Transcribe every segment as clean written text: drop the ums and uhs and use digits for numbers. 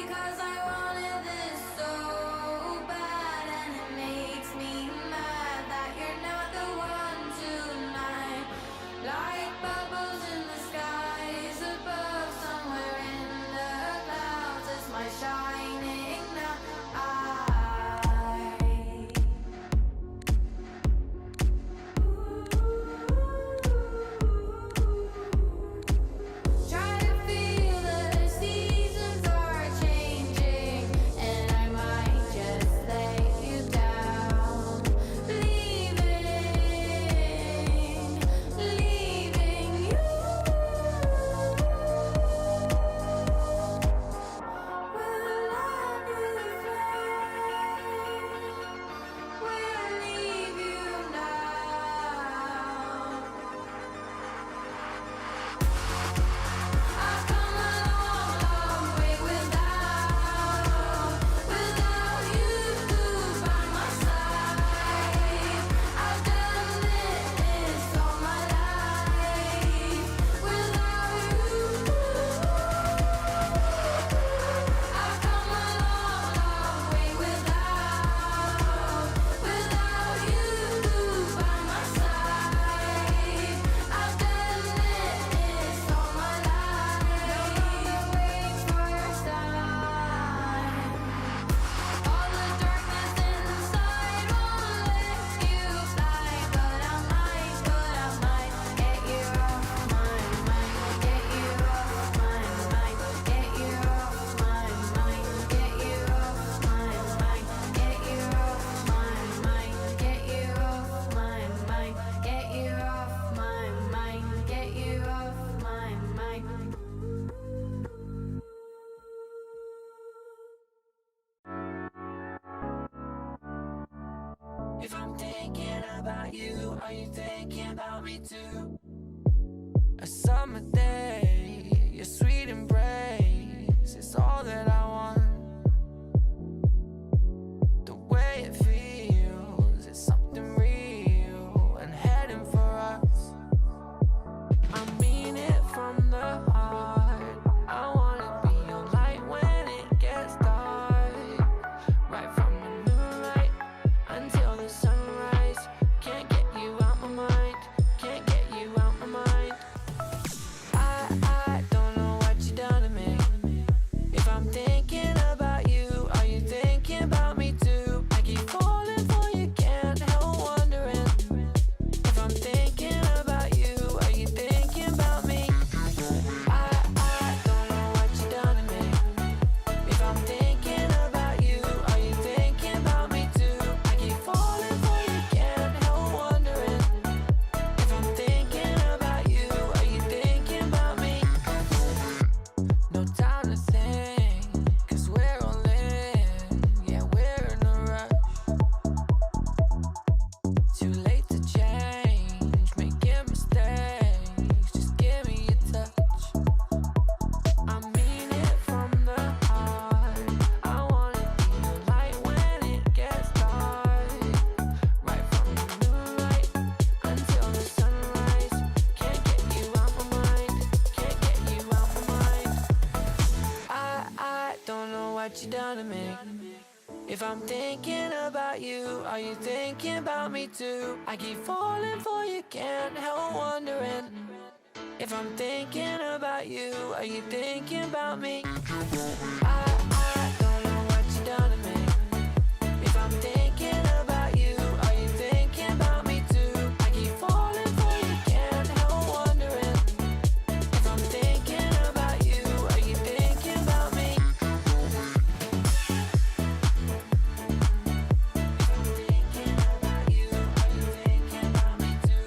because I wanted this so bad, and it makes me mad that you're not the one tonight. Like bubbles in the skies above, somewhere in the clouds, it's my shining now. Try to feel the seasons are changing, and I might just let you down. Leaving you. Will I be flame? Will leave you now. I've come a long, long way without you by my side. I've done this all my life without you. I've come a long, long way without you by my side. I've done this all my life. Wait for your sign. All the darkness inside won't let you fly, but I might get you off my mind, get you off my mind, get you off my mind, get you off my mind, get you off my mind, get you off my mind, get you off my mind, get you off my mind. If I'm thinking about you, are you thinking about me too? A summer day, your sweet embrace is all that I want. The way it feels is something real and heading for us. I mean it from the heart. I wanna be your light when it gets dark. Right from the moonlight until the sunrise. Can't get you out my mind. Can't get you out my mind. I don't know what you done to me. If I'm thinking about you, are you thinking about me too? I keep falling for you, can't help wondering. If I'm thinking about you, are you thinking about me? I don't know what you done to me. If I'm thinking about you, are you thinking about me too? I keep falling for you, can't help wondering. If I'm thinking about you, are you thinking about me? No time to think, 'cause we're all in, yeah, we're in a rush. Too late to change, making mistakes, just give me a touch. I mean it from the heart. I wanna be your light when it gets dark. Right from the moonlight until the sunrise. Can't get you out my mind. Can't get you out my mind. I don't know what you done to me. If I'm thinking about you, are you thinking about me too? I keep falling for you, can't help wondering. If I'm thinking about you, are you thinking about me? I don't know what you done to me. If I'm thinking about you, are you thinking about me too? I keep falling for you, can't help wondering. If I'm thinking about you, are you thinking about me? If I'm thinking about you, are you thinking about me too?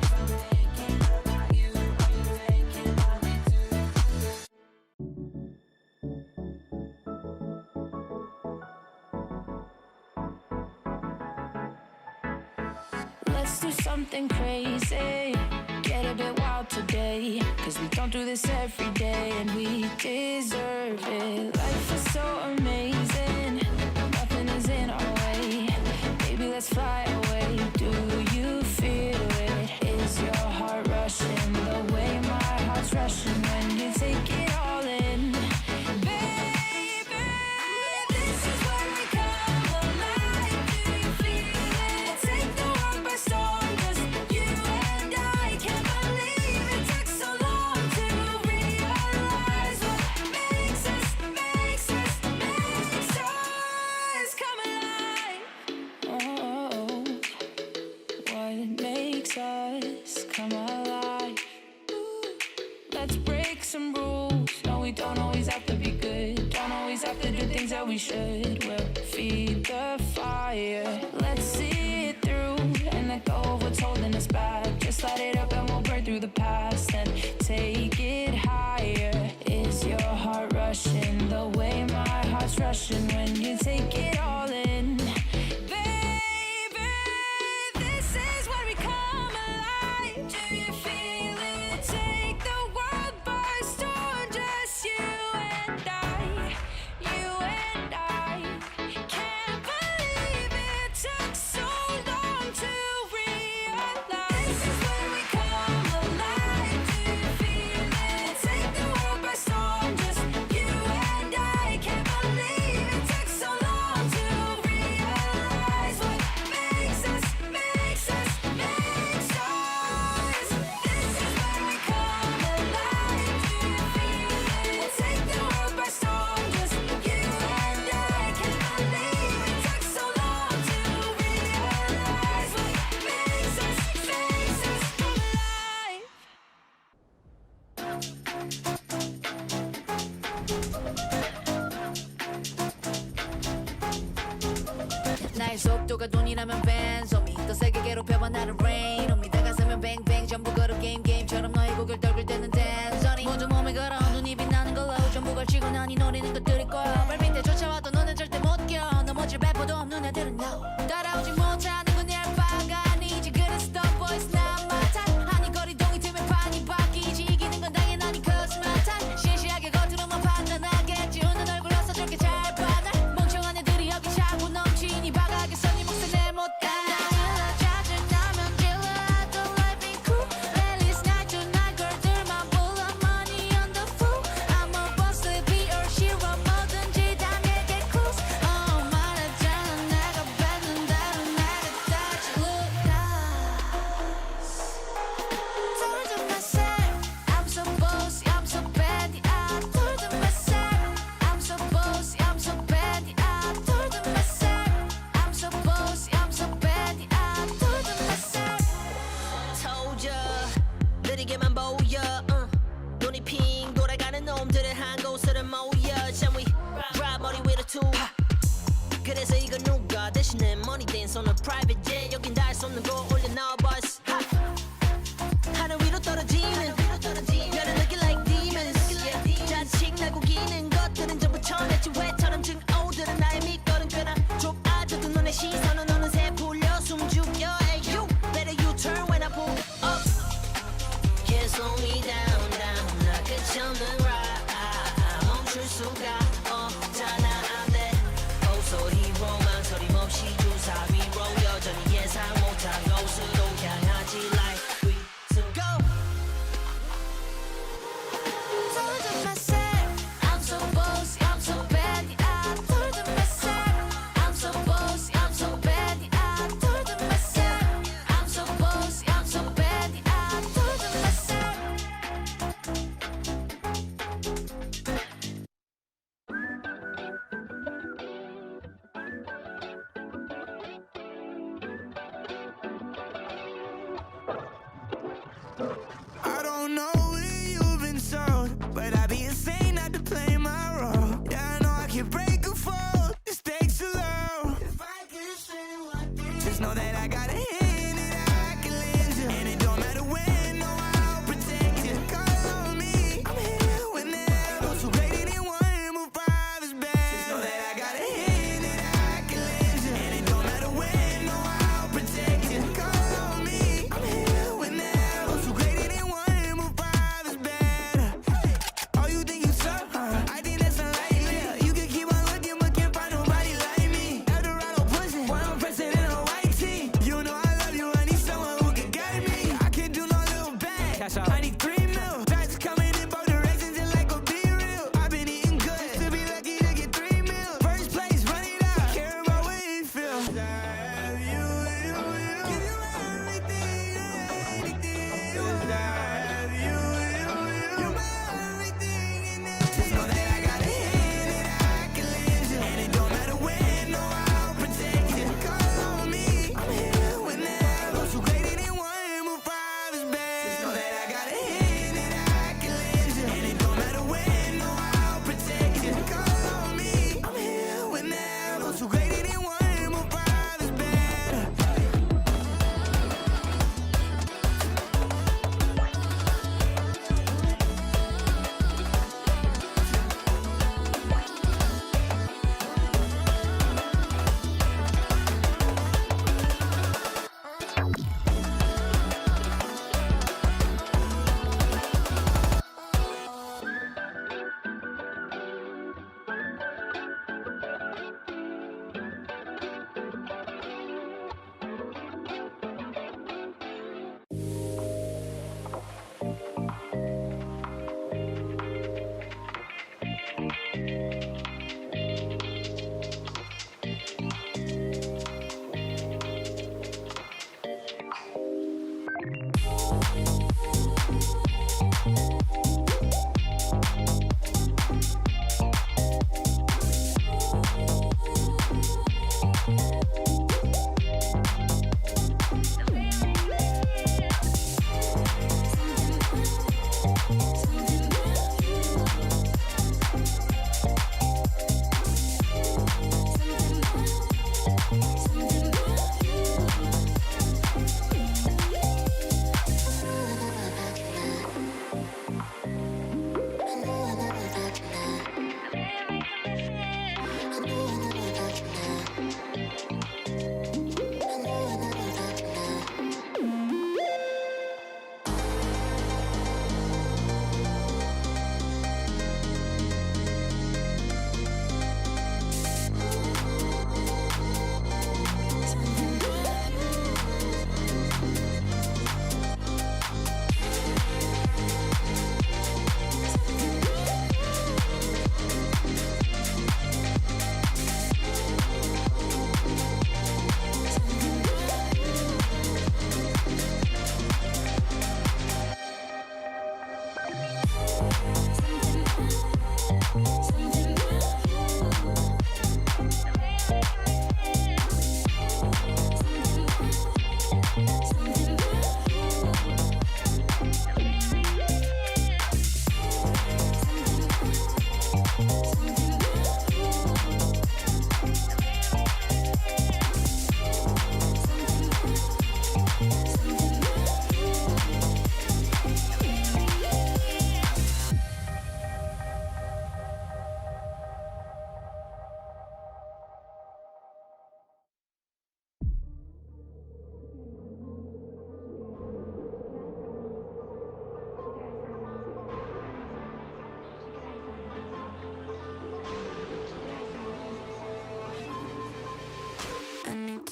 If I'm thinking about you, are you thinking about me too? Let's do something crazy, get a bit wild today, 'cause we don't do this every day and we deserve it. Life is so amazing, nothing is in our way. Baby, let's fly away. Do you feel it? Is your heart rushing the way my heart's rushing when we should. We'll feed the fire. Let's see it through and let go of what's holding us back. Just light it up and we'll burn through the past and take it higher. Is your heart rushing the way my heart's rushing when you take it all in? Baby, this is where we come alive. Do you feel it? Take the world by storm, just you and I. You and I. Can't believe it took so long to realize. This is where we come alive. Do you feel it? Take the world by storm, just you and I. Can't believe it took so long to realize what makes us, makes us, makes us. This is where we come alive. Do you feel it? Take the world by storm, just you and I. Can't believe it took so long to realize what makes us, makes us come alive. 나의 속도가 돈이라면 벤 홈이 더 세게 괴롭혀봐 나를 rain 홈이 다가서면 뱅뱅 전부 걸어 게임처럼 너의 고개를 떨굴 때는 댄서니 모두 몸에 걸어 눈이 빛나는 걸로 전부 걸치고 난 이 노래는 것들일 거야 발밑에 쫓아와도 너는 절대 못 껴 넘어질 배포도 없는 애들은 no 따라오지 못하는 건 내 바가 아니지 그래서 the boys not my type 아니 거리동이 틈에 판이 바뀌지 이기는 건 당연하니 cause my type 시시하게 겉으로만 판단하겠지 웃는 얼굴로서 저렇게 잘 봐 날 멍청한 애들이 여기 차고 넘치니 바가게 선이 목소리 내못 가 짜증나면 질러 I don't like being cool 랠리스 night to night girl들만 불러 money on the fool I'm a boss to be or shiro 뭐든지 다 내게 clues 말했잖아 내가 뱉는 대로 내가 다시 look Told to myself I'm so bossy I'm so bad I told to myself I'm so bossy I'm so bad I told to myself I'm so bossy I'm so bad I told to myself told ya 느리게만 보여 눈이 핑 돌아가는 놈들은 한 곳으로 모여 잠위 drive 머리 위로 투 그래서 이거 누가 대신에 money dance on a private jet 여긴 닿을 수 없는 곳 올려 넣어버스 하늘 위로 떨어지는 나를 looking like demons 자식 날고 기는 것들은 전부 천했지 왜처럼 증오들은 나의 밑거름 끄나 좁아져도 눈의 시선은 어느새 풀려 숨죽여 Hey you better you turn when I pull up Can't slow me down down 나 끝이 없는 ride 멈출 수가 없잖아 I'm that oh so hero 망설임없이 주사 위로 여전히 예상 못한 곳으로 향하지 like we to go Told to myself I'm so bossy I'm so bad I told to myself I'm so bossy I'm so bad I told to myself I'm so bossy I'm so bad I told to myself I don't know what you've been sold, but I'd be insane not to play my role. Yeah, I know I can break a fall, the stakes are low. If I could say one thing, just know that I got a hand that I can lend you. And it don't matter when, no, I'll protect you. Call on me, I'm here whenever. So great anyone will find is best. Just know that I got a hand that I can lend you. And it don't matter when, no, I'll protect you. Call on me, I'm here whenever. So great anyone will find is better. Oh, you think you tough? I think that's unlikely. You can keep on looking, but can't find nobody like me. Eldorado pushing, boy, I'm pressing in a white tee. You know I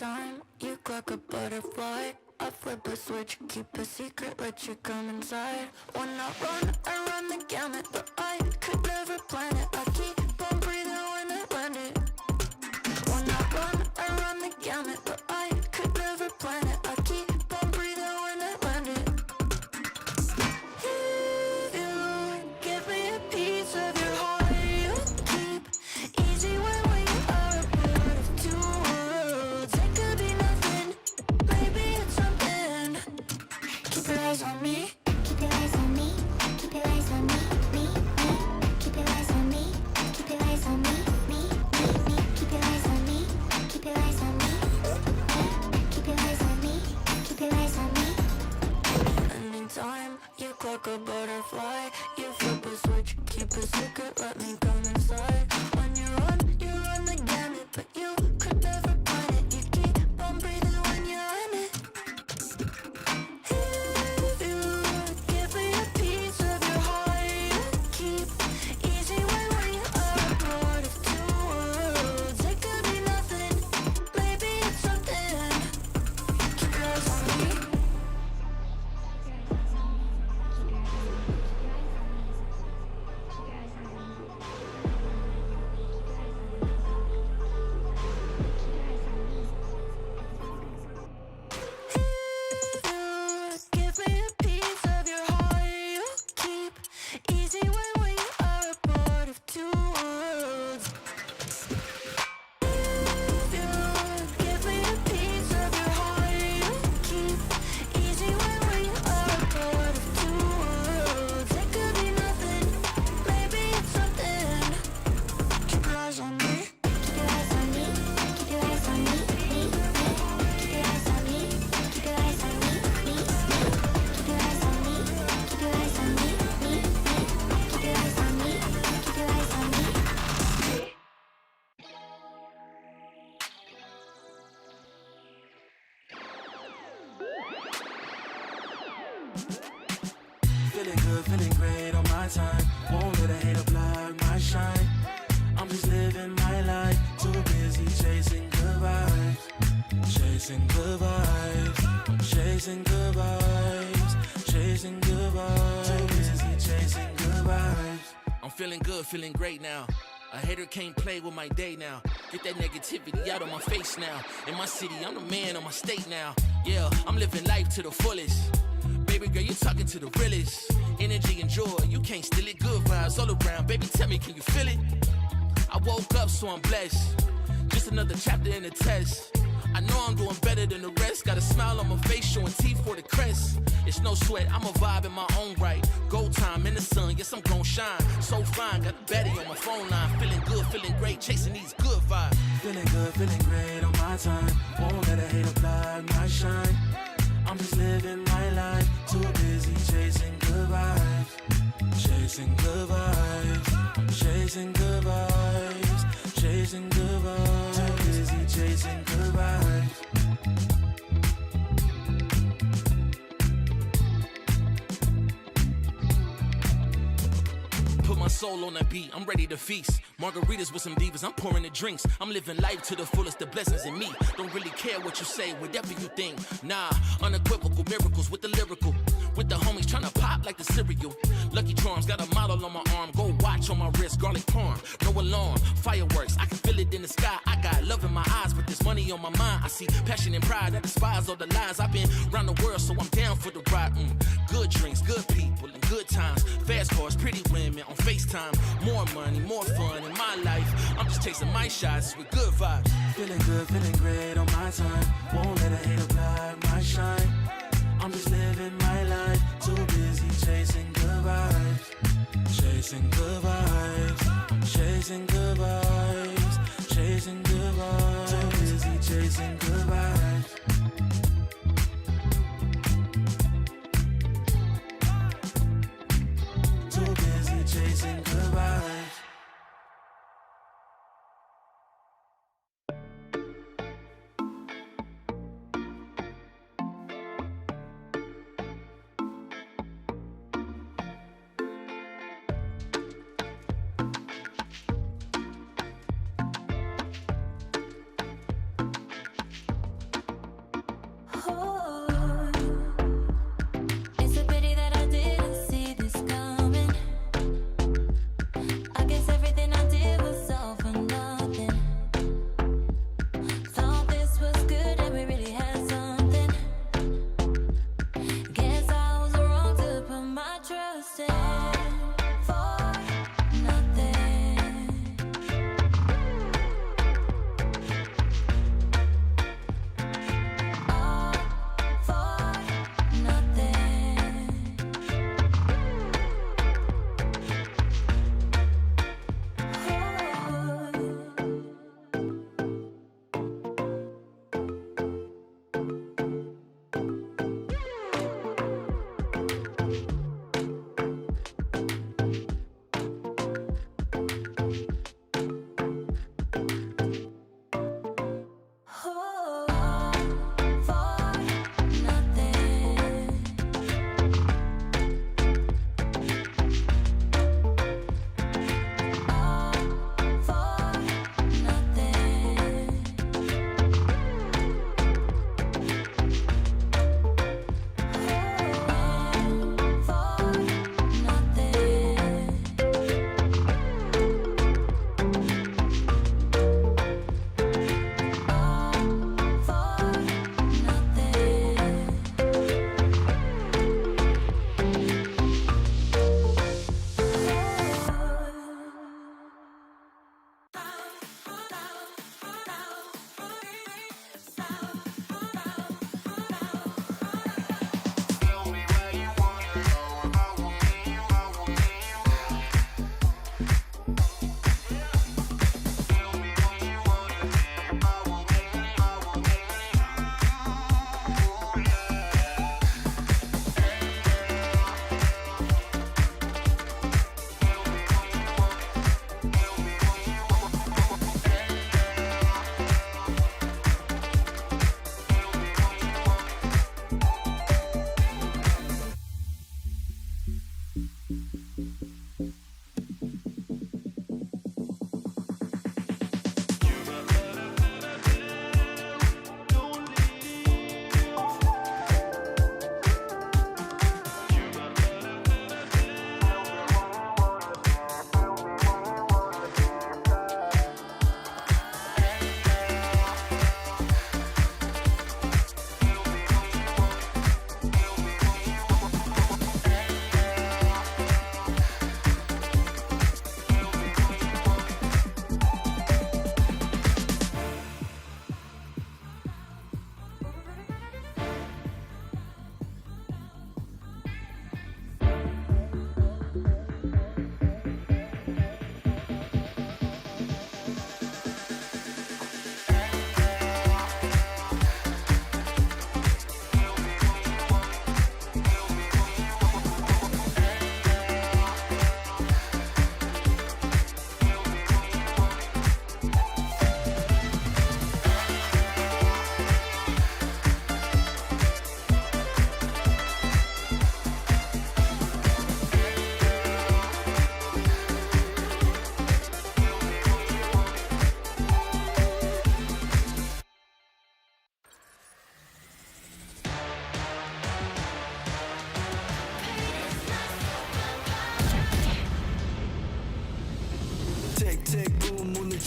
Anytime you clock a butterfly, I flip a switch, keep a secret, let you come inside. When I run the gamut, but I could never plan it. I keep on breathing when I land it. When I run the gamut, but I could never plan it. I keep on breathing when I land it. If you give me a piece of your heart, you keep easy when we are a part of two worlds. It could be nothing, maybe it's something. Keep your eyes on me. Keep your eyes on me. Keep your eyes on me. Me. Keep your eyes on me. Keep your eyes on me. Me. Keep your eyes on me. Keep your eyes on me. Keep your eyes on me. Keep your eyes on me. Anytime you clock a butterfly, you flip a switch, keep a secret, let me come inside. When you run the gamut, but you could never find it. You keep on breathing when you're in it. If you give me a piece of your heart, you keep easy when we are a part of two worlds. It could be nothing, maybe it's something. Keep your eyes on me. Give me a piece of your heart, you keep easy when we are a part of two worlds. If you give me a piece of your heart, you keep easy when we are a part of two worlds. It could be nothing, maybe it's something. Keep your eyes on me. Keep your eyes on me. Keep your eyes on me. Me. Keep your eyes on me. Keep your eyes on me. Me. Keep your eyes on me. Keep your eyes on me. Me. Keep your eyes on me. Keep your eyes on me. Feeling good, feeling great on my time. Won't let a hater block my shine. I'm just living my life. Too busy chasing good vibes. Chasing good vibes. Chasing good vibes. Chasing good vibes. Too busy chasing good vibes. I'm feeling good, feeling great now. A hater can't play with my day now. Get that negativity out of my face now. In my city, I'm the man of my state now. Yeah, I'm living life to the fullest. Baby girl, you talking to the realest. Energy and joy, you can't steal it. Good vibes all around. Baby, tell me, can you feel it? I woke up, so I'm blessed. Just another chapter in the test. I know I'm doing better than the rest. Got a smile on my face, showing teeth for the crest. It's no sweat, I'm a vibe in my own right. Go time in the sun, yes, I'm gon' shine. So fine, got a baddie on my phone line. Feeling good, feeling great, chasing these good vibes. Feeling good, feeling great on my time. Won't let a hater block my shine. I'm just living my life. Too busy chasing good vibes. Chasing good vibes. Chasing good vibes. Chasing good vibes. Too busy chasing good vibes. Put my soul on that beat, I'm ready to feast. Margaritas with some divas, I'm pouring the drinks. I'm living life to the fullest, the blessings in me. Don't really care what you say, whatever you think. Nah, unequivocal miracles with the lyrical. With the homies tryna pop like the cereal. Lucky Charms got a model on my arm. Go watch on my wrist, garlic parm. No alarm, fireworks, I can feel it in the sky. I got love in my eyes, but there's money on my mind. I see passion and pride, I despise all the lies. I've been around the world, so I'm down for the ride. Good drinks, good people, and good times. Fast cars, pretty women on FaceTime. More money, more fun in my life. I'm just chasing my shots with good vibes. Feeling good, feeling great on my time. Won't let a hater block my shine. I'm just living my life. Too busy chasing good vibes. Chasing good vibes. Chasing good vibes. Chasing good vibes. Too busy chasing good vibes. Too busy chasing good vibes.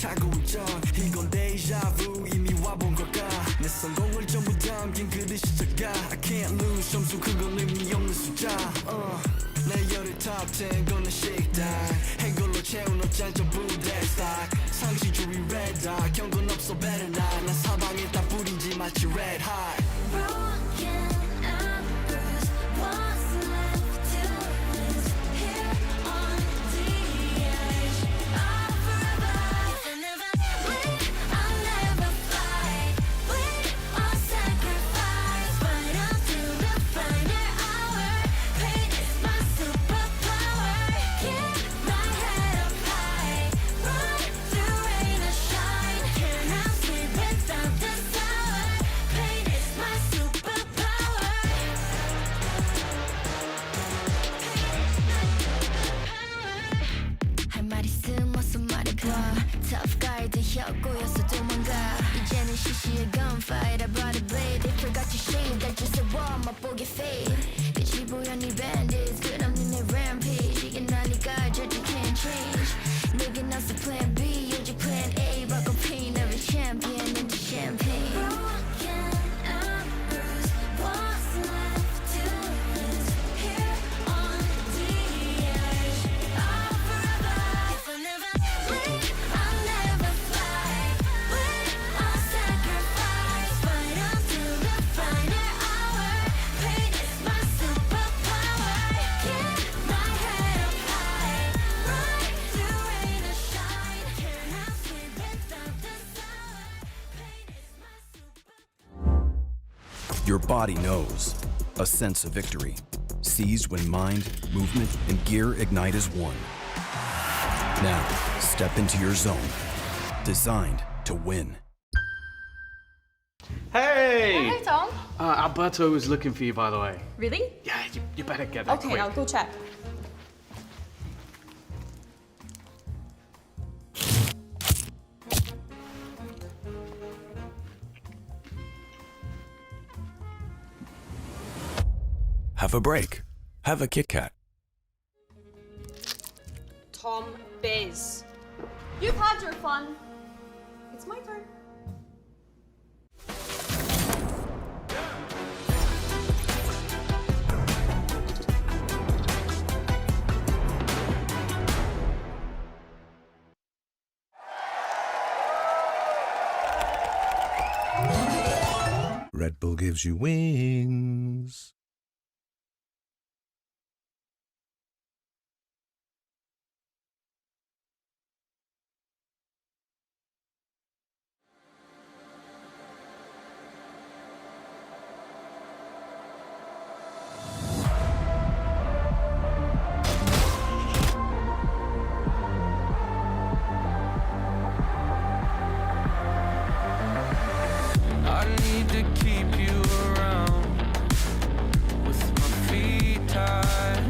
차고 있던 이건 데ja vu 이미 와본 걸까 내 성공을 전부 담긴 그릇이 작아 I can't lose 점수 그건 의미 없는 숫자 내 열의 top 10 걷는 식당 해골로 채운 옷장 전부 대스탁 상시주의 red dot 경고는 없어 better not 난 사방에 다 뿌린지 마치 red hot Broken and bruised, what's left to lose here on the edge of forever? If I never win, I'll never fight. Win or sacrifice, fight until the final hour. Pain is my superpower. Keep my head up high, run through rain or shine. Cannot sleep without the sour. Pain is my superpower. 할 말 있음 어서 말해봐. Tough guy 되었고여서 도망가. 이제는 시시해 gunfight. I brought a blade. They forgot to shave. 날 주워와 맛보게 fade. 빛이 보여 네 bandits. 끝없는 내 rampage. 이게 나니까 절대 can't change. 내겐 없어 plan B. 오직 plan A. 바꿔 pain every champion into champagne. Broken and bruised. What's left to lose here on the edge of forever? If I never win, I'll never fight. Win or sacrifice, fight until the final hour. Pain is my superpower. Keep my head up high, run through rain or shine. Cannot sleep without the sour. Pain is my superpower. Your body knows. A sense of victory. Seized when mind, movement, and gear ignite as one. Now, step into your zone. Designed to win. Hey! Hey, Tom. Alberto was looking for you, by the way. Really? Yeah, you better get there Okay, quick. I'll go check. Have a break. Have a Kit Kat. Tom Biz. You've had your fun. It's my turn. Red Bull gives you wings. I need to keep you around with my feet tied,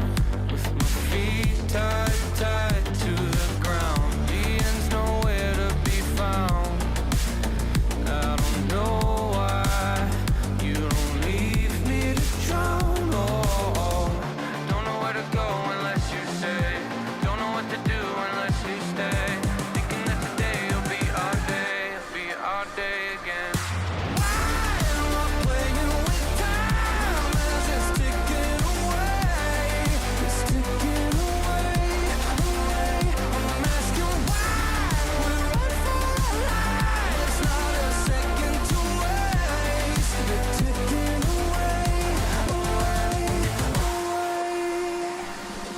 tied to the ground. The end's nowhere to be found. I don't know why you don't leave me to drown. Oh, don't know where to go unless you say. Don't know what to do unless you stay. Thinking that today will be our day again.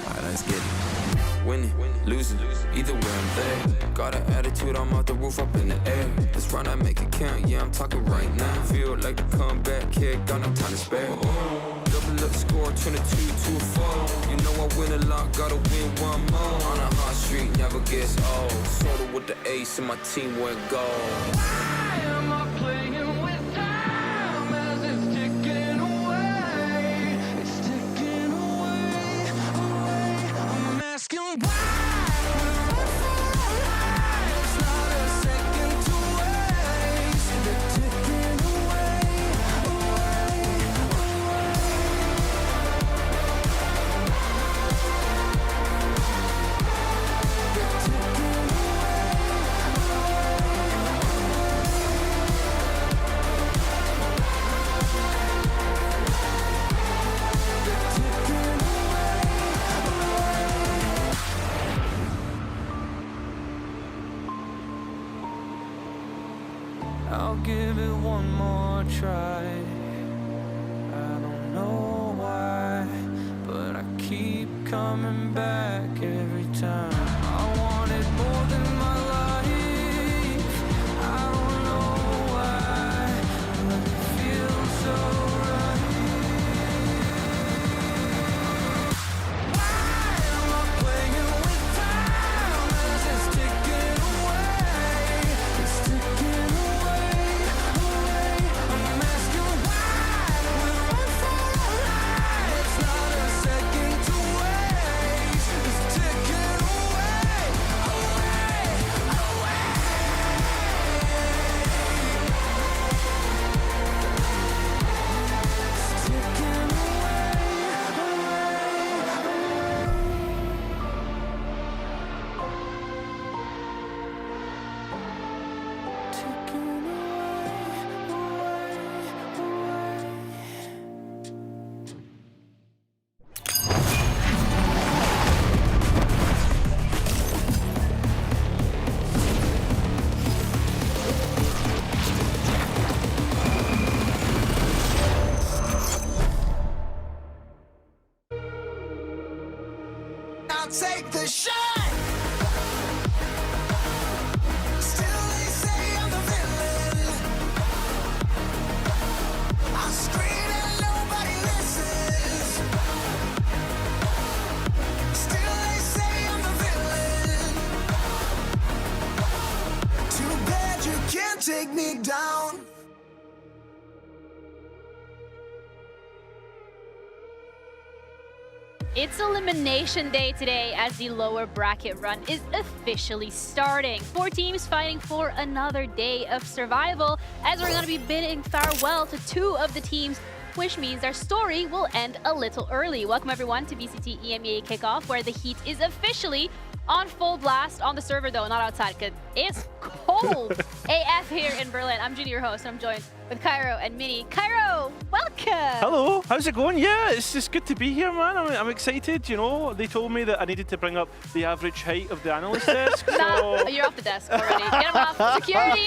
Alright, let's get it. Winning, losing, either way I'm there. Got an attitude, I'm off the roof, up in the air. Let's run, I make it count, yeah, I'm talking right now. Feel like the comeback kid, got no time to spare. Double up score, 22 to a 4. You know I win a lot, gotta win one more. On a hot street, never gets old. Sorta with the ace and my team went gold. Why am I playing with time as it's ticking away? It's ticking away, away. I'm asking why. It's not a second to waste. They're ticking away, away, away. They're ticking away, away. coming back every time. I wanted more than my life. I don't know why, but it feels so right. Why am I playing with time as it's ticking away? It's ticking away, away. I'm asking why we run for our lives. It's not a second to waste. It's ticking away, away, away. It's ticking I'll take the shot. Still they say I'm the villain. I scream and nobody listens. Still they say I'm the villain. Too bad you can't take me down. It's elimination day today as the lower bracket run is officially starting. 4 teams fighting for another day of survival as we're going to be bidding farewell to 2 of the teams, which means our story will end a little early. Welcome everyone to VCT EMEA Kickoff, where the heat is officially on full blast on the server, though, not outside, because it's cold AF here in Berlin. I'm Judy, your host, and I'm joined with Cairo and Minnie. Cairo, welcome! Hello, how's it going? Yeah, it's just good to be here, man. I'm excited, you know. They told me that I needed to bring up the average height of the analyst desk, Nah, so... you're off the desk already. Get him off. Security!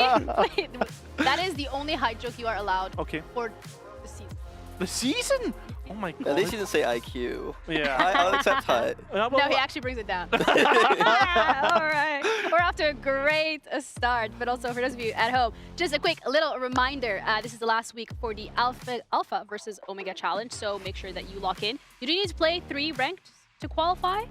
Wait, that is the only height joke you are allowed for the season. The season? Oh my god. At least you didn't say IQ. Yeah. I'll accept height. No, he actually brings it down. All right. We're off to a great start, but also for those of you at home, just a quick little reminder. This is the last week for the Alpha versus Omega Challenge, so make sure that you lock in. You do need to play 3 ranked to qualify.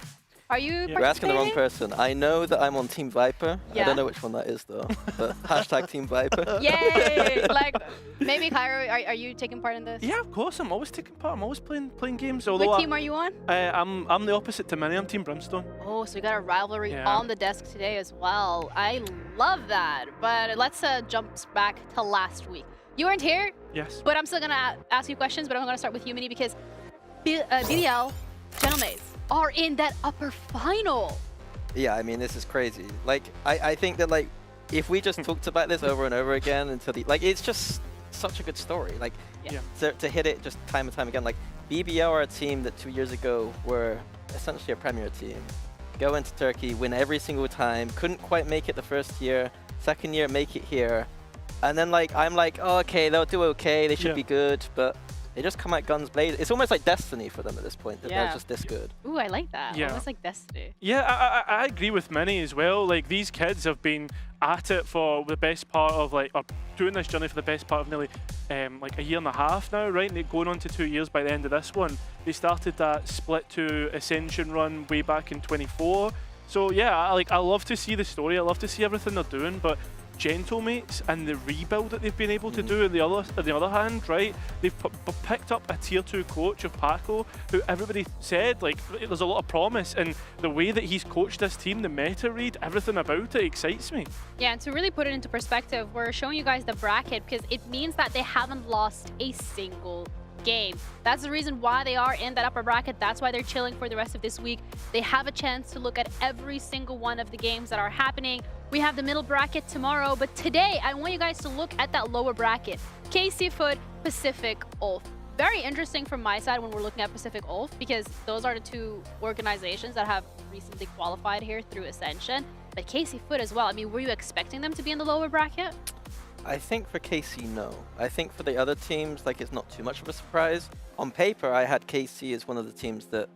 Are you You're asking the wrong person. I know that I'm on Team Viper. Yeah. I don't know which one that is, though. But hashtag Team Viper. Yay! Like, maybe Cairo, are you taking part in this? Yeah, of course. I'm always taking part. I'm always playing games. What Although team are you on? I'm the opposite to Minnie. I'm Team Brimstone. Oh, so we got a rivalry Yeah. on the desk today as well. I love that. But let's jump back to last week. You weren't here, Yes. but I'm still gonna ask you questions. But I'm gonna start with you, Minnie, because BDL Gentlemaids are in that upper final. Yeah, I mean, this is crazy. Like, I think that, like, if we just talked about this over and over again until the... Like, it's just such a good story. Like, Yeah. to hit it just time and time again. Like, BBL are a team that 2 years ago were essentially a premier team. Go into Turkey, win every single time, couldn't quite make it the first year, second year make it here. And then, like, I'm like, oh, okay, they'll do okay, they should be good, but they just come out guns blazing. It's almost like Destiny for them at this point, that they're just this good. Ooh, I like that. Yeah. Almost like Destiny. Yeah, I agree with Minnie as well. Like, these kids have been at it for the best part of, like, or doing this journey for the best part of nearly like 1.5 years now, right? And they're going on to 2 years by the end of this one. They started that split to Ascension run way back in 24. So yeah, I love to see the story. I love to see everything they're doing, but Gentlemates and the rebuild that they've been able to do on the other hand, right? They've picked up a tier 2 coach of Paco, who everybody said, like, there's a lot of promise, and the way that he's coached this team, the meta read, everything about it excites me. Yeah, and to really put it into perspective, we're showing you guys the bracket because it means that they haven't lost a single game. That's the reason why they are in that upper bracket. That's why they're chilling for the rest of this week. They have a chance to look at every single one of the games that are happening. We have the middle bracket tomorrow, but today I want you guys to look at that lower bracket. KC Foot, Pacific ULF. Very interesting from my side when we're looking at Pacific ULF, because those are the 2 organizations that have recently qualified here through Ascension. But KC Foot as well. I mean, were you expecting them to be in the lower bracket? I think for KC, no. I think for the other teams, like, it's not too much of a surprise. On paper, I had KC as one of the teams that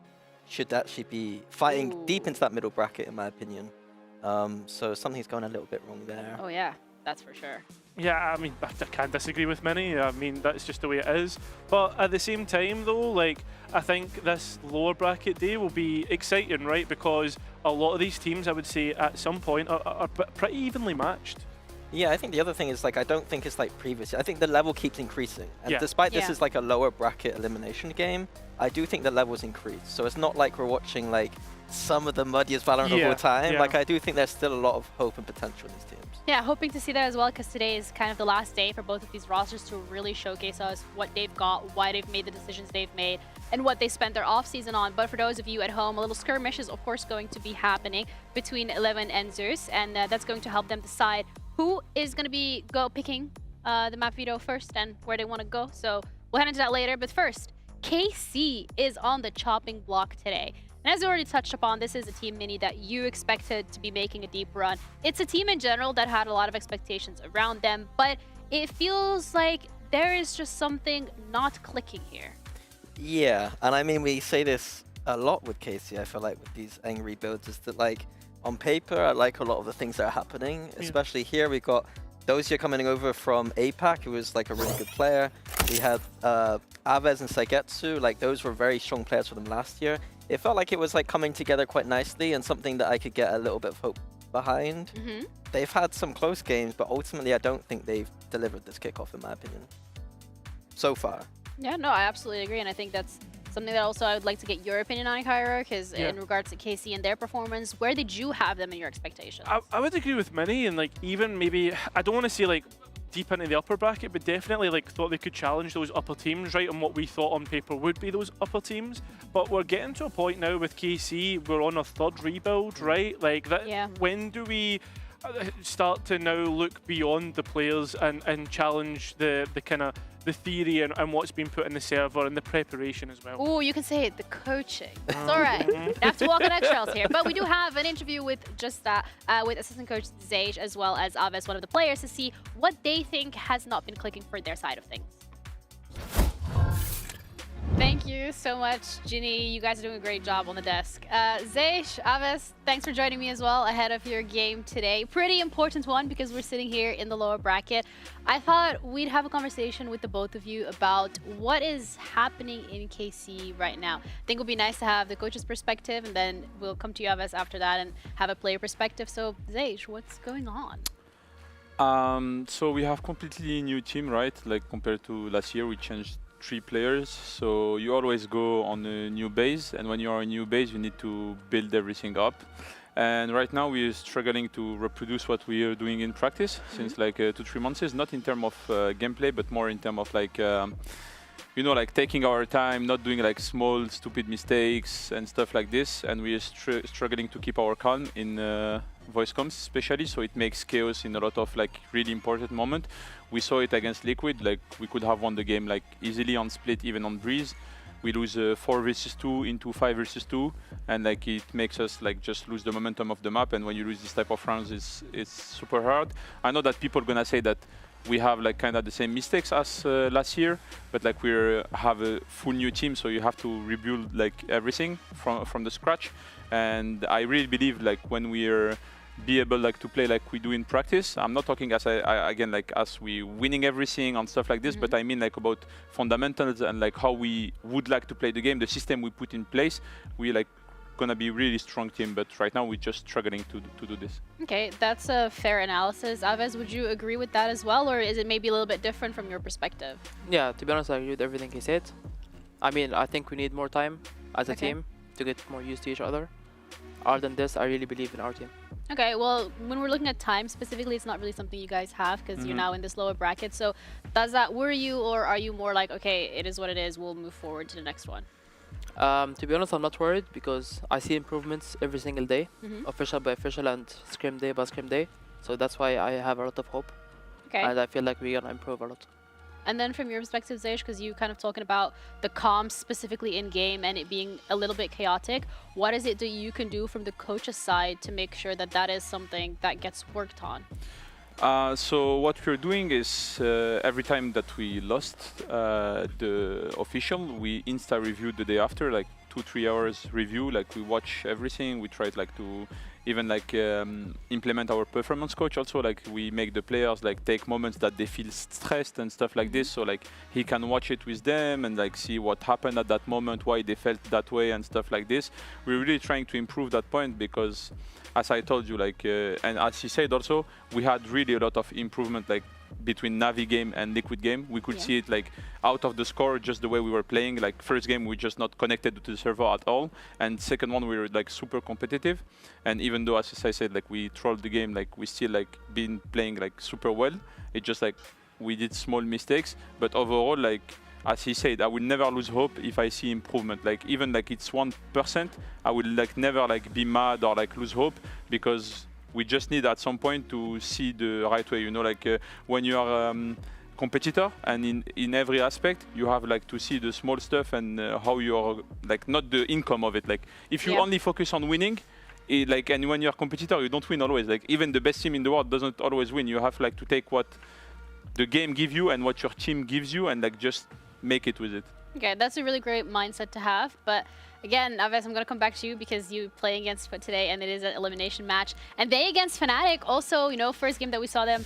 should actually be fighting deep into that middle bracket, in my opinion. So something's going a little bit wrong there. Oh yeah, that's for sure. Yeah, I mean, I can't disagree with many. I mean, that's just the way it is. But at the same time, though, like, I think this lower bracket day will be exciting, right? Because a lot of these teams, I would say, at some point are pretty evenly matched. Yeah, I think the other thing is, like, I don't think it's like previous. I think the level keeps increasing. And despite this is like a lower bracket elimination game, I do think the levels increase. So it's not like we're watching, like, some of the muddiest Valorant of all time. Like, I do think there's still a lot of hope and potential in these teams. Yeah, hoping to see that as well, because today is kind of the last day for both of these rosters to really showcase us what they've got, why they've made the decisions they've made, and what they spent their off-season on. But for those of you at home, a little skirmish is, of course, going to be happening between Eleven and Zeus, and that's going to help them decide who is going to be picking the map veto first and where they want to go. So we'll head into that later. But first, KC is on the chopping block today. And as we already touched upon, this is a team mini that you expected to be making a deep run. It's a team in general that had a lot of expectations around them, but it feels like there is just something not clicking here. Yeah, and I mean, we say this a lot with KC, I feel like, with these angry builds, is that, like, on paper, I like a lot of the things that are happening, especially here. We got Dozier coming over from APAC, who was, like, a really good player. We had Aves and Saigetsu, like, those were very strong players for them last year. It felt like it was, like, coming together quite nicely and something that I could get a little bit of hope behind. They've had some close games, but ultimately I don't think they've delivered this kickoff, in my opinion, so far. Yeah, no, I absolutely agree, and I think that's something that also I would like to get your opinion on, Kyra, because in regards to KC and their performance, where did you have them in your expectations? I would agree with many, and, like, even maybe, I don't want to say, like, deep into the upper bracket, but definitely, like, thought they could challenge those upper teams, right, on what we thought on paper would be those upper teams. But we're getting to a point now with KC, we're on a third rebuild, right? Like, that. When do we start to now look beyond the players and challenge the kind of the theory and what's been put in the server and the preparation as well? Oh, you can say it, the coaching. It's all right. You have to walk on eggshells here. But we do have an interview with just that, with assistant coach Zage as well as Aves, one of the players, to see what they think has not been clicking for their side of things. Thank you so much, Ginny. You guys are doing a great job on the desk. Zage, Aves, thanks for joining me as well ahead of your game today. Pretty important one because we're sitting here in the lower bracket. I thought we'd have a conversation with the both of you about what is happening in KC right now. I think it would be nice to have the coach's perspective, and then we'll come to you, Aves, after that and have a player perspective. So, Zage, what's going on? So we have completely new team, right? Like, compared to last year, we changed 3 players, so you always go on a new base, and when you are on a new base you need to build everything up. And right now we are struggling to reproduce what we are doing in practice since like 2-3 months, not in terms of gameplay, but more in terms of like you know, like taking our time, not doing like small stupid mistakes and stuff like this. And we are struggling to keep our calm in voice comms especially, so it makes chaos in a lot of like really important moment. We saw it against Liquid, like we could have won the game like easily on split, even on Breeze. We lose 4 versus 2 into 5 versus 2, and like it makes us like just lose the momentum of the map. And when you lose this type of rounds, it's super hard. I know that people are gonna say that we have like kind of the same mistakes as last year, but like we have a full new team, so you have to rebuild like everything from the scratch. And I really believe like when we're be able like to play like we do in practice. I'm not talking as again like as we winning everything and stuff like this, but I mean like about fundamentals and like how we would like to play the game, the system we put in place. We like gonna be really strong team, but right now we're just struggling to do this. Okay, that's a fair analysis. Aves, would you agree with that as well, or is it maybe a little bit different from your perspective? Yeah, to be honest, I agree with everything he said. I mean, I think we need more time as a team to get more used to each other. Other than this, I really believe in our team. Okay, well, when we're looking at time specifically, it's not really something you guys have because you're now in this lower bracket. So does that worry you, or are you more like, okay, it is what it is, we'll move forward to the next one? To be honest, I'm not worried because I see improvements every single day, official by official and scrim day by scrim day. So that's why I have a lot of hope. Okay. And I feel like we're gonna improve a lot. And then from your perspective, Zaish, because you kind of talking about the comms specifically in game and it being a little bit chaotic, what is it that you can do from the coach's side to make sure that that is something that gets worked on? So what we're doing is every time that we lost the official, we insta-review the day after, like 2-3 hours review. Like we watch everything. We try like to even like implement our performance coach also. Like we make the players like take moments that they feel stressed and stuff like this. So like he can watch it with them and like see what happened at that moment, why they felt that way and stuff like this. We're really trying to improve that point because, as I told you, like and as he said also, we had really a lot of improvement like between Navi game and Liquid game. We could see it like out of the score, just the way we were playing. Like first game we just not connected to the server at all, and second one we were like super competitive. And even though, as I said, like we trolled the game, like we still like been playing like super well. It just like we did small mistakes, but overall, like as he said, I will never lose hope if I see improvement. Like even like it's 1%, I will like never like be mad or like lose hope, because we just need at some point to see the right way, you know, like when you are competitor and in every aspect, you have like to see the small stuff and how you're like, not the income of it. Like if you only focus on winning, like, and when you're a competitor, you don't win always. Like even the best team in the world doesn't always win. You have like to take what the game gives you and what your team gives you and like just make it with it. Okay, that's a really great mindset to have, but again, Aves, I'm going to come back to you because you play against Foot today, and it is an elimination match. And they against Fnatic, also, you know, first game that we saw them,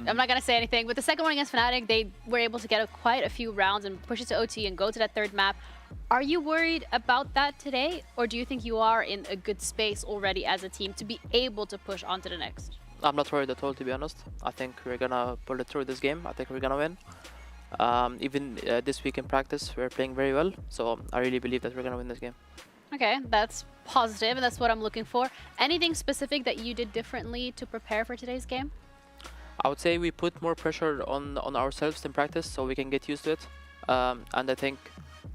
I'm not going to say anything, but the second one against Fnatic, they were able to get quite a few rounds and push it to OT and go to that third map. Are you worried about that today, or do you think you are in a good space already as a team to be able to push on to the next? I'm not worried at all, to be honest. I think we're going to pull it through this game. I think we're going to win. Even this week in practice, we're playing very well, so I really believe that we're going to win this game. Okay, that's positive, and that's what I'm looking for. Anything specific that you did differently to prepare for today's game? I would say we put more pressure on ourselves in practice, so we can get used to it. And I think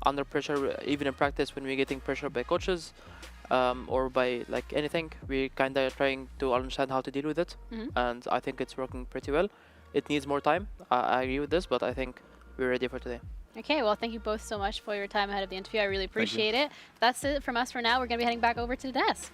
under pressure, even in practice, when we're getting pressure by coaches or by like anything, we kind of trying to understand how to deal with it. And I think it's working pretty well. It needs more time. I agree with this, but I think we're ready for today. Okay, well, thank you both so much for your time ahead of the interview. I really appreciate it. That's it from us for now. We're going to be heading back over to the desk.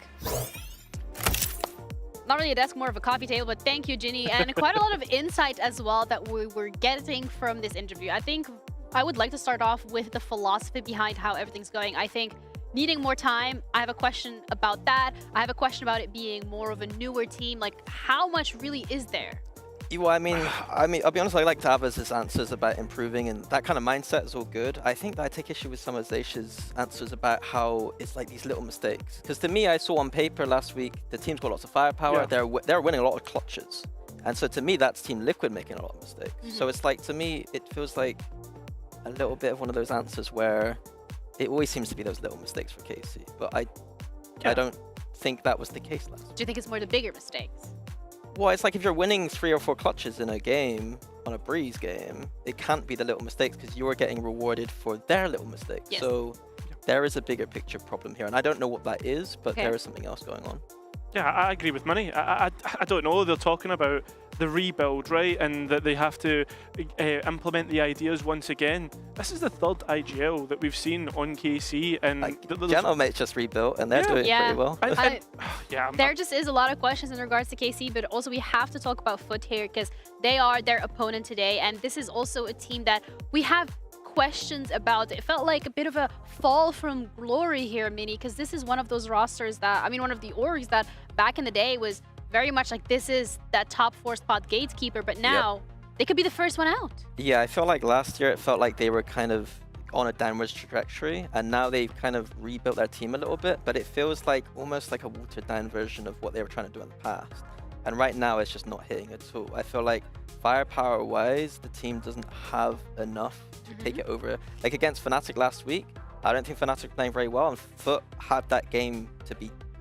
Not really a desk, more of a coffee table, but thank you, Ginny. And quite a lot of insight as well that we were getting from this interview. I think I would like to start off with the philosophy behind how everything's going. I think needing more time, I have a question about that. I have a question about it being more of a newer team. Like, how much really is there? Well, I mean, I'll be honest, I like Tavaz's answers about improving, and that kind of mindset is all good. I think that I take issue with some of Zaysha's answers about how it's like these little mistakes. Because to me, I saw on paper last week, the team's got lots of firepower, they're winning a lot of clutches. And so to me, that's Team Liquid making a lot of mistakes. So it's like, to me, it feels like a little bit of one of those answers where it always seems to be those little mistakes for KC. But I don't think that was the case last week. Do you think it's more the bigger mistakes? Well, it's like if you're winning 3 or 4 clutches in a game, on a Breeze game, it can't be the little mistakes because you're getting rewarded for their little mistakes. Yes. So there is a bigger picture problem here, and I don't know what that is, but there is something else going on. Yeah, I agree with Money. I don't know. They're talking about the rebuild, right? And that they have to implement the ideas once again. This is the third IGL that we've seen on KC, and Gentlemate just rebuilt, and they're doing pretty well. There just is a lot of questions in regards to KC, but also we have to talk about Foot here because they are their opponent today, and this is also a team that we have questions about. It felt like a bit of a fall from glory here, Mini, because this is one of those rosters that, I mean, one of the orgs that back in the day was very much like this is that top 4 spot gatekeeper, but now they could be the first one out. Yeah, I felt like last year it felt like they were kind of on a downwards trajectory, and now they've kind of rebuilt their team a little bit, but it feels like almost like a watered down version of what they were trying to do in the past. And right now it's just not hitting at all. I feel like firepower wise, the team doesn't have enough to take it over. Like against Fnatic last week, I don't think Fnatic were playing very well, and Foot had that game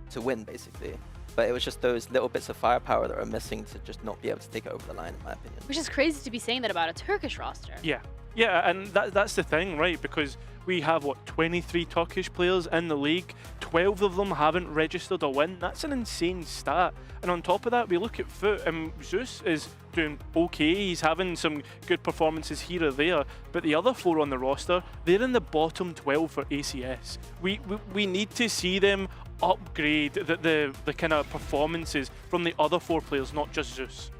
to win basically. But it was just those little bits of firepower that are missing to just not be able to take it over the line, in my opinion. Which is crazy to be saying that about a Turkish roster. Yeah, and that's the thing, right? Because we have, what, 23 Turkish players in the league. 12 of them haven't registered a win. That's an insane stat. And on top of that, we look at Foot, and Zeus is doing okay. He's having some good performances here or there. But the other 4 on the roster, they're in the bottom 12 for ACS. We need to see them upgrade the kind of performances from the other 4 players, not just Zeus.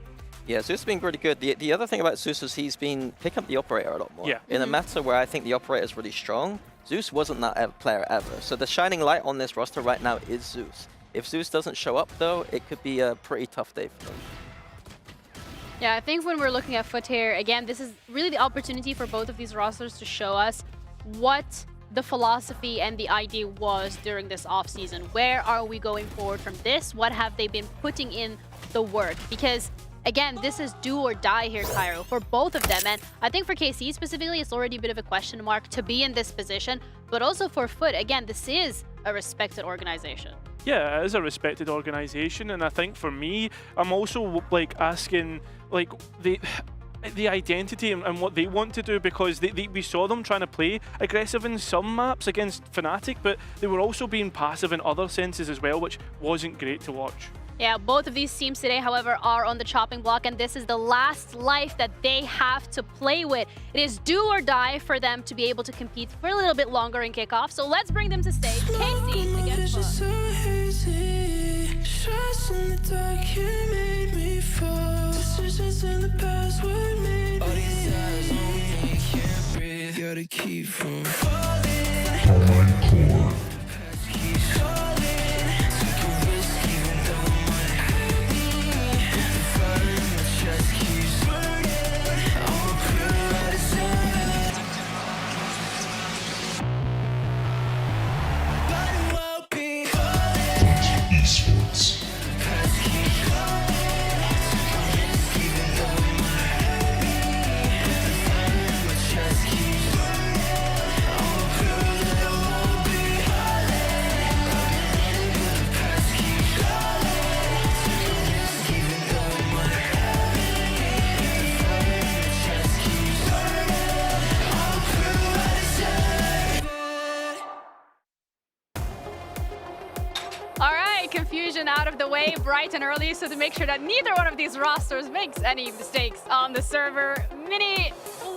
Yeah, Zeus has been pretty good. The other thing about Zeus is he's been picking up the operator a lot more. Yeah. In a meta where I think the operator is really strong, Zeus wasn't that player ever. So the shining light on this roster right now is Zeus. If Zeus doesn't show up, though, it could be a pretty tough day for them. Yeah, I think when we're looking at Foot here, again, this is really the opportunity for both of these rosters to show us what the philosophy and the idea was during this offseason. Where are we going forward from this? What have they been putting in the work? Because, again, this is do or die here, Cairo, for both of them. And I think for KC specifically, it's already a bit of a question mark to be in this position. But also for Foot, again, this is a respected organization. Yeah, it is a respected organization, and I think for me, I'm also like asking like the identity and what they want to do, because we saw them trying to play aggressive in some maps against Fnatic, but they were also being passive in other senses as well, which wasn't great to watch. Yeah, both of these teams today, however, are on the chopping block, and this is the last life that they have to play with. It is do or die for them to be able to compete for a little bit longer in kickoff. So let's bring them to stage. KC against Foot. Confusion out of the way bright and early, so to make sure that neither one of these rosters makes any mistakes on the server. Mini,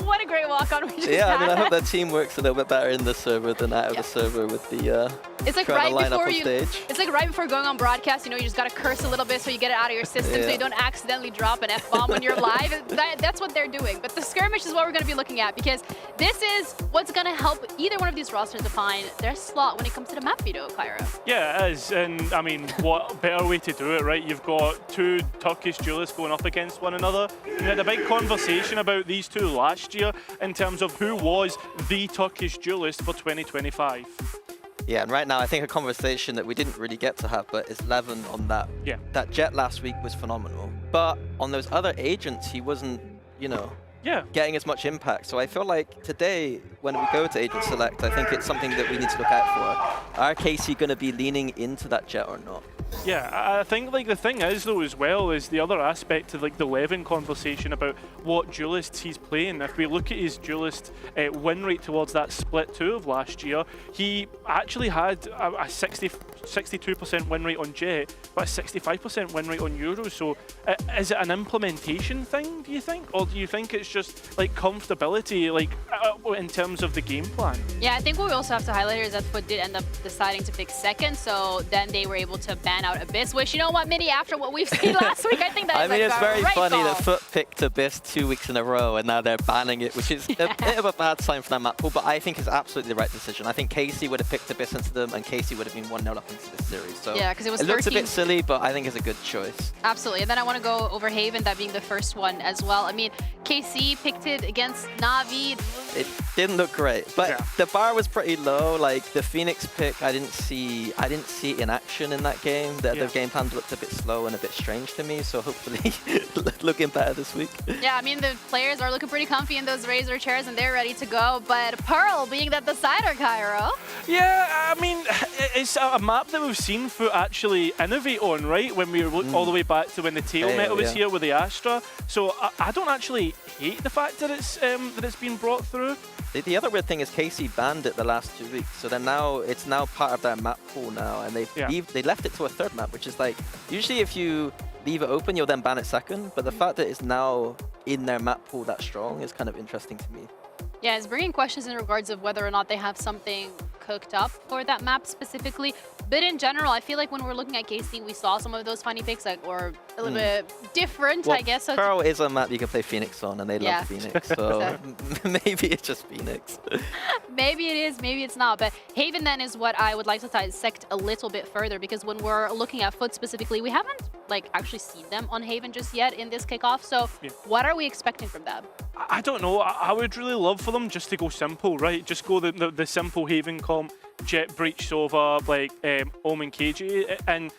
what a great walk-on we just had. I mean, I hope their team works a little bit better in the server than out of the server with the it's like right before it's like right before going on broadcast, you know, you just gotta curse a little bit so you get it out of your system so you don't accidentally drop an F-bomb when you're live. That's what they're doing. But the skirmish is what we're gonna be looking at, because this is what's gonna help either one of these rosters define their slot when it comes to the map veto, Cairo. Yeah, it is, and I mean, what better way to do it, right? You've got two Turkish duelists going up against one another. We had a big conversation about these two last year in terms of who was the Turkish duelist for 2025. Yeah, and right now I think a conversation that we didn't really get to have, but is Levin on that. Yeah. That Jet last week was phenomenal. But on those other agents, he wasn't, you know, getting as much impact. So I feel like today, when we go to Agent Select, I think it's something that we need to look out for. Are KC going to be leaning into that Jet or not? Yeah, I think like the thing is though as well is the other aspect of like the Levin conversation about what duelists he's playing. If we look at his duelist win rate towards that split 2 of last year, he actually had a 62% win rate on Jet, but a 65% win rate on Euros. So is it an implementation thing, do you think? Or do you think it's just like comfortability, like in terms of the game plan? Yeah, I think what we also have to highlight here is that Foot did end up deciding to pick second, so then they were able to ban out Abyss, which, you know what, Mini, after what we've seen last week, I think that I is mean, like it's a very great funny call. that Foot picked Abyss 2 weeks in a row, and now they're banning it, which is a bit of a bad sign for their map pool, but I think it's absolutely the right decision. I think KC would have picked Abyss into them, and KC would have been 1-0 up into this series. So yeah, because it was it looks 13. a bit silly, but I think it's a good choice. Absolutely. And then I want to go over Haven, that being the first one as well. I mean, KC picked it against Na'Vi. It didn't look great, but the bar was pretty low. Like the Phoenix pick, I didn't see it in action in that game. The game plan looked a bit slow and a bit strange to me. So hopefully, looking better this week. Yeah, I mean the players are looking pretty comfy in those Razor chairs and they're ready to go. But Pearl being that decider, Cairo. Yeah, I mean it's a map that we've seen Foot actually innovate on, right? When we look all the way back to when the tail meta was here with the Astra. So I don't actually hate the fact that it's been brought through. The other weird thing is KC banned it the last 2 weeks, so then now it's now part of their map pool now, and they left it to a third map, which is like usually if you leave it open, you'll then ban it second. But the fact that it's now in their map pool that strong is kind of interesting to me. Yeah, it's bringing questions in regards of whether or not they have something cooked up for that map specifically. But in general, I feel like when we're looking at KC, we saw some of those funny picks that were a little bit different, well, I guess. So Pearl is a map you can play Phoenix on, and they love Phoenix, so maybe it's just Phoenix. Maybe it is, maybe it's not. But Haven then is what I would like to dissect a little bit further, because when we're looking at Foot specifically, we haven't like actually seen them on Haven just yet in this kickoff. So what are we expecting from them? I don't know. I would really love for them just to go simple, right? Just go the simple Haven comp, Jet, Breach, Sova, like Omen, KG, and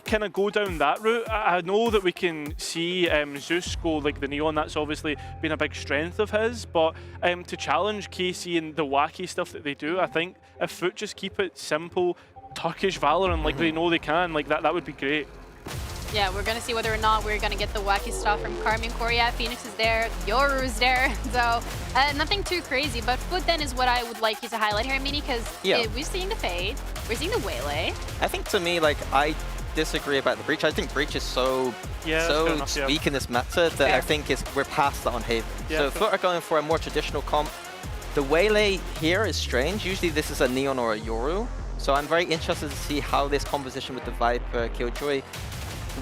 kind of go down that route. I know that we can see Zeus go like the Neon. That's obviously been a big strength of his, but to challenge KC and the wacky stuff that they do, I think if Foot just keep it simple, Turkish Valorant like they know they can, like that would be great. Yeah, we're going to see whether or not we're going to get the wacky stuff from Karmine Korea. Phoenix is there, Yoru's there, so nothing too crazy. But Foot then is what I would like you to highlight here, Mini, because we're seeing the Fade, we're seeing the Waylay. I think to me, like, I disagree about the Breach. I think Breach is so weak in this meta that I think we're past that on Haven. So Foot are going for a more traditional comp. The Waylay here is strange. Usually this is a Neon or a Yoru. So I'm very interested to see how this composition with the Viper, Killjoy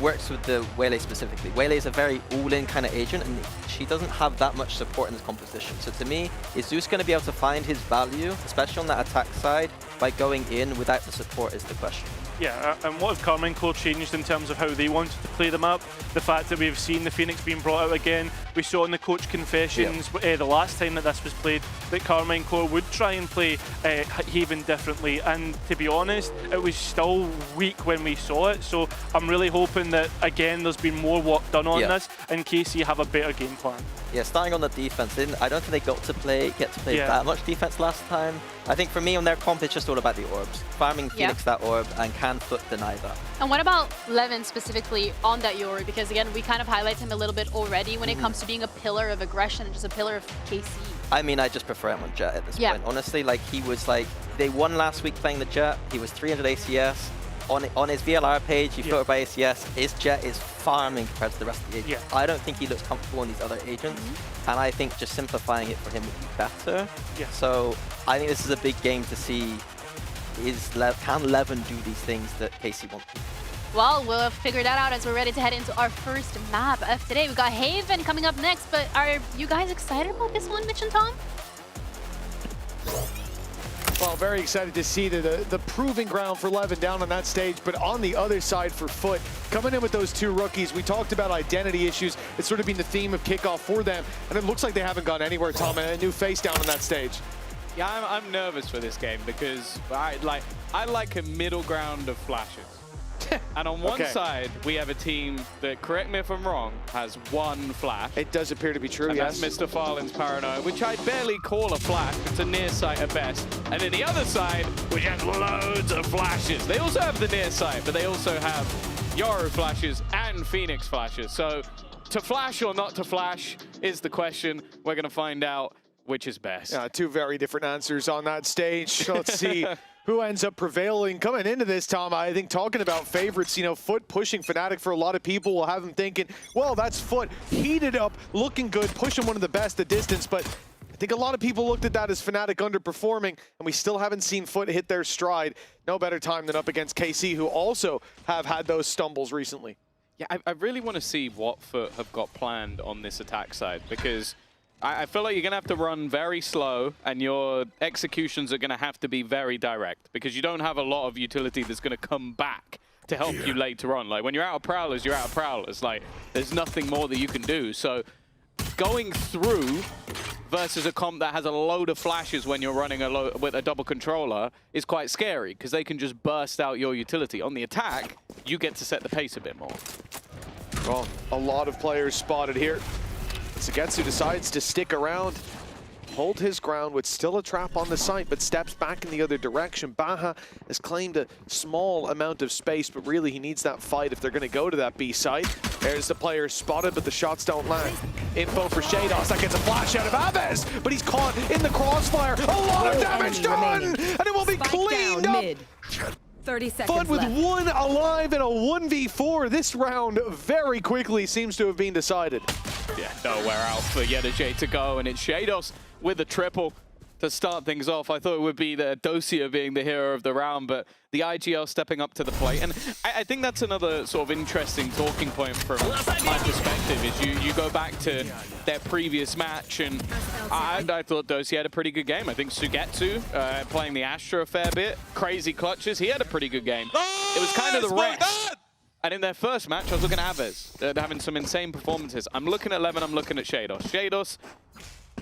works with the Waylay specifically. Waylay is a very all-in kind of agent, and she doesn't have that much support in this composition. So to me, is Zeus going to be able to find his value, especially on that attack side, by going in without the support is the question. Yeah, and what have Karmine Core changed in terms of how they wanted to play the map? The fact that we've seen the Phoenix being brought out again. We saw in the coach confessions the last time that this was played that Karmine Core would try and play Haven differently, and to be honest, it was still weak when we saw it. So I'm really hoping that again there's been more work done on this, and KC have a better game plan. Yeah, starting on the defense, I don't think they get to play that much defense last time. I think for me on their comp, it's just all about the orbs. Farming Phoenix that orb, and can Foot deny that? And what about Levin specifically on that Yoru? Because again, we kind of highlight him a little bit already when it comes to being a pillar of aggression and just a pillar of KC. I mean, I just prefer him on Jet at this point. Honestly, like, he was like, they won last week playing the Jet. He was 300 ACS. On his VLR page, he filtered by ACS. His Jet is farming compared to the rest of the agents. I don't think he looks comfortable on these other agents, and I think just simplifying it for him would be better. So I think this is a big game to see, can Levin do these things that KC wants to? Well, we'll figure that out as we're ready to head into our first map of today. We've got Haven coming up next, but are you guys excited about this one, Mitch and Tom? Well, very excited to see the proving ground for Levin down on that stage, but on the other side for Foot, coming in with those two rookies. We talked about identity issues. It's sort of been the theme of kickoff for them, and it looks like they haven't gone anywhere, Tom. A new face down on that stage. Yeah, I'm nervous for this game because I like a middle ground of flashes. And on one side, we have a team that, correct me if I'm wrong, has one flash. It does appear to be true, and that's Mr. Farland's Paranoia, which I'd barely call a flash. It's a near sight at best. And then the other side, which has loads of flashes. They also have the near sight, but they also have Yoru flashes and Phoenix flashes. So to flash or not to flash is the question. We're going to find out which is best. Yeah, two very different answers on that stage. Let's see who ends up prevailing. Coming into this, Tom, I think talking about favorites, you know, Foot pushing Fnatic for a lot of people will have them thinking, well, that's Foot heated up, looking good, pushing one of the best at distance, but I think a lot of people looked at that as Fnatic underperforming, and we still haven't seen Foot hit their stride. No better time than up against KC, who also have had those stumbles recently. Yeah, I really want to see what Foot have got planned on this attack side, because I feel like you're going to have to run very slow, and your executions are going to have to be very direct, because you don't have a lot of utility that's going to come back to help you later on. Like, when you're out of Prowlers, you're out of Prowlers. Like, there's nothing more that you can do. So going through versus a comp that has a load of flashes when you're running with a double controller is quite scary, because they can just burst out your utility. On the attack, you get to set the pace a bit more. Well, a lot of players spotted here. Sugetsu decides to stick around, hold his ground with still a trap on the site, but steps back in the other direction. Baha has claimed a small amount of space, but really he needs that fight if they're going to go to that B site. There's the player spotted, but the shots don't land. Info for Shados, that gets a flash out of Aves, but he's caught in the crossfire. A lot of damage done, and it will be cleaned up. 30 seconds Foot with left. one alive in a 1v4. This round very quickly seems to have been decided. Yeah, nowhere out for Yedaje to go, and it's Shados with a triple. to start things off. I thought it would be the Dosia being the hero of the round, but the IGL stepping up to the plate. And I think that's another sort of interesting talking point from my perspective, is you go back to their previous match, and I thought Dosia had a pretty good game. I think Sugetsu, playing the Astra a fair bit, crazy clutches, he had a pretty good game. It was kind of the rest. And in their first match, I was looking at Aves, having some insane performances. I'm looking at Levin, I'm looking at Shados. Shados,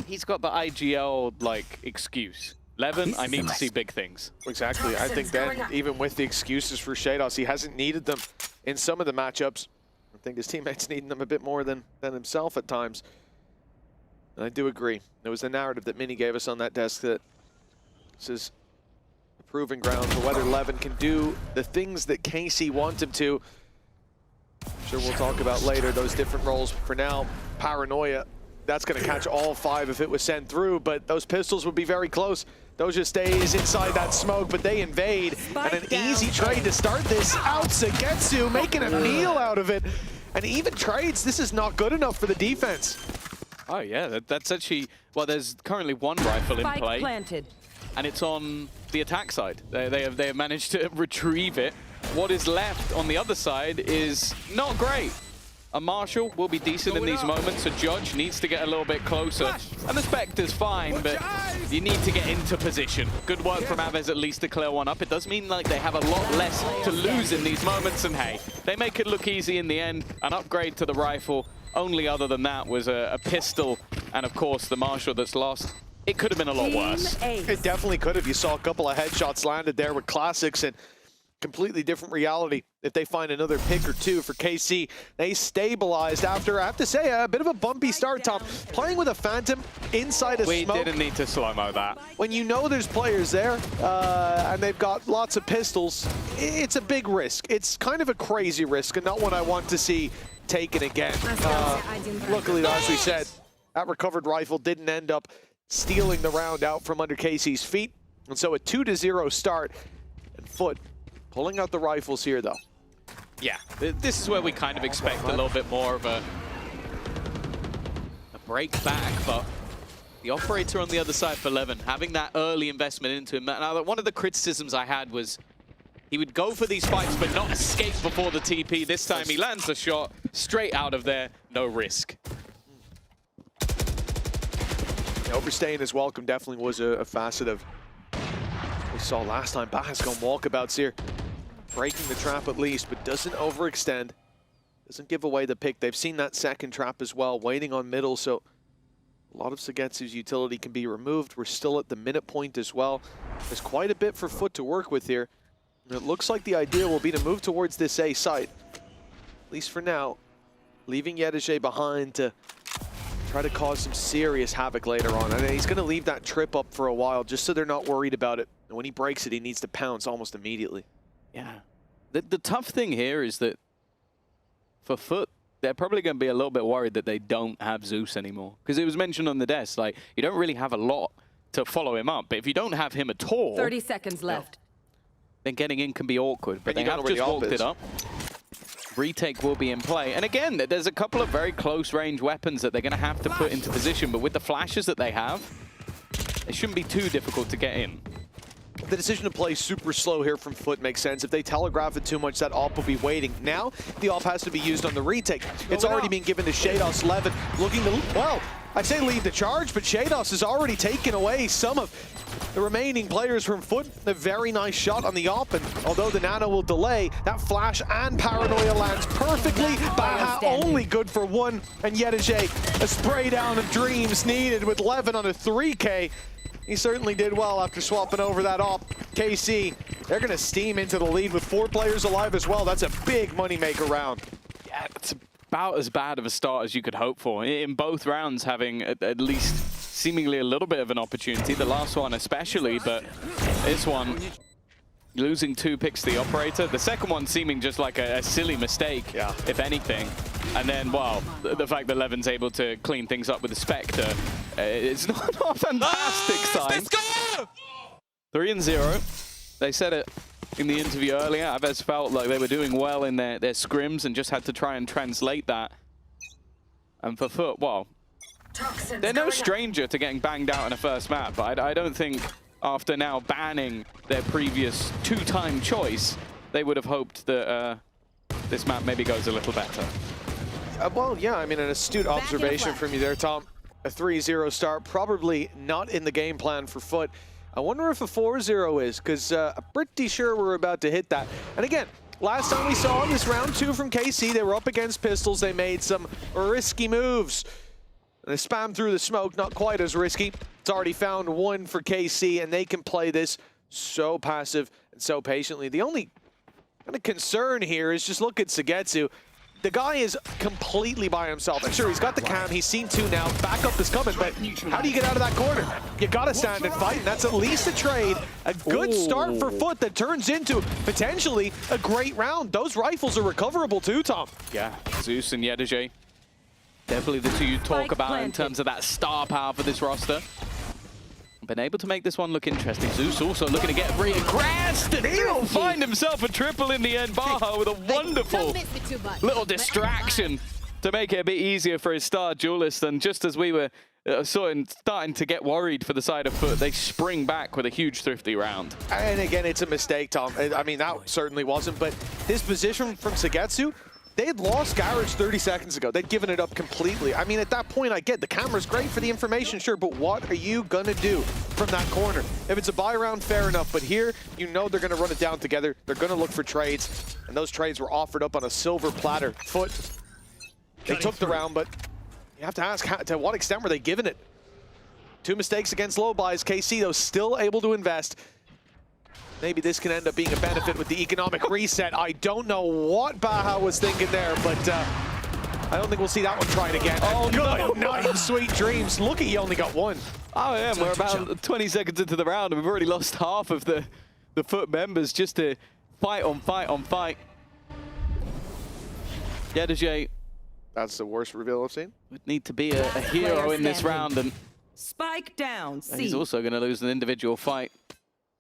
he's got the IGL like excuse. Levin, I need to see big things. Exactly. I think that even with the excuses for Shados, he hasn't needed them in some of the matchups. I think his teammates need them a bit more than himself at times. And I do agree. There was the narrative that Mini gave us on that desk that this is a proving ground for whether Levin can do the things that KC want him to. I'm sure we'll talk about later those different roles. For now, Paranoia, that's going to catch all 5 if it was sent through, but those pistols would be very close. Doja stays inside that smoke, but they invade. And an easy trade to start this out. Sugetsu making a meal out of it. And even trades, this is not good enough for the defense. Oh yeah, that's actually, well, there's currently one rifle in play. Planted. And it's on the attack side. They have managed to retrieve it. What is left on the other side is not great. A Marshall will be decent in these moments. A Judge needs to get a little bit closer. And the Spectre's fine, but you need to get into position. Good work from Aves at least to clear one up. It does mean like they have a lot less to lose in these moments, and hey, they make it look easy in the end. An upgrade to the rifle. Only other than that was a pistol, and of course the Marshall that's lost. It could have been a lot worse. It definitely could have. You saw a couple of headshots landed there with Classics, and completely different reality if they find another pick or two for KC. They stabilized after, I have to say, a bit of a bumpy start, Tom. Playing with a Phantom inside a smoke. We didn't need to slow-mo that. When you know there's players there, and they've got lots of pistols, it's a big risk. It's kind of a crazy risk, and not one I want to see taken again. Luckily, as we said, that recovered rifle didn't end up stealing the round out from under KC's feet. And so a 2-0 start, and Foot pulling out the rifles here, though. Yeah, this is where we kind of expect a little bit more of a break back, but the operator on the other side for Levin, having that early investment into him. Now, one of the criticisms I had was he would go for these fights but not escape before the TP. This time he lands the shot straight out of there, no risk. Yeah, overstaying his welcome definitely was a facet of we saw last time. Baha's gone walkabouts here. Breaking the trap at least, but doesn't overextend. Doesn't give away the pick. They've seen that second trap as well, waiting on middle, so a lot of Sugetsu's utility can be removed. We're still at the minute point as well. There's quite a bit for Foot to work with here. And it looks like the idea will be to move towards this A site, at least for now, leaving Yedege behind to try to cause some serious havoc later on. And he's going to leave that trip up for a while just so they're not worried about it. And when he breaks it, he needs to pounce almost immediately. Yeah. The tough thing here is that for Foot, they're probably going to be a little bit worried that they don't have Zeus anymore. Because it was mentioned on the desk, like, you don't really have a lot to follow him up. But if you don't have him at all... 30 seconds left. Then getting in can be awkward. But they have just walked it up. Retake will be in play. And again, there's a couple of very close range weapons that they're going to have to put into position. But with the flashes that they have, it shouldn't be too difficult to get in. The decision to play super slow here from Foot makes sense. If they telegraph it too much, that AWP will be waiting. Now, the AWP has to be used on the retake. It's already been given to Shados. Levin looking to, well, I'd say lead the charge, but Shados has already taken away some of the remaining players from Foot. A very nice shot on the AWP, and although the Nano will delay, that flash and Paranoia lands perfectly. Baha only good for one, and Yedege, a spray down of dreams needed with Levin on a 3K. He certainly did well after swapping over that AWP. KC, they're going to steam into the lead with 4 players alive as well. That's a big moneymaker round. Yeah, it's about as bad of a start as you could hope for. In both rounds, having at least seemingly a little bit of an opportunity. The last one especially, but this one, losing 2 picks to the operator. The second one seeming just like a silly mistake, if anything. And then, well, the fact that Levin's able to clean things up with the Spectre, it's not a fantastic sign. Let's go! 3-0. They said it in the interview earlier. Aves felt like they were doing well in their scrims and just had to try and translate that. And for Foot, well, They're no stranger to getting banged out in a first map, but I don't think after now banning their previous two-time choice, they would have hoped that this map maybe goes a little better. Well, yeah, I mean, an astute observation from you there, Tom. A 3-0 start, probably not in the game plan for Foot. I wonder if a 4-0 is, because I'm pretty sure we're about to hit that. And again, last time we saw this round 2 from KC, they were up against Pistols. They made some risky moves. They spammed through the smoke, not quite as risky. It's already found one for KC, and they can play this so passive and so patiently. The only kind of concern here is just look at Sugetsu. The guy is completely by himself. And sure, he's got the cam, he's seen 2 now, backup is coming, but how do you get out of that corner? You gotta stand and fight, and that's at least a trade. A good start for Foot that turns into potentially a great round. Those rifles are recoverable too, Tom. Yeah, Zeus and Yedege. Definitely the two you talk about in terms of that star power for this roster. Been able to make this one look interesting. Zeus also looking to get reaggressed, and he'll find himself a triple in the end. Baja with a wonderful little distraction to make it a bit easier for his star duelist. And just as we were starting to get worried for the side of Foot, they spring back with a huge thrifty round. And again, it's a mistake, Tom. I mean, that certainly wasn't, but this position from Sugetsu, they had lost Garage 30 seconds ago. They'd given it up completely. I mean, at that point, I get the camera's great for the information, sure, but what are you gonna do from that corner? If it's a buy round, fair enough, but here, you know they're gonna run it down together. They're gonna look for trades, and those trades were offered up on a silver platter. Foot, they took the round, but you have to ask, to what extent were they giving it? 2 mistakes against low buys. KC, though, still able to invest. Maybe this can end up being a benefit with the economic reset. I don't know what Baja was thinking there, but I don't think we'll see that one tried again. Oh, good night, sweet dreams. Look at you only got 1. Oh, yeah, we're about 20 seconds into the round, and we've already lost half of the Foot members just to fight on fight on fight. Yedege. That's the worst reveal I've seen. Would need to be a hero in this round, and Spike down. he's also going to lose an individual fight.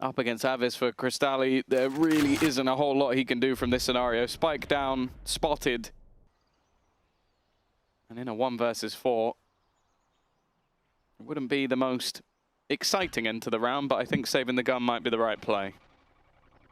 Up against Avis for Cristalli, there really isn't a whole lot he can do from this scenario. Spike down, spotted. And in a 1 versus 4. It wouldn't be the most exciting end to the round, but I think saving the gun might be the right play.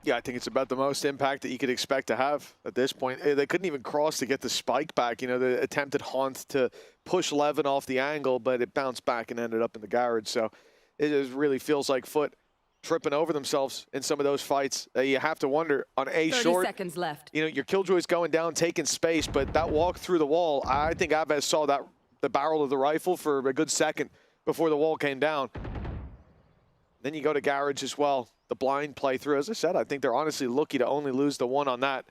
Yeah, I think it's about the most impact that you could expect to have at this point. They couldn't even cross to get the spike back. You know, the attempted haunt to push Levin off the angle, but it bounced back and ended up in the garage. So it just really feels like Foot tripping over themselves in some of those fights. You have to wonder on A 30 short. seconds left. You know, your Killjoy's going down, taking space, but that walk through the wall, I think Aves saw that the barrel of the rifle for a good second before the wall came down. Then you go to garage as well. The blind play through. As I said, I think they're honestly lucky to only lose the 1 on that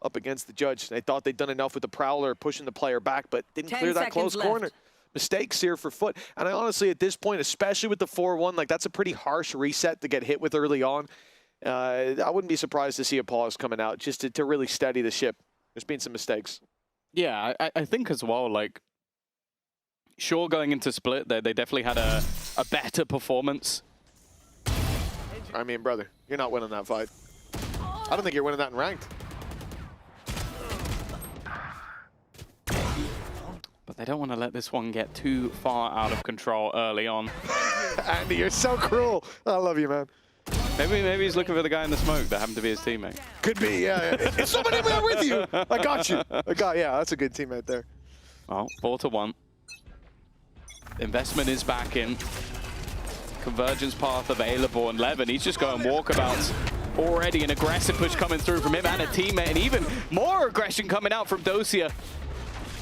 up against the judge. They thought they'd done enough with the Prowler pushing the player back, but didn't clear that close corner. Mistakes here for Foot. And I honestly, at this point, especially with the 4-1, like that's a pretty harsh reset to get hit with early on. I wouldn't be surprised to see a pause coming out just to really steady the ship. There's been some mistakes. Yeah, I think as well, like, sure, going into split, they definitely had a better performance. I mean, brother, you're not winning that fight. I don't think you're winning that in ranked. But they don't want to let this one get too far out of control early on. Andy, you're so cruel. I love you, man. Maybe he's looking for the guy in the smoke that happened to be his teammate. Could be, yeah. Is somebody there with you? I got you. Yeah, that's a good teammate there. Well, 4-1. Investment is back in. Convergence path available, and Levin, he's just going walkabouts. Already an aggressive push coming through from him and a teammate, and even more aggression coming out from Dosia.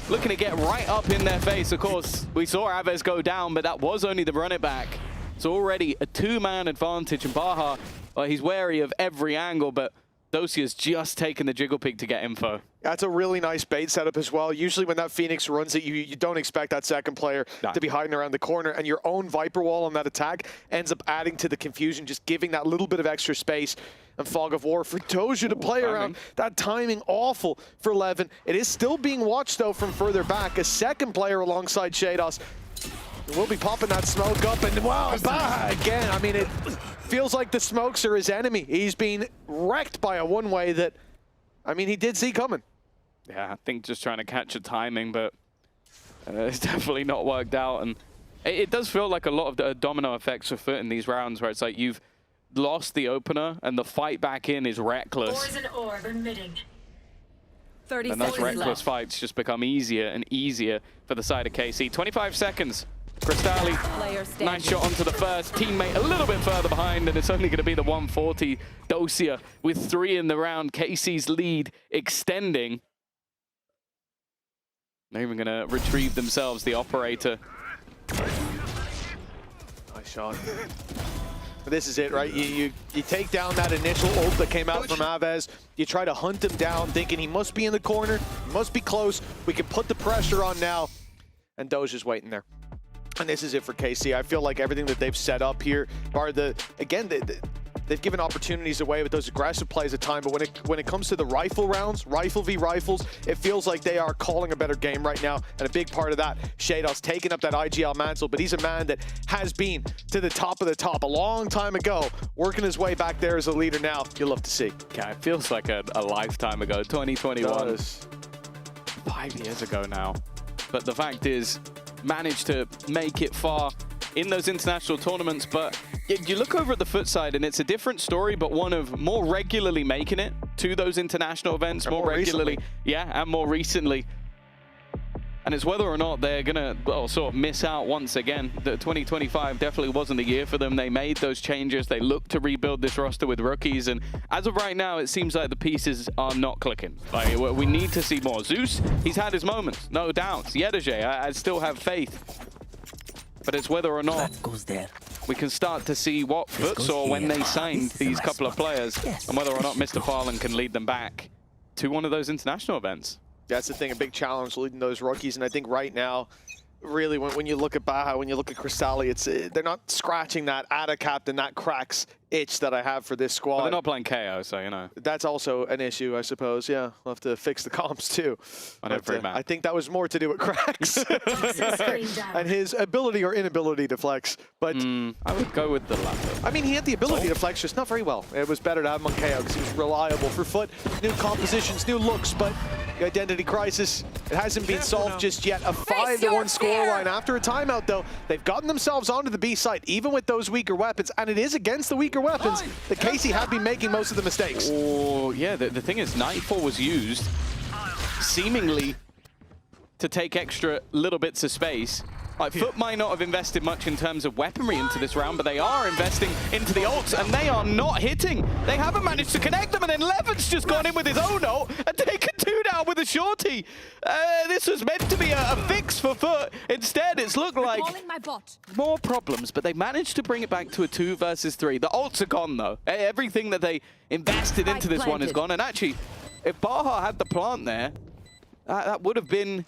Looking to get right up in their face. Of course, we saw Aves go down, but that was only the run it back. It's already a 2-man advantage, and Baja, well, he's wary of every angle, but Dosia's just taken the jiggle pig to get info. That's a really nice bait setup as well. Usually when that Phoenix runs it, you don't expect that second player to be hiding around the corner, and your own Viper wall on that attack ends up adding to the confusion, just giving that little bit of extra space. And Fog of War for Doja to play around. That timing awful for Levin. It is still being watched, though, from further back. A second player alongside Shados will be popping that smoke up. And wow, Baja again. I mean, it feels like the smokes are his enemy. He's been wrecked by a one-way that, I mean, he did see coming. Yeah, I think just trying to catch a timing, but It's definitely not worked out, and it does feel like a lot of the domino effects for Foot in these rounds, where it's like you've lost the opener and the fight back in is reckless. Poison orb emitting. 30 And those seconds reckless left. fights just become easier and easier for the side of KC. 25 seconds. Cristalli, nice shot onto the first. Teammate a little bit further behind, and it's only going to be the 140. Dosia with 3 in the round. KC's lead extending. They're even going to retrieve themselves, the operator. Nice shot. But this is it, right? You take down that initial ult that came out from Aves. You try to hunt him down, thinking he must be in the corner, he must be close. We can put the pressure on now. And Doja's waiting there. And this is it for KC. I feel like everything that they've set up here are they've given opportunities away with those aggressive plays at time, but when it comes to the rifle rounds, rifle v rifles, it feels like they are calling a better game right now, and a big part of that, Shadow's taking up that IGL mantle, but he's a man that has been to the top of the top a long time ago, working his way back there as a leader now. You'll love to see. Yeah, it feels like a lifetime ago, 2021. 5 years ago now. But the fact is, managed to make it far in those international tournaments, but you look over at the Foot side and it's a different story, but one of more regularly making it to those international events, more regularly. Yeah, and more recently. And it's whether or not they're gonna sort of miss out once again. The 2025 definitely wasn't the year for them. They made those changes. They looked to rebuild this roster with rookies, and as of right now, it seems like the pieces are not clicking. Like, we need to see more. Zeus, he's had his moments, no doubts. Yedaje, I still have faith. But it's whether or not we can start to see what Foot saw when they signed these couple of players, and whether or not Mr. Farland can lead them back to one of those international events. That's the thing, a big challenge leading those rookies, and I think right now, really, when you look at Baja, when you look at Cristalli, they're not scratching that ADA captain, that cracks itch that I have for this squad. But they're not playing KO, so you know. That's also an issue, I suppose. Yeah, we'll have to fix the comps too. I think that was more to do with cracks and his ability or inability to flex. But I would go with the latter. I mean, he had the ability to flex, just not very well. It was better to have him on KO because he was reliable for Foot. New compositions, new looks, but the identity crisis, it hasn't been solved just yet. A 5-1 scoreline after a timeout, though. They've gotten themselves onto the B site, even with those weaker weapons, and it is against the weaker weapons that KC have been making most of the mistakes. Oh, yeah, the thing is, Nightfall was used seemingly to take extra little bits of space. Like, Foot might not have invested much in terms of weaponry into this round, but they are investing into the ults, and they are not hitting. They haven't managed to connect them, and then Levin's just gone in with his own ult and taken 2 down with a shorty. This was meant to be a fix for Foot. Instead, it's looked like more problems, but they managed to bring it back to a 2 versus 3. The ults are gone, though. Everything that they invested into this one is gone, and actually, if Baja had the plant there, that would have been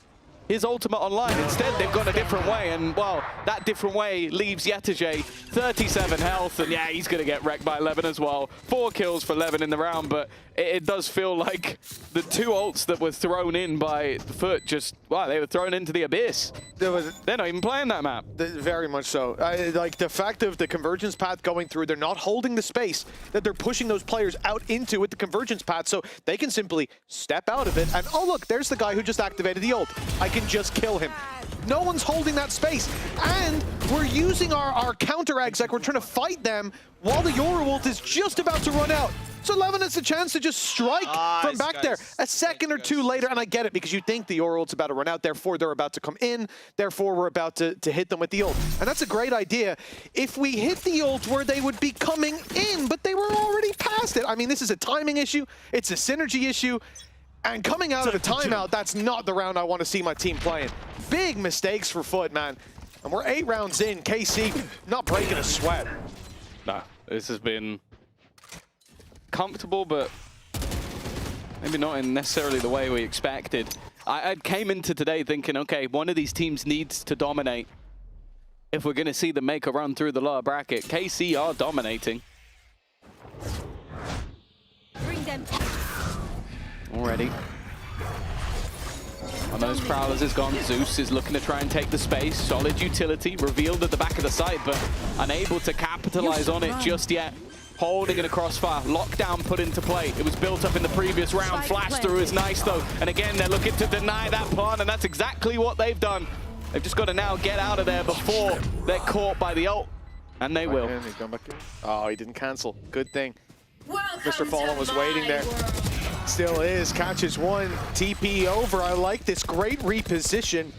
his ultimate online. Instead, they've gone a different way, and, well, that different way leaves Yedaje 37 health, and yeah, he's going to get wrecked by Levin as well. 4 kills for Levin in the round, but it does feel like the 2 ults that were thrown in by Foot just, wow, they were thrown into the abyss. They're not even playing that map. Very much so. Like, the fact of the convergence path going through, they're not holding the space that they're pushing those players out into with the convergence path, so they can simply step out of it, and oh look, there's the guy who just activated the ult. I can just kill him. No one's holding that space, and we're using our counter exec. We're trying to fight them while the Yoru ult is just about to run out. So Levin has a chance to just strike from back there a second or two later, and I get it because you think the Yoru ult's about to run out, therefore they're about to come in, therefore we're about to hit them with the ult. And that's a great idea if we hit the ult where they would be coming in, but they were already past it. I mean, this is a timing issue, it's a synergy issue, and coming out of a timeout, that's not the round I want to see my team playing. Big mistakes for Foot, man. And we're 8 rounds in, KC not breaking a sweat. No, this has been comfortable, but maybe not in necessarily the way we expected. I came into today thinking, okay, one of these teams needs to dominate if we're going to see them make a run through the lower bracket. KC are dominating. Bring them. Already. One of those Prowlers is gone. Zeus is looking to try and take the space. Solid utility revealed at the back of the site, but unable to capitalize on it just yet. Holding in a crossfire. Lockdown put into play. It was built up in the previous round. Flash through is nice, though. And again, they're looking to deny that plant, and that's exactly what they've done. They've just got to now get out of there before they're caught by the ult. And they will. Oh, he didn't cancel. Good thing. Mr. Fallen was waiting there. Still is. Catches one. TP over. I like this. Great reposition.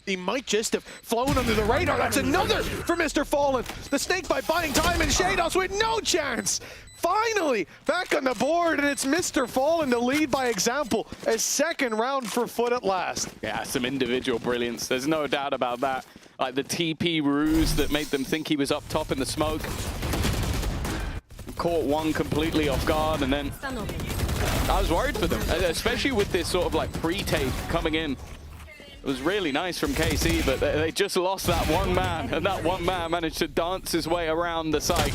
He might just have flown under the radar. That's another for Mr. Fallen. The snake by buying time, and Shados with no chance. Finally back on the board, and it's Mr. Fallen to lead by example. A second round for Foot at last. Yeah, some individual brilliance. There's no doubt about that. Like the TP ruse that made them think he was up top in the smoke. Caught one completely off guard, and then I was worried for them, especially with this sort of like pre-take coming in. It was really nice from KC, but they just lost that one man, and that one man managed to dance his way around the site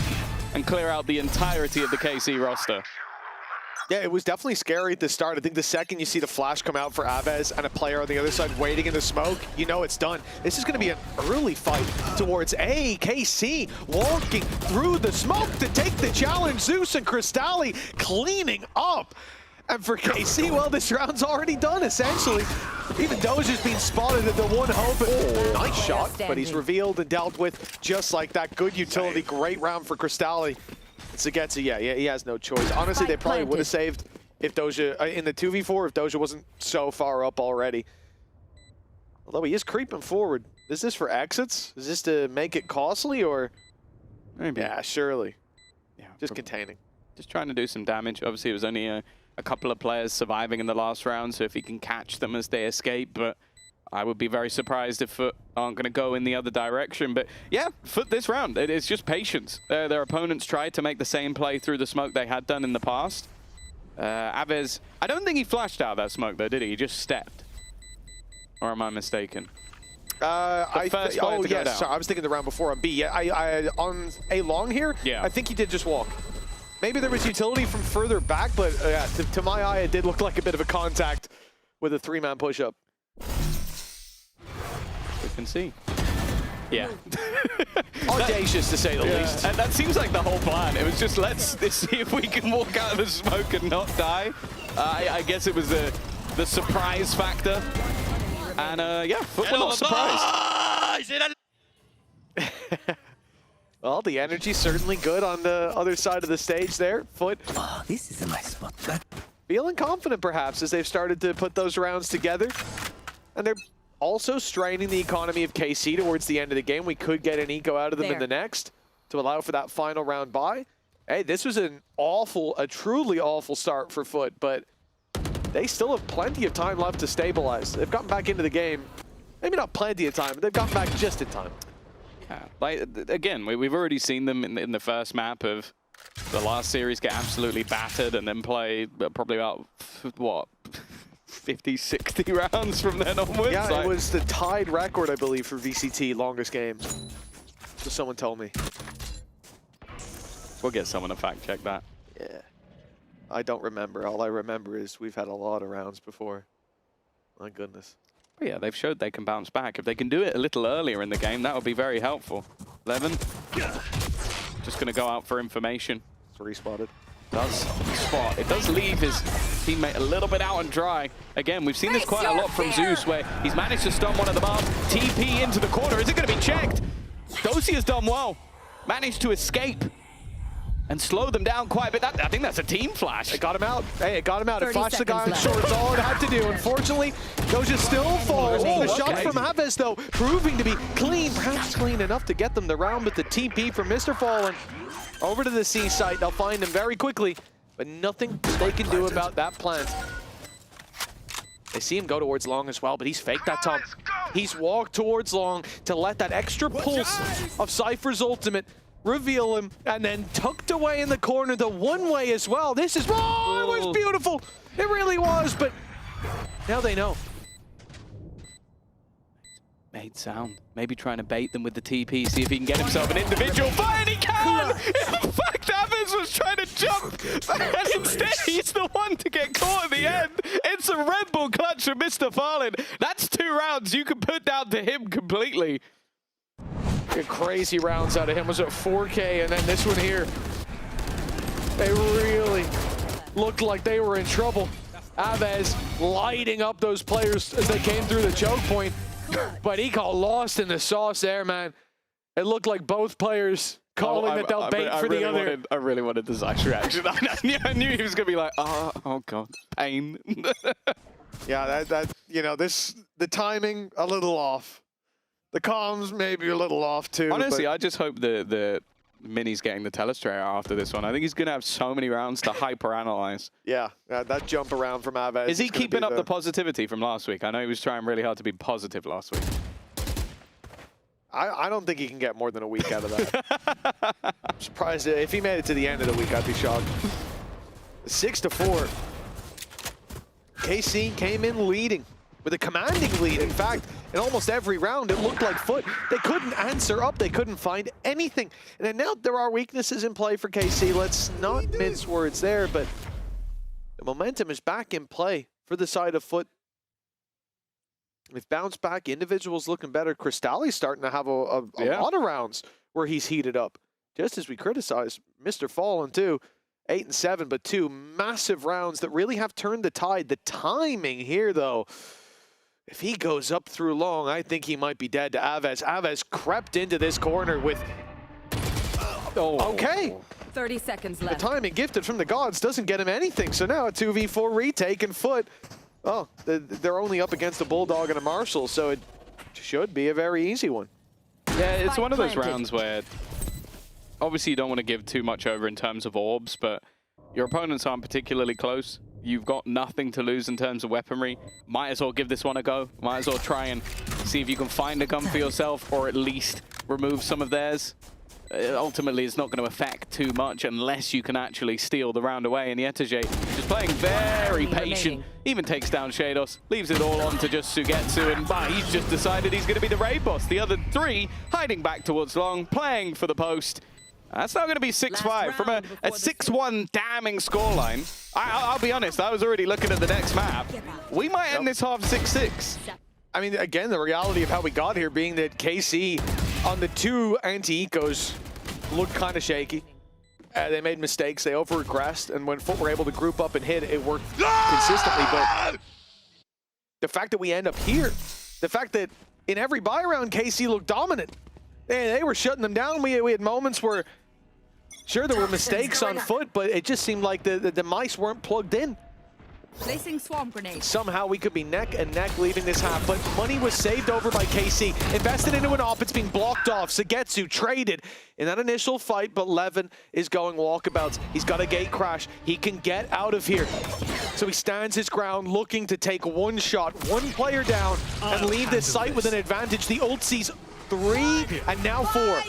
and clear out the entirety of the KC roster. Yeah, it was definitely scary at the start. I think the second you see the flash come out for Aves and a player on the other side waiting in the smoke, you know it's done. This is going to be an early fight towards A. KC walking through the smoke to take the challenge. Zeus and Crystalli cleaning up. And for KC, well, this round's already done, essentially. Even Doja's been spotted at the one hope. Nice shot, but he's revealed and dealt with just like that. Good utility, great round for Crystalli. Zagetsu, yeah, he has no choice. Honestly, they probably would have saved if Doja, in the 2v4, if Doja wasn't so far up already. Although he is creeping forward. Is this for exits? Is this to make it costly, or? Maybe. Yeah, surely. Yeah, just containing. Just trying to do some damage. Obviously, it was only a couple of players surviving in the last round, so if he can catch them as they escape, but I would be very surprised if Foot aren't going to go in the other direction. But yeah, Foot this round, it's just patience. Their opponents tried to make the same play through the smoke they had done in the past. Aves, I don't think he flashed out of that smoke though, did he? He just stepped. Or am I mistaken? Oh yes, sorry, I was thinking the round before on B. Yeah, on A long here, yeah. I think he did just walk. Maybe there was utility from further back, but yeah, to my eye, it did look like a bit of a contact with a three-man push-up. We can see. Yeah. Audacious, to say the least. And that seems like the whole plan. It was just, let's see if we can walk out of the smoke and not die. I guess it was the surprise factor. And yeah, Foot were not surprised. Well, the energy's certainly good on the other side of the stage there. Foot. Oh, this is a nice spot. Feeling confident, perhaps, as they've started to put those rounds together. And they're also straining the economy of KC towards the end of the game. We could get an eco out of them in the next to allow for that final round bye. Hey, this was a truly awful start for Foot, but they still have plenty of time left to stabilize. They've gotten back into the game. Maybe not plenty of time, but they've gotten back just in time. Yeah, like again, we've already seen them in the first map of the last series get absolutely battered and then play probably about, what, 50, 60 rounds from then onwards? Yeah, it was the tied record, I believe, for VCT longest games. So someone told me. We'll get someone to fact check that. Yeah. I don't remember. All I remember is we've had a lot of rounds before. My goodness. But yeah, they've showed they can bounce back. If they can do it a little earlier in the game, that would be very helpful. 11. Just going to go out for information. Respotted. Does spot. It does leave his teammate a little bit out and dry. Again, we've seen this quite a lot from Zeus, where he's managed to stun one of the bars. TP into the corner. Is it going to be checked? Dosi has done well. Managed to escape and slow them down quite a bit. I think that's a team flash. It got him out. Hey, it got him out. It flashed the guy on short. It's all it had to do. Unfortunately, Doja still falls. The shot from Aves, though, proving to be clean. Perhaps clean enough to get them the round, but the TP from Mr. Fallen over to the C site. They'll find him very quickly, but nothing they can do about that plant. They see him go towards long as well, but he's faked that time. He's walked towards long to let that extra pulse of Cypher's ultimate reveal him, and then tucked away in the corner the one way as well. This is, oh, it was beautiful. It really was, but now they know. Made sound. Maybe trying to bait them with the TP, see if he can get himself an individual fight, and he can! In fact, Aves was trying to jump, and instead he's the one to get caught at the end. It's a Red Bull clutch from Mr. Farlin. That's 2 rounds you can put down to him completely. Crazy rounds out of him. Was it 4K, and then this one here. They really looked like they were in trouble. Aves lighting up those players as they came through the choke point. But he got lost in the sauce there, man. It looked like both players calling that they'll bait for the other. I really wanted the Zy's reaction. I knew he was going to be like, oh God, pain. Yeah, that you know, the timing a little off. The comms maybe a little off too. Honestly, I just hope the Mini's getting the telestrator after this one. I think he's going to have so many rounds to hyper-analyze. Yeah, that jump around from Aves. Is he keeping up the positivity from last week? I know he was trying really hard to be positive last week. I don't think he can get more than a week out of that. I'm surprised if he made it to the end of the week, I'd be shocked. 6-4. KC came in leading with a commanding lead. In fact, in almost every round, it looked like Foot. They couldn't answer up. They couldn't find anything. And then now there are weaknesses in play for KC. Let's not mince words there, but the momentum is back in play for the side of Foot. With bounce back, individuals looking better. Cristalli's starting to have a lot of rounds where he's heated up. Just as we criticize Mr. Fallen too. 8 and 7, but 2 massive rounds that really have turned the tide. The timing here, though, if he goes up through long, I think he might be dead to Aves. Aves crept into this corner with... Okay. 30 seconds left. The timing gifted from the gods doesn't get him anything. So now a 2v4 retake and Foot. Oh, they're only up against a Bulldog and a Marshall, so it should be a very easy one. Yeah, it's one of those rounds where obviously you don't want to give too much over in terms of orbs, but your opponents aren't particularly close. You've got nothing to lose in terms of weaponry. Might as well give this one a go. Might as well try and see if you can find a gun for yourself or at least remove some of theirs. Ultimately, it's not going to affect too much unless you can actually steal the round away. And Yetage just playing very patient. Even takes down Shados, leaves it all on to just Sugetsu, and he's just decided he's going to be the raid boss. The other 3 hiding back towards long, playing for the post. That's now going to be 6-5 from a 6-1 damning scoreline. I'll be honest, I was already looking at the next map. We might end this half 6-6. I mean, again, the reality of how we got here being that KC on the 2 anti-ecos looked kind of shaky. They made mistakes, they over-regressed, and when Foot were able to group up and hit, it worked consistently. But the fact that we end up here, the fact that in every buy round, KC looked dominant. They were shutting them down. We had moments where, sure, there were mistakes on Foot, but it just seemed like the mice weren't plugged in. Placing swarm grenade. Somehow we could be neck and neck leaving this half, but money was saved over by KC. Invested into an op, it's being blocked off. Sugetsu traded in that initial fight, but Levin is going walkabouts. He's got a gate crash. He can get out of here. So he stands his ground, looking to take one shot, one player down, and leave this site with an advantage. The ult sees 3 and now 4.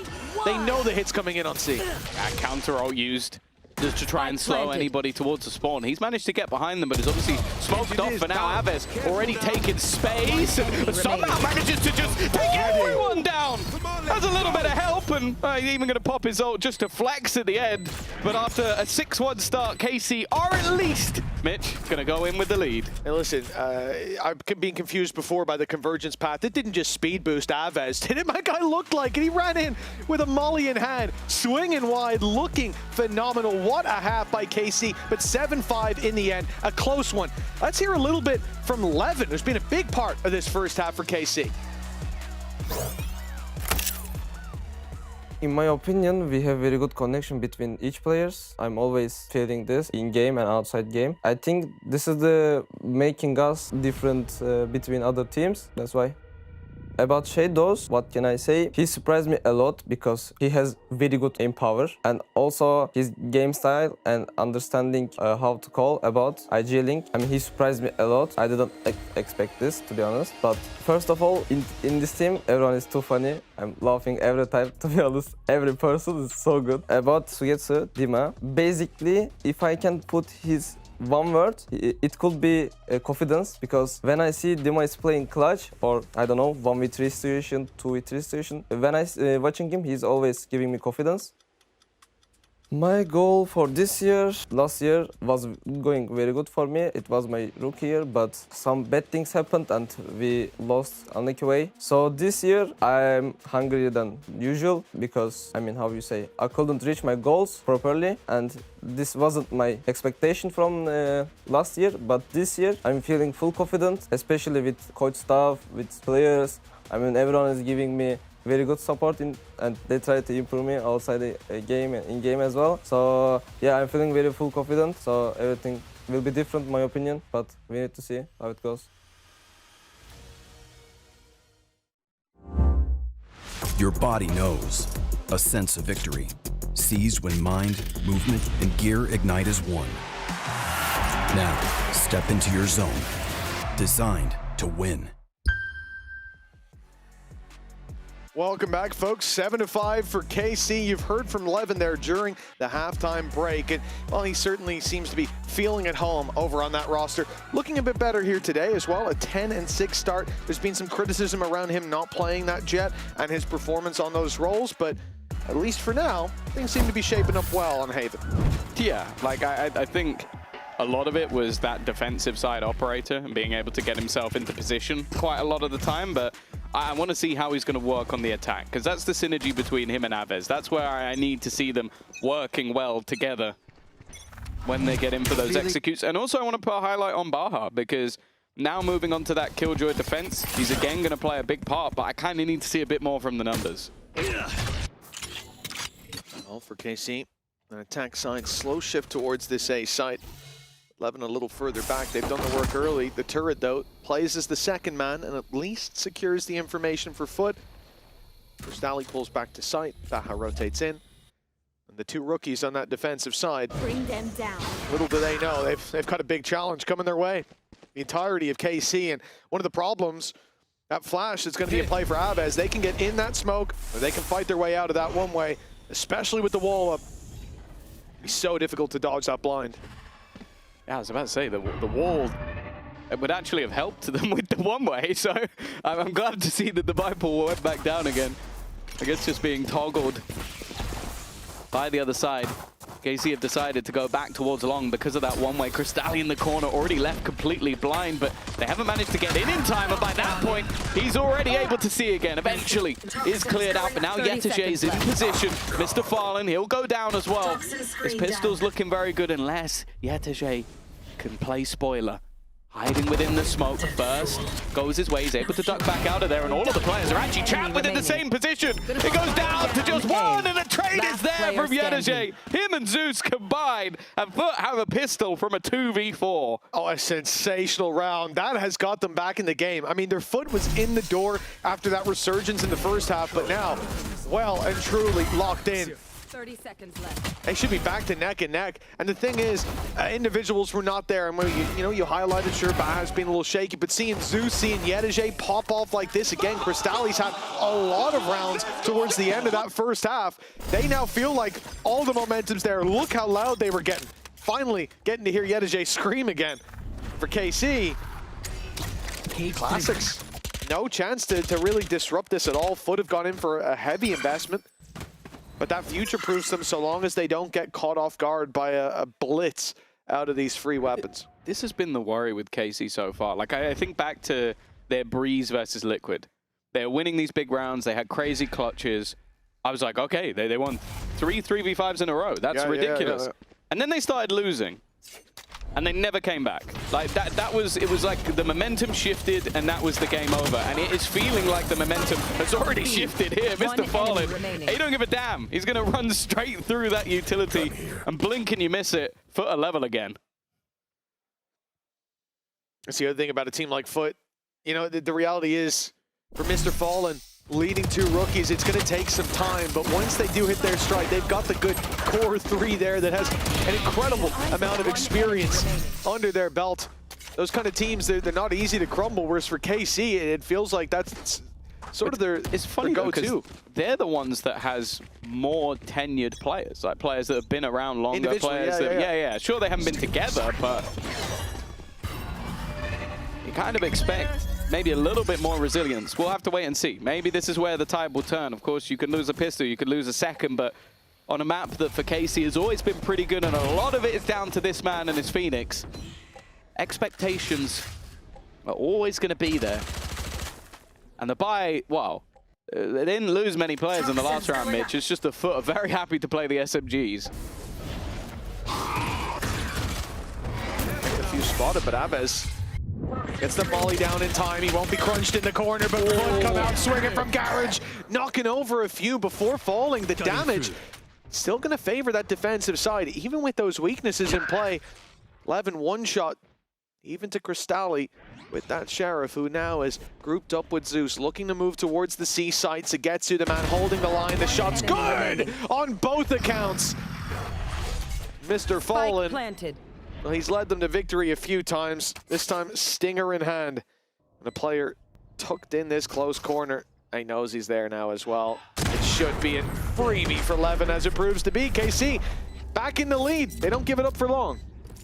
They know the hit's coming in on C. Counter ult used just to try and slow anybody towards the spawn. He's managed to get behind them, but is obviously smoked off for now. Aves already taken space and somehow manages to just take everyone down. Has a little bit of help, and he's even going to pop his ult just to flex at the end. But after a 6-1 start, KC are at least, Mitch, going to go in with the lead. Hey, listen, I've been confused before by the convergence path. It didn't just speed boost Aves, did it? My guy looked like it. He ran in with a molly in hand, swinging wide, looking phenomenal. What a half by KC, but 7-5 in the end, a close one. Let's hear a little bit from Levin, who's been a big part of this first half for KC. In my opinion, we have very good connection between each players. I'm always feeling this in game and outside game. I think this is the making us different between other teams. That's why. About Shadows, what can I say? He surprised me a lot because he has very good aim power and also his game style and understanding how to call about IG Link. I mean, he surprised me a lot. I didn't expect this, to be honest. But first of all, in this team, everyone is too funny. I'm laughing every time, to be honest. Every person is so good. About Sugetsu, Dima, basically, if I can put his one word, it could be confidence, because when I see Dima is playing clutch or I don't know 1v3 situation, 2v3 situation, when I watching him, he's always giving me confidence. My goal for this year, last year was going very good for me. It was my rookie year, but some bad things happened and we lost unlucky way. So this year I'm hungrier than usual because, I mean, how you say, I couldn't reach my goals properly and this wasn't my expectation from last year. But this year I'm feeling full confident, especially with coach staff, with players. I mean, everyone is giving me very good support and they try to improve me outside the game and in game as well. So yeah, I'm feeling very full confident. So everything will be different, my opinion, but we need to see how it goes. Your body knows. A sense of victory. Seized when mind, movement, and gear ignite as one. Now, step into your zone. Designed to win. Welcome back, folks. 7-5 for KC. You've heard from Levin there during the halftime break. And, well, he certainly seems to be feeling at home over on that roster. Looking a bit better here today as well. A 10-6 start. There's been some criticism around him not playing that Jet and his performance on those roles. But at least for now, things seem to be shaping up well on Haven. Yeah, like I think a lot of it was that defensive side operator and being able to get himself into position quite a lot of the time. But I want to see how he's going to work on the attack, because that's the synergy between him and Aves. That's where I need to see them working well together when they get in for those executes. And also I want to put a highlight on Baha, because now moving on to that Killjoy defense, he's again going to play a big part, but I kind of need to see a bit more from the numbers. Well, for KC, an attack side, slow shift towards this A site. Levin a little further back. They've done the work early. The turret, though, plays as the second man and at least secures the information for Foot. Cristali pulls back to site. Baha rotates in. And the two rookies on that defensive side. Bring them down. Little do they know, they've got a big challenge coming their way. The entirety of KC, and one of the problems, that flash is going to be a play for Aves. They can get in that smoke, or they can fight their way out of that one way, especially with the wall up. It'd be so difficult to dodge that blind. Yeah, I was about to say, the wall, it would actually have helped them with the one-way, so I'm glad to see that the Viper went back down again. I guess just being toggled by the other side. KC have decided to go back towards long because of that one-way. Cristali in the corner, already left completely blind, but they haven't managed to get in time, and by that point, he's already able to see again. Eventually, is cleared out, but now Yetajay is in position. Mr. Fallen, he'll go down as well. His pistol's looking very good unless Yetajay can play spoiler. Hiding within the smoke first, goes his way, he's able to duck back out of there, and all of the players are actually trapped within the same position. It goes down to just one, and the trade is there from Yetajay. Him and Zeus combined, and Foot have a pistol from a 2v4. Oh, a sensational round. That has got them back in the game. I mean, their foot was in the door after that resurgence in the first half, but now, well and truly locked in. 30 seconds left. They should be back to neck and neck. And the thing is, individuals were not there. And when you highlighted, sure, Baha's been a little shaky, but seeing Zeus, seeing Yetajay pop off like this again, Cristali's had a lot of rounds towards the end of that first half. They now feel like all the momentum's there. Look how loud they were getting. Finally getting to hear Yetajay scream again. For KC, Classics, no chance to really disrupt this at all. Foot have gone in for a heavy investment. But that future-proofs them so long as they don't get caught off guard by a blitz out of these free weapons. This has been the worry with KC so far. Like, I think back to their Breeze versus Liquid. They're winning these big rounds. They had crazy clutches. I was like, okay, they won 3 3v5s in a row. That's ridiculous. Yeah. And then they started losing. And they never came back. Like it was like the momentum shifted and that was the game over. And it is feeling like the momentum has already shifted here. Mr. Fallen, he don't give a damn. He's gonna run straight through that utility and blink and you miss it. Foot a level again. That's the other thing about a team like Foot. You know, the reality is, for Mr. Fallen, leading two rookies, it's going to take some time, but once they do hit their stride, they've got the good core three there that has an incredible amount of experience under their belt. Those kind of teams, they're not easy to crumble, whereas for KC, it feels like that's sort of their go-to. They're the ones that has more tenured players, like players that have been around longer, players that, sure they haven't been together, but you kind of expect maybe a little bit more resilience. We'll have to wait and see. Maybe this is where the tide will turn. Of course, you can lose a pistol, you could lose a second, but on a map that for KC has always been pretty good, and a lot of it is down to this man and his Phoenix. Expectations are always going to be there. And the buy, wow, they didn't lose many players in the last round, Mitch. It's just the Foot are very happy to play the SMGs. A few spotted, but Abez gets the volley down in time. He won't be crunched in the corner, but Foot come out swinging from Garage, knocking over a few before falling. The damage still going to favor that defensive side, even with those weaknesses in play. 11 one-shot, even to Cristalli, with that Sheriff, who now is grouped up with Zeus, looking to move towards the C side. Sugetsu, the man holding the line. The shot's good on both accounts. Mr. Fallen, well, he's led them to victory a few times. This time, stinger in hand. And a player tucked in this close corner. He knows he's there now as well. It should be a freebie for Levin, as it proves to be. KC back in the lead. They don't give it up for long.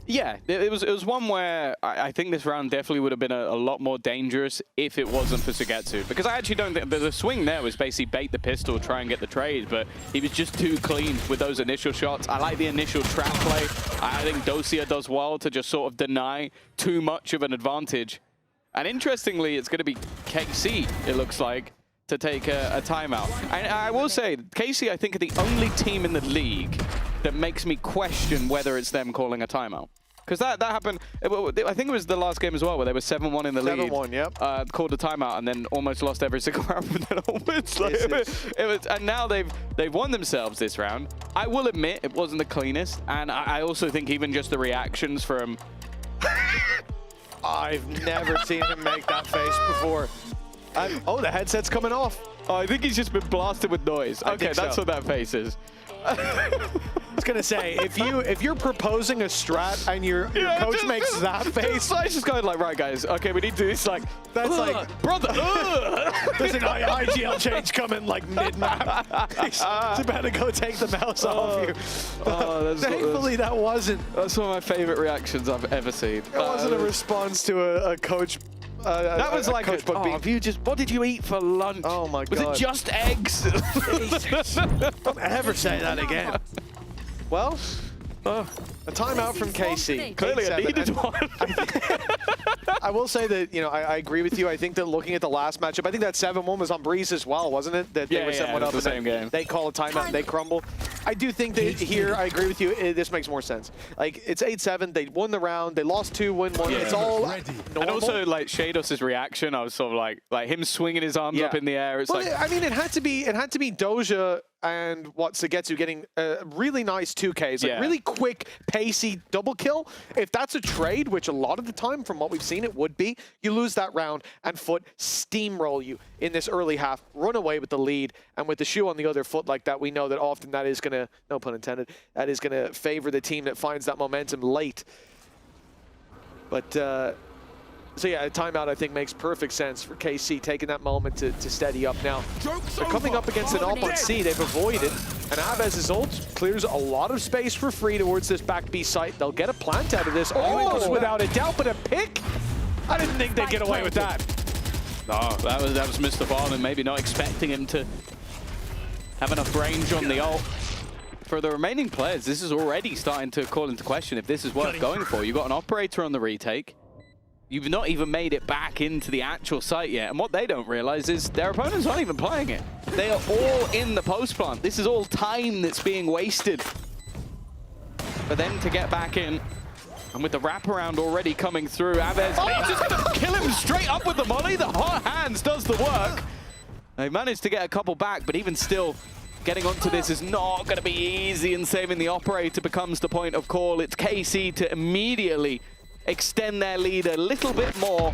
Yeah, it was one where I think this round definitely would have been a lot more dangerous if it wasn't for Sugetsu. Because I actually don't think the swing there was basically bait the pistol, try and get the trade, but he was just too clean with those initial shots. I like the initial trap play. I think Dosia does well to just sort of deny too much of an advantage. And interestingly, it's going to be KC, it looks like, to take a timeout. And I will say, KC, I think, are the only team in the league that makes me question whether it's them calling a timeout. Because that happened, I think it was the last game as well, where they were 7-1 in the lead. 7-1, yep. Called a timeout and then almost lost every single round from then onwards. And now they've won themselves this round. I will admit, it wasn't the cleanest. And I also think even just the reactions from... I've never seen him make that face before. Oh, the headset's coming off. Oh, I think he's just been blasted with noise. Okay, that's what that face is. I was gonna say, if you're proposing a strat and your coach makes that face, it's just going like, right guys, okay, we need to do this. Like, that's like, brother. There's an IGL change coming like mid-map. He's about to go take the mouse off you. Thankfully, that wasn't. That's one of my favorite reactions I've ever seen. It wasn't a response to a coach. That was like coach what did you eat for lunch? Oh my God. Was it just eggs? Don't ever say that again. Well, a timeout from KC. Clearly I needed one. I will say that, you know, I agree with you. I think that looking at the last matchup, I think that 7-1 was on Breeze as well, wasn't it? That they were 7-1 up the same game. They call a timeout and they crumble. I do think that here, I agree with you, this makes more sense. Like, it's 8-7, they won the round, they lost 2, win 1, it's all normal. And also, like, Shados' reaction, I was sort of like him swinging his arms up in the air. It's like, I mean, it had to be Doja and Sugetsu getting really nice 2Ks, like really quick, pacey double kill. If that's a trade, which a lot of the time from what we've seen it would be, you lose that round and Foot steamroll you in this early half, run away with the lead, and with the shoe on the other foot like that, we know that often that is going to, no pun intended, that is going to favor the team that finds that momentum late. But so yeah, a timeout I think makes perfect sense for KC, taking that moment to steady up now. They're coming up against an AWP on C, they've avoided, and Avez's ult clears a lot of space for free towards this back B site. They'll get a plant out of this, almost without a doubt, but a pick? I didn't think they'd get away with that. No, that was Mr. Fallen, maybe not expecting him to have enough range on the ult. For the remaining players, this is already starting to call into question if this is worth going for. You've got an operator on the retake. You've not even made it back into the actual site yet. And what they don't realize is their opponents aren't even playing it. They are all in the post plant. This is all time that's being wasted. For them to get back in, and with the wraparound already coming through, Aves just gonna kill him straight up with the molly. The hot hands does the work. They managed to get a couple back, but even still, getting onto this is not going to be easy, and saving the operator becomes the point of call. It's KC to immediately extend their lead a little bit more,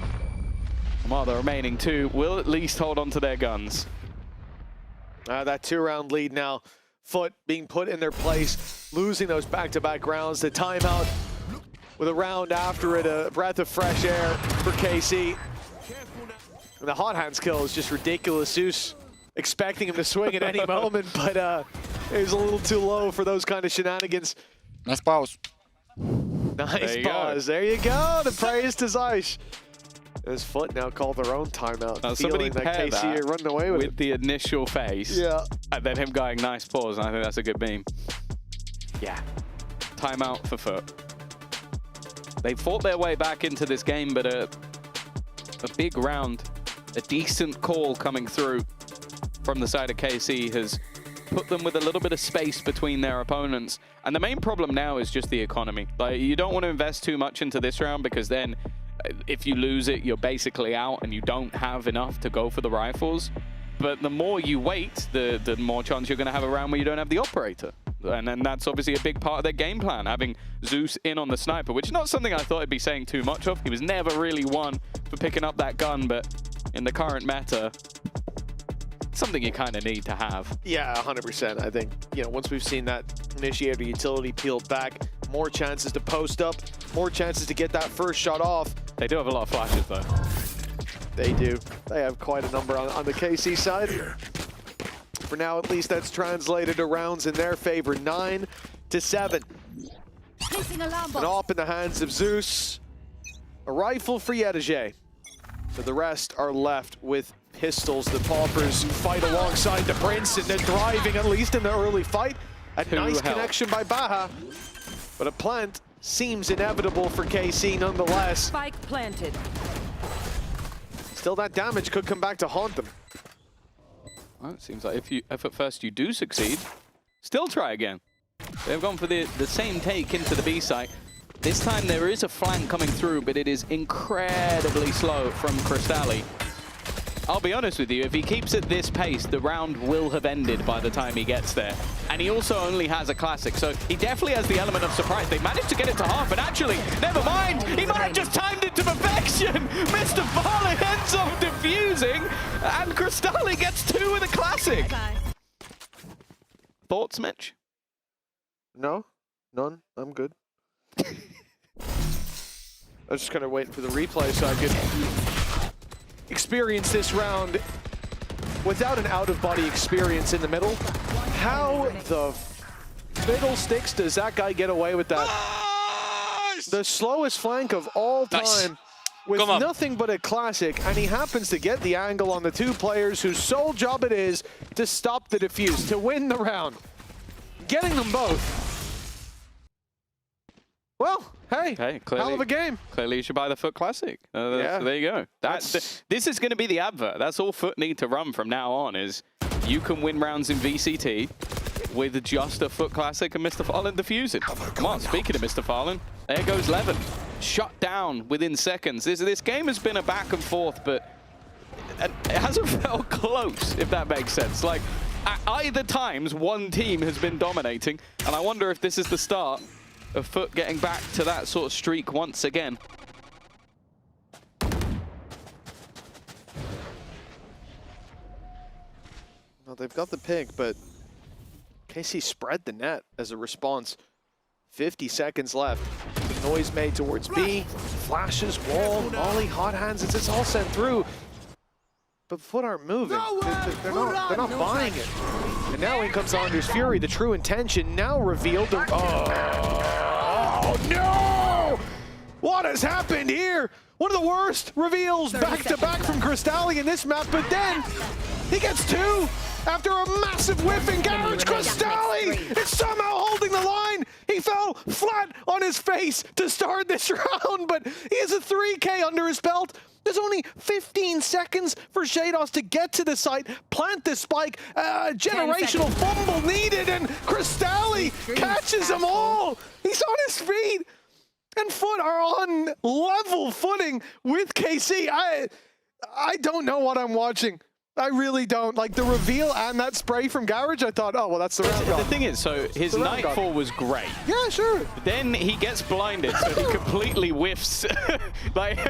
while the remaining two will at least hold on to their guns. That 2-round lead now. Foot being put in their place, losing those back-to-back rounds. The timeout with a round after it, a breath of fresh air for KC. And the hot hands kill is just ridiculous. Zeus expecting him to swing at any moment, but it was a little too low for those kind of shenanigans. Nice pause. Nice pause. There you go. The praise to Zeiss. His foot now called their own timeout. Now somebody that pair KC are running away with it. the initial face. Yeah. And then him going, nice pause. And I think that's a good meme. Yeah. Timeout for Foot. They fought their way back into this game, but a big round, a decent call coming through from the side of KC has put them with a little bit of space between their opponents. And the main problem now is just the economy. Like, you don't want to invest too much into this round because then if you lose it, you're basically out and you don't have enough to go for the rifles. But the more you wait, the more chance you're going to have a round where you don't have the operator. And then that's obviously a big part of their game plan, having Zeus in on the sniper, which is not something I thought I'd be saying too much of. He was never really one for picking up that gun, but in the current meta, something you kind of need to have. Yeah, 100%. I think, once we've seen that initiator utility peeled back, more chances to post up, more chances to get that first shot off. They do have a lot of flashes, though. They do. They have quite a number on the KC side. For now, at least, that's translated to rounds in their favor, 9-7. An op in the hands of Zeus. A rifle for Yedege. So the rest are left with pistols. The Paupers fight alongside the Prince, and they're driving, at least in the early fight. A nice connection by Baha. But a plant seems inevitable for KC nonetheless. Spike planted. Still, that damage could come back to haunt them. Well, it seems like if at first you do succeed, still try again. They've gone for the same take into the B site. This time there is a flank coming through, but it is incredibly slow from Cristalli. I'll be honest with you, if he keeps at this pace, the round will have ended by the time he gets there. And he also only has a classic, so he definitely has the element of surprise. They managed to get it to half, and actually, never mind, he might have just timed it to perfection. Mr. Farley ends up defusing, and Cristalli gets 2 with a classic. Thoughts, Mitch? No, none. I'm good. I was just kind of waiting for the replay so I could experience this round without an out-of-body experience in the middle. How the fiddlesticks does that guy get away with that? Nice! The slowest flank of all time with nothing but a classic, and he happens to get the angle on the 2 players whose sole job it is to stop the defuse, to win the round. Getting them both. Well, hey, clearly, hell of a game. Clearly you should buy the Foot Classic. Yeah. So there you go. This is going to be the advert. That's all Foot need to run from now on, is you can win rounds in VCT with just a Foot Classic and Mr. Farland defusing. Come on, speaking of Mr. Farland, there goes Levin. Shut down within seconds. This game has been a back and forth, but it hasn't felt close, if that makes sense. Like, at either times, one team has been dominating, and I wonder if this is the start of Foot getting back to that sort of streak once again. Well, they've got the pick, but KC spread the net as a response. 50 seconds left. The noise made towards B. Flashes, wall, volley, hot hands. It's all sent through. But Foot aren't moving. They're not buying it. And now in comes Anders Fury. The true intention now revealed. Oh no! What has happened here? One of the worst reveals back-to-back from Cristalli in this map, but then he gets 2 after a massive whiff in Garage. Cristalli is somehow holding the line. He fell flat on his face to start this round, but he has a 3K under his belt. There's only 15 seconds for Shados to get to the site, plant the spike, generational fumble needed, and Cristalli catches them all. He's on his feet, and Foot are on level footing with KC. I don't know what I'm watching. I really don't. Like, the reveal and that spray from Garage, I thought, oh, well, that's the round gone. The thing is, so his Nightfall was great. Yeah, sure. Then he gets blinded, so he completely whiffs. Like,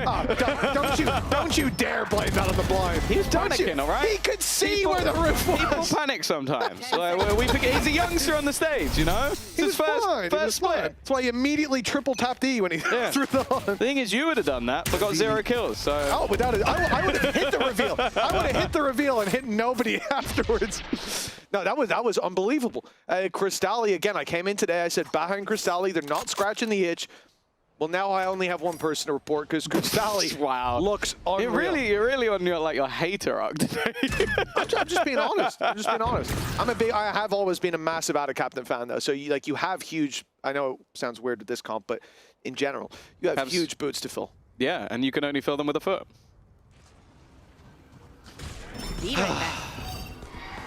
don't you dare blame that on the blind. He was panicking, all right? He could see where the roof was. People panic sometimes. Like, we forget he's a youngster on the stage, you know? It's his first split. That's why he immediately triple tapped E when he threw the on. The thing is, you would have done that, but got 0 kills. So. Oh, without it, I would have hit the reveal. I would have hit the reveal and hit nobody afterwards. No, that was unbelievable. Cristalli, again, I came in today, I said, Baha and Cristalli, they're not scratching the itch. Well, now I only have one person to report because Cristali wow. looks unreal. You're really on your like your hater arc today. I'm just being honest. I'm just being honest. I have always been a massive Ada Captain fan though. So you have huge. I know it sounds weird with this comp, but in general, you have huge boots to fill. Yeah, and you can only fill them with a foot.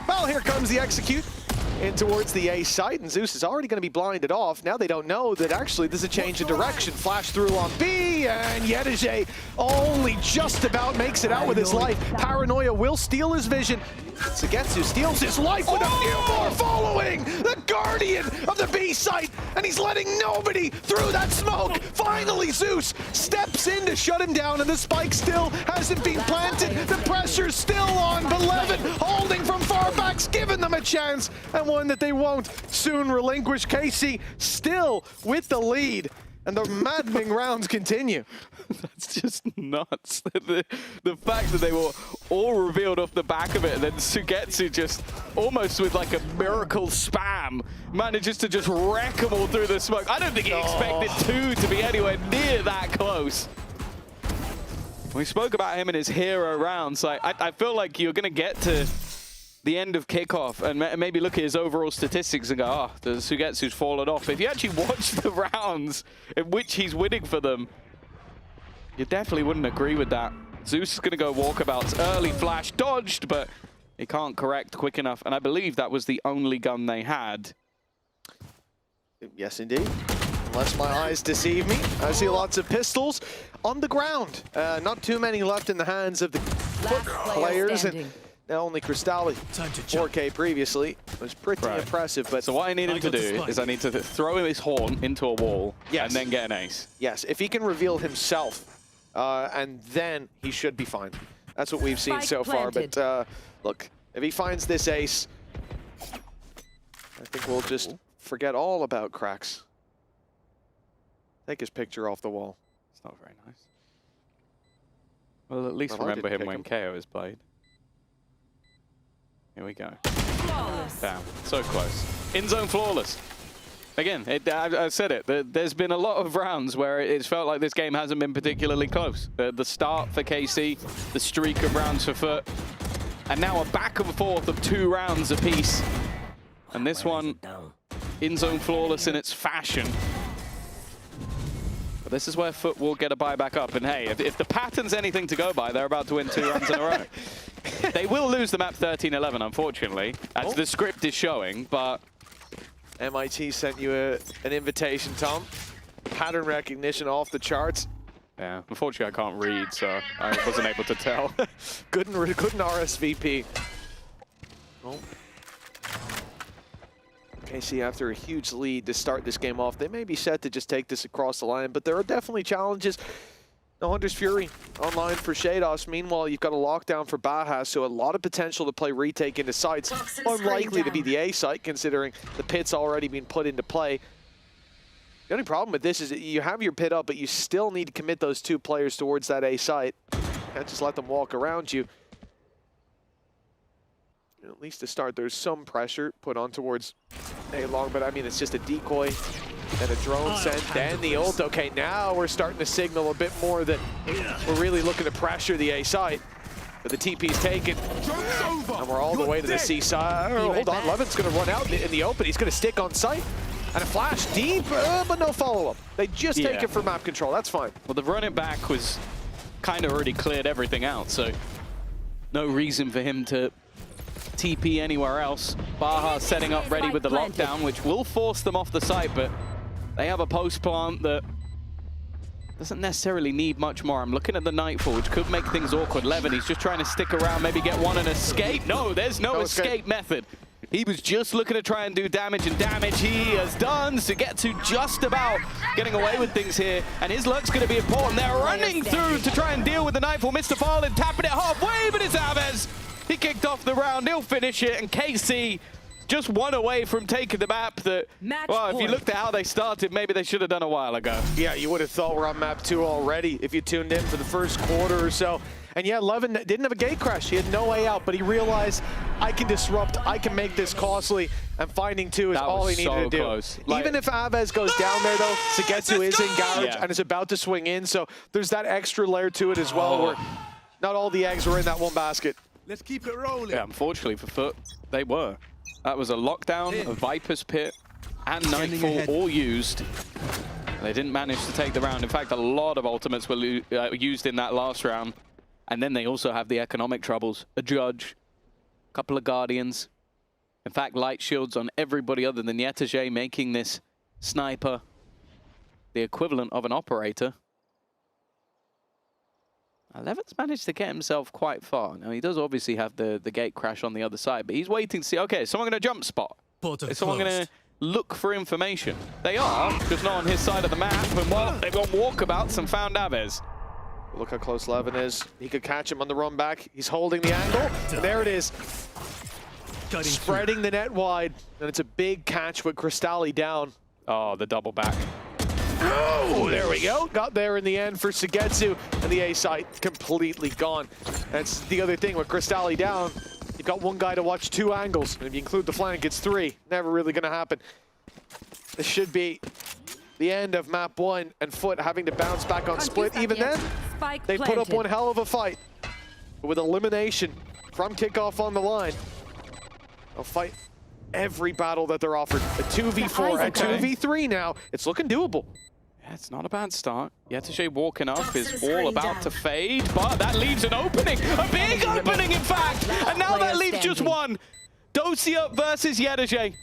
Well, here comes the execute in towards the A site, and Zeus is already going to be blinded off. Now they don't know that actually there's a change in direction. Flash through on B, and Yedije only just about makes it out with his life. Paranoia will steal his vision. Sagetsu steals his life with a few more following! The guardian of the B site, and he's letting nobody through that smoke! Finally, Zeus steps in to shut him down, and the spike still hasn't been planted. The pressure's still on, but Levin holding from far back's giving them a chance, and one that they won't soon relinquish. KC still with the lead, and the maddening rounds continue. That's just nuts. The fact that they were all revealed off the back of it, and then Sugetsu just almost with like a miracle spam manages to just wreck them all through the smoke. I don't think he expected two to be anywhere near that close. We spoke about him in his hero rounds. Like, I feel like you're going to get to the end of kickoff and maybe look at his overall statistics and go, oh, the Sugetsu's fallen off. If you actually watch the rounds in which he's winning for them, you definitely wouldn't agree with that. Zeus is going to go walkabouts. Early flash dodged, but he can't correct quick enough. And I believe that was the only gun they had. Yes, indeed. Unless my eyes deceive me. I see lots of pistols on the ground. Not too many left in the hands of the players. And now only Cristali, 4K previously, was pretty impressive. But so what I need him to do is I need to throw his horn into a wall and then get an ace. Yes, if he can reveal himself, and then he should be fine. That's what we've seen so far. But look, if he finds this ace, I think we'll just forget all about cracks. Take his picture off the wall. It's not very nice. Well, at least remember him when KO is played. Here we go. Damn, so close. In-zone flawless. Again, I said it, there's been a lot of rounds where it's felt like this game hasn't been particularly close. The start for KC, the streak of rounds for Foot, and now a back and forth of 2 rounds apiece. And this one, in-zone flawless in its fashion. But this is where Foot will get a buyback up. And hey, if the pattern's anything to go by, they're about to win 2 rounds in a row. They will lose the map 13-11, unfortunately, as the script is showing, but... MIT sent you an invitation, Tom. Pattern recognition off the charts. Yeah, unfortunately I can't read, so I wasn't able to tell. Couldn't RSVP. Well, KC after a huge lead to start this game off. They may be set to just take this across the line, but there are definitely challenges. No Hunter's Fury online for Shados. Meanwhile, you've got a lockdown for Baja, so a lot of potential to play retake into sites. Unlikely to be the A site, considering the pit's already been put into play. The only problem with this is that you have your pit up, but you still need to commit those 2 players towards that A site. Can't just let them walk around you. At least to start, there's some pressure put on towards A long, but I mean, it's just a decoy. And a drone sent, then the ult. Okay, now we're starting to signal a bit more that we're really looking to pressure the A site. But the TP's taken, and we're all the way to the C side. Hold on, Levin's going to run out in the open. He's going to stick on site. And a flash deep, but no follow-up. They just take it for map control. That's fine. Well, the run it back was kind of already cleared everything out, so no reason for him to TP anywhere else. Baja setting up ready with the lockdown, which will force them off the site, but they have a post plant that doesn't necessarily need much more. I'm looking at the Nightfall, which could make things awkward. Levin, he's just trying to stick around, maybe get one and escape. No, there's no escape method. He was just looking to try and do damage, and damage he has done. Sugetsu just about getting away with things here, and his luck's going to be important. They're running through to try and deal with the Nightfall. Mr. Farland tapping it halfway, but it's Aves. He kicked off the round, he'll finish it, and KC just 1 away from taking the map that, well, if you looked at how they started, maybe they should have done a while ago. Yeah, you would have thought we're on map 2 already if you tuned in for the first quarter or so. And yeah, Levin didn't have a gate crash. He had no way out, but he realized, I can disrupt, I can make this costly, and finding 2 is all he needed to do. Close. Even if Aves goes down there, though, Sugetsu is in garage and is about to swing in, so there's that extra layer to it as well, where not all the eggs were in that one basket. Let's keep it rolling. Yeah, unfortunately for Foot, they were. That was a lockdown, a Viper's Pit, and Nightfall all used. They didn't manage to take the round. In fact, a lot of ultimates were used in that last round. And then they also have the economic troubles. A Judge, a couple of Guardians. In fact, light shields on everybody other than Yetajay, making this sniper the equivalent of an operator. Levin's managed to get himself quite far. Now, he does obviously have the gate crash on the other side, but he's waiting to see, okay, is someone going to jump spot? Is someone going to look for information? They are, just not on his side of the map. And well, they've got walkabouts and found Aves. Look how close Levin is. He could catch him on the run back. He's holding the angle. And there it is. Spreading the net wide. And it's a big catch with Cristalli down. Oh, the double back. Oh, there we go. Got there in the end for Sugetsu. And the A site completely gone. That's the other thing with Cristalli down. You've got one guy to watch 2 angles. And if you include the flank, it's 3. Never really going to happen. This should be the end of map 1, and Foot having to bounce back on split. Even then, they put up one hell of a fight. But with elimination from kickoff on the line, they'll fight every battle that they're offered. A 2v4, a 2v3 now. It's looking doable. Yeah, it's not a bad start. Yetajay walking up is all about to fade, but that leaves an opening. A big opening, in fact! And now that leaves just one. Dosia versus Yetajay.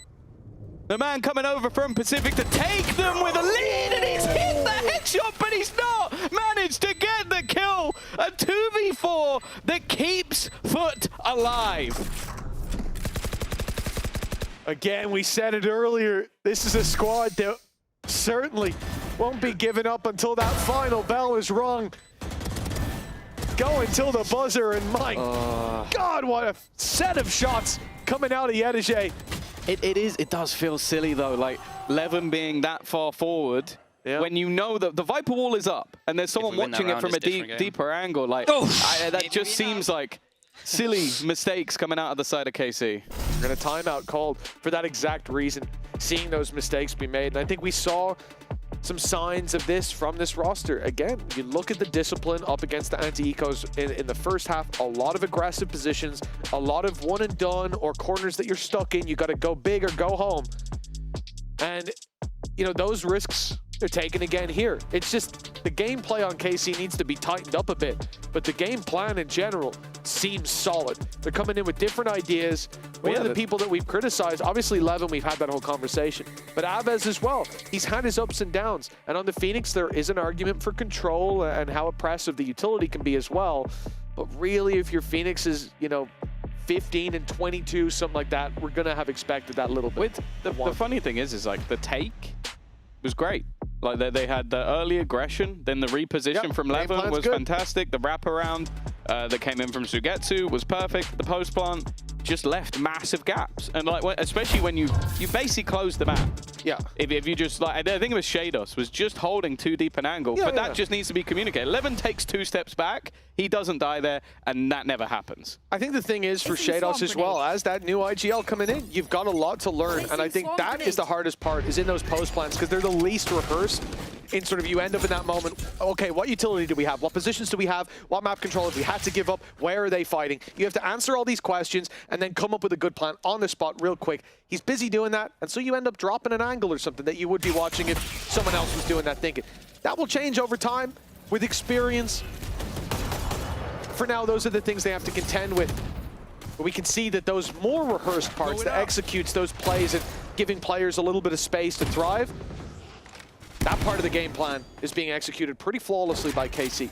The man coming over from Pacific to take them with a lead, and he's hit the headshot, but he's not managed to get the kill. A 2v4 that keeps Foot alive. Again, we said it earlier, this is a squad that certainly won't be given up until that final bell is rung. Go until the buzzer, and my God, what a set of shots coming out of Yetajay. It does feel silly though, like Levin being that far forward, when you know that the Viper wall is up and there's someone watching it from a deeper angle, like that just seems like silly mistakes coming out of the side of KC. And a timeout called for that exact reason, seeing those mistakes be made. And I think we saw some signs of this from this roster. Again, you look at the discipline up against the anti-ecos in the first half, a lot of aggressive positions, a lot of one and done or corners that you're stuck in. You got to go big or go home. And, you know, those risks they're taken again here. It's just the gameplay on KC needs to be tightened up a bit, but the game plan in general seems solid. They're coming in with different ideas. One of the people that we've criticized, obviously Levin, we've had that whole conversation, but Aves as well. He's had his ups and downs. And on the Phoenix, there is an argument for control and how oppressive the utility can be as well. But really, if your Phoenix is, you know, 15 and 22, something like that, we're going to have expected that a little bit. The funny thing is like the take was great. Like they had the early aggression, then the reposition from Levin was fantastic. The wraparound that came in from Sugetsu was perfect. The post plant just left massive gaps, and like especially when you basically closed the map. Yeah. If you just like, I think it was Shados was just holding too deep an angle, but that just needs to be communicated. Levin takes 2 steps back, he doesn't die there, and that never happens. I think the thing is for Shados as well, as that new IGL coming in, you've got a lot to learn, and I think that is the hardest part, is in those post plans, because they're the least rehearsed. In sort of, you end up in that moment, okay, what utility do we have? What positions do we have? What map control have we had to give up? Where are they fighting? You have to answer all these questions and then come up with a good plan on the spot real quick. He's busy doing that, and so you end up dropping an angle or something that you would be watching if someone else was doing that thinking. That will change over time with experience. For now, those are the things they have to contend with. But we can see that those more rehearsed parts that executes those plays and giving players a little bit of space to thrive, that part of the game plan is being executed pretty flawlessly by KC.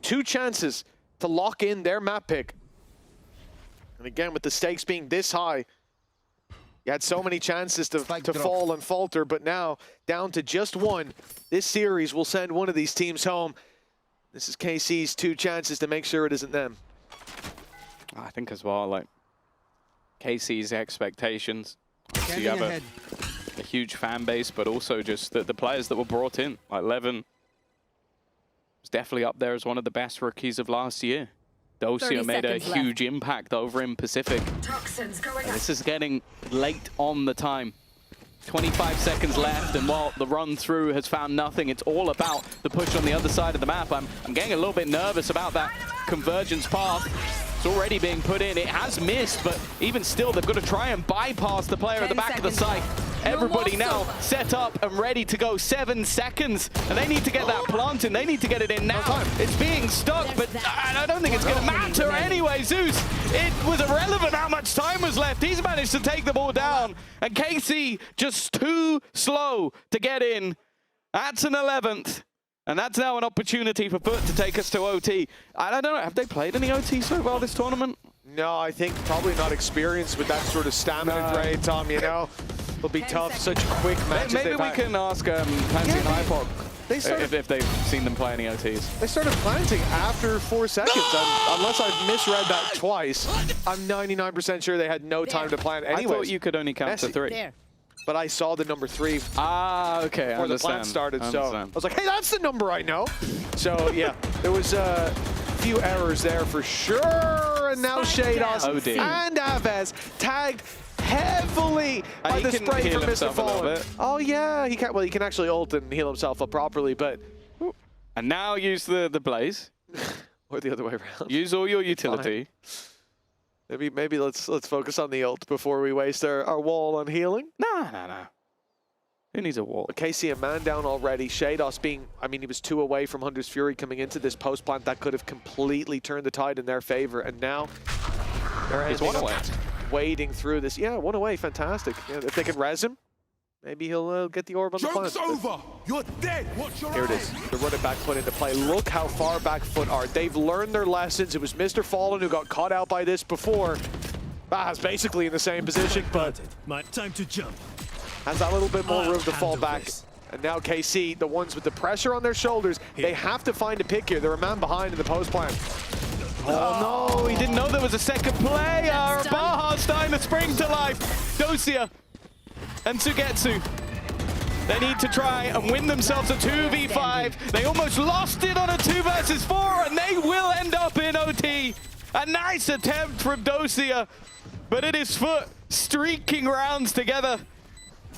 2 chances to lock in their map pick. And again, with the stakes being this high, you had so many chances to fall and falter, but now down to just 1. This series will send one of these teams home. This is KC's 2 chances to make sure it isn't them. I think as well, like KC's expectations. So you have a huge fan base, but also just the players that were brought in. Like Levin was definitely up there as one of the best rookies of last year. Dosia made a huge impact over in Pacific. And this is getting late on the time. 25 seconds left, and while the run through has found nothing, it's all about the push on the other side of the map. I'm getting a little bit nervous about that convergence path. It's already being put in. It has missed, but even still, they've got to try and bypass the player at the back of the site. Everybody now set up and ready to go. 7 seconds, and they need to get that plant in. They need to get it in now. It's being stuck, but I don't think it's going to matter anyway. Zeus, it was irrelevant how much time was left. He's managed to take the ball down, and KC just too slow to get in. That's an 11th. And that's now an opportunity for Foot to take us to OT. I don't know, have they played any OT so far this tournament? No, I think probably not experienced with that sort of stamina drain, Tom, you know. It'll be tough, such quick matches. Maybe we can ask Pansy and Hypog if they've seen them play any OTs. They started planting after 4 seconds, unless I've misread that twice. I'm 99% sure they had no time to plant anyways. I thought you could only count to 3. But I saw the number 3 okay, before the plant started, so I was like, hey, that's the number I know. So yeah, there was a few errors there for sure, and now Shados and Aves tagged heavily by the spray from Mr. Fallen. Oh yeah, he can. Well, he can actually ult and heal himself up properly, but and now use the blaze or the other way around. Use all your utility. Maybe let's focus on the ult before we waste our wall on healing. No. Who needs a wall? KC a man down already. Shados being, I mean, he was 2 away from Hunter's Fury coming into this post plant. That could have completely turned the tide in their favor. And now they're wading through this. Yeah, 1 away, fantastic. Yeah, if they can res him, maybe he'll get the orb on the plant. Joke's over! You're dead! Watch your Here it is. The running back put into play. Look how far back Foot are. They've learned their lessons. It was Mr. Fallen who got caught out by this before. Baha's basically in the same position, but time to jump. Has that little bit more room to fall back. And now KC, the ones with the pressure on their shoulders, they have to find a pick here. They're a man behind in the post plant. Oh no, he didn't know there was a second player. Baha's starting to spring to life. Dosia and Sugetsu. They need to try and win themselves a 2v5. They almost lost it on a 2 versus 4, and they will end up in OT. A nice attempt from Dosia, but it is Foot streaking rounds together.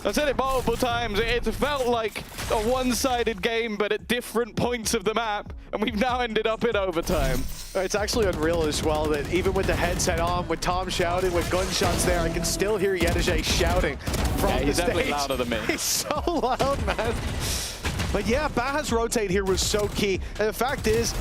I've said it multiple times, it felt like a one-sided game, but at different points of the map, and we've now ended up in overtime. It's actually unreal as well that even with the headset on, with Tom shouting, with gunshots there, I can still hear Yedege shouting from the stage. He's definitely louder than me. He's so loud, man. But yeah, Baha's rotate here was so key, and the fact is,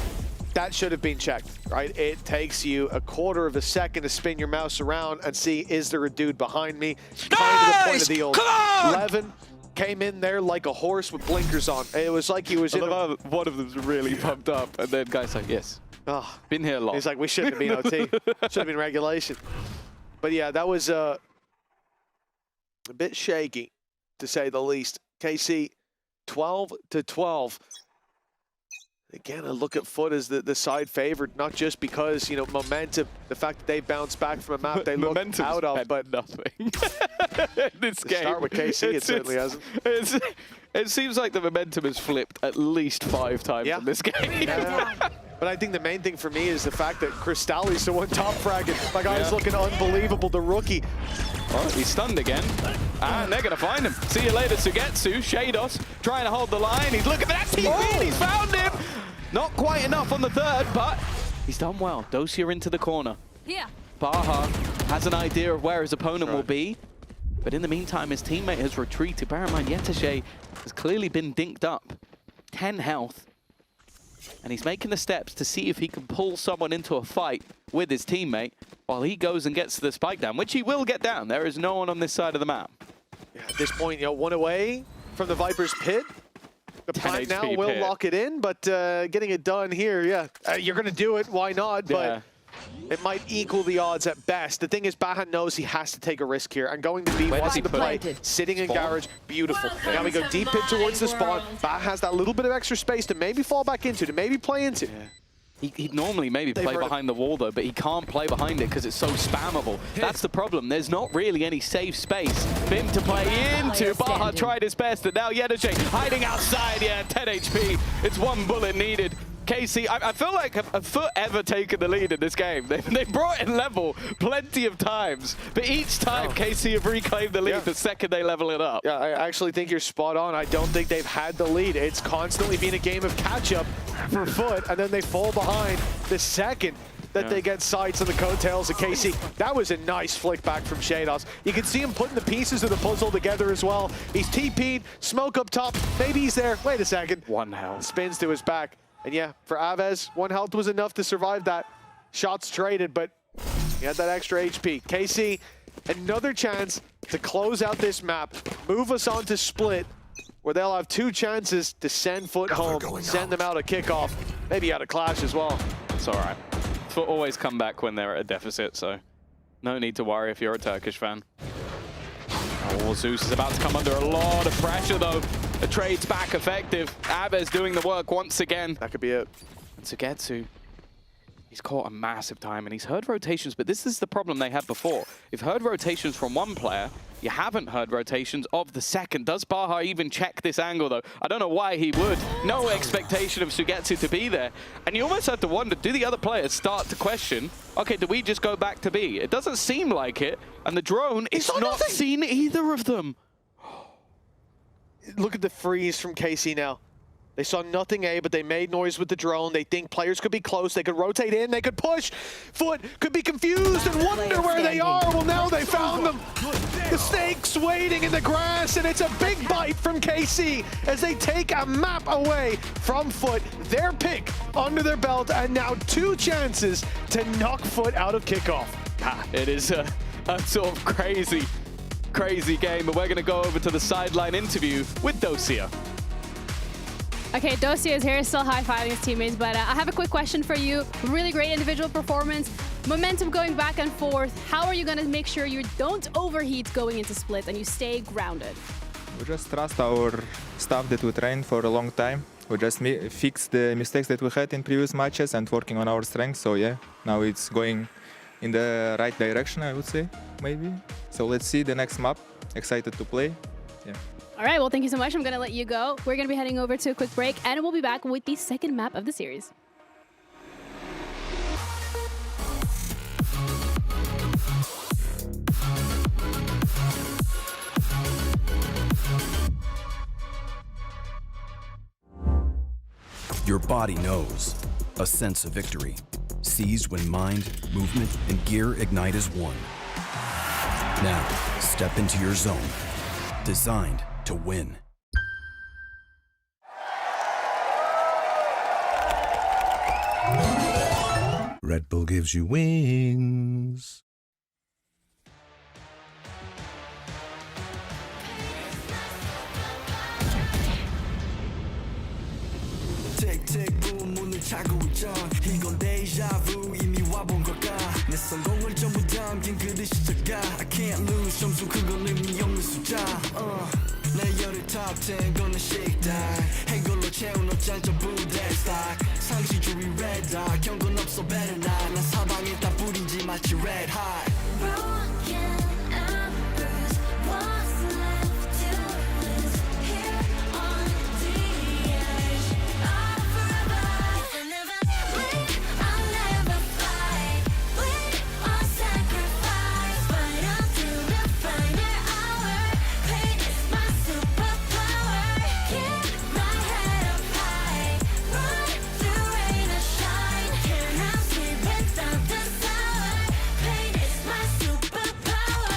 that should have been checked, right? It takes you a 1/4 of a second to spin your mouse around and see, is there a dude behind me? Kind of the point of the old 11 came in there like a horse with blinkers on. It was like he was in one of them's really pumped up, and then guy's like, yes, been here long. He's like, we shouldn't have been OT. Should have been regulation. But yeah, that was a bit shaky, to say the least. KC 12-12. Again, I look at Foot as the side favored, not just because, you know, momentum, the fact that they bounced back from a map they looked out of, but nothing. This game. Start with KC, it certainly hasn't. It seems like the momentum has flipped at least 5 times in this game. Yeah. But I think the main thing for me is the fact that Cristalli's the one top fragging. My guy is looking unbelievable, the rookie. Oh, he's stunned again. And they're going to find him. See you later, Sugetsu. Shados trying to hold the line. He's looking for that TP. He's found him. Not quite enough on the 3rd, but he's done well. Dosia into the corner. Yeah. Baha has an idea of where his opponent will be. But in the meantime, his teammate has retreated. Bear in mind, Yeteshe has clearly been dinked up. 10 health. And he's making the steps to see if he can pull someone into a fight with his teammate while he goes and gets the spike down, which he will get down. There is no one on this side of the map. Yeah, at this point, you know, 1 away from the Viper's pit. The plant now will lock it in, but getting it done here, you're going to do it. Why not? But it might equal the odds at best. The thing is, Baha knows he has to take a risk here. And going to be watching the play, sitting in garage, beautiful. Now we go deep in towards the spawn. Baha has that little bit of extra space to maybe fall back into, to maybe play into. Yeah. He'd normally maybe play behind the wall, though, but he can't play behind it because it's so spammable. That's the problem. There's not really any safe space for him to play into. Baha tried his best, and now Yedege hiding outside. Yeah, 10 HP. It's 1 bullet needed. KC, I feel like a foot ever taken the lead in this game. They brought in level plenty of times, but each time KC have reclaimed the lead the second they level it up. Yeah, I actually think you're spot on. I don't think they've had the lead. It's constantly been a game of catch-up for Foot, and then they fall behind the second that they get sights on the coattails of KC. That was a nice flick back from Shados. You can see him putting the pieces of the puzzle together as well. He's TP'd, smoke up top, maybe he's there. Wait a second. 1 health. Spins to his back. And yeah, for Aves, 1 health was enough to survive that. Shots traded, but he had that extra HP. KC, another chance to close out this map, move us on to Split, where they'll have 2 chances to send Foot home, send them out of kickoff, maybe out of Clash as well. It's all right. Foot always come back when they're at a deficit, so no need to worry if you're a Turkish fan. Oh, Zeus is about to come under a lot of pressure, though. The trade's back effective. Aves doing the work once again. That could be it. And Sugetsu, he's caught a massive time, and he's heard rotations, but this is the problem they had before. You've heard rotations from one player, you haven't heard rotations of the second. Does Baha even check this angle, though? I don't know why he would. No expectation of Sugetsu to be there. And you almost have to wonder, do the other players start to question, okay, do we just go back to B? It doesn't seem like it. And the drone is not seen either of them. Look at the freeze from KC now. They saw nothing A, but they made noise with the drone. They think players could be close. They could rotate in. They could push. Foot could be confused and wonder where they are. Well, now they found them. The snake's waiting in the grass, and it's a big bite from KC as they take a map away from Foot. Their pick under their belt, and now 2 chances to knock Foot out of kickoff. It is a sort of crazy game, but we're going to go over to the sideline interview with Dosia. Okay, Dosia is here, still high-fiving his teammates, but I have a quick question for you. Really great individual performance, momentum going back and forth. How are you going to make sure you don't overheat going into Split and you stay grounded? We just trust our staff that we trained for a long time. We just fixed the mistakes that we had in previous matches and working on our strengths. So yeah, now it's going in the right direction, I would say, maybe. So let's see the next map. Excited to play. Yeah. All right, well, thank you so much. I'm going to let you go. We're going to be heading over to a quick break, and we'll be back with the second map of the series. Your body knows. A sense of victory. Seized when mind, movement, and gear ignite as one. Now, step into your zone. Designed to win. Red Bull gives you wings. 틱틱 문을 차고 있자 이건 데자부 이미 와본 걸까 내 성공을 전부 담긴 그릇이 작아 I can't lose 점수 그건 의미 없는 숫자 내 열의 top 10 거는 식당 해골로 채운 옷장 전부 대스탁 상시주의 red dot 경고는 없어 better not 난 사방에 다 뿌린지 마치 red hot Broken and bruised, what's left to lose here on the edge of forever? If I never win, I'll never fight. Win or sacrifice, fight until the final hour. Pain is my superpower. Keep my head up high, run through rain or shine. Cannot sleep without the sour. Pain is my superpower.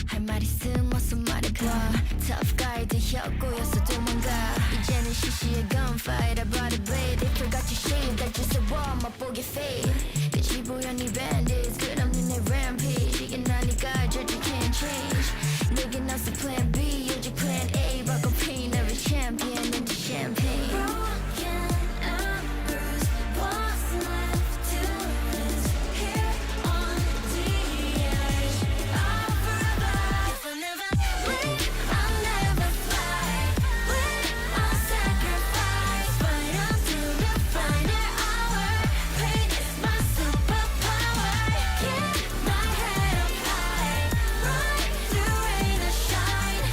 할 말 있음 어서 말해봐. Tough guy 되었고여서 도망가. 이제는 시시해 gunfight. I brought a blade. They forgot your shade. 날 주세워 맛보게 fade. 끝이 보여 네 bandits. 끝없는 내 rampage. 이게 나니까 judge you can't change. 내겐 없어 plan B. 오직 plan A. 바꿔 pain every champion into champagne. Broken and bruised. What's left to lose here on the edge of forever? If I never win, I'll never fight. Win or sacrifice, fight until the final hour. Pain is my superpower. Keep my head up high, run through rain or shine.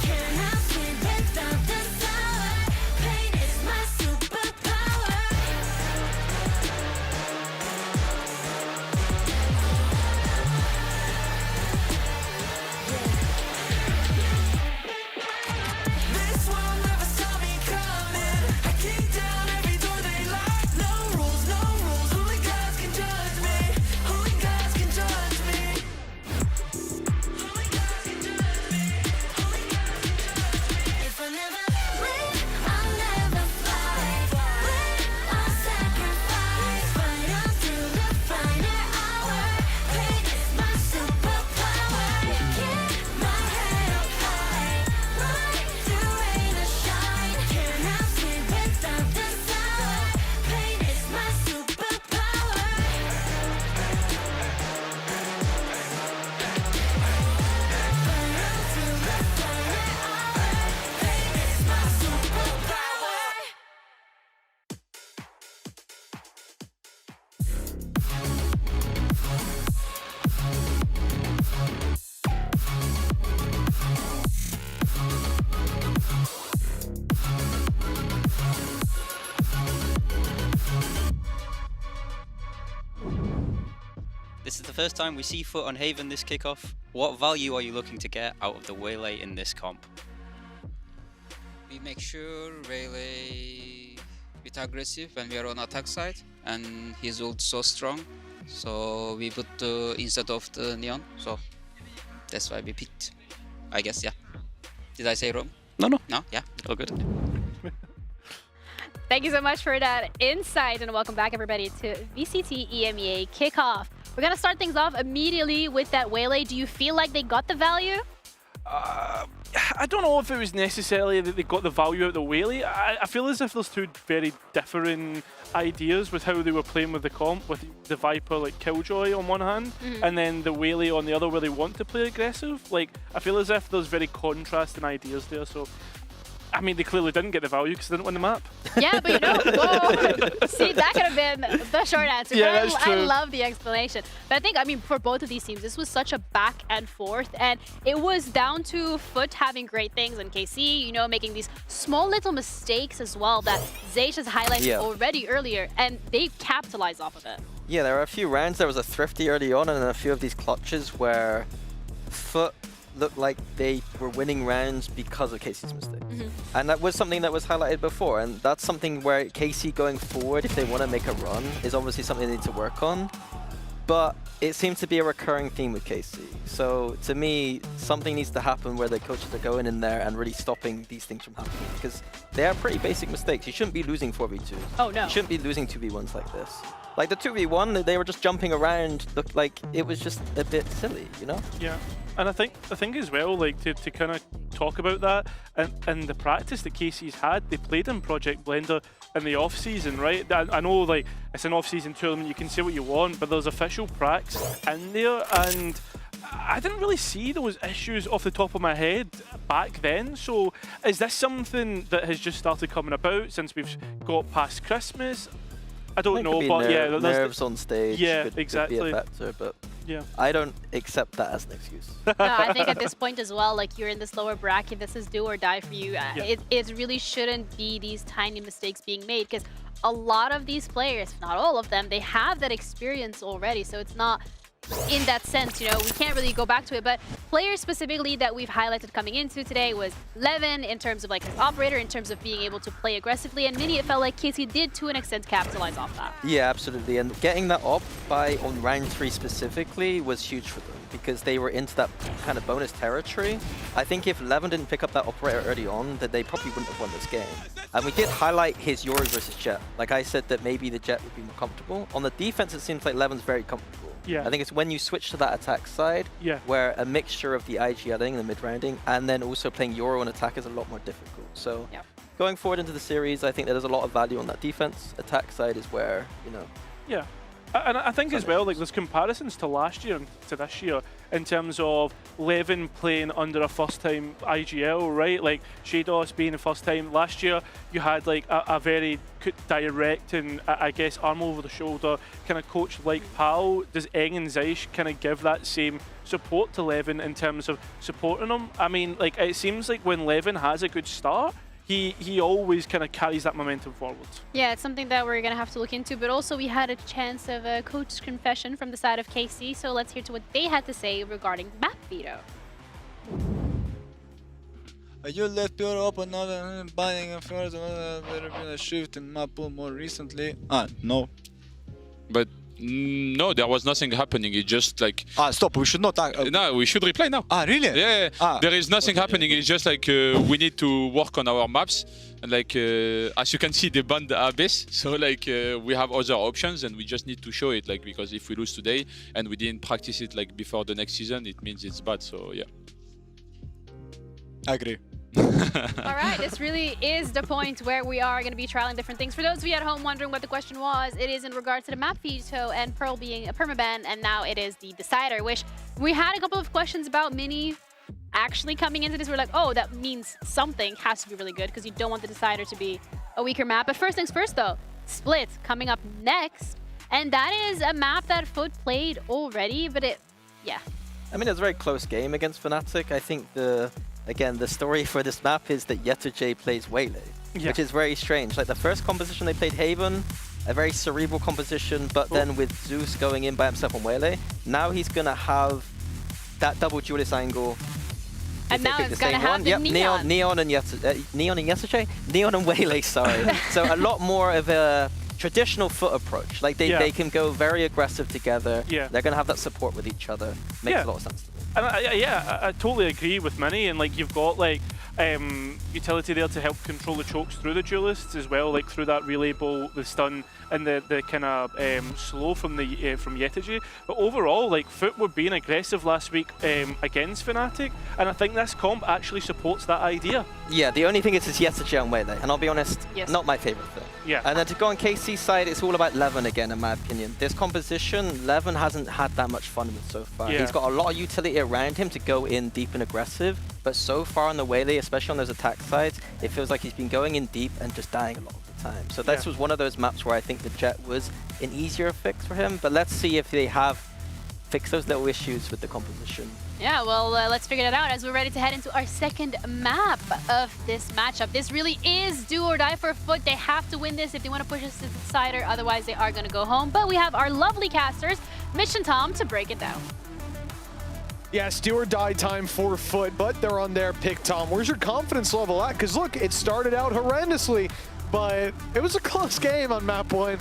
first time we see Foot on Haven this kickoff. What value are you looking to get out of the Waylay in this comp? We make sure Waylay bit aggressive when we are on attack side, and his ult so strong. So we put instead of the Neon. So that's why we picked. I guess, yeah. Did I say wrong? No. No? Yeah? All good. Thank you so much for that insight, and welcome back everybody to VCT EMEA Kickoff. We're gonna start things off immediately with that Waylay. Do you feel like they got the value? I don't know if it was necessarily that they got the value out of the Waylay. I feel as if there's two very differing ideas with how they were playing with the comp, with the Viper like Killjoy on one hand, and then the Waylay on the other where they want to play aggressive. Like, I feel as if there's very contrasting ideas there, so I mean, they clearly didn't get the value because they didn't win the map. Yeah, but you know, whoa. See, that could have been the short answer. Yeah, but that's true. I love the explanation. But I think, I mean, for both of these teams, this was such a back and forth, and it was down to Foot having great things and KC, you know, making these small little mistakes as well that Zaysh has highlighted already earlier, and they capitalized off of it. Yeah, there were a few rounds. There was a Thrifty early on, and a few of these clutches where Foot looked like they were winning rounds because of KC's mistake. And that was something that was highlighted before, and that's something where KC going forward, if they want to make a run, is obviously something they need to work on. But it seems to be a recurring theme with KC. So to me, something needs to happen where the coaches are going in there and really stopping these things from happening, because they are pretty basic mistakes. You shouldn't be losing 4v2. Oh no. You shouldn't be losing 2v1s like this. Like the 2v1, they were just jumping around, looked like it was just a bit silly, you know? Yeah. And I think as well, like to kind of talk about that and the practice that KC's had, they played in Project Blender in the off season, right? I know like it's an off season tournament, you can say what you want, but there's official pracs in there, and I didn't really see those issues off the top of my head back then. So is this something that has just started coming about since we've got past Christmas? I don't know, but yeah, nerves on stage. Yeah, could exactly. be a factor, but yeah, I don't accept that as an excuse. No, I think at this point as well, like you're in this lower bracket, this is do or die for you. It really shouldn't be these tiny mistakes being made, because a lot of these players, if not all of them, they have that experience already. So it's not, in that sense, you know, we can't really go back to it. But players specifically that we've highlighted coming into today was Levin in terms of like his operator, in terms of being able to play aggressively, and Mini, it felt like KC did to an extent capitalize off that. Yeah, absolutely. And getting that op by on round 3 specifically was huge for them, because they were into that kind of bonus territory. I think if Levin didn't pick up that operator early on, that they probably wouldn't have won this game. And we did highlight his Yoru versus Jet. Like I said, that maybe the Jet would be more comfortable. On the defense, it seems like Levin's very comfortable. Yeah. I think it's when you switch to that attack side, where a mixture of the IGLing, the mid-rounding, and then also playing Yoru on attack is a lot more difficult. So going forward into the series, I think there's a lot of value on that defense. Attack side is where, you know. Yeah. And I think as well, like there's comparisons to last year and to this year in terms of Levin playing under a first-time IGL, right? Like Shados being the first time. Last year, you had like a very direct and I guess arm over the shoulder kind of coach like Pal. Does Eng and Zaysh kind of give that same support to Levin in terms of supporting him? I mean, like it seems like when Levin has a good start, he always kind of carries that momentum forward. Yeah, it's something that we're going to have to look into, but also we had a chance of a coach confession from the side of KC, so let's hear to what they had to say regarding map veto. You left your opponent buying a first, there been a shift in map pool more recently. No. But no, there was nothing happening. It's just like... stop, we should not... no, we should reply now. Really? Yeah, there is nothing happening. It's just like we need to work on our maps. And like, as you can see, they banned the Abyss. So like, we have other options and we just need to show it. Like, because if we lose today and we didn't practice it like before the next season, it means it's bad. So yeah. I agree. All right, this really is the point where we are going to be trialing different things. For those of you at home wondering what the question was, it is in regards to the map veto and Pearl being a permaban, and now it is the decider, which we had a couple of questions about Mini actually coming into this. We're like, oh, that means something has to be really good because you don't want the decider to be a weaker map. But first things first, though, Split coming up next, and that is a map that Foot played already, but I mean, it's a very close game against Fnatic. I think again, the story for this map is that Yetuj plays Waylay, which is very strange. Like the first composition they played Haven, a very cerebral composition, but then with Zeus going in by himself on Waylay, now he's going to have that double duelist angle. And now it's going to have the Neon. Neon and Yasuche? Neon and Waylay, sorry. So a lot more of a traditional foot approach. Like they can go very aggressive together. Yeah. They're going to have that support with each other. Makes a lot of sense to me. And I totally agree with Mini. And like you've got like utility there to help control the chokes through the duelists as well, like through that relay bolt, the stun, and the kind of slow from the from Yetiji. But overall, like Foot were being aggressive last week against Fnatic, and I think this comp actually supports that idea. Yeah, the only thing is Yetiji and Waylay, and I'll be honest, not my favorite thing. Yeah. And then to go on KC's side, it's all about Levin again, in my opinion. This composition, Levin hasn't had that much fun with so far. Yeah. He's got a lot of utility around him to go in deep and aggressive, but so far on the Waylay, especially on those attack sides, it feels like he's been going in deep and just dying a lot of the time. So this was one of those maps where I think the Jet was an easier fix for him, but let's see if they have fixed those little issues with the composition. Yeah, well, let's figure that out as we're ready to head into our second map of this matchup. This really is do or die for Foot. They have to win this if they want to push us to the decider, otherwise they are going to go home. But we have our lovely casters, Mitch and Tom, to break it down. Yes, do or die time for Foot, but they're on their pick, Tom. Where's your confidence level at? Because look, it started out horrendously, but it was a close game on map 1,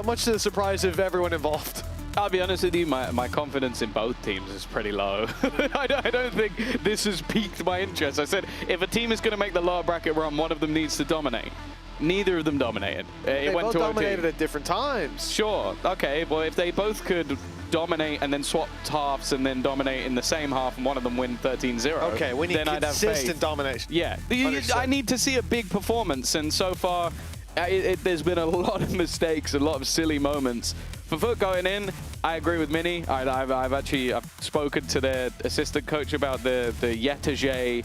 much to the surprise of everyone involved. I'll be honest with you, my confidence in both teams is pretty low. I don't think this has piqued my interest. I said, if a team is going to make the lower bracket run, one of them needs to dominate. Neither of them dominated. They both dominated at different times. Sure, okay, well if they both could dominate and then swap halves and then dominate in the same half and one of them win 13-0. Okay, we need then I'd have consistent faith. domination. Yeah, I need to see a big performance, and so far there's been a lot of mistakes, a lot of silly moments. For Foot going in, I agree with Mini. I've spoken to their assistant coach about the Yetiji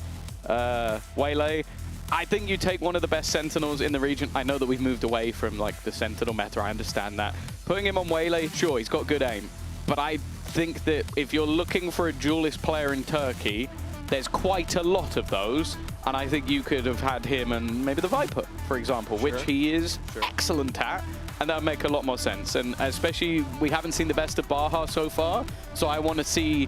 Waylay. I think you take one of the best Sentinels in the region. I know that we've moved away from like the Sentinel meta, I understand that. Putting him on Waylay, sure, he's got good aim. But I think that if you're looking for a duelist player in Turkey, there's quite a lot of those. And I think you could have had him and maybe the Viper, for example, which he is excellent at. And that would make a lot more sense. And especially, we haven't seen the best of Baha so far. So I want to see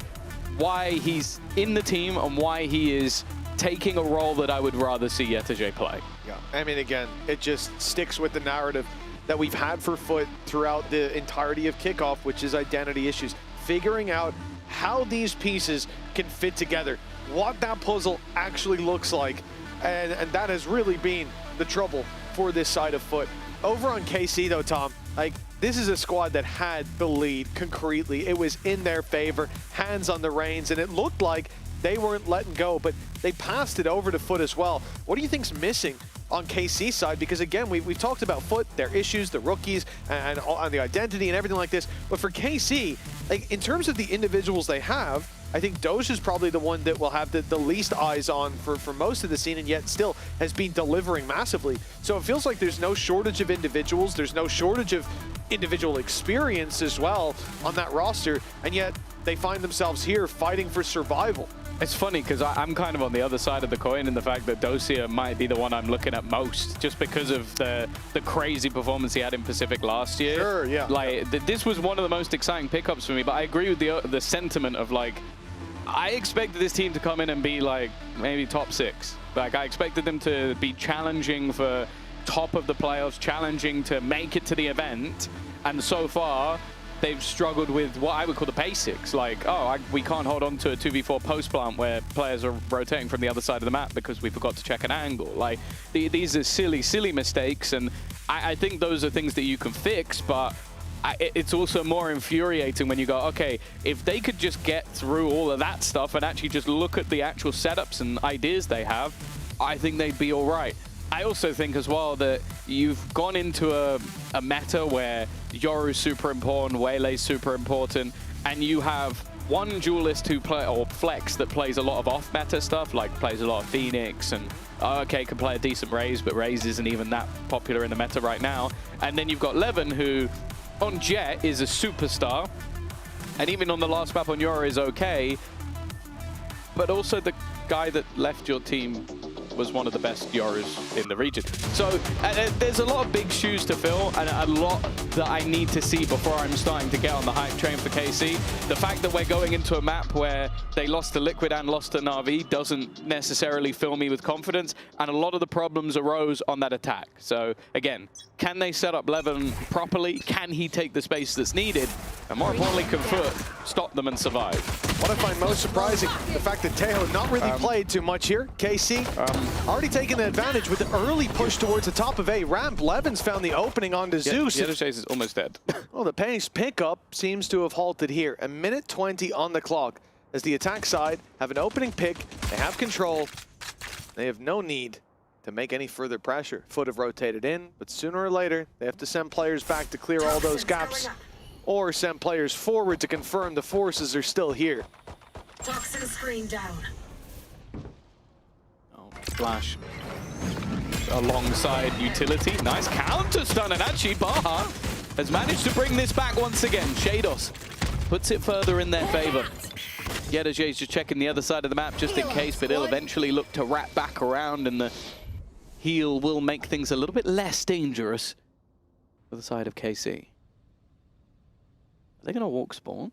why he's in the team and why he is taking a role that I would rather see Yetiji play. Yeah, I mean, again, it just sticks with the narrative that we've had for Foot throughout the entirety of Kickoff, which is identity issues. Figuring out how these pieces can fit together, what that puzzle actually looks like, and that has really been the trouble for this side of Foot. Over on KC though, Tom, like this is a squad that had the lead concretely. It was in their favor, hands on the reins, and it looked like they weren't letting go, but they passed it over to Foot as well. What do you think's missing on KC's side? Because again, we've talked about Foot, their issues, the rookies, and on the identity and everything like this. But for KC, like in terms of the individuals they have, I think Doge is probably the one that will have the least eyes on for most of the scene, and yet still has been delivering massively. So it feels like there's no shortage of individuals, there's no shortage of individual experience as well on that roster, and yet they find themselves here fighting for survival. It's funny because I'm kind of on the other side of the coin in the fact that Dosia might be the one I'm looking at most, just because of the crazy performance he had in Pacific last year. Sure, yeah. Like this was one of the most exciting pickups for me, but I agree with the sentiment of like, I expected this team to come in and be like maybe top 6. Like I expected them to be challenging for top of the playoffs, challenging to make it to the event, and so far they've struggled with what I would call the basics, like, we can't hold on to a 2v4 post plant where players are rotating from the other side of the map because we forgot to check an angle. Like, these are silly mistakes, and I think those are things that you can fix, but it's also more infuriating when you go, okay, if they could just get through all of that stuff and actually just look at the actual setups and ideas they have, I think they'd be all right. I also think as well that you've gone into a meta where Yoru's super important, Waylay's super important, and you have one duelist who play, or Flex, that plays a lot of off-meta stuff, like plays a lot of Phoenix, and okay, can play a decent Raze, but Raze isn't even that popular in the meta right now. And then you've got Levin, who on Jet is a superstar, and even on the last map on Yoru is okay, but also the guy that left your team was one of the best Yoru's in the region. So there's a lot of big shoes to fill and a lot that I need to see before I'm starting to get on the hype train for KC. The fact that we're going into a map where they lost to Liquid and lost to Na'Vi doesn't necessarily fill me with confidence, and a lot of the problems arose on that attack. So again, can they set up Levin properly? Can he take the space that's needed? And more importantly, can Foot stop them and survive? What I find most surprising, the fact that Tejo not really played too much here. KC already taking the advantage with the early push towards the top of A ramp. Levin's found the opening onto Zeus. The other chase is almost dead. Well, the pace pickup seems to have halted here. A minute 20 on the clock as the attack side have an opening pick. They have control. They have no need to make any further pressure. Foot have rotated in, but sooner or later, they have to send players back to clear all those gaps, or send players forward to confirm the forces are still here. Toxin screen down. Oh, Flash alongside utility. Nice counter stun, and actually Baha has managed to bring this back once again. Shados puts it further in their favor. Yedajay's just checking the other side of the map just in case, but he'll eventually look to wrap back around, and the heal will make things a little bit less dangerous for the side of KC. Are they going to walk spawn?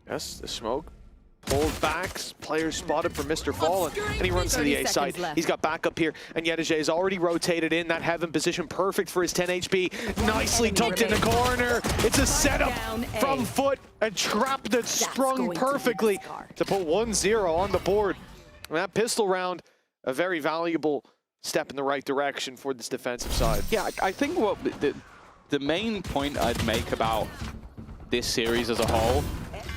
Yes, the smoke pulled back. Player spotted for Mr. Fallen, and he runs to the A side. He's got backup here, and Yedajay has already rotated in that heaven position, perfect for his 10 HP. Nicely tucked in the corner. It's a setup from Foot, a trap that's sprung perfectly to put 1-0 on the board. And that pistol round, a very valuable step in the right direction for this defensive side. Yeah, I think what the main point I'd make about this series as a whole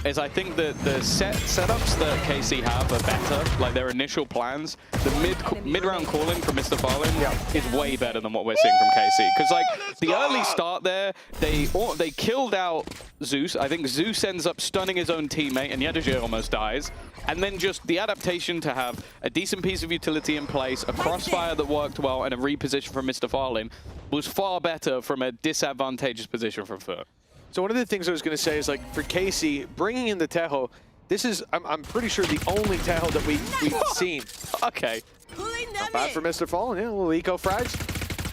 is I think that the setups that KC have are better, like their initial plans. The mid-round calling from Mr. Fallen is way better than what we're seeing from KC. Because like the early start there, they killed out Zeus. I think Zeus ends up stunning his own teammate, and Yedajay almost dies. And then just the adaptation to have a decent piece of utility in place, a crossfire that worked well, and a reposition from Mr. Fallen was far better from a disadvantageous position from Foot. So one of the things I was going to say is, like, for KC, bringing in the Tejo, this is, I'm pretty sure, the only Tejo that we've seen. Okay. Not bad for Mr. Fallen, yeah, a little eco frags.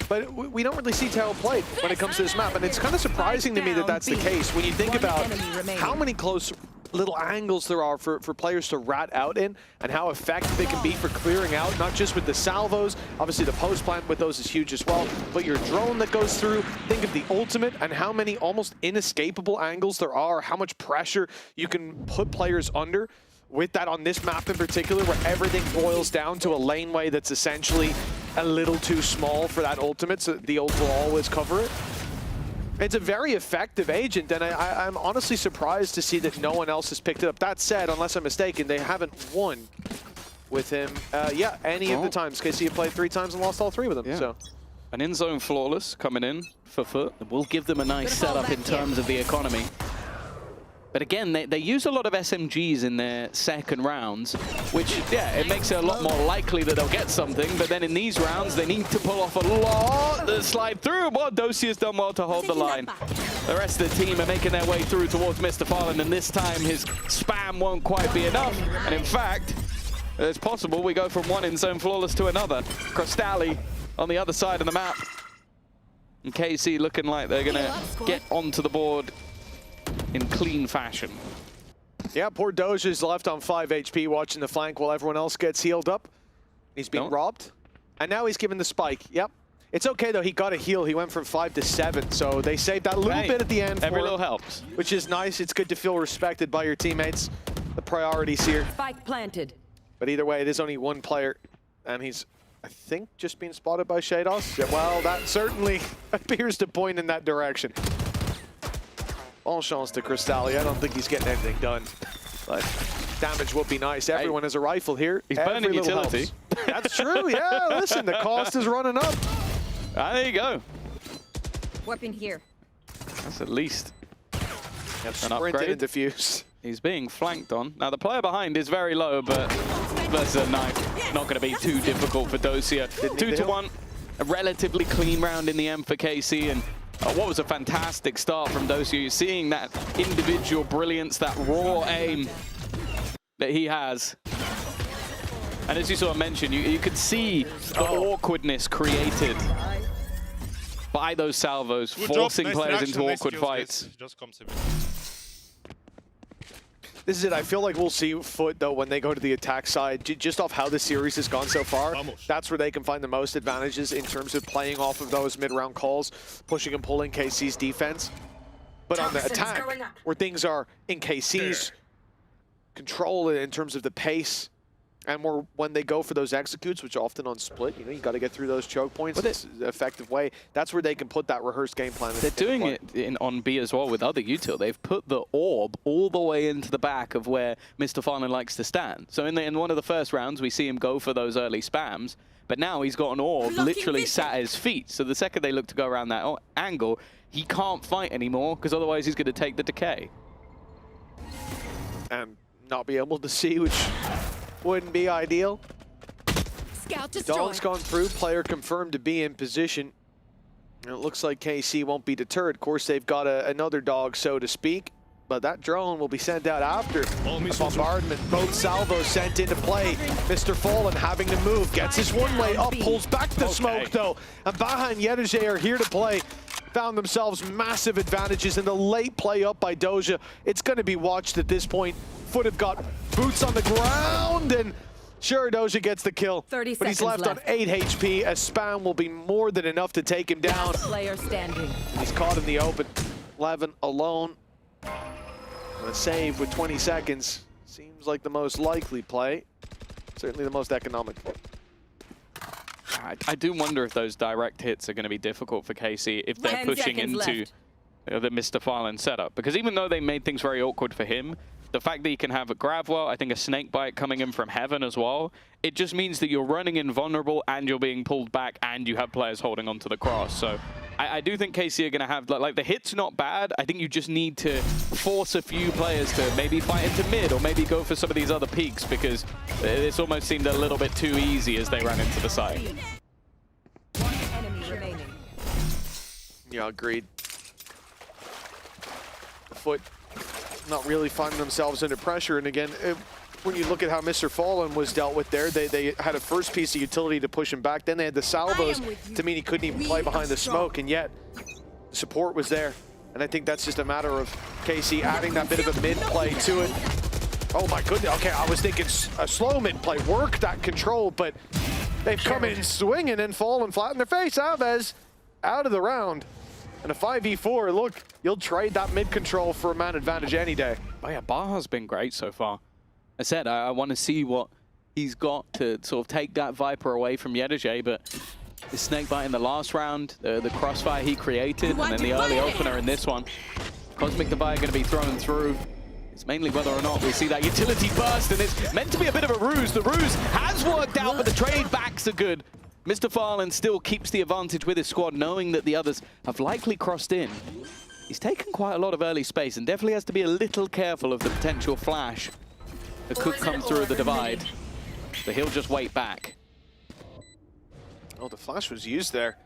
But we don't really see Tejo played when it comes to this map, and it's kind of surprising to me that that's the case when you think about how many close little angles there are for players to rat out in, and how effective they can be for clearing out, not just with the salvos. Obviously the post plant with those is huge as well, but your drone that goes through, think of the ultimate and how many almost inescapable angles there are, how much pressure you can put players under with that on this map in particular, where everything boils down to a laneway that's essentially a little too small for that ultimate, so the ult will always cover it. It's a very effective agent, and I'm honestly surprised to see that no one else has picked it up. That said, unless I'm mistaken, they haven't won with him, any of the times. KC have played 3 times and lost all 3 with him. Yeah. So, an in-zone flawless coming in for Foot. We'll give them a nice setup in terms of the economy. But again, they use a lot of SMGs in their second rounds, which, yeah, it makes it a lot more likely that they'll get something. But then in these rounds, they need to pull off a lot that slide through. Well, Dosier's done well to hold the line. The rest of the team are making their way through towards Mr. Fallen, and this time his spam won't quite be enough. And in fact, it's possible we go from one in-zone flawless to another. Crystali on the other side of the map. And KC looking like they're going to get onto the board in clean fashion. Yeah, poor Doge is left on 5 HP watching the flank while everyone else gets healed up. He's being robbed. And now he's given the spike. Yep. It's okay, though. He got a heal. He went from 5 to 7. So they saved that little bit at the end. Every little helps. Which is nice. It's good to feel respected by your teammates. The priorities here. Spike planted. But either way, it is only one player. And he's, I think, just being spotted by Shados. Yeah, well, that certainly appears to point in that direction. All chance to Crystali. I don't think he's getting anything done, but damage would be nice. Everyone has a rifle here. He's burning utility. That's true, yeah. Listen, the cost is running up. There you go. Weapon here. That's at least an sprinted and diffused. He's being flanked on. Now, the player behind is very low, but versus a knife, not going to be too difficult for Dosia. 2-1, a relatively clean round in the end for KC, and what was a fantastic start from Dosia. You're seeing that individual brilliance, that raw aim that he has. And as you sort of mentioned, you could see the awkwardness created by those salvos, forcing players into awkward fights. This is it. I feel like we'll see Foot, though, when they go to the attack side, just off how the series has gone so far. That's where they can find the most advantages in terms of playing off of those mid-round calls, pushing and pulling KC's defense. But on the attack, where things are in KC's control in terms of the pace, and more when they go for those executes, which often on split, you know, you got to get through those choke points. It's an effective way. That's where they can put that rehearsed game plan. They're doing it on B as well with other util. They've put the orb all the way into the back of where Mr. Fallen likes to stand. So in one of the first rounds, we see him go for those early spams, but now he's got an orb literally sat at his feet. So the second they look to go around that angle, he can't fight anymore because otherwise he's going to take the decay. And not be able to see, which wouldn't be ideal. Scout Dog's gone through, player confirmed to be in position. And it looks like KC won't be deterred. Of course, they've got another dog, so to speak. But that drone will be sent out after the bombardment. Both salvos sent into play. Mr. Fallen having to move, gets his one way up, pulls back the smoke though. And Baha and Yedege are here to play. Found themselves massive advantages in the late play up by Doja. It's going to be watched at this point. Foot have got boots on the ground, and sure, Doja gets the kill. 30 but he's left on 8 HP. A spam will be more than enough to take him down. Player standing. He's caught in the open. 11 alone. A save with 20 seconds. Seems like the most likely play. Certainly the most economical. I do wonder if those direct hits are going to be difficult for KC if they're pushing into the Mr. Fallen setup. Because even though they made things very awkward for him, the fact that you can have a Gravwell, I think a Snakebite coming in from heaven as well, it just means that you're running invulnerable and you're being pulled back and you have players holding onto the cross. So I do think KC are going to have, like the hit's not bad. I think you just need to force a few players to maybe fight into mid or maybe go for some of these other peaks because this almost seemed a little bit too easy as they ran into the site. One enemy remaining. Yeah, agreed. Foot not really finding themselves under pressure. And again, when you look at how Mr. Fallen was dealt with there, they had a first piece of utility to push him back. Then they had the salvos to mean he couldn't even play behind the smoke, and yet support was there. And I think that's just a matter of KC adding that bit of a mid play to it. Oh my goodness, okay, I was thinking a slow mid play, work that control, but they've come in swinging and fallen flat in their face. Alves out of the round. And a 5v4, look, you'll trade that mid control for a man advantage any day. Oh yeah, Baha's been great so far. I said I want to see what he's got to sort of take that Viper away from Yedege, but the Snakebite in the last round, the crossfire he created, and then the early opener in this one. Cosmic Divide going to be thrown through. It's mainly whether or not we see that utility burst, and it's meant to be a bit of a ruse. The ruse has worked out, but the trade backs are good. Mr. Fallen still keeps the advantage with his squad, knowing that the others have likely crossed in. He's taken quite a lot of early space and definitely has to be a little careful of the potential flash that could come through the divide. But he'll just wait back. Oh, the flash was used there.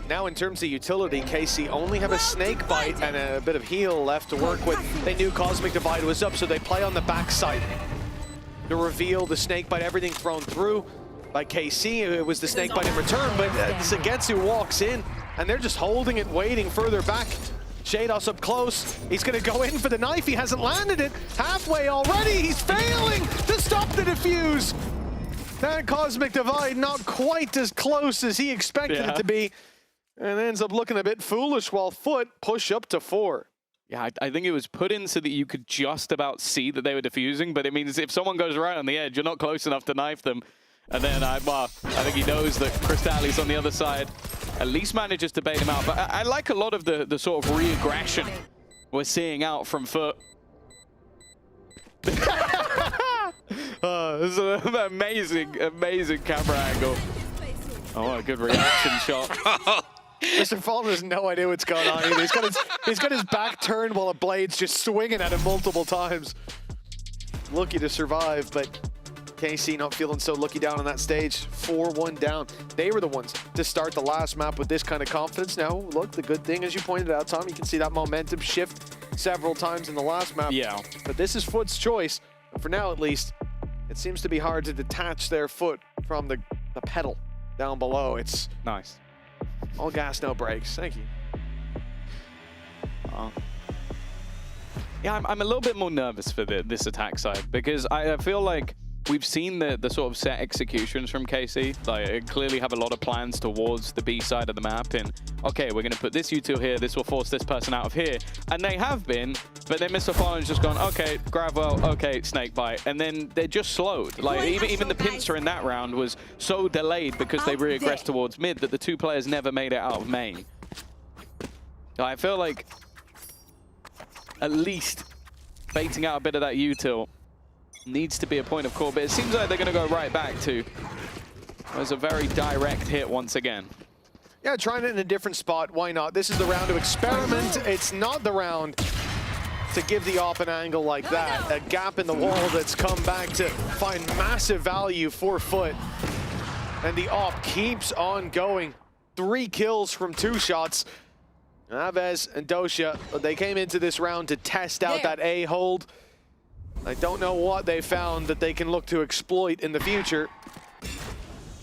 Now in terms of utility, KC only have a Snakebite and a bit of heal left to work with. They knew Cosmic Divide was up, so they play on the backside. The reveal, the Snakebite, everything thrown through by KC. It was the Snakebite in return, but Sagetsu walks in, and they're just holding it, waiting further back. Shados up close. He's going to go in for the knife. He hasn't landed it. Halfway already. He's failing to stop the defuse. That Cosmic Divide not quite as close as he expected it to be, and ends up looking a bit foolish while Foot push up to 4. Yeah, I think it was put in so that you could just about see that they were defusing, but it means if someone goes right on the edge, you're not close enough to knife them. And then I think he knows that Crystalli's on the other side. At least manages to bait him out. But I like a lot of the sort of re-aggression we're seeing out from Foot. This is an amazing camera angle. Oh, a good reaction shot. Mr. Fallen has no idea what's going on either. He's got his back turned while a blade's just swinging at him multiple times. Lucky to survive, but KC not feeling so lucky down on that stage. 4-1 down. They were the ones to start the last map with this kind of confidence. Now, look, the good thing, as you pointed out, Tom, you can see that momentum shift several times in the last map. Yeah. But this is Foot's choice. For now, at least, It seems to be hard to detach their foot from the pedal down below. It's nice. All gas, no brakes. Thank you. Yeah, I'm a little bit more nervous for this attack side because I feel like we've seen the sort of set executions from KC. Like, clearly have a lot of plans towards the B side of the map. And okay, we're going to put this util here. This will force this person out of here. And they have been, but then Mr. Fallen's just gone, okay, grab well, okay, snake bite. And then they're just slowed. Like, even the pincer in that round was so delayed because they re-aggressed towards mid that the two players never made it out of main. I feel like at least baiting out a bit of that util needs to be a point of call, but it seems like they're going to go right back to. There's a very direct hit once again. Yeah, trying it in a different spot. Why not? This is the round to experiment. It's not the round to give the op an angle like that. A gap in the wall that's come back to find massive value for Foot. And the op keeps on going. 3 kills from 2 shots. Aves and Dosha, they came into this round to test out that A hold. I don't know what they found that they can look to exploit in the future.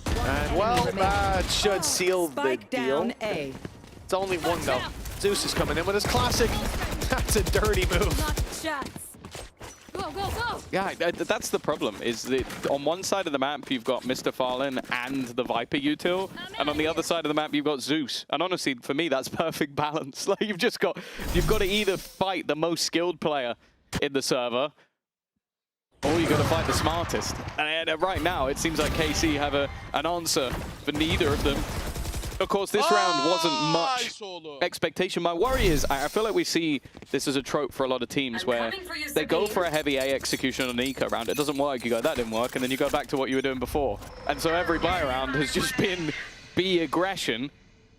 And well, that should seal the deal. It's only 1 though. Zeus is coming in with his classic. That's a dirty move. Go, go, go! Yeah, that's the problem, is that on one side of the map, you've got Mr. Fallen and the Viper util, and on the other side of the map, you've got Zeus. And honestly, for me, that's perfect balance. Like, you've got to either fight the most skilled player in the server, or you've got to fight the smartest. And right now, it seems like KC have an answer for neither of them. Of course, this round wasn't much expectation. My worry is, I feel like we see this as a trope for a lot of teams where they go for a heavy A execution on an eco round. It doesn't work. You go, that didn't work. And then you go back to what you were doing before. And so every buy round has just been B aggression,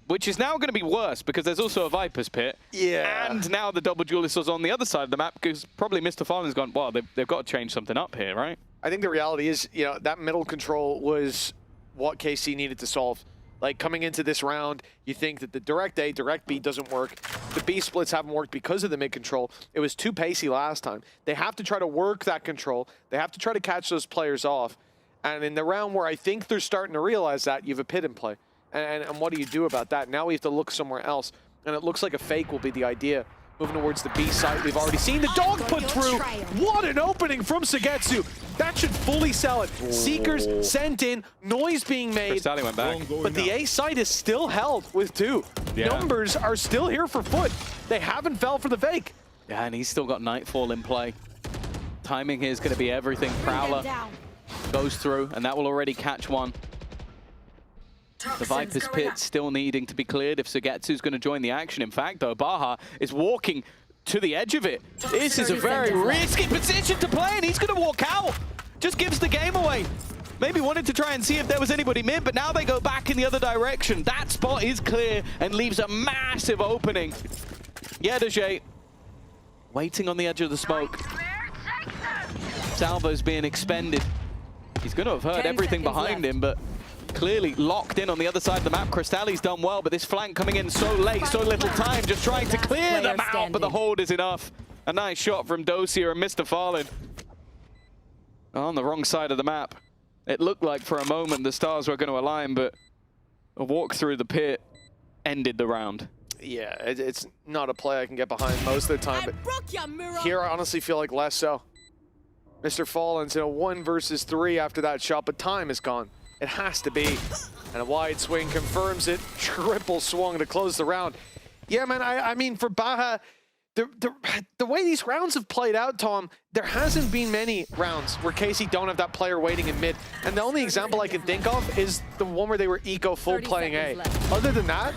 which is now going to be worse because there's also a Viper's Pit. Yeah. And now the double duelist was on the other side of the map because probably Mr. Fallen's gone, well, they've got to change something up here, right? I think the reality is, you know, that middle control was what KC needed to solve. Like, coming into this round, you think that the direct A, direct B doesn't work. The B splits haven't worked because of the mid control. It was too pacey last time. They have to try to work that control. They have to try to catch those players off. And in the round where I think they're starting to realize that, you have a pit in play. And what do you do about that? Now we have to look somewhere else. And it looks like a fake will be the idea. Moving towards the B site, we've already seen the dog put through. What an opening from Sagetsu. That should fully sell it. Seekers sent in, noise being made. Crystalli went back. But the A site is still held with 2. Yeah. Numbers are still here for Foot. They haven't fell for the fake. Yeah, and he's still got Nightfall in play. Timing here is going to be everything. Prowler goes through, and that will already catch one. The Viper's Pit still needing to be cleared if Sagetsu's going to join the action. In fact, though, Baha is walking to the edge of it. This is a very risky position to play, and he's going to walk out. Just gives the game away. Maybe wanted to try and see if there was anybody mid, but now they go back in the other direction. That spot is clear and leaves a massive opening. Yedajay waiting on the edge of the smoke. Salvo's being expended. He's going to have heard everything behind him, but clearly locked in on the other side of the map. Crystalli's done well, but this flank coming in so late, so little time, just trying to clear them out, but the hold is enough. A nice shot from Dosia and Mr. Fallen. On the wrong side of the map. It looked like for a moment the stars were going to align, but a walk through the pit ended the round. Yeah, it's not a play I can get behind most of the time, but here I honestly feel like less so. Mr. Fallen's in a 1 versus 3 after that shot, but time is gone. It has to be. And a wide swing confirms it. Triple swung to close the round. Yeah, man, I mean, for Baha, the way these rounds have played out, Tom, there hasn't been many rounds where KC don't have that player waiting in mid. And the only example I can think of is the one where they were eco full playing A. Other than that,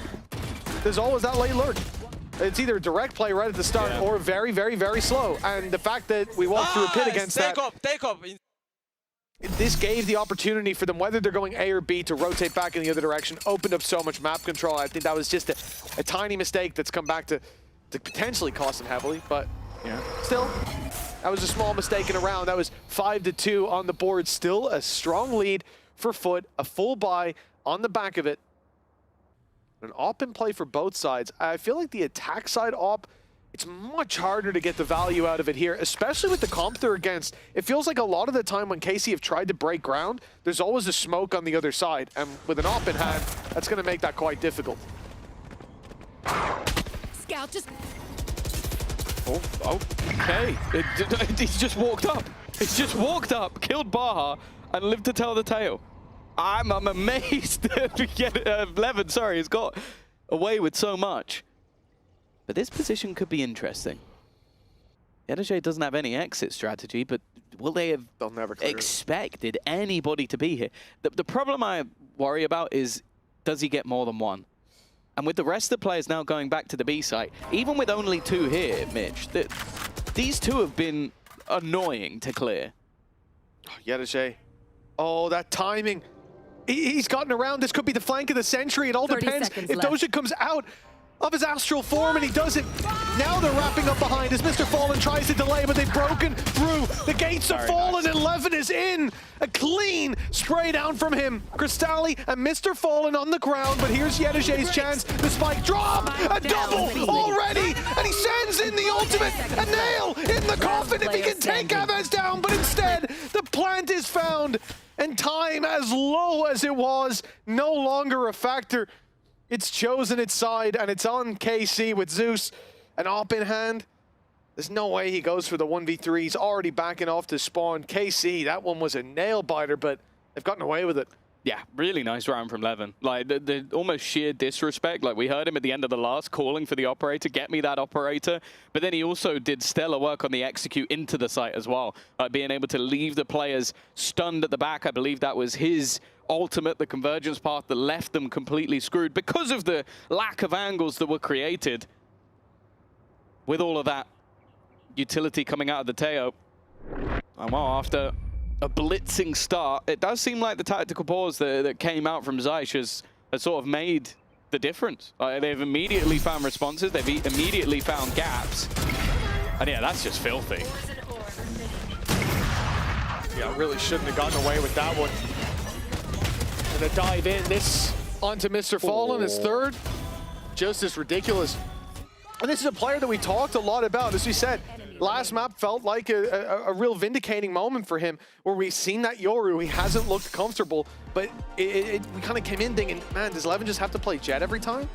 there's always that late lurk. It's either a direct play right at the start or very, very, very slow. And the fact that we walked through a pit against that... Take up. This gave the opportunity for them, whether they're going A or B, to rotate back in the other direction, opened up so much map control. I think that was just a tiny mistake that's come back to potentially cost them heavily, but still, that was a small mistake in a round. That was 5-2 on the board. Still a strong lead for Foot, a full buy on the back of it. An op in play for both sides. I feel like the attack side op it's much harder to get the value out of it here, especially with the comp they're against. It feels like a lot of the time when KC have tried to break ground, there's always a smoke on the other side. And with an op in hand, that's going to make that quite difficult. Scout just... Oh, okay. He's just walked up. He's just walked up, killed Baha, and lived to tell the tale. I'm amazed. Levin, sorry, has got away with so much. But this position could be interesting. Yedajay doesn't have any exit strategy, but will they have expected anybody to be here? The problem I worry about is, does he get more than one? And with the rest of the players now going back to the B site, even with only 2 here, Mitch, these 2 have been annoying to clear. Yedajay. Oh, that timing. He's gotten around. This could be the flank of the century. It all depends if Doja comes out of his astral form, and he doesn't. Now they're wrapping up behind as Mr. Fallen tries to delay, but they've broken through. The gates have fallen, and Levin is in. A clean spray down from him. Cristalli and Mr. Fallen on the ground, but here's Yedajay's chance. The spike drop, a double already, and he sends in the ultimate. A nail in the coffin if he can take Avez down, but instead, the plant is found, and time as low as it was, no longer a factor. It's chosen its side, and it's on KC with Zeus, an op in hand. There's no way he goes for the 1v3. He's already backing off to spawn. KC, that one was a nail biter, but they've gotten away with it. Yeah, really nice round from Levin. Like, the almost sheer disrespect. Like, we heard him at the end of the last calling for the operator, get me that operator. But then he also did stellar work on the execute into the site as well. Being able to leave the players stunned at the back. I believe that was his ultimate, the convergence path that left them completely screwed because of the lack of angles that were created. With all of that utility coming out of the Teo. And well, after a blitzing start, it does seem like the tactical pause that came out from Zeiss has sort of made the difference. They've immediately found responses, they've immediately found gaps. And yeah, that's just filthy. Yeah, really shouldn't have gotten away with that one. And to dive in, this onto Mr. Fallen, his third. Just as ridiculous. And this is a player that we talked a lot about, as we said. Last map felt like a real vindicating moment for him, where we've seen that Yoru, he hasn't looked comfortable, but we kind of came in thinking, man, does Levin just have to play Jet every time?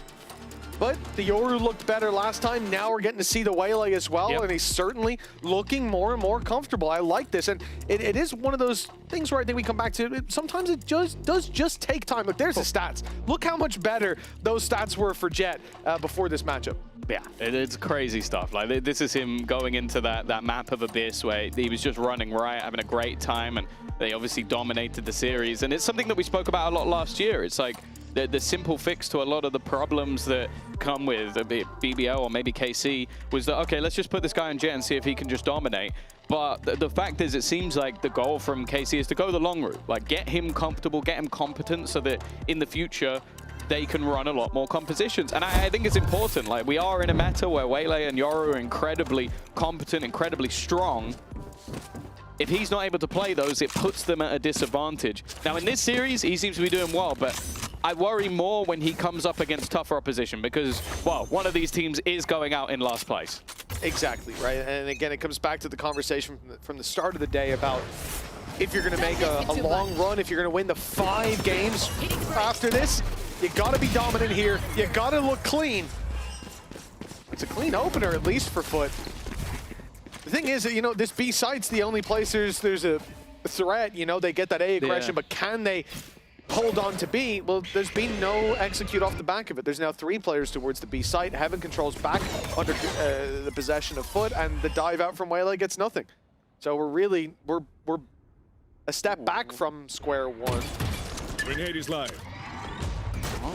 But the Yoru looked better last time. Now we're getting to see the Waylay as well, and he's certainly looking more and more comfortable. I like this, and it is one of those things where I think we come back to, sometimes it does just take time. Look, there's the stats. Look how much better those stats were for Jet before this matchup. Yeah, it's crazy stuff. Like, this is him going into that map of Abyss where he was just running right, having a great time, and they obviously dominated the series. And it's something that we spoke about a lot last year. It's like the simple fix to a lot of the problems that come with BBL or maybe KC was that, okay, let's just put this guy on Jet and see if he can just dominate. But the fact is, it seems like the goal from KC is to go the long route. Like, get him comfortable, get him competent so that in the future, they can run a lot more compositions. And I think it's important. Like, we are in a meta where Waylay and Yoru are incredibly competent, incredibly strong. If he's not able to play those, it puts them at a disadvantage. Now, in this series, he seems to be doing well, but I worry more when he comes up against tougher opposition because, well, one of these teams is going out in last place. Exactly, right? And again, it comes back to the conversation from the start of the day about if you're going to make a long run, if you're going to win the 5 games after this, you got to be dominant here. You got to look clean. It's a clean opener, at least for Foot. The thing is, you know, this B site's the only place there's a threat. You know, they get that A aggression, but can they hold on to B? Well, there's been no execute off the back of it. There's now 3 players towards the B site. Heaven controls back under the possession of Foot, and the dive out from Waylay gets nothing. So we're a step back from square one. Grenade is live.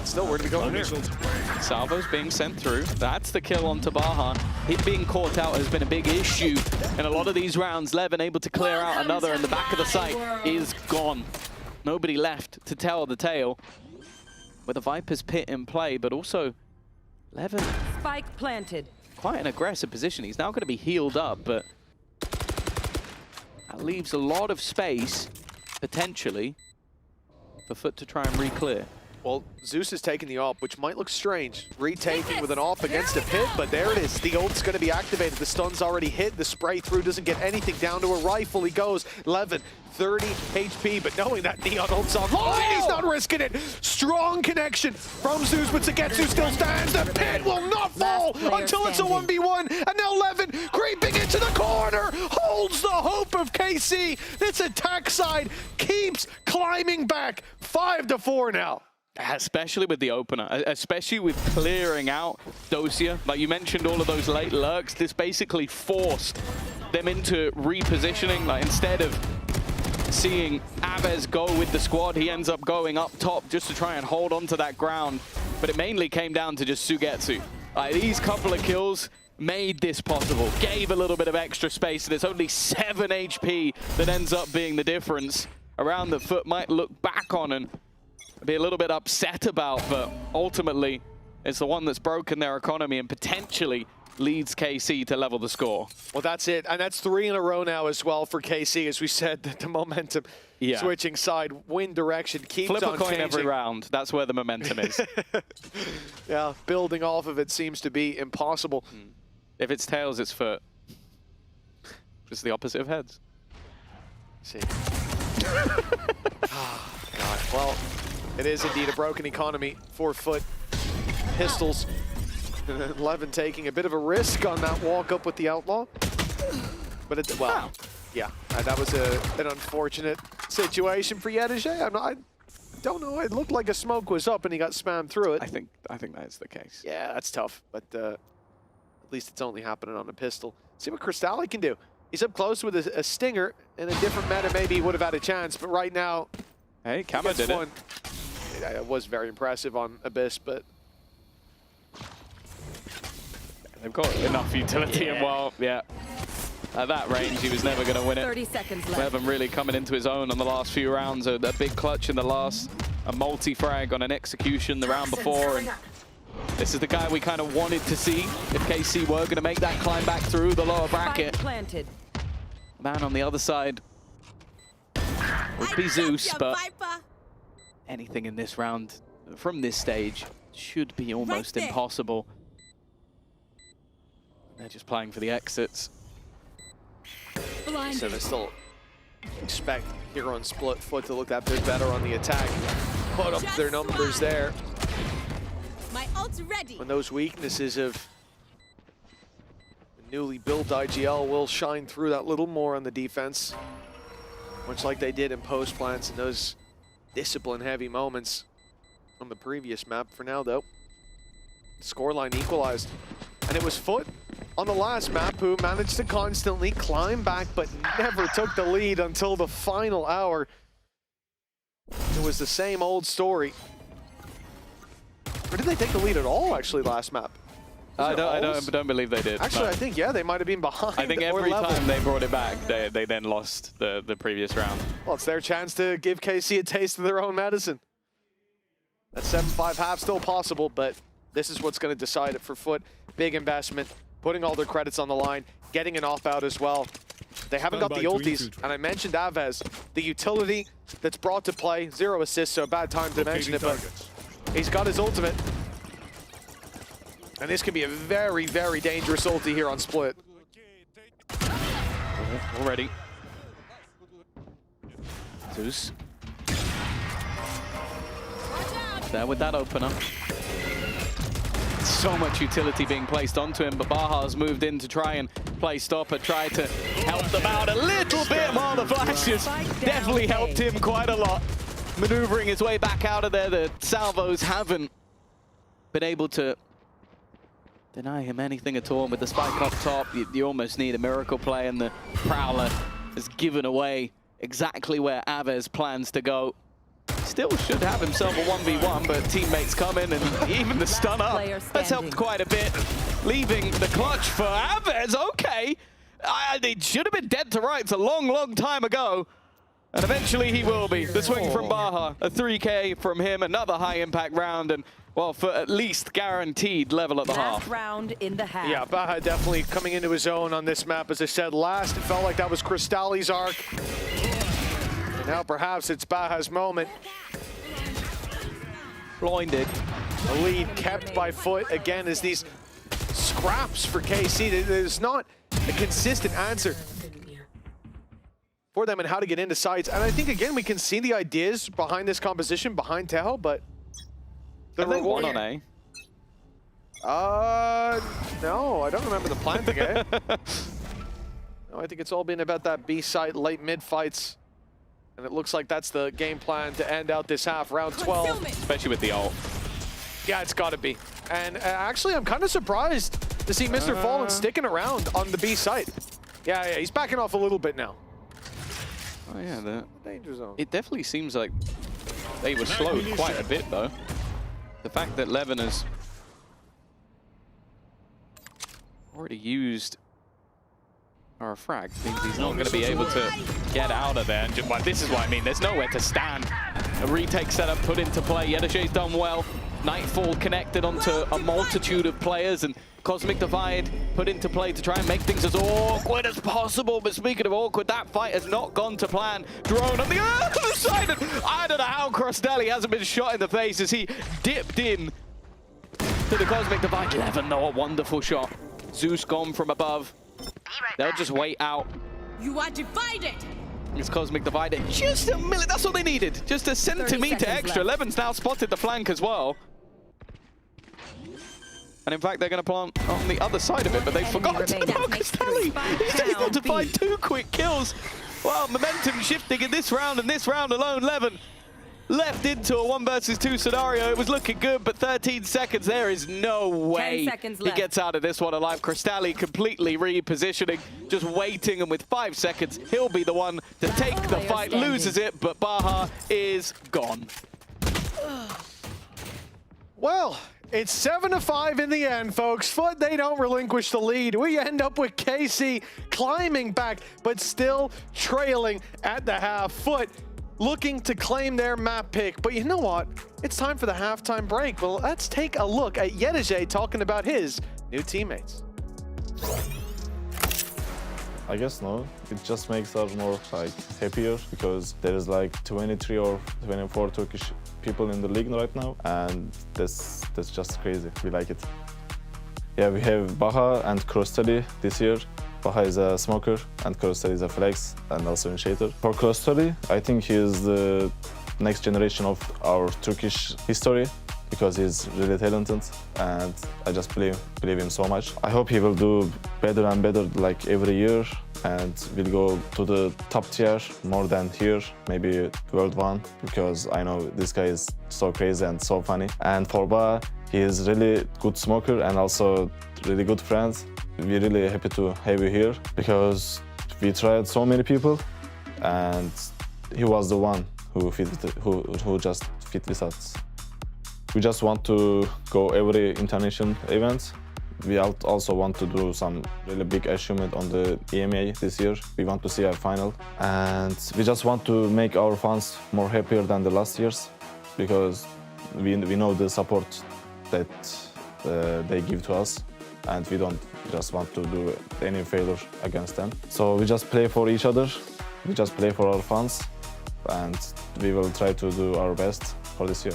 Still, where do we go from here? Salvo's being sent through. That's the kill on Tabaha. Him being caught out has been a big issue in a lot of these rounds. Levin able to clear out another, and the back of the site is gone. Nobody left to tell the tale. With a Viper's Pit in play, but also Levin. Spike planted. Quite an aggressive position. He's now going to be healed up, but that leaves a lot of space, potentially, for Foot to try and re-clear. Well, Zeus is taking the AWP, which might look strange. Retaking with an AWP against a pit, but there it is. The ult's going to be activated. The stun's already hit. The spray through doesn't get anything. Down to a rifle he goes. Levin, 30 HP, but knowing that Neon ult's online, he's not risking it. Strong connection from Zeus, but Zagetsu still stands. The pit will not fall until it's a 1v1. And now Levin creeping into the corner, holds the hope of KC. This attack side keeps climbing back. 5-4 now. Especially with the opener, especially with clearing out Dosia. Like you mentioned, all of those late lurks, this basically forced them into repositioning. Like instead of seeing Aves go with the squad, he ends up going up top just to try and hold on to that ground. But it mainly came down to just Sugetsu. These couple of kills made this possible, gave a little bit of extra space, and it's only 7 HP that ends up being the difference. Around the foot might look back on and be a little bit upset about, but ultimately it's the one that's broken their economy and potentially leads KC to level the score. Well, that's it, and that's 3 in a row now as well for KC. As we said, the momentum switching side, wind direction keeps Flip on a coin changing. every round. That's where the momentum is. Yeah, building off of it seems to be impossible. If it's tails, it's foot. Just the opposite of heads. See. Oh, God. Well, it is indeed a broken economy for Foot. Pistols. Levin taking a bit of a risk on that walk up with the Outlaw. But it, well, yeah, that was an unfortunate situation for Yedege. I don't know. It looked like a smoke was up and he got spammed through it. I think that's the case. Yeah, that's tough. But at least it's only happening on a pistol. See what Crystalli can do. He's up close with a stinger. In a different meta, maybe he would have had a chance. But right now, hey, Kama did it. It was very impressive on Abyss, but they've got enough utility and well, yeah. At that range, he was never going to win it. 30 seconds left. Levin really coming into his own on the last few rounds. A big clutch in the last, a multi-frag on an execution the round before. And this is the guy we kind of wanted to see if KC were going to make that climb back through the lower bracket. Planted. Man on the other side would be Zeus, but anything in this round from this stage should be almost impossible. They're just playing for the exits. so they still expect Hero and Split Foot to look that bit better on the attack. Put up their numbers there. My ult's ready. When those weaknesses of the newly built IGL will shine through that little more on the defense, much like they did in post plants in those discipline-heavy moments from the previous map. For now, though, the scoreline equalized, and it was Foot on the last map who managed to constantly climb back, but never took the lead until the final hour. It was the same old story. Or did they take the lead at all, actually, last map? I don't believe they did. Actually, no. I think, yeah, they might have been behind. I think every time they brought it back, they then lost the previous round. Well, it's their chance to give KC a taste of their own medicine. That 7-5 half still possible, but this is what's going to decide it for Foot. Big investment, putting all their credits on the line, getting an off-out as well. They haven't got the ultis, and I mentioned Aves, the utility that's brought to play. 0 assists, so a bad time to mention it, but he's got his ultimate. And this could be a very, very dangerous ulti here on Split. Already. Zeus. There with that opener. So much utility being placed onto him, but Baha's moved in to try and play stopper, try to help them out a little bit while the flashes definitely helped him quite a lot. Maneuvering his way back out of there, the salvos haven't been able to deny him anything at all. With the spike up top, you almost need a miracle play, and the Prowler has given away exactly where Aves plans to go. Still should have himself a 1v1, but teammates come in, and even the stun up has helped quite a bit. Leaving the clutch for Aves, okay. It should have been dead to rights a long, long time ago. And eventually he will be. The swing from Baha, a 3K from him, another high impact round, and well, for at least guaranteed level at the half. Round in the half. Yeah, Baha definitely coming into his own on this map. As I said last, it felt like that was Crystalli's arc. And now perhaps it's Baha's moment. Blinded. The lead kept by Foot again as these scraps for KC. There's not a consistent answer for them and how to get into sites. And I think, again, we can see the ideas behind this composition, behind Teho, but the reward on A. No, I don't remember the plan to get. No, I think it's all been about that B site, late mid fights. And it looks like that's the game plan to end out this half, round 12. Especially with the ult. Yeah, it's got to be. And actually, I'm kind of surprised to see Mr. Fallen sticking around on the B site. Yeah, he's backing off a little bit now. Oh yeah, the danger zone. It definitely seems like they were slowed quite a bit though. The fact that Levin has already used our frag means he's not going to be able to get out of there. And just, well, this is what I mean. There's nowhere to stand. A retake setup put into play. Yedashay's done well. Nightfall connected onto a multitude of players, and Cosmic Divide put into play to try and make things as awkward as possible. But speaking of awkward, that fight has not gone to plan. Drone on the other side. I don't know how Crostelli hasn't been shot in the face as he dipped in to the Cosmic Divide. Levin, though, a wonderful shot. Zeus gone from above. They'll just wait out. You are divided. It's Cosmic Divide. Just a minute. That's all they needed. Just a centimeter extra. Levin's now spotted the flank as well. And in fact, they're going to plant on the other side of it, but they forgot about Crostelli. He's able to find 2 quick kills. Well, momentum shifting in this round, and this round alone, Levin left into a 1 versus 2 scenario. It was looking good, but 13 seconds, there is no way he gets out of this one alive. Crostelli completely repositioning, just waiting, and with 5 seconds, he'll be the one to take the fight, loses it, but Baha is gone. Well, it's 7-5 in the end, folks. Foot, they don't relinquish the lead. We end up with KC climbing back, but still trailing at the half. Foot looking to claim their map pick. But you know what? It's time for the halftime break. Well, let's take a look at Yedajay talking about his new teammates. I guess no. It just makes us more happier because there is 23 or 24 Turkish people in the league right now, and that's just crazy. We like it. Yeah, we have Baha and Crostelli this year. Baha is a smoker and Crostelli is a flex and also initiator. For Crostelli, I think he is the next generation of our Turkish history because he's really talented and I just believe him so much. I hope he will do better and better every year and will go to the top tier more than here, maybe World 1, because I know this guy is so crazy and so funny. And for Baha, he is really good smoker and also really good friend. We're really happy to have you here because we tried so many people and he was the one who just fit with us. We just want to go every international event. We also want to do some really big achievement on the EMEA this year. We want to see a final. And we just want to make our fans more happier than the last years because we know the support that they give to us and we don't just want to do any failure against them. So we just play for each other, we just play for our fans and we will try to do our best for this year.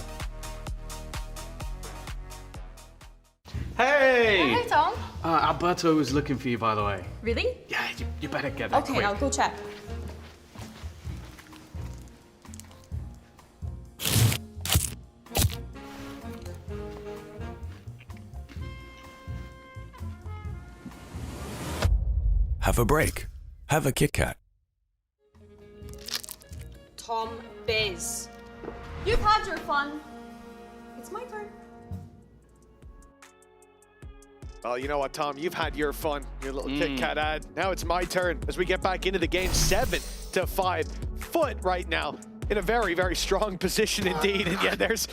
Hey! Hey, Tom. Alberto was looking for you, by the way. Really? Yeah, you better get there Okay, quick. I'll go check. Have a break. Have a Kit Kat. Tom Biz. You've had your fun. It's my turn. Well, you know what, Tom? You've had your fun, your little Kit Kat ad. Now it's my turn as we get back into the game. 7-5. Foot right now in a very, very strong position indeed. And yeah, there's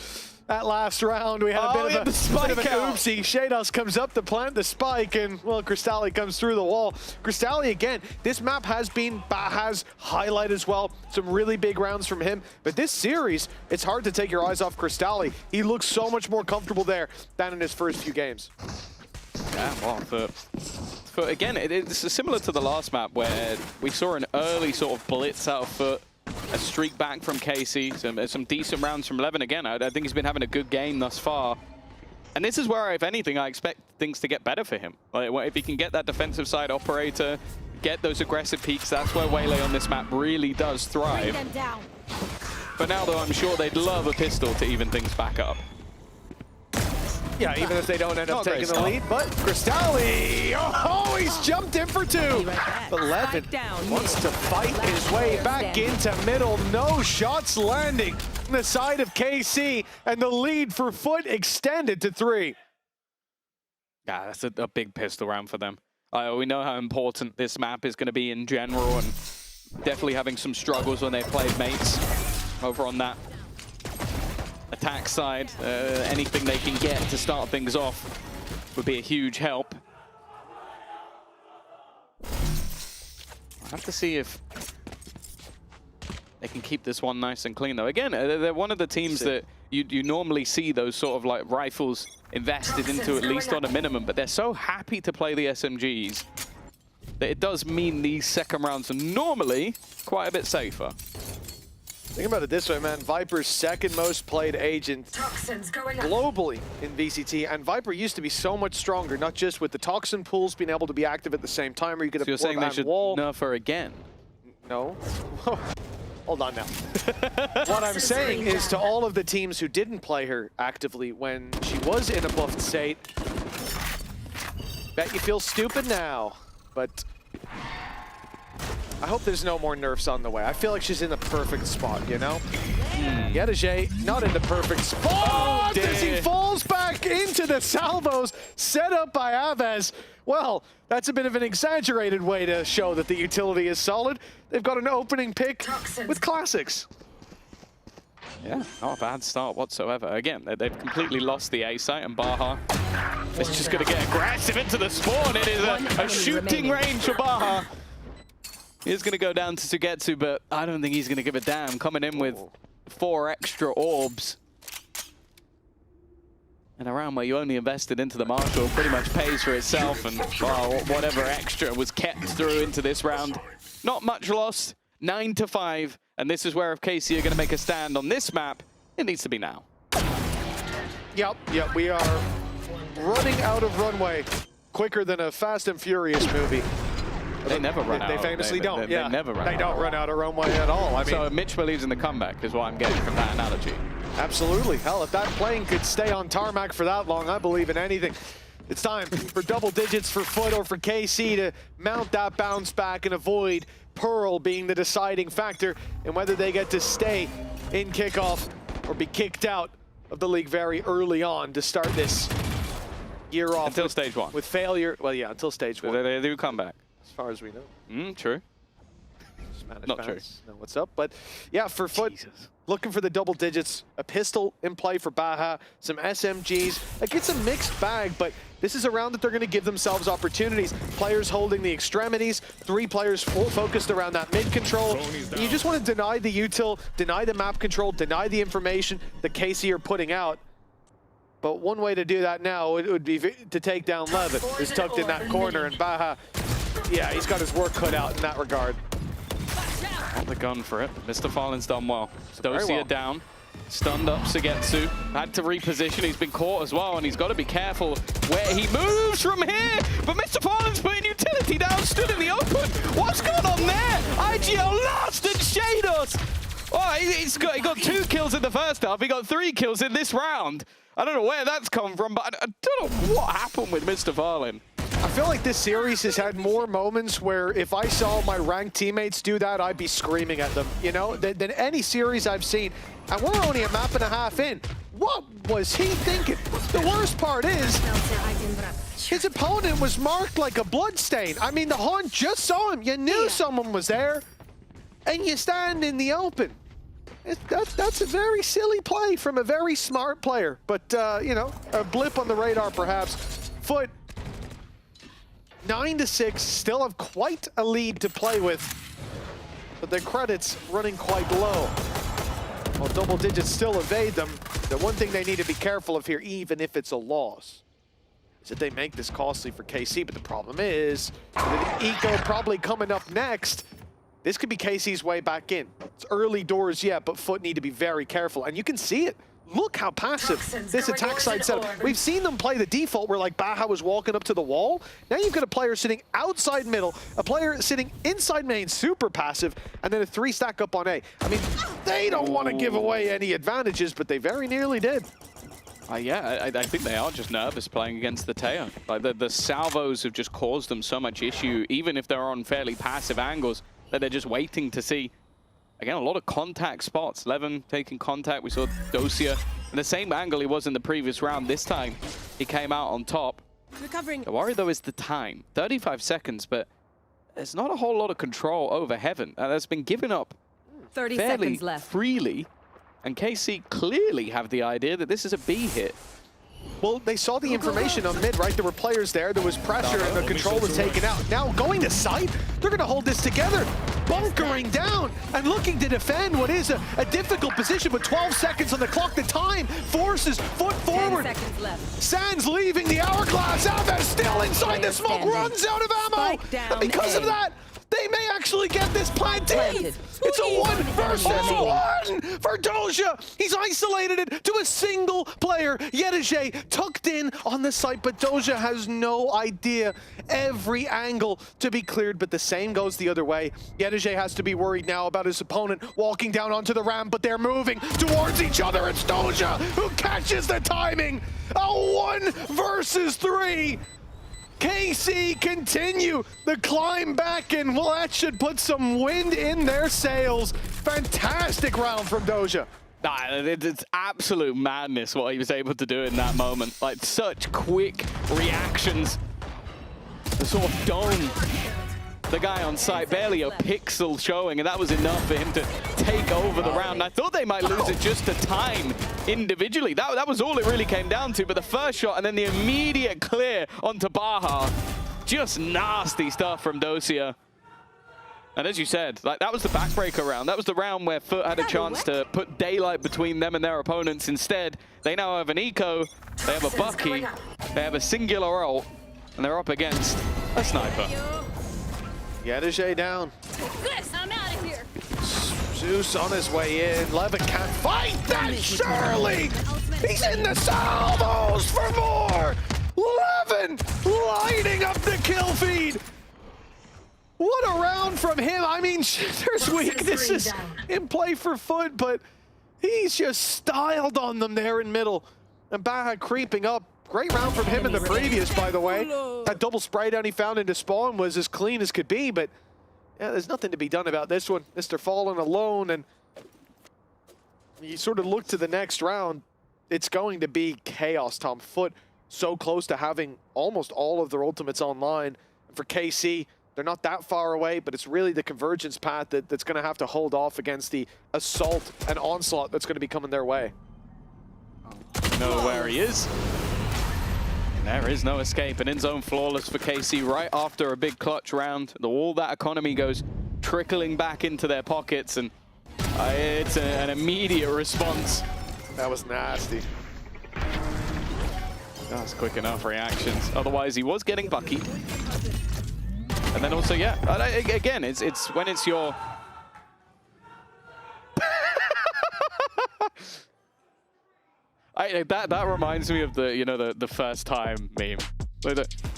that last round. We had a bit of an oopsie. Shados comes up to plant the spike, and, well, Crostelli comes through the wall. Crostelli, again, this map has been Baha's highlight as well. Some really big rounds from him. But this series, it's hard to take your eyes off Crostelli. He looks so much more comfortable there than in his first few games. Yeah, well, for again, it's similar to the last map where we saw an early sort of blitz out of Foot, a streak back from Casey, some decent rounds from Levin again. I think he's been having a good game thus far. And this is where, if anything, I expect things to get better for him. Like, if he can get that defensive side operator, get those aggressive peaks, that's where Waylay on this map really does thrive. But now, though, I'm sure they'd love a pistol to even things back up. Yeah, even if they don't end up taking the lead, but Cristalli, oh, he's jumped in for two. But Levin wants to fight his way back into middle. No shots landing on the side of KC, and the lead for Foot extended to 3. Yeah, that's a big pistol round for them. We know how important this map is going to be in general, and definitely having some struggles when they played mates over on that attack side. Anything they can get to start things off would be a huge help. I'll have to see if they can keep this one nice and clean, though. Again, they're one of the teams that you normally see those sort of like rifles invested into, at least on a minimum, but they're so happy to play the SMGs that it does mean these second rounds are normally quite a bit safer. Think about it this way, man. Viper's second most played agent globally in VCT, and Viper used to be so much stronger, not just with the toxin pools being able to be active at the same time, or you could have you're saying they should nerf her again? No. Hold on now. What I'm saying is to all of the teams who didn't play her actively when she was in a buffed state, bet you feel stupid now, but I hope there's no more nerfs on the way. I feel like she's in the perfect spot, you know? Yedajay, not in the perfect spot as he falls back into the salvos set up by Avez. Well, that's a bit of an exaggerated way to show that the utility is solid. They've got an opening pick with classics. Yeah, not a bad start whatsoever. Again, they've completely lost the A site, and Baha is just going to get aggressive into the spawn. It is a shooting range for Baha. He's going to go down to Sugetsu, but I don't think he's going to give a damn. Coming in with 4 extra orbs. And a round where you only invested into the Marshal pretty much pays for itself, and whatever extra was kept through into this round. Not much lost, 9-5, and this is where if KC are going to make a stand on this map, it needs to be now. Yep, we are running out of runway quicker than a Fast and Furious movie. They never run out. They famously don't. They never run out. They don't run out of runway at all. I mean, so Mitch believes in the comeback is what I'm getting from that analogy. Absolutely. Hell, if that plane could stay on tarmac for that long, I believe in anything. It's time for double digits for Foot or for KC to mount that bounce back and avoid Pearl being the deciding factor in whether they get to stay in kickoff or be kicked out of the league very early on to start this year off. Until stage 1. With failure. Well, yeah, until stage 1. They do come back. As far as we know. True. Spanish Not fans know what's up, but yeah, for Foot, looking for the double digits, a pistol in play for Baha, some SMGs. Like, it's a mixed bag, but this is a round that they're going to give themselves opportunities. Players holding the extremities, 3 players focused around that mid control. You just want to deny the util, deny the map control, deny the information that KC are putting out. But one way to do that now, it would be to take down Levin, who's tucked in that corner, and Baha, yeah, he's got his work cut out in that regard. Had the gun for it. Mr. Fallen's done well. Dosia down. Stunned up Sugetsu. Had to reposition. He's been caught as well, and he's got to be careful where he moves from here. But Mr. Fallen's putting utility down, stood in the open. What's going on there? IGL lost and Shados. Oh, he got 2 kills in the first half. He got 3 kills in this round. I don't know where that's come from, but I don't know what happened with Mr. Fallen. I feel like this series has had more moments where if I saw my ranked teammates do that, I'd be screaming at them, you know, than any series I've seen. And we're only a map and a half in. What was he thinking? The worst part is, his opponent was marked like a bloodstain. I mean, the Hunt just saw him. You knew someone was there, and you stand in the open. That's a very silly play from a very smart player. But, you know, a blip on the radar perhaps. Foot, 9-6, still have quite a lead to play with, but their credits running quite low. While double digits still evade them, the one thing they need to be careful of here, even if it's a loss, is that they make this costly for KC. But the problem is, with Eco probably coming up next, This could be KC's way back in. It's early doors yet, but Foot need to be very careful. And you can see it. Look how passive this attack side setup. We've seen them play the default where like Baja was walking up to the wall. Now you've got a player sitting outside middle, a player sitting inside main, super passive, and then a 3 stack up on A. I mean, they don't want to give away any advantages, but they very nearly did. Yeah, I think they are just nervous playing against the Teo. Like the salvos have just caused them so much issue, even if they're on fairly passive angles, that they're just waiting to see. Again, a lot of contact spots. Levin taking contact. We saw Dosia in the same angle he was in the previous round. This time, he came out on top. Recovering. The worry, though, is the time. 35 seconds, but there's not a whole lot of control over Heaven. That's been given up 30 fairly seconds left. freely. And KC clearly have the idea that this is a B hit. Well, they saw the information on mid, right? There were players there, there was pressure, and the control was taken out. Now, going to site, they're going to hold this together, bunkering down and looking to defend what is a difficult position with 12 seconds on the clock. The time forces Foot forward. 10 seconds left. Sands leaving the hourglass. Alves still inside the smoke, runs out of ammo. And because of that, they may actually get this planted. It's a 1 versus 1 for Doja. He's isolated it to a single player. Yedege tucked in on the site, but Doja has no idea. Every angle to be cleared, but the same goes the other way. Yedege has to be worried now about his opponent walking down onto the ramp, but they're moving towards each other. It's Doja who catches the timing. A 1 versus 3. KC continue the climb back, and well, that should put some wind in their sails. Fantastic round from Doja. It's absolute madness what he was able to do in that moment. Like, such quick reactions. The sort of dome. The guy on site, barely a pixel showing, and that was enough for him to take over the round. I thought they might lose it just to time individually. That was all it really came down to, but the first shot and then the immediate clear onto Baja. Just nasty stuff from Dosia. And as you said, like, that was the backbreaker round. That was the round where Foot had a chance to put daylight between them and their opponents. Instead, they now have an eco, they have a Bucky, they have a singular ult, and they're up against a sniper. Yedege down. This, I'm out of here. Zeus on his way in. Levin can't fight that, surely! He's in the salvos for more! Levin lighting up the kill feed! What a round from him. I mean, there's weaknesses in play for Foot, but he's just styled on them there in middle. And Baja creeping up. Great round from him in the previous, by the way. That double spray down he found into spawn was as clean as could be, but yeah, there's nothing to be done about this one. Mr. Fallen alone, and you sort of look to the next round. It's going to be chaos, Tom. Foot so close to having almost all of their ultimates online. And for KC, they're not that far away, but it's really the convergence path that's going to have to hold off against the assault and onslaught that's going to be coming their way. You know where he is. There is no escape, and in-zone flawless for KC right after a big clutch round. All that economy goes trickling back into their pockets, and it's an immediate response. That was nasty. That's quick enough reactions. Otherwise, he was getting Bucky. And then also, yeah, again, it's when it's your... That reminds me of the first time meme.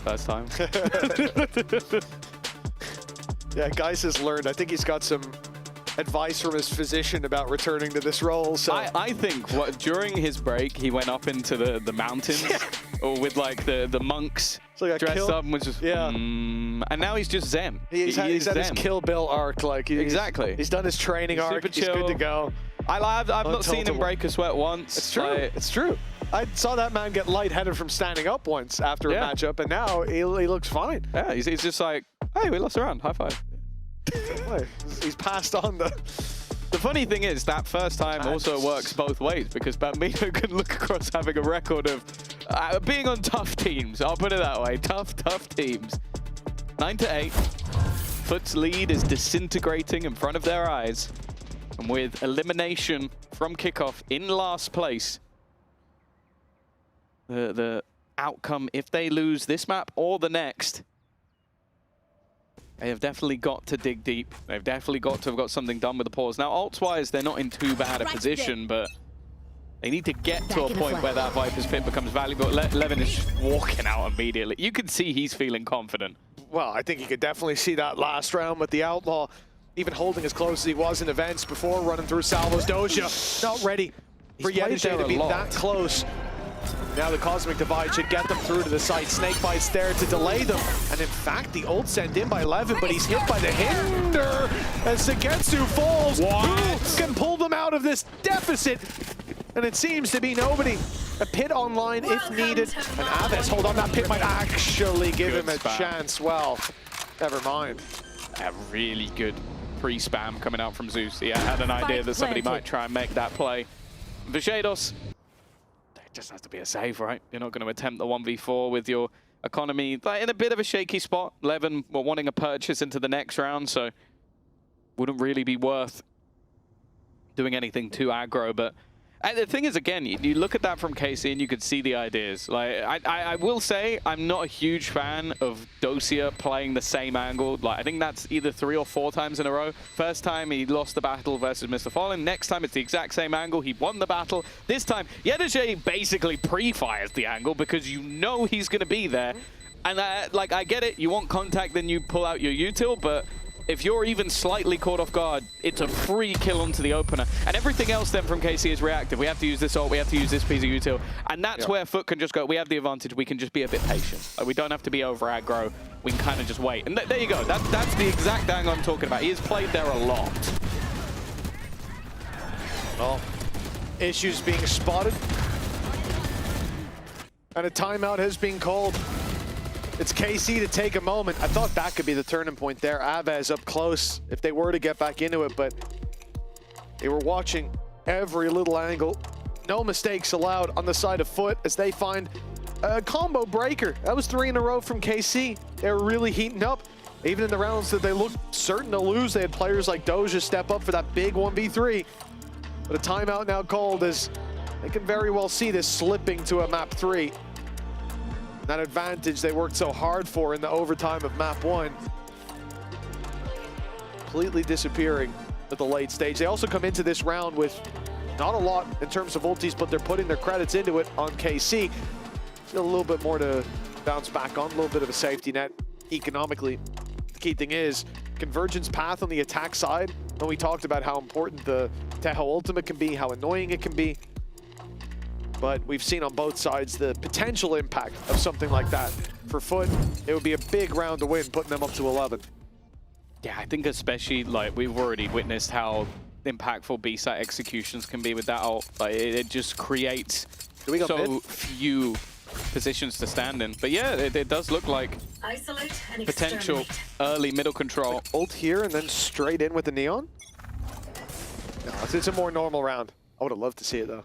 First time. Yeah, Geis has learned. I think he's got some advice from his physician about returning to this role. So I think during his break he went up into the mountains or with like the monks dressed up and was just and now he's just zen. He's had his Kill Bill arc, like exactly. He's done his training arc. He's good to go. I've not seen him break a sweat once. It's true. It's true. I saw that man get lightheaded from standing up once after a matchup, and now he looks fine. Yeah, he's just like, hey, we lost a round. High five. He's passed on the... The funny thing is, that first time also works both ways, because Bambino can look across having a record of being on tough teams. I'll put it that way. Tough teams. 9-8. Foot's lead is disintegrating in front of their eyes. And with elimination from Kickoff in last place, the outcome, if they lose this map or the next, They have definitely got to dig deep. They've definitely got to have got something done with the pause. Now, ults-wise, they're not in too bad a position, but they need to get to a point where that Viper's Pit becomes valuable. Levin is just walking out immediately. You can see he's feeling confident. Well, I think you could definitely see that last round with the Outlaw, even holding as close as he was in events before, running through Salvo's Doja. Not ready for Yedishe to be that close. Now the Cosmic Divide should get them through to the site. Snakebites there to delay them. And in fact, the ult sent in by Levin, but he's hit by the Hinder as Segetsu falls. Who can pull them out of this deficit? And it seems to be nobody. A pit online if needed. And Aves, hold on, that pit might actually give him a chance. Well, never mind. A really good pre-spam coming out from Zeus. He had an idea that somebody might try and make that play. Vishados, it just has to be a save, right? You're not going to attempt the 1v4 with your economy like, in a bit of a shaky spot. Levin wanting a purchase into the next round, so wouldn't really be worth doing anything too aggro, but the thing is, again, you look at that from KC and you could see the ideas. Like, I will say I'm not a huge fan of Dosia playing the same angle. Like, I think that's either 3 or 4 times in a row. First time he lost the battle versus Mr. Fallen. Next time it's the exact same angle. He won the battle. This time, Yedishe basically pre-fires the angle because you know he's going to be there. And like, I get it. You want contact, then you pull out your util, but if you're even slightly caught off guard, it's a free kill onto the opener. And everything else then from KC is reactive. We have to use this ult, we have to use this piece of util. And that's where Foot can just go, we have the advantage, we can just be a bit patient. Like, we don't have to be over aggro, we can kind of just wait. And there you go, that's the exact angle I'm talking about. He has played there a lot. Well, issues being spotted. And a timeout has been called. It's KC to take a moment. I thought that could be the turning point there. Aves up close if they were to get back into it, but they were watching every little angle. No mistakes allowed on the side of Foot as they find a combo breaker. That was 3 in a row from KC. They were really heating up. Even in the rounds that they looked certain to lose, they had players like Doja step up for that big 1v3. But a timeout now called as they can very well see this slipping to a map 3. That advantage they worked so hard for in the overtime of map 1. Completely disappearing at the late stage. They also come into this round with not a lot in terms of ultis, but they're putting their credits into it on KC. Still a little bit more to bounce back on, a little bit of a safety net economically. The key thing is Convergence path on the attack side. And we talked about how important the Teho ultimate can be, how annoying it can be. But we've seen on both sides the potential impact of something like that. For Foot, it would be a big round to win, putting them up to 11. Yeah, I think especially, like, we've already witnessed how impactful B-side executions can be with that ult. Like, it just creates so few positions to stand in. But yeah, it does look like potential early middle control. Ult here and then straight in with the Neon? No, it's a more normal round. I would have loved to see it, though.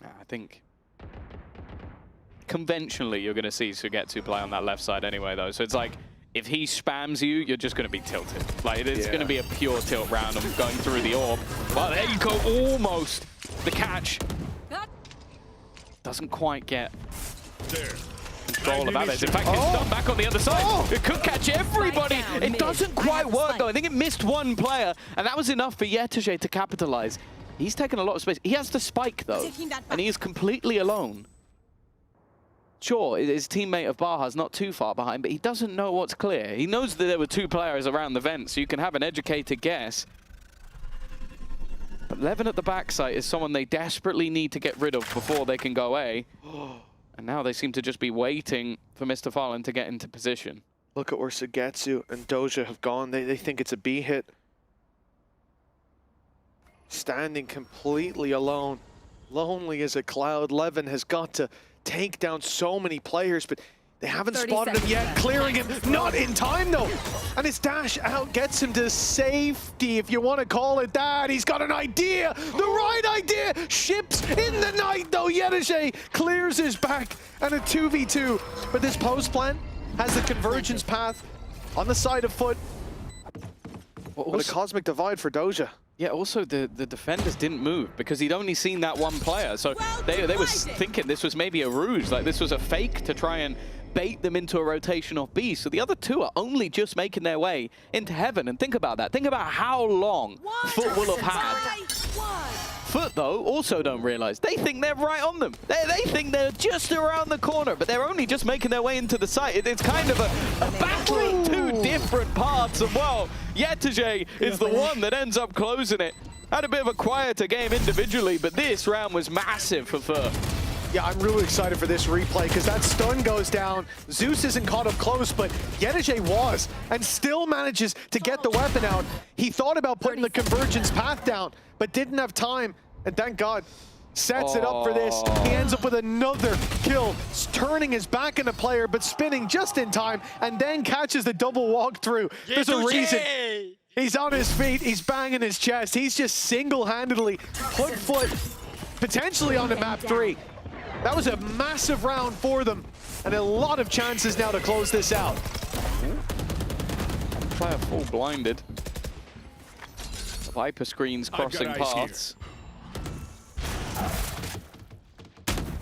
I think conventionally you're going to see Sugetsu play on that left side anyway, though. So it's like, if he spams you, you're just going to be tilted. Like, it's going to be a pure tilt round of going through the orb. Well, there you go, almost. The catch doesn't quite get control of Aves. In fact, it's done back on the other side. It could catch everybody. It doesn't quite work, though. I think it missed one player, and that was enough for Yetuje to capitalize. He's taken a lot of space. He has the spike, though, and he is completely alone. Sure, his teammate of Baja's not too far behind, but he doesn't know what's clear. He knows that there were 2 players around the vent, so you can have an educated guess. But Levin at the backside is someone they desperately need to get rid of before they can go A. And now they seem to just be waiting for Mr. Fallen to get into position. Look at where Sugetsu and Doja have gone. They think it's a B hit. Standing completely alone, lonely as a cloud. Levin has got to take down so many players, but they haven't spotted him yet. Clearing him, not in time though. And his dash out gets him to safety, if you want to call it that. He's got an idea, the right idea. Ships in the night though. Yedishe clears his back, and a 2v2. But this post plant has the convergence path on the side of Foot. What a cosmic divide for Doja. Yeah, also the defenders didn't move because he'd only seen that one player. So they were thinking this was maybe a ruse, like this was a fake to try and bait them into a rotation off B. So the other two are only just making their way into heaven. And think about that. Think about how long Foot will have had. Foot, though, also don't realize. They think they're right on them. They think they're just around the corner, but they're only just making their way into the site. It's kind of a battling two different paths. And, well, Yetege is the one that ends up closing it. Had a bit of a quieter game individually, but this round was massive for Foot. Yeah, I'm really excited for this replay because that stun goes down. Zeus isn't caught up close, but Yetege was, and still manages to get the weapon out. He thought about putting the convergence path down, but didn't have time, and thank God, sets it up for this. He ends up with another kill, turning his back in a player, but spinning just in time, and then catches the double walkthrough. There's a reason. He's on his feet, he's banging his chest. He's just single-handedly put Foot potentially onto map 3. That was a massive round for them, and a lot of chances now to close this out. Player full blinded. The Viper screens crossing paths.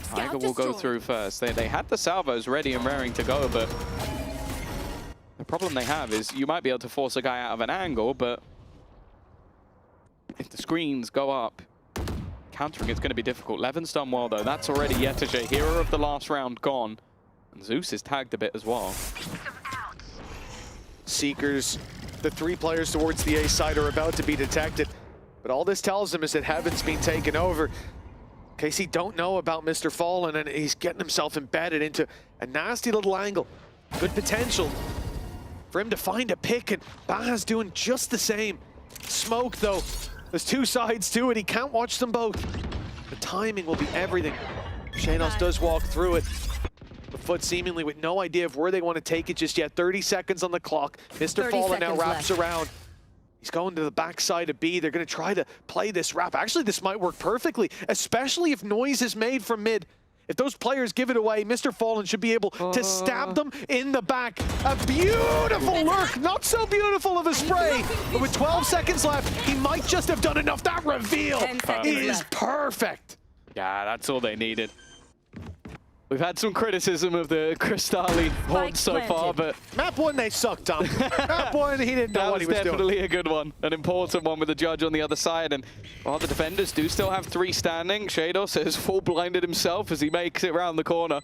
Tiger will go through first. They had the salvos ready and raring to go, but the problem they have is you might be able to force a guy out of an angle, but if the screens go up, countering it's going to be difficult. Levin's done well, though. That's already Yetege, hero of the last round, gone. And Zeus is tagged a bit as well. Seekers, the 3 players towards the A side are about to be detected. But all this tells him is that Heaven's been taken over. KC don't know about Mr. Fallen, and he's getting himself embedded into a nasty little angle. Good potential for him to find a pick, and Baha's doing just the same. Smoke, though. There's 2 sides to it. He can't watch them both. The timing will be everything. Shanos does walk through it. The Foot seemingly with no idea of where they want to take it just yet. 30 seconds on the clock. Mr. Fallen now wraps around. He's going to the backside of B. They're going to try to play this wrap. Actually, this might work perfectly, especially if noise is made from mid. If those players give it away, Mr. Fallen should be able to stab them in the back. A beautiful lurk, not so beautiful of a spray, but with 12 seconds left, he might just have done enough. That reveal is perfect. Yeah, that's all they needed. We've had some criticism of the Crystali haunt so far, but... Map 1, they sucked, Tom. Map 1, he didn't know what he was doing. That was definitely a good one. An important one with the judge on the other side. And while the defenders do still have 3 standing, Shadow says full blinded himself as he makes it around the corner.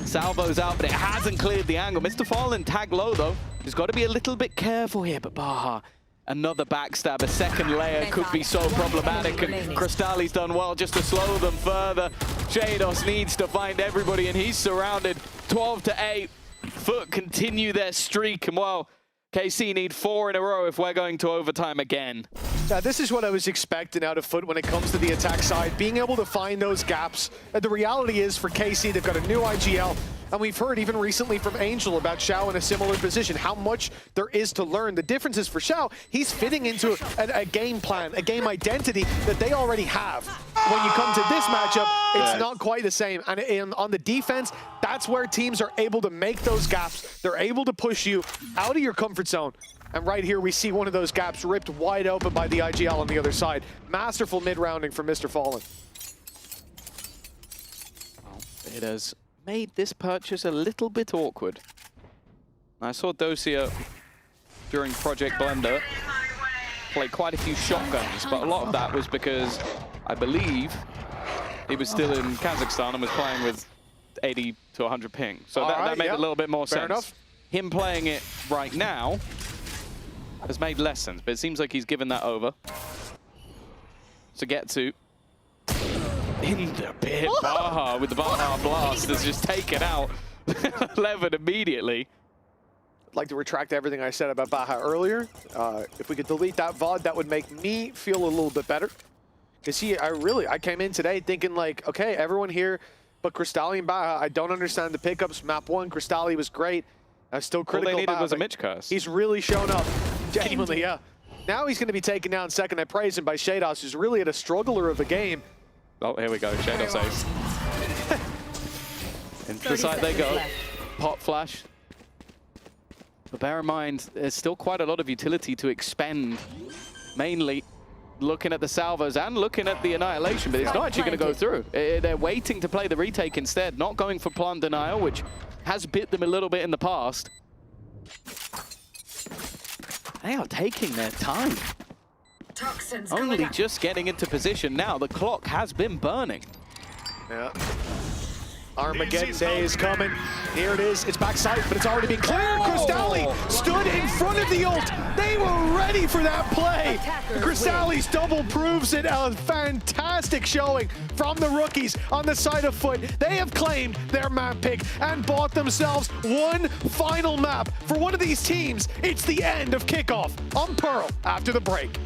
Salvo's out, but it hasn't cleared the angle. Mr. Fallen tagged low, though. He's got to be a little bit careful here, but Baha... Another backstab, a second layer could be so problematic, and Crystali's done well just to slow them further. Shados needs to find everybody, and he's surrounded. 12-8. Foot continue their streak, and well, KC need 4 in a row if we're going to overtime again. Yeah, this is what I was expecting out of Foot when it comes to the attack side, being able to find those gaps. And the reality is for KC, they've got a new IGL, and we've heard even recently from Angel about Xiao in a similar position, how much there is to learn. The difference is for Xiao, he's fitting into a game plan, a game identity that they already have. When you come to this matchup, it's not quite the same. And on the defense, that's where teams are able to make those gaps. They're able to push you out of your comfort zone. And right here, we see one of those gaps ripped wide open by the IGL on the other side. Masterful mid-rounding from Mr. Fallen. It has made this purchase a little bit awkward. I saw Dosia during Project Blender play quite a few shotguns, but a lot of that was because I believe he was still in Kazakhstan and was playing with 80 to 100 ping. So that made a little bit more sense. Enough. Him playing it right now has made less sense, but it seems like he's given that over. So get to in the pit. Baha with the Baha blast has just taken out Levin immediately. I'd like to retract everything I said about Baha earlier. If we could delete that VOD, that would make me feel a little bit better. Because I came in today thinking like, okay, everyone here but Crystali and Baha, I don't understand the pickups. Map 1, Crystali was great. I was still critical. All they needed Baha, was a Mitch curse. He's really shown up, genuinely, yeah. Now he's going to be taken down second. I praise him by Shados, who's really at a struggler of the game. Oh, here we go. Shadow saves. Into the side they go. Pop flash. But bear in mind, there's still quite a lot of utility to expend. Mainly looking at the salvos and looking at the annihilation, but it's not actually going to go through. They're waiting to play the retake instead, not going for plant denial, which has bit them a little bit in the past. They are taking their time. Toxins Only just getting into position now. The clock has been burning. Yeah. Armageddon Day is coming. Here it is. It's backside, but it's already been cleared. Cristalli stood in front of the ult. They were ready for that play. Cristalli's double proves it. A fantastic showing from the rookies on the side of foot. They have claimed their map pick and bought themselves one final map. For one of these teams, it's the end of kickoff on Pearl after the break.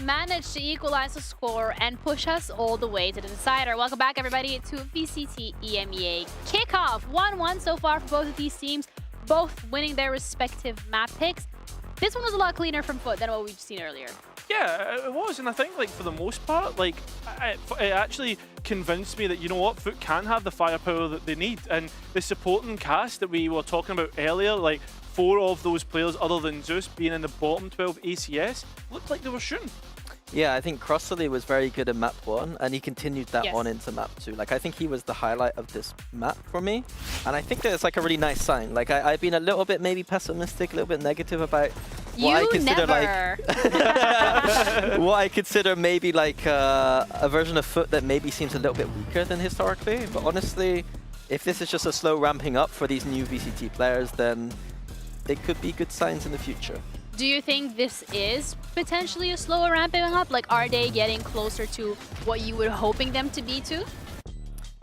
Managed to equalize the score and push us all the way to the decider. Welcome back, everybody, to VCT EMEA Kickoff. 1-1 so far for both of these teams, both winning their respective map picks. This one was a lot cleaner from Foot than what we've seen earlier. Yeah, it was, and I think like for the most part, like it actually convinced me that, you know what, Foot can have the firepower that they need, and the supporting cast that we were talking about earlier, like 4 of those players other than Zeus being in the bottom 12 ACS, looked like they were shooting. Yeah, I think Crossley was very good in map 1, and he continued that on into map 2. Like, I think he was the highlight of this map for me, and I think that it's like a really nice sign. Like, I've been a little bit maybe pessimistic, a little bit negative about what I consider like what I consider maybe like a version of Foot that maybe seems a little bit weaker than historically. But honestly, if this is just a slow ramping up for these new VCT players, then it could be good signs in the future. Do you think this is potentially a slower ramping up? Like, are they getting closer to what you were hoping them to be to?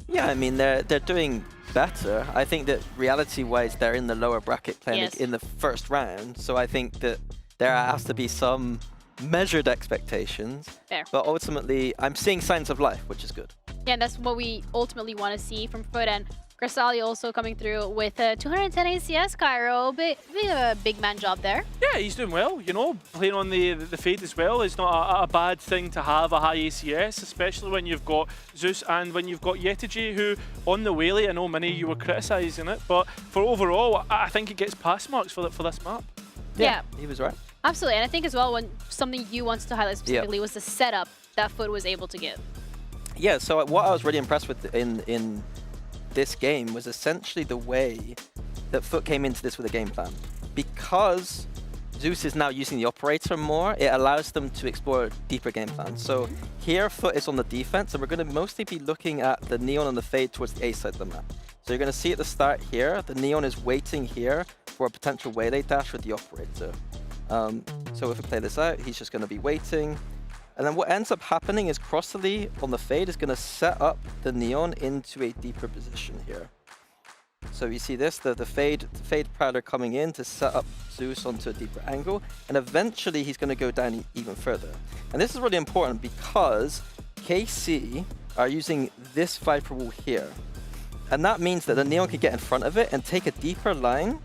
Yeah, I mean, they're doing better. I think that reality-wise, they're in the lower bracket playing in the first round. So I think that there has to be some measured expectations. Fair. But ultimately, I'm seeing signs of life, which is good. Yeah, that's what we ultimately want to see from Foot. And Crossley also coming through with 210 ACS, Cairo. Bit of a big man job there. Yeah, he's doing well, you know, playing on the Fade as well. It's not a bad thing to have a high ACS, especially when you've got Zeus and when you've got Yetiji, who on the Whaley, I know many of you were criticising it, but for overall, I think it gets pass marks for this map. Yeah, he was right. Absolutely, and I think as well, when something you wanted to highlight specifically was the setup that Foot was able to give. Yeah, so what I was really impressed with in this game was essentially the way that Foot came into this with a game plan. Because Zeus is now using the operator more, it allows them to explore deeper game plans. So here Foot is on the defense, and we're going to mostly be looking at the Neon and the Fade towards the A side of the map. So you're going to see at the start here, the Neon is waiting here for a potential waylay dash with the operator. So if we play this out, he's just going to be waiting. And then what ends up happening is Crossley on the Fade is going to set up the Neon into a deeper position here. So you see this, the Fade Prowler coming in to set up Zeus onto a deeper angle, and eventually he's going to go down even further. And this is really important because KC are using this Viper wall here. And that means that the Neon can get in front of it and take a deeper line,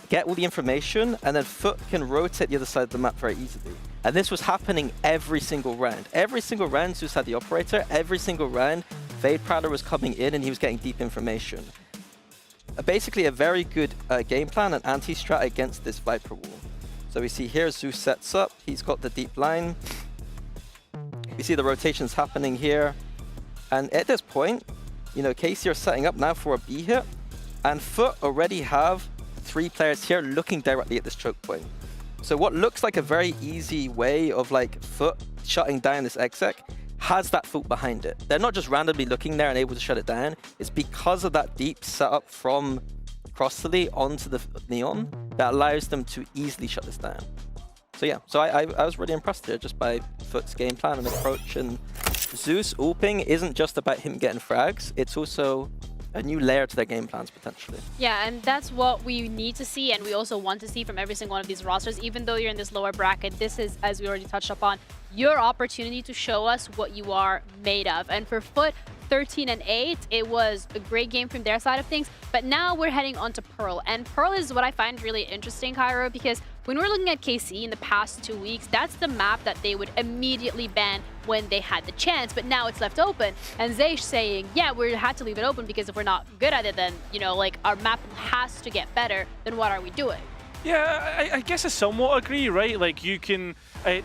get all the information, and then Foot can rotate the other side of the map very easily. And this was happening every single round. Every single round, Zeus had the operator. Every single round, Fade Prowler was coming in and he was getting deep information. Basically, a very good game plan and anti-strat against this Viper wall. So we see here, Zeus sets up. He's got the deep line. We see the rotations happening here. And at this point, you know, KC are setting up now for a B hit. And Foot already have 3 players here looking directly at this choke point. So what looks like a very easy way of like Foot shutting down this exec has that thought behind it. They're not just randomly looking there and able to shut it down. It's because of that deep setup from Crossley onto the Neon that allows them to easily shut this down. So yeah, so I was really impressed here just by Foot's game plan and approach. And Zeus ulping isn't just about him getting frags, it's also a new layer to their game plans potentially. Yeah, and that's what we need to see, and we also want to see from every single one of these rosters. Even though you're in this lower bracket, this is, as we already touched upon, your opportunity to show us what you are made of. And for Foot, 13-8, it was a great game from their side of things, but now we're heading on to Pearl. And Pearl is what I find really interesting, Cairo, because when we're looking at KC in the past 2 weeks, that's the map that they would immediately ban when they had the chance, but now it's left open. And Zaysh saying, yeah, we had to leave it open because if we're not good at it, then, you know, like, our map has to get better, then what are we doing? Yeah, I guess I somewhat agree, right? Like, you can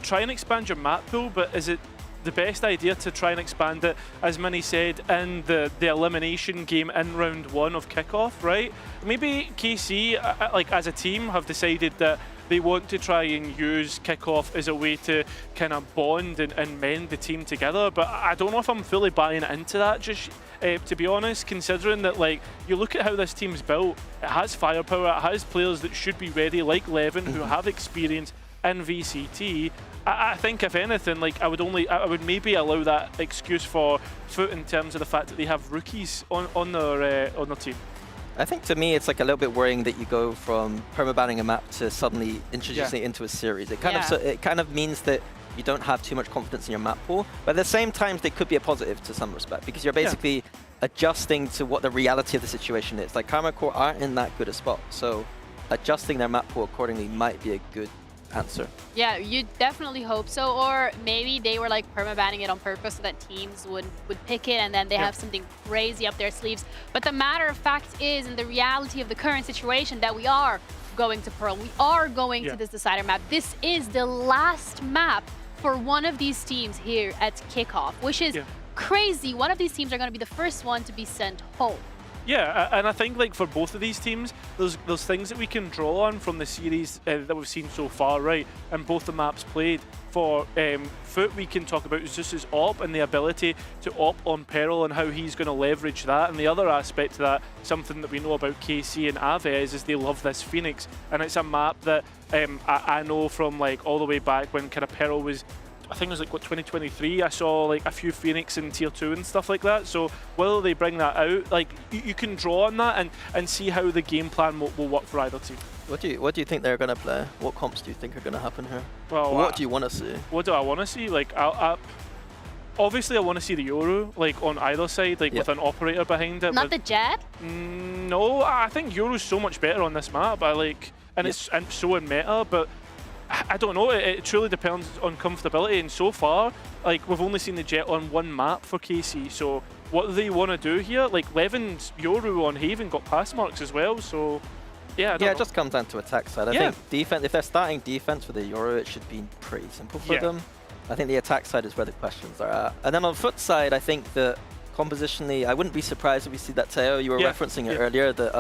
try and expand your map pool, but is it the best idea to try and expand it, as Minnie said, in the elimination game in round 1 of Kickoff, right? Maybe KC, like, as a team, have decided that they want to try and use Kickoff as a way to kind of bond and mend the team together, but I don't know if I'm fully buying into that, just to be honest, considering that, like, you look at how this team's built, it has firepower, it has players that should be ready, like Levin, who have experience in VCT. I think, if anything, like, I would maybe allow that excuse for Foot in terms of the fact that they have rookies on their team. I think to me it's like a little bit worrying that you go from permabanning a map to suddenly introducing it into a series. It kind of means that you don't have too much confidence in your map pool, but at the same time they could be a positive to some respect because you're basically adjusting to what the reality of the situation is. Like, Karma Core aren't in that good a spot, so adjusting their map pool accordingly might be a good answer. Yeah, you definitely hope so, or maybe they were like permabanning it on purpose so that teams would pick it and then they have something crazy up their sleeves. But the matter of fact is, in the reality of the current situation, that we are going to Pearl. We are going to this decider map. This is the last map for one of these teams here at Kickoff, which is crazy. One of these teams are going to be the first one to be sent home. Yeah, and I think like for both of these teams, there's things that we can draw on from the series that we've seen so far, right? And both the maps played. For Foot, we can talk about just his op and the ability to op on Peril and how he's going to leverage that. And the other aspect to that, something that we know about KC and Aves, is they love this Phoenix, and it's a map that I know from like all the way back when kind of Peril was. I think it was like, what, 2023, I saw like a few Phoenix in Tier 2 and stuff like that. So whether they bring that out, like you can draw on that and see how the game plan will work for either team. What do you think they're going to play? What comps do you think are going to happen here? Well, what do you want to see? What do I want to see? Like, obviously I want to see the Yoru, like on either side, like with an operator behind it. Not the Jet? No, I think Yoru's so much better on this map. It's so in meta, but I don't know, it truly depends on comfortability, and so far, like, we've only seen the Jet on one map for KC, so what do they want to do here? Like, Levin's Yoru on Haven got pass marks as well, so yeah, I don't know. It just comes down to attack side. I think defense, if they're starting defense with the Yoru, it should be pretty simple for them. I think the attack side is where the questions are at. And then on Foot side, I think that compositionally, I wouldn't be surprised if we see that Teo. You were referencing it earlier, that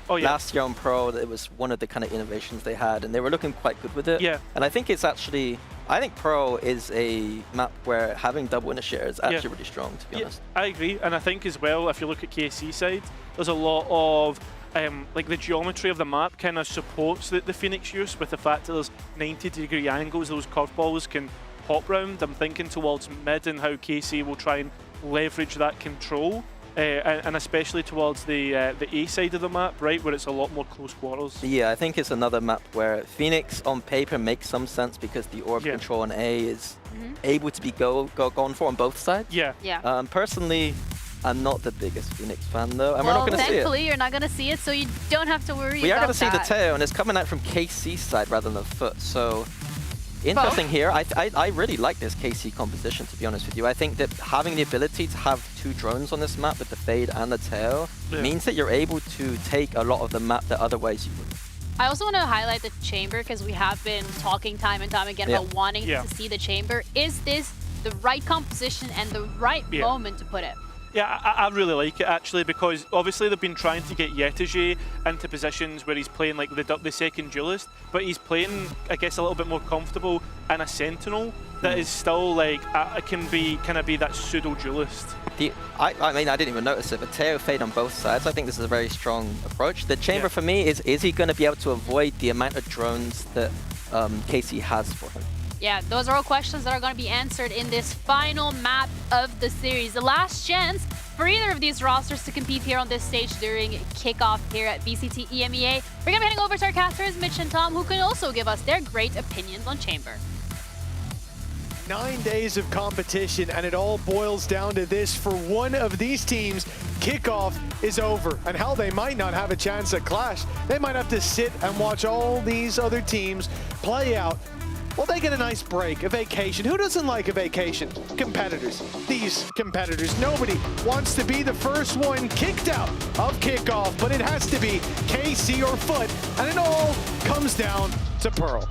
last year on Pro, it was one of the kind of innovations they had, and they were looking quite good with it. And I think it's actually, I think Pro is a map where having double initiator is actually really strong, to be honest. I agree, and I think as well, if you look at KC side, there's a lot of like the geometry of the map kind of supports the Phoenix use, with the fact that there's 90-degree angles those curveballs can hop round. I'm thinking towards mid and how KC will try and leverage that control, and especially towards the A side of the map, right, where it's a lot more close quarters. Yeah, I think it's another map where Phoenix on paper makes some sense because the orb control on A is able to be gone for on both sides. Personally, I'm not the biggest Phoenix fan though, and we're not going to see it. Thankfully, you're not going to see it, so you don't have to worry about that. We are going to see the Teo, and it's coming out from KC side rather than Foot, so interesting here. I really like this KC composition, to be honest with you. I think that having the ability to have two drones on this map with the Fade and the Teo means that you're able to take a lot of the map that otherwise you wouldn't. I also want to highlight the Chamber, because we have been talking time and time again about wanting to see the Chamber. Is this the right composition and the right moment to put it? Yeah, I really like it actually, because obviously they've been trying to get Yetege into positions where he's playing like the second duelist, but he's playing, I guess, a little bit more comfortable in a Sentinel that is still like, can be that pseudo duelist. I mean, I didn't even notice it, but Teo Fade on both sides. I think this is a very strong approach. The Chamber for me is he going to be able to avoid the amount of drones that KC has for him? Yeah, those are all questions that are going to be answered in this final map of the series. The last chance for either of these rosters to compete here on this stage during kickoff here at VCT EMEA. We're going to be heading over to our casters, Mitch and Tom, who can also give us their great opinions on Chamber. 9 days of competition, and it all boils down to this. For one of these teams, kickoff is over. And hell, they might not have a chance at Clash. They might have to sit and watch all these other teams play out. Well, they get a nice break, a vacation. Who doesn't like a vacation? Competitors. These competitors. Nobody wants to be the first one kicked out of kickoff, but it has to be KC or Foot, and it all comes down to Pearl.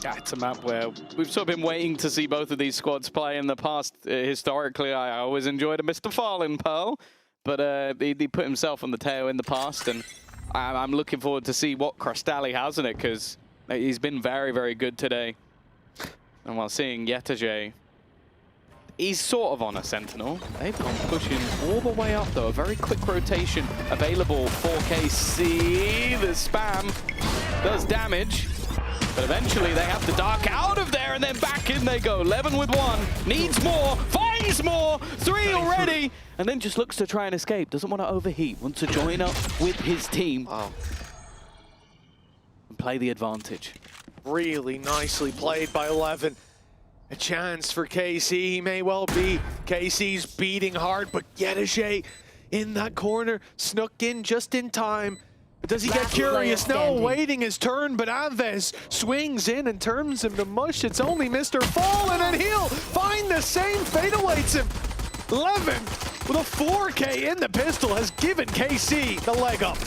Yeah, it's a map where we've sort of been waiting to see both of these squads play in the past. Historically, I always enjoyed a Mr. Fall in Pearl, but he put himself on the tail in the past, and I'm looking forward to see what Crystalli has in it, because he's been very, very good today. And while seeing Yetege, he's sort of on a Sentinel. They've gone pushing all the way up, though. A very quick rotation available for KC. The spam does damage, but eventually they have to dark out of there, and then back in they go. Levin with one, needs more, finds more, 3 already, and then just looks to try and escape. Doesn't want to overheat, wants to join up with his team. Play the advantage. Really nicely played by Levin. A chance for KC. He may well be. KC's beating hard, but Yetege in that corner, snuck in just in time. Does he get curious? No, waiting his turn, but Aves swings in and turns him to mush. It's only Mr. Fall, and then he'll find the same fate awaits him. Levin with a 4K in the pistol has given KC the leg up.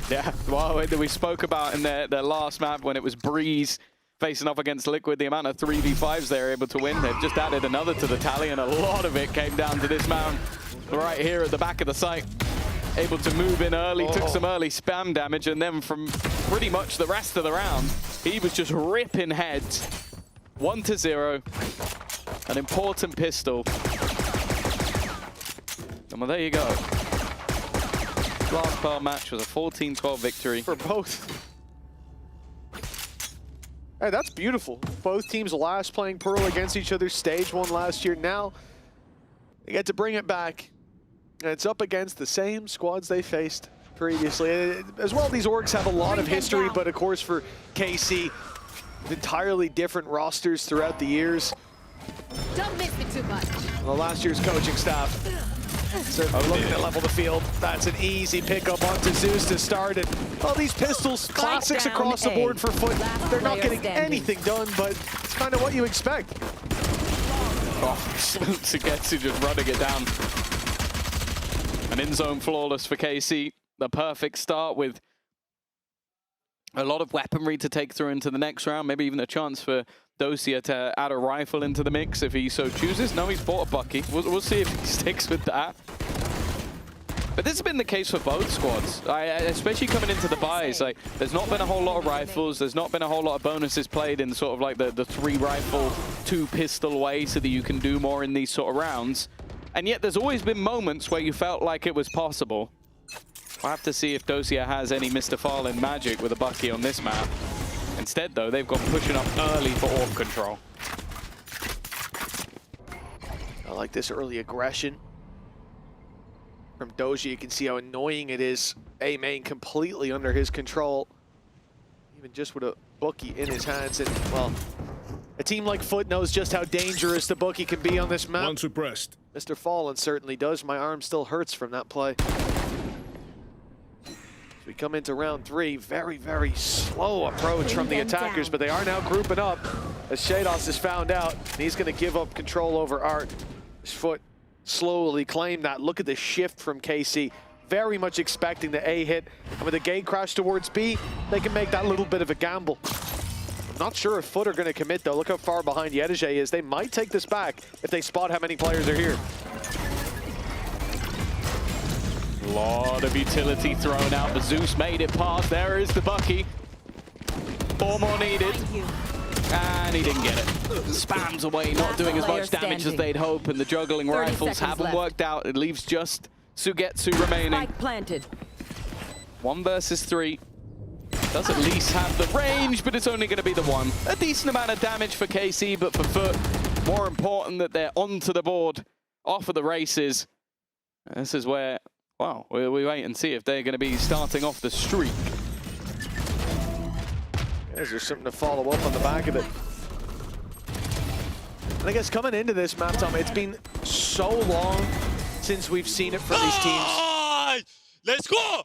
Yeah, well, we spoke about in their last map when it was Breeze facing off against Liquid, the amount of 3v5s they're able to win. They've just added another to the tally, and a lot of it came down to this man right here at the back of the site. Able to move in early, took some early spam damage, and then from pretty much the rest of the round, he was just ripping heads. 1-0, an important pistol. And well, there you go. Last Pearl match was a 14-12 victory. For both. Hey, that's beautiful. Both teams last playing Pearl against each other, stage 1 last year. Now, they get to bring it back. And it's up against the same squads they faced previously. As well, these orgs have a lot of history, but of course for KC, entirely different rosters throughout the years. Don't miss me too much. Well, last year's coaching staff certainly looking to level the field. That's an easy pickup onto Zeus to start it. All these pistols, classics across the board for Foot. They're not getting anything done, but it's kind of what you expect. Oh, Sugetsu just running it down. An in-zone flawless for KC. The perfect start with a lot of weaponry to take through into the next round. Maybe even a chance for Dosia to add a rifle into the mix if he so chooses. No, he's bought a Bucky. We'll see if he sticks with that. But this has been the case for both squads, especially coming into the buys. Like, there's not been a whole lot of rifles. There's not been a whole lot of bonuses played in sort of like the 3-rifle, 2-pistol way so that you can do more in these sort of rounds. And yet there's always been moments where you felt like it was possible. We'll have to see if Dosia has any Mr. Fallen magic with a Bucky on this map. Instead, though, they've gone pushing up early for orb control. I like this early aggression from Doji. You can see how annoying it is. A main completely under his control. Even just with a Bucky in his hands. And, well, a team like Foot knows just how dangerous the Bucky can be on this map. One suppressed. Mr. Fallen certainly does. My arm still hurts from that play. As we come into round 3, very, very slow approach from the attackers, but they are now grouping up as Shados has found out, and he's going to give up control over Art. His Foot slowly claimed that. Look at the shift from KC. Very much expecting the A hit, and with a gate crash towards B, they can make that little bit of a gamble. Not sure if Foot are going to commit, though. Look how far behind Yedege is. They might take this back if they spot how many players are here. A lot of utility thrown out, but Zeus made it past. There is the Bucky. 4 more needed. And he didn't get it. Spams away, not doing as much damage as they'd hope, and the juggling rifles haven't worked out. It leaves just Sugetsu remaining. 1 versus 3. Does at least have the range, but it's only going to be the 1. A decent amount of damage for KC, but for Foot, more important that they're onto the board, off of the races. And this is where, well, we wait and see if they're going to be starting off the streak. Is there something to follow up on the back of it? And I guess coming into this map, Tom, it's been so long since we've seen it from these teams. Let's go!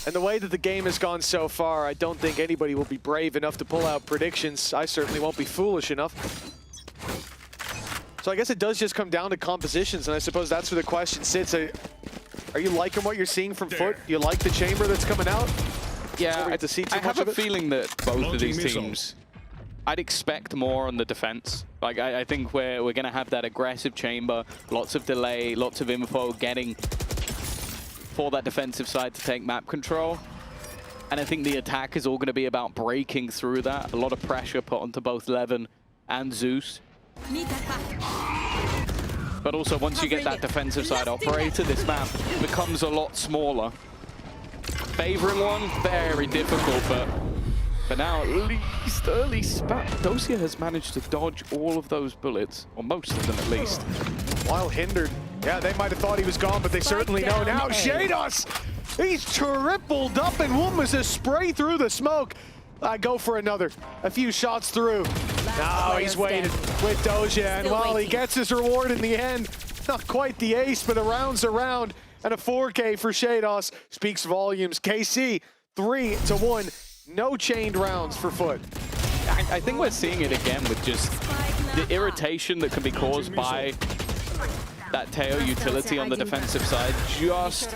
And the way that the game has gone so far, I don't think anybody will be brave enough to pull out predictions. I certainly won't be foolish enough. So I guess it does just come down to compositions, and I suppose that's where the question sits. Are you liking what you're seeing from Foot? You like the chamber that's coming out? Yeah, I have a feeling that both of these teams, I'd expect more on the defense. Like, I think we're going to have that aggressive chamber, lots of delay, lots of info getting for that defensive side to take map control. And I think the attack is all going to be about breaking through that. A lot of pressure put onto both Levin and Zeus. But also, once you get that defensive side operator, this map becomes a lot smaller. Favoring one, very difficult, but now at least early spat. Dosia has managed to dodge all of those bullets, or most of them at least. While hindered. Yeah, they might have thought he was gone, but they certainly know now. Shados! He's tripled up, and one was a spray through the smoke. Go for another. A few shots through. Now he's waited with Doja, and while he gets his reward in the end, not quite the ace, but a round's a round, and a 4K for Shados speaks volumes. KC 3-1. No chained rounds for Foot. I think we're seeing it again with just the irritation that can be caused by that Teo utility on the defensive side. Just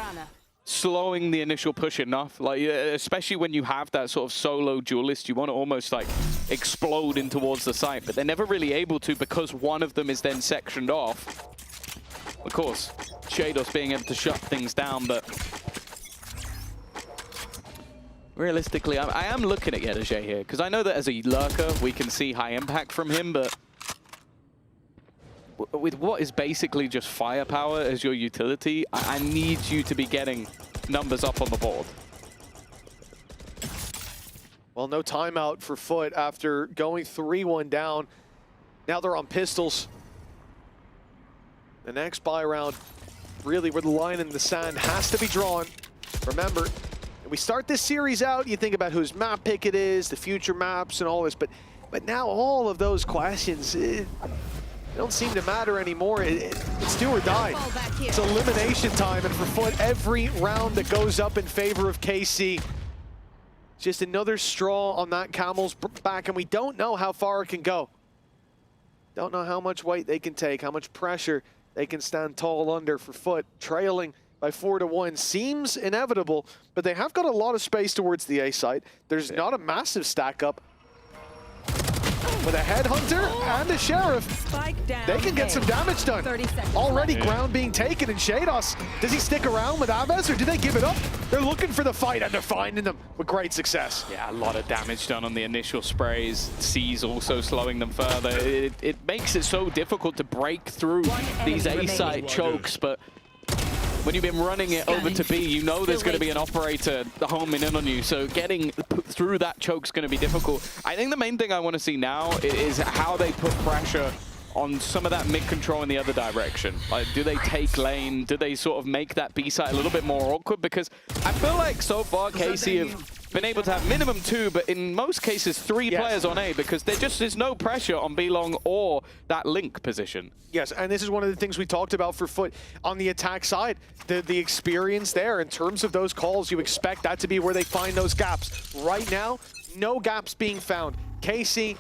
slowing the initial push enough, like especially when you have that sort of solo duelist, you want to almost like explode in towards the site, but they're never really able to because one of them is then sectioned off. Of course, Shados being able to shut things down, but realistically, I am looking at Yedajay here because I know that as a lurker we can see high impact from him, but with what is basically just firepower as your utility, I need you to be getting numbers up on the board. Well, no timeout for Foot after going 3-1 down. Now they're on pistols. The next buy round, really where the line in the sand has to be drawn. Remember, we start this series out, you think about whose map pick it is, the future maps and all this, but now all of those questions, they don't seem to matter anymore. It's do or die. It's elimination time, and for Foot, every round that goes up in favor of KC, just another straw on that camel's back, and we don't know how far it can go. Don't know how much weight they can take, how much pressure they can stand tall under. For Foot, trailing by 4-1 seems inevitable, but they have got a lot of space towards the A site. There's not a massive stack up. With a headhunter and a sheriff, they can get some damage done. Already ground being taken, and Shados, does he stick around with Abez or do they give it up? They're looking for the fight and they're finding them with great success. Yeah, a lot of damage done on the initial sprays. C's also slowing them further. It makes it so difficult to break through these A-site chokes, but when you've been running it over to B, you know there's going to be an operator homing in on you, so getting through that choke's going to be difficult. I think the main thing I want to see now is how they put pressure on some of that mid-control in the other direction. Like, do they take lane? Do they sort of make that B site a little bit more awkward? Because I feel like so far KC have been able to have minimum 2, but in most cases 3 players on A, because there just is no pressure on B long or that link position. Yes, and this is one of the things we talked about for Foot on the attack side. The experience there in terms of those calls, you expect that to be where they find those gaps. Right now, no gaps being found. KC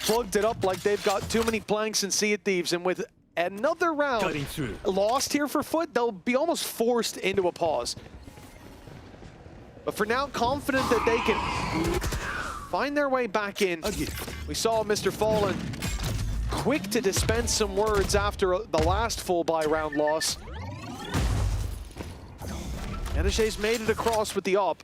plugged it up like they've got too many planks in Sea of Thieves, and with another round lost here for Foot, they'll be almost forced into a pause. But for now, confident that they can find their way back in. We saw Mr. Fallen quick to dispense some words after the last full buy round loss. Yedajay's made it across with the op.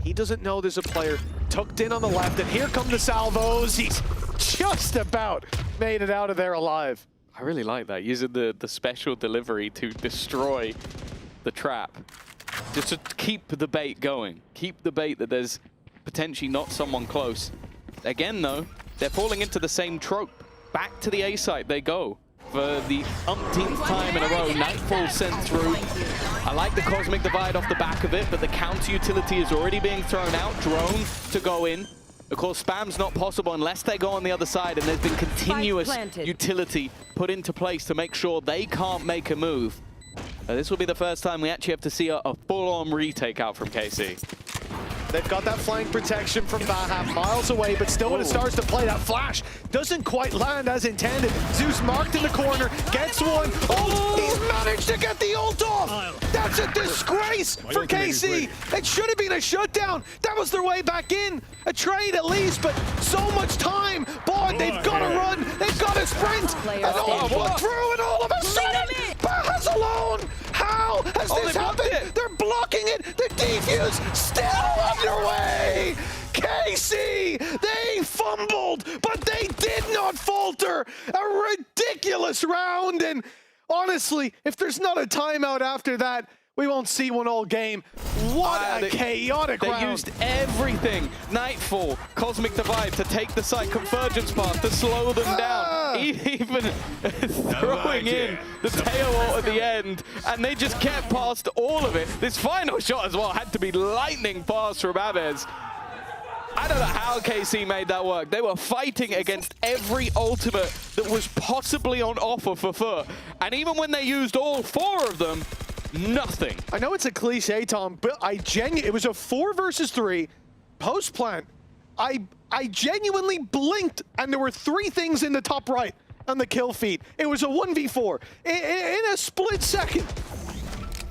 He doesn't know there's a player tucked in on the left, and here come the salvos. He's just about made it out of there alive. I really like that, using the special delivery to destroy the trap. Just to keep the bait going. Keep the bait that there's potentially not someone close. Again, though, they're falling into the same trope. Back to the A site they go for the umpteenth time in a row. Nightfall sent through. I like the Cosmic Divide off the back of it, but the counter utility is already being thrown out. Drone to go in. Of course, spam's not possible unless they go on the other side, and there's been continuous utility put into place to make sure they can't make a move. This will be the first time we actually have to see a full-on retake out from KC. They've got that flank protection from Baha, miles away, but still when it starts to play, that flash doesn't quite land as intended. Zeus marked in the corner, gets one. Oh, he's managed to get the ult off! That's a disgrace for KC! It should have been a shutdown! That was their way back in! A trade at least, but so much time! Boy, they've got to run! They've got to sprint! And all through, and all of a sudden, Baha's alone! How has this happened? They're blocking it! The defuse still underway! KC, they fumbled, but they did not falter! A ridiculous round, and honestly, if there's not a timeout after that, we won't see one all game. What a chaotic round. They used everything. Nightfall, Cosmic Divide to take the site convergence path to slow them down. Even throwing in the tail ult at the end, and they just kept past all of it. This final shot as well had to be lightning fast from Abez. I don't know how KC made that work. They were fighting against every ultimate that was possibly on offer for Foot. And even when they used all 4 of them, Nothing. I know it's a cliche, Tom, but it was a 4 versus 3 post plant. I genuinely blinked and there were 3 things in the top right on the kill feed. It was a 1v4 in a split second.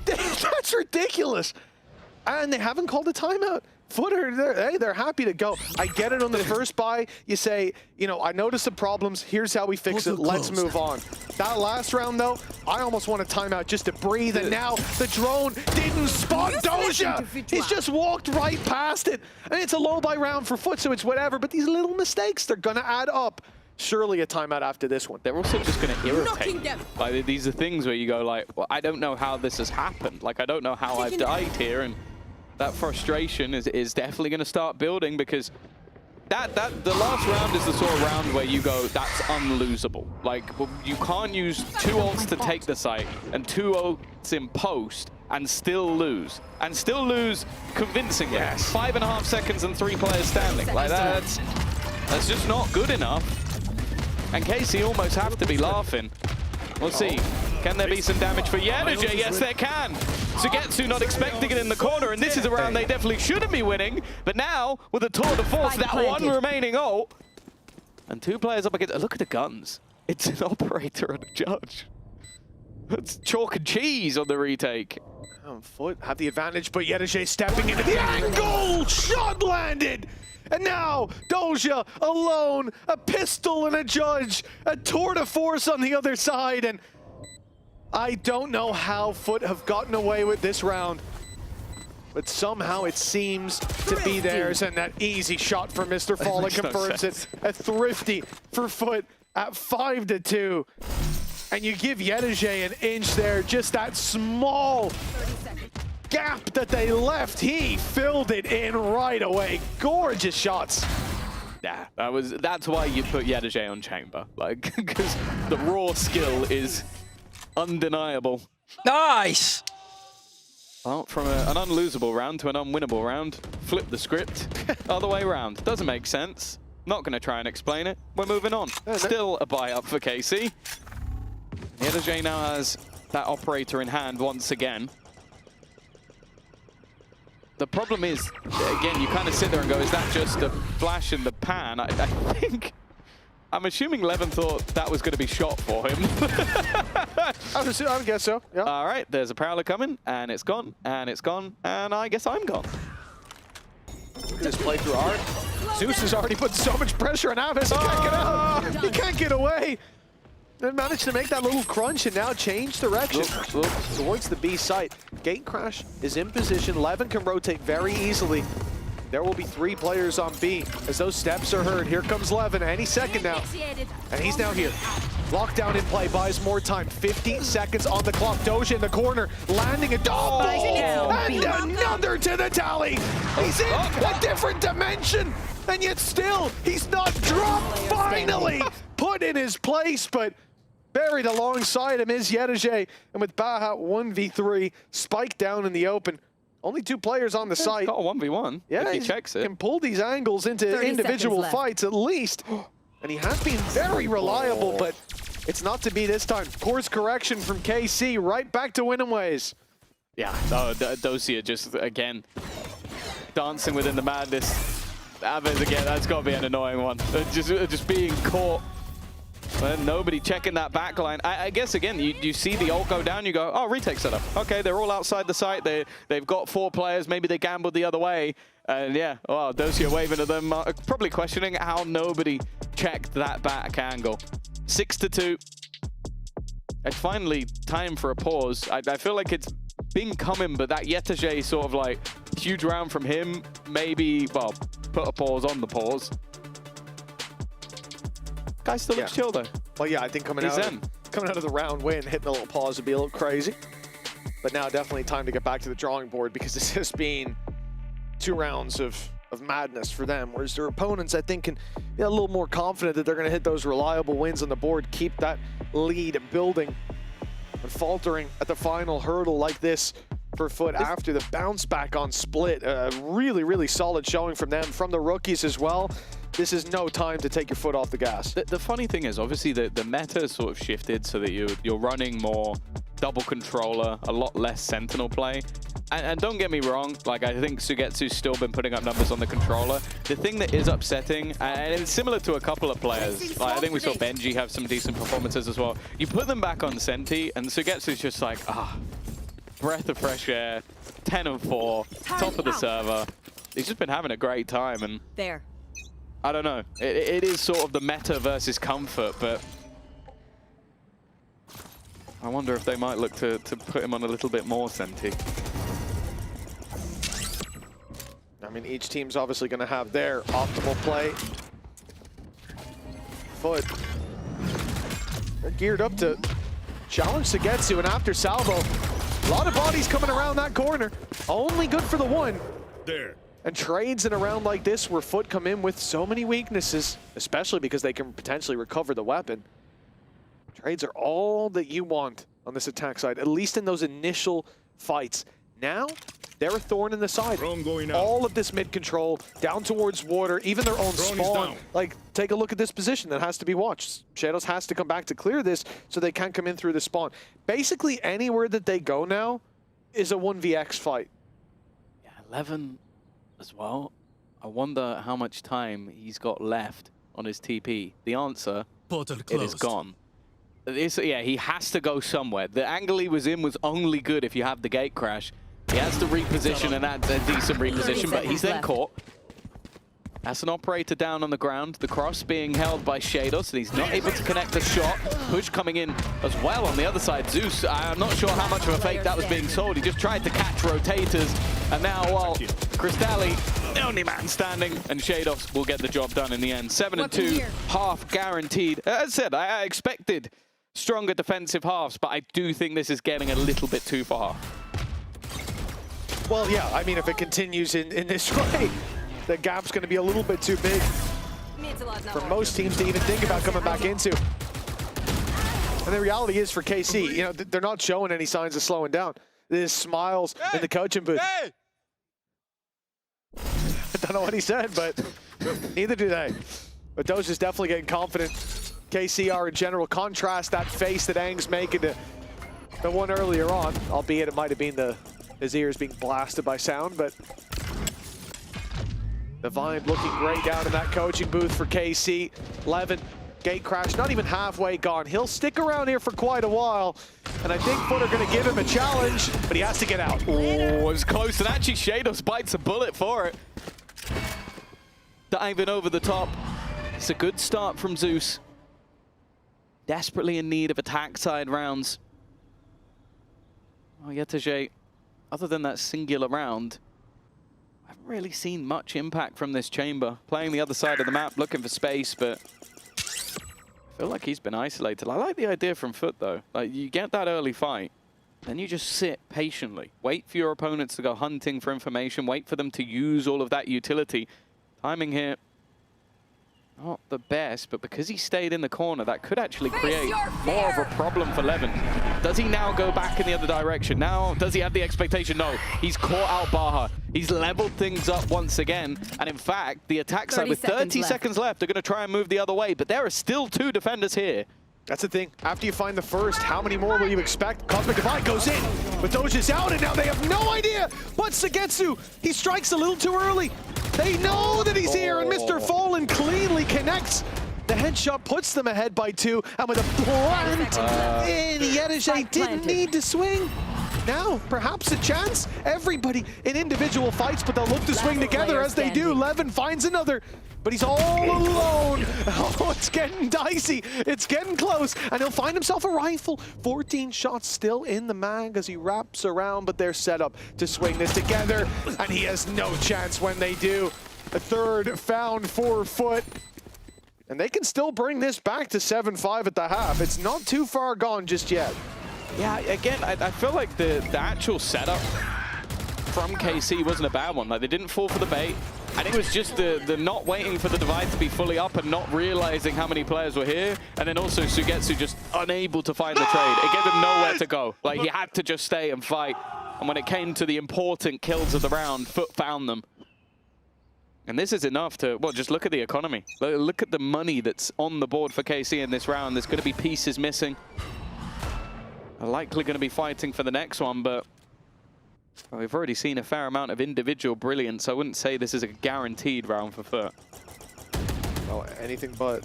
That's ridiculous. And they haven't called a timeout. Footer, they're happy to go. I get it on the first buy. You say, you know, I noticed the problems. Here's how we fix it. Let's move on. That last round, though, I almost want a timeout just to breathe. And now the drone didn't spot Doja. He's just walked right past it. And it's a low buy round for Foot, so it's whatever. But these little mistakes, they're going to add up. Surely a timeout after this one. They're also just going to irritate. Like, these are things where you go like, well, I don't know how this has happened. Like, I don't know how I've died here. And that frustration is definitely going to start building, because the last round is the sort of round where you go, that's unlosable. Like, you can't use 2 ults to take the site and 2 ults in post and still lose. And still lose convincingly. Yes. 5.5 seconds and 3 players standing. Like, that's just not good enough. And KC almost have to be laughing. We'll see. Can there be some damage for Yenergy? Yes, there can. Sugetsu not expecting it in the corner, and this is a round they definitely shouldn't be winning. But now, with a tour de force, that one remaining ult, and 2 players up against. Look at the guns. It's an operator and a judge. It's chalk and cheese on the retake. Foot have the advantage, but Yenergy stepping into the angle. Shot landed. And now, Doja alone, a pistol and a judge, a tour de force on the other side, and I don't know how Foot have gotten away with this round, but somehow it seems to be theirs, and that easy shot for Mr. Falla confirms it. A thrifty for Foot at 5-2. And you give Yenergy an inch there, just that small gap that they left, he filled it in right away. Gorgeous shots. Yeah, that's why you put Yenergy on chamber, like, because the raw skill is undeniable. Nice. Well, from an unlosable round to an unwinnable round, flip the script, other way around. Doesn't make sense. Not going to try and explain it. We're moving on. Still a buy up for KC. Yenergy now has that operator in hand once again. The problem is, again, you kind of sit there and go, is that just a flash in the pan? I think, I'm assuming Levin thought that was going to be shot for him. I would guess so, yeah. All right, there's a Prowler coming, and it's gone, and it's gone, and I guess I'm gone. Look at this playthrough art. Zeus has already put so much pressure on Avis, he can't get out. He can't get away. They managed to make that little crunch and now change direction towards the B site. Gate Crash is in position. Levin can rotate very easily. There will be 3 players on B as those steps are heard. Here comes Levin any second now. And he's now here. Lockdown in play, buys more time. 15 seconds on the clock. Doja in the corner, landing a double! And another to the tally! He's in a different dimension! And yet still, he's not dropped, finally! Put in his place, but buried alongside him is Yenergy. And with Baha 1v3, Spike down in the open. Only 2 players on the site. He's got a 1v1, yeah, if he checks it. Can pull these angles into individual fights at least. And he has been very reliable, but it's not to be this time. Course correction from KC, right back to winning ways. Yeah, Dosia just, again, dancing within the madness. Aves again, that's got to be an annoying one. Just being caught. And nobody checking that backline. I guess, again, you see the ult go down, you go, oh, retake setup. Okay, they're all outside the site. They've got 4 players. Maybe they gambled the other way. And yeah, oh, Dosia waving at them, probably questioning how nobody checked that back angle. 6-2. It's finally time for a pause. I feel like it's been coming, but that Yenergy sort of like huge round from him, maybe, well, put a pause on the pause. Guy still looks chill though. Well, yeah, I think coming out of the round win, hitting a little pause would be a little crazy. But now definitely time to get back to the drawing board, because this has been 2 rounds of madness for them, whereas their opponents, I think, can be a little more confident that they're going to hit those reliable wins on the board, keep that lead building. But faltering at the final hurdle like this for Foot after the bounce back on Split, really, really solid showing from them, from the rookies as well. This is no time to take your foot off the gas. The funny thing is, obviously, the meta has sort of shifted so that you're running more double controller, a lot less sentinel play. And don't get me wrong, like I think Sugetsu's still been putting up numbers on the controller. The thing that is upsetting, and it's similar to a couple of players, like I think we saw Benji have some decent performances as well. You put them back on Senti, and Sugetsu's just like, breath of fresh air, 10 of 4, top of the server. He's just been having a great time, and there. I don't know. It is sort of the meta versus comfort, but I wonder if they might look to put him on a little bit more Senti. I mean, each team's obviously going to have their optimal play. Foot. They're geared up to challenge Sugetsu, and after salvo, a lot of bodies coming around that corner. Only good for the one. There. And trades in a round like this where Foot come in with so many weaknesses, especially because they can potentially recover the weapon. Trades are all that you want on this attack side, at least in those initial fights. Now, they're a thorn in the side. All of this mid control, down towards water, even their own spawn. Like, take a look at this position that has to be watched. Shadows has to come back to clear this so they can't come in through the spawn. Basically, anywhere that they go now is a 1vx fight. Yeah, 11 as well. I wonder how much time he's got left on his TP. The answer, it is gone. Yeah, he has to go somewhere. The angle he was in was only good if you have the gate crash. He has to reposition, and that's a decent reposition, but he's then caught. That's an operator down on the ground. The cross being held by Shados, and he's not able to connect the shot. Push coming in as well on the other side. Zeus, I'm not sure how much of a fake that was being sold. He just tried to catch rotators, and now, well, Crystalli, the only man standing, and Shados will get the job done in the end. 7-2, half guaranteed. As I said, I expected stronger defensive halves, but I do think this is getting a little bit too far. Well, yeah, I mean, if it continues in this way, the gap's going to be a little bit too big for most teams to even think about coming back into. And the reality is for KC, you know, they're not showing any signs of slowing down. There's smiles in the coaching booth. I don't know what he said, but neither do they. But Doge is definitely getting confident. KC are in general. Contrast that face that Ang's making to the one earlier on, albeit it might have been his ears being blasted by sound, but the Vine looking great down in that coaching booth for KC. 11, gate crash, not even halfway gone. He'll stick around here for quite a while, and I think Foot are going to give him a challenge, but he has to get out. Oh, it was close, and actually Shados bites a bullet for it. Diving over the top. It's a good start from Zeus. Desperately in need of attack side rounds. Oh, Yetege, other than that singular round, I haven't really seen much impact from this chamber. Playing the other side of the map, looking for space, but I feel like he's been isolated. I like the idea from Foot, though. Like, you get that early fight, then you just sit patiently. Wait for your opponents to go hunting for information. Wait for them to use all of that utility. Timing here, not the best, but because he stayed in the corner, that could actually create more of a problem for Levin. Does he now go back in the other direction? Now, does he have the expectation? No, he's caught out Baha. He's leveled things up once again. And in fact, the attack side with 30 seconds left, they're going to try and move the other way, but there are still 2 defenders here. That's the thing. After you find the first, how many more will you expect? Cosmic Divide goes in, but Doge is out, and now they have no idea. But Sugetsu, he strikes a little too early. They know that he's here, and Mr. Fallen cleanly connects. The headshot puts them ahead by 2, and with a plant in, Yetege didn't need to swing. Now, perhaps a chance. Everybody in individual fights, but they'll look to swing together as they do. Levin finds another, but he's all alone. Oh, it's getting dicey. It's getting close, and he'll find himself a rifle. 14 shots still in the mag as he wraps around, but they're set up to swing this together, and he has no chance when they do. A third found for Foot. And they can still bring this back to 7-5 at the half. It's not too far gone just yet. Yeah, again, I feel like the actual setup from KC wasn't a bad one. Like, they didn't fall for the bait. I think it was just the not waiting for the divide to be fully up and not realizing how many players were here. And then also Sugetsu just unable to find the trade. It gave him nowhere to go. Like, he had to just stay and fight. And when it came to the important kills of the round, Foot found them. And this is enough to, well, just look at the economy. Look at the money that's on the board for KC in this round. There's going to be pieces missing. are likely going to be fighting for the next one, but well, we've already seen a fair amount of individual brilliance. I wouldn't say this is a guaranteed round for Foot. Well, anything but.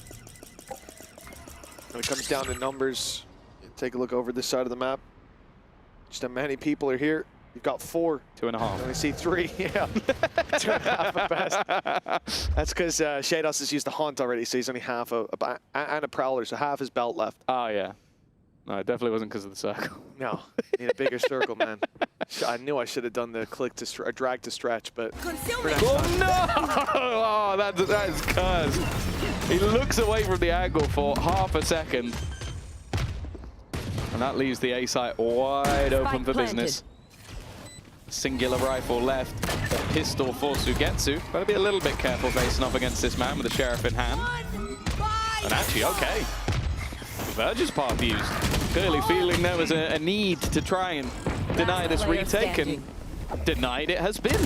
When it comes down to numbers, take a look over this side of the map. Just how many people are here. You've got 4. 2.5. I only see 3. Yeah. 2.5 at best. That's because Shados has used the Haunt already, so he's only half and a Prowler, so half his belt left. Oh, yeah. No, it definitely wasn't because of the circle. No, need a bigger circle, man. I knew I should have done the click to drag to stretch, but for next time. Oh, no! Oh, that is cursed. He looks away from the angle for half a second. And that leaves the A site wide open for business. Singular rifle left, a pistol for Sugetsu. Better be a little bit careful facing off against this man with the sheriff in hand. And actually, okay. Verge's path used. Clearly feeling there was a need to try and deny this retake, and denied it has been.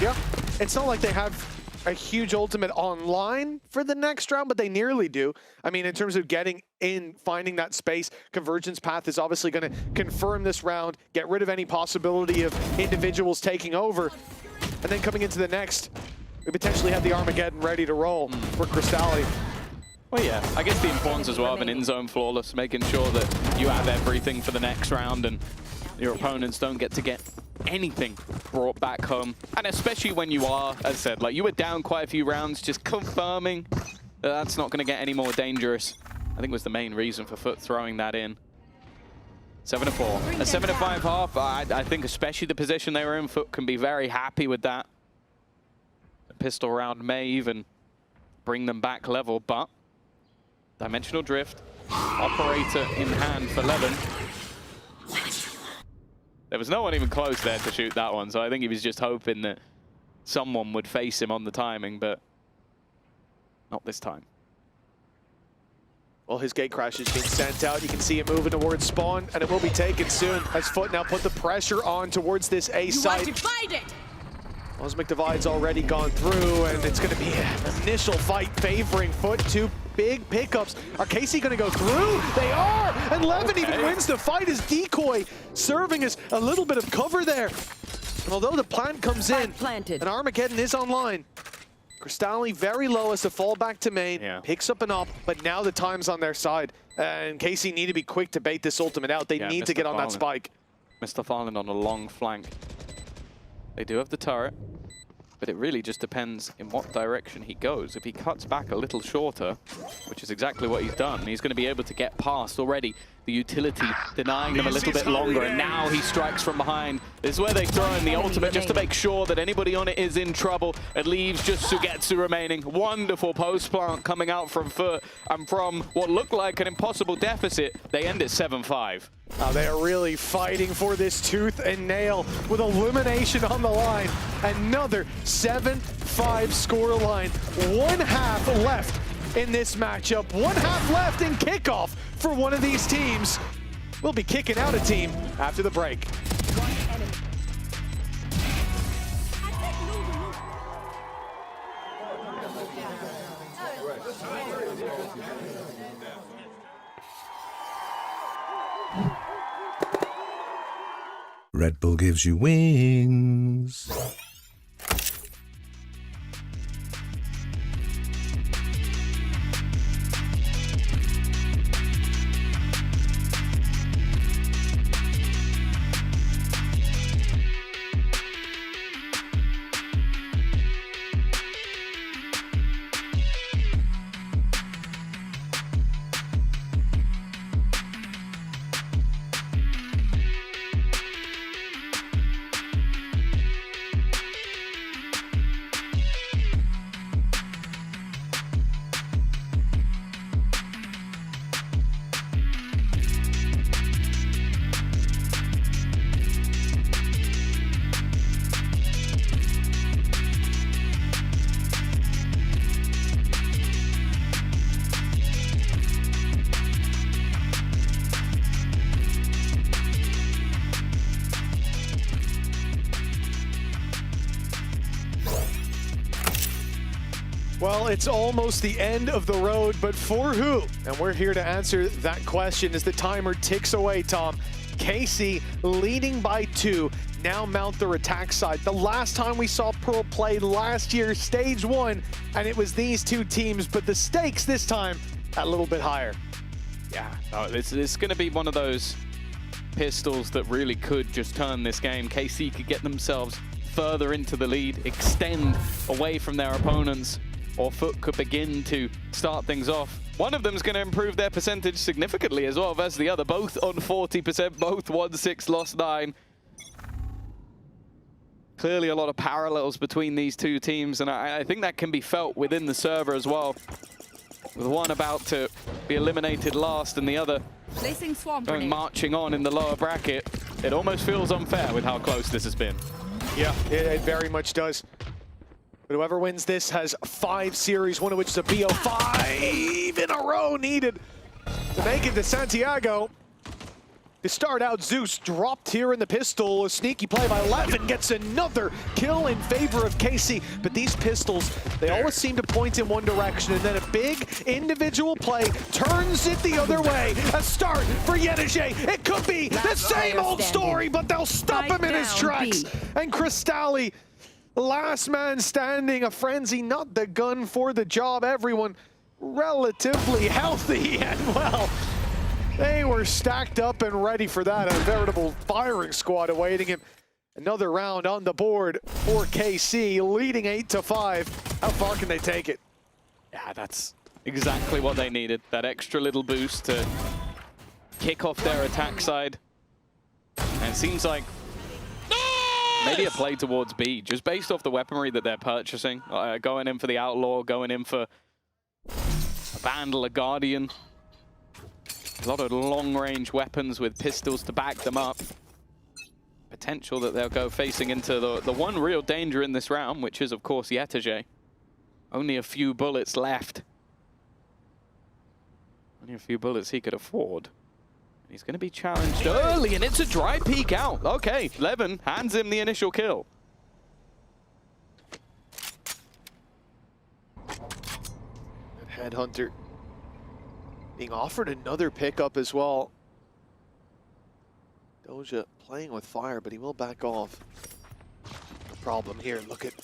Yeah, it's not like they have a huge ultimate online for the next round, but they nearly do. I mean, in terms of getting in, finding that space, Convergence Path is obviously going to confirm this round, get rid of any possibility of individuals taking over, and then coming into the next, we potentially have the Armageddon ready to roll for Crystalli. Well, yeah, I guess the importance as well of an in-zone flawless, making sure that you have everything for the next round and your opponents don't get to get anything brought back home. And especially when you are, as I said, like you were down quite a few rounds, just confirming that that's not going to get any more dangerous. I think was the main reason for Foot throwing that in. 7-4. A 7-5 half, I think especially the position they were in, Foot can be very happy with that. The pistol round may even bring them back level, but Dimensional Drift, operator in hand for Levin. There was no one even close there to shoot that one, so I think he was just hoping that someone would face him on the timing, but not this time. Well, his gate crash is being sent out. You can see it moving towards spawn, and it will be taken soon as Foot now put the pressure on towards this A site. You want to fight it? Cosmic Divide's already gone through, and it's going to be an initial fight favoring Foot. 2 big pickups. Are KC going to go through? They are! And Levin even wins the fight as Decoy, serving as a little bit of cover there. And although the plant comes in, and Armageddon is online, Crystalli very low as a fallback to main, picks up an up, but now the time's on their side. And KC need to be quick to bait this ultimate out. They need to get on that spike. Mr. Farland on a long flank. They do have the turret, but it really just depends in what direction he goes. If he cuts back a little shorter, which is exactly what he's done, he's going to be able to get past already the utility, denying them a little bit longer, and now he strikes from behind. This is where they throw in the ultimate just to make sure that anybody on it is in trouble. It leaves just Sugetsu remaining. Wonderful post plant coming out from Foot, and from what looked like an impossible deficit, they end at 7-5. They are really fighting for this tooth and nail with elimination on the line. Another 7-5 scoreline. 1 half left in this matchup. 1 half left in kickoff for one of these teams. We'll be kicking out a team after the break. Red Bull gives you wings. Well, it's almost the end of the road, but for who? And we're here to answer that question as the timer ticks away, Tom. KC leading by 2, now mount their attack side. The last time we saw Pearl play last year, stage 1, and it was these two teams, but the stakes this time a little bit higher. Yeah, no, it's going to be one of those pistols that really could just turn this game. KC could get themselves further into the lead, extend away from their opponents, or Foot could begin to start things off. One of them is going to improve their percentage significantly as well versus the other, both on 40%, both 1-6, lost 9. Clearly a lot of parallels between these two teams, and I think that can be felt within the server as well. With one about to be eliminated last and the other going marching on in the lower bracket. It almost feels unfair with how close this has been. Yeah, it very much does. But whoever wins this has 5 series, one of which is a BO5 in a row needed to make it to Santiago. To start out, Zeus dropped here in the pistol. A sneaky play by Levin gets another kill in favor of KC. But these pistols, they always seem to point in one direction, and then a big individual play turns it the other way. A start for Yedige. It could be the same old story, but they'll stop him in his tracks. And Cristalli, last man standing, a frenzy, not the gun for the job. Everyone relatively healthy and well. They were stacked up and ready for that. A veritable firing squad awaiting him. Another round on the board for KC, leading 8-5. How far can they take it? Yeah, that's exactly what they needed. That extra little boost to kick off their attack side. And it seems like maybe a play towards B, just based off the weaponry that they're purchasing. Going in for the Outlaw, going in for a Vandal, a Guardian. A lot of long-range weapons with pistols to back them up. Potential that they'll go facing into the one real danger in this round, which is, of course, Yetige. Only a few bullets left. Only a few bullets he could afford. He's going to be challenged early, and it's a dry peek out. Okay, Levin hands him the initial kill. Headhunter being offered another pickup as well. Doja playing with fire, but he will back off. The problem here, look at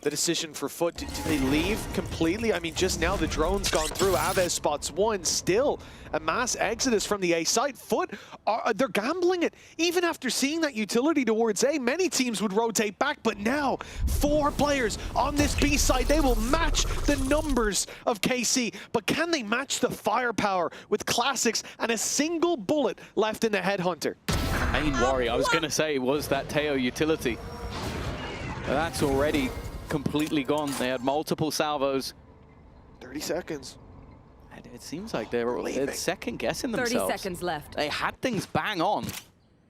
the decision for Foot. Do they leave completely? I mean, just now the drone's gone through. Aves spots 1, still a mass exodus from the A site. Foot, they're gambling it. Even after seeing that utility towards A, many teams would rotate back, but now 4 players on this B side. They will match the numbers of KC, but can they match the firepower with classics and a single bullet left in the Headhunter? Main worry, I was going to say, was that Teo utility. That's already completely gone. They had multiple salvos. 30 seconds. And it seems like they're second guessing themselves. 30 seconds left. They had things bang on,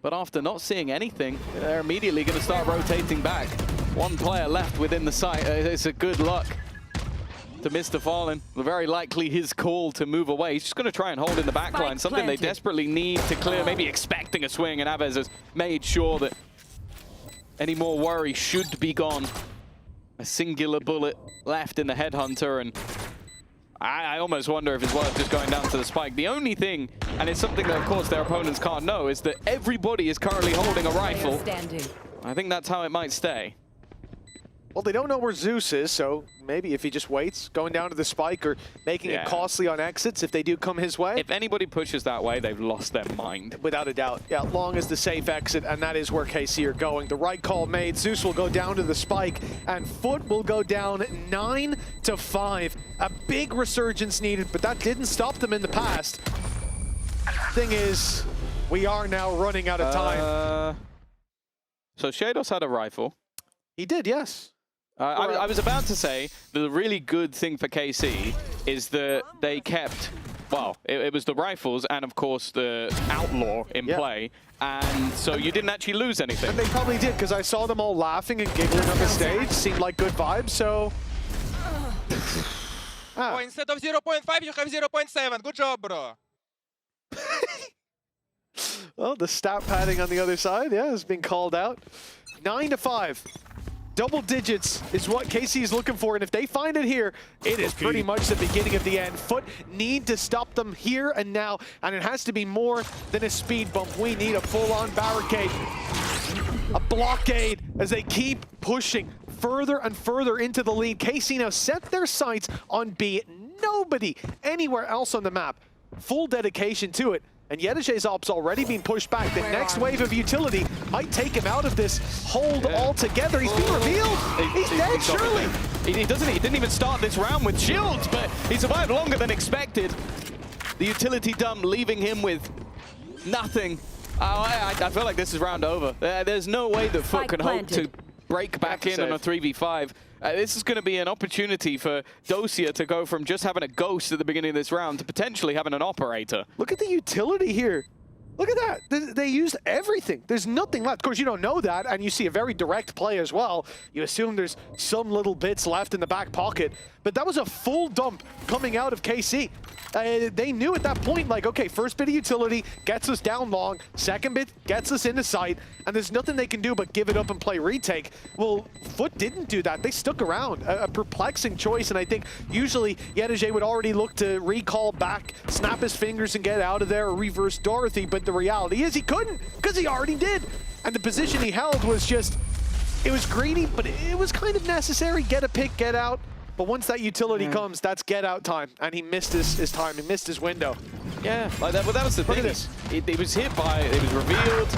but after not seeing anything, they're immediately going to start rotating back. 1 player left within the site. It's a good luck to Mr. Fallen. Very likely his call to move away. He's just going to try and hold in the back line, something they desperately need to clear, maybe expecting a swing, and Aves has made sure that any more worry should be gone. A singular bullet left in the Headhunter, and I almost wonder if it's worth just going down to the spike. The only thing, and it's something that of course their opponents can't know, is that everybody is currently holding a rifle. I think that's how it might stay. Well, they don't know where Zeus is, so maybe if he just waits, going down to the spike or making it costly on exits if they do come his way. If anybody pushes that way, they've lost their mind. Without a doubt. Yeah, long as the safe exit, and that is where KC are going. The right call made. Zeus will go down to the spike, and Foot will go down 9-5. A big resurgence needed, but that didn't stop them in the past. Thing is, we are now running out of time. So Shados had a rifle. He did, yes. I was about to say the really good thing for KC is that they kept, well, it was the rifles and of course the Outlaw in play, and so you didn't actually lose anything. And they probably did, because I saw them all laughing and giggling on the stage. Seemed like good vibes, so... Oh, instead of 0.5, you have 0.7. Good job, bro. Well, the stat padding on the other side, has been called out. 9-5. Double digits is what KC is looking for, and if they find it here, it is pretty much the beginning of the end. Foot need to stop them here and now, and it has to be more than a speed bump. We need a full-on barricade, a blockade, as they keep pushing further and further into the lead. KC now set their sights on B. Nobody anywhere else on the map. Full dedication to it. And Yedajay's op's already been pushed back. The next wave of utility might take him out of this hold altogether. He's been revealed. He's dead, surely. He didn't even start this round with shields, but he survived longer than expected. The utility dump leaving him with nothing. I feel like this is round over. There's no way that Foot can hope to break back in on a 3v5. This is going to be an opportunity for Dosia to go from just having a ghost at the beginning of this round to potentially having an operator. Look at the utility here. Look at that. They used everything. There's nothing left. Of course, you don't know that, and you see a very direct play as well. You assume there's some little bits left in the back pocket, but that was a full dump coming out of KC. They knew at that point, like, okay, first bit of utility gets us down long, second bit gets us into sight, and there's nothing they can do but give it up and play retake. Well, Foot didn't do that. They stuck around. A perplexing choice, and I think usually Yedajay would already look to recall back, snap his fingers and get out of there, or reverse Dorothy, but the reality is he couldn't, because he already did. And the position he held was just, it was greedy, but it was kind of necessary. Get a pick, get out. But once that utility comes, that's get out time, and he missed his time. He missed his window. Yeah, like that. Well, that was the thing. Look at this. It was hit by. It was revealed,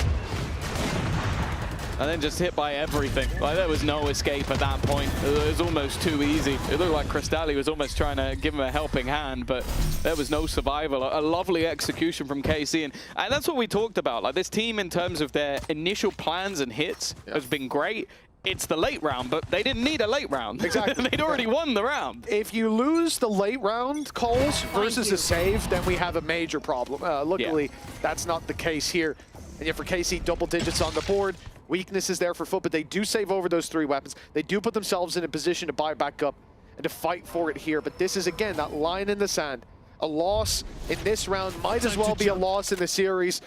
and then just hit by everything. Like there was no escape at that point. It was almost too easy. It looked like Cristalli was almost trying to give him a helping hand, but there was no survival. A lovely execution from KC, and that's what we talked about. Like this team, in terms of their initial plans and hits, has been great. It's the late round, but they didn't need a late round. Exactly. They'd already won the round. If you lose the late round calls versus a save, then we have a major problem. Luckily, that's not the case here. And yet for KC, double digits on the board. Weakness is there for Foot, but they do save over those 3 weapons. They do put themselves in a position to buy back up and to fight for it here. But this is, again, that line in the sand. A loss in this round might as well be a loss in the series.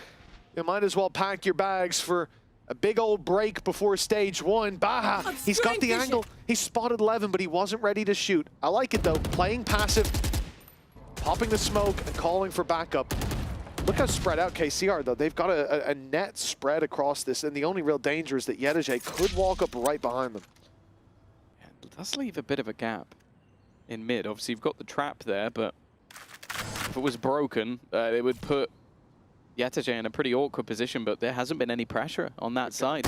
You might as well pack your bags for a big old break before stage 1. Baha, he's got the angle. He spotted 11, but he wasn't ready to shoot. I like it though, playing passive, popping the smoke and calling for backup. Look how spread out KC are though. They've got a net spread across this, and the only real danger is that Yedajay could walk up right behind them. Yeah, it does leave a bit of a gap in mid. Obviously you've got the trap there, but if it was broken, it would put Yedajay in a pretty awkward position, but there hasn't been any pressure on that side.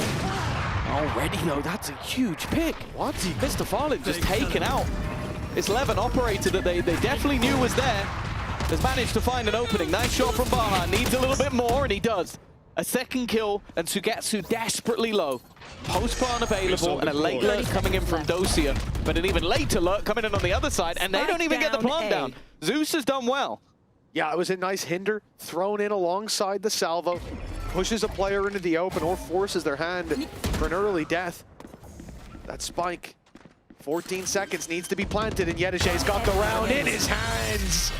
Already though, that's a huge pick. What? Mr. Farley just taken out. This 11 operator that they definitely knew was there has managed to find an opening. Nice shot from Baha. Needs a little bit more, and he does. A second kill, and Sugetsu desperately low. Post-plant available, and a late alert coming in from Dosia, but an even later alert coming in on the other side, and they don't even get the plant down. Zeus has done well. Yeah, it was a nice hinder thrown in alongside the salvo. Pushes a player into the open or forces their hand for an early death. That spike, 14 seconds, needs to be planted, and Yedajay's got the round in his hands.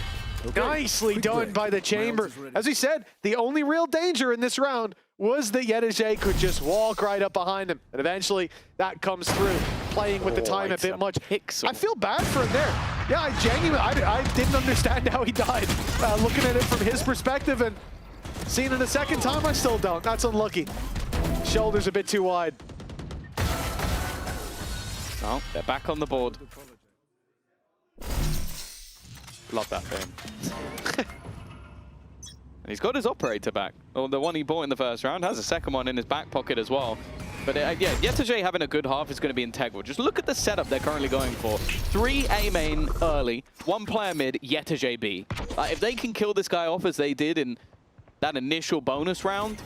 Nicely done by the chamber. As we said, the only real danger in this round was that Yedajay could just walk right up behind him. And eventually, that comes through, playing with the time a bit much. I feel bad for him there. Yeah, I didn't understand how he died. Looking at it from his perspective and seeing it a second time, I still don't. That's unlucky. Shoulders a bit too wide. Oh, they're back on the board. Love that for him. And he's got his operator back. Well, the one he bought in the first round has a second one in his back pocket as well. But yeah, Yedajay having a good half is going to be integral. Just look at the setup they're currently going for. 3 A main early, 1 player mid, Yedajay B. If they can kill this guy off as they did in that initial bonus round,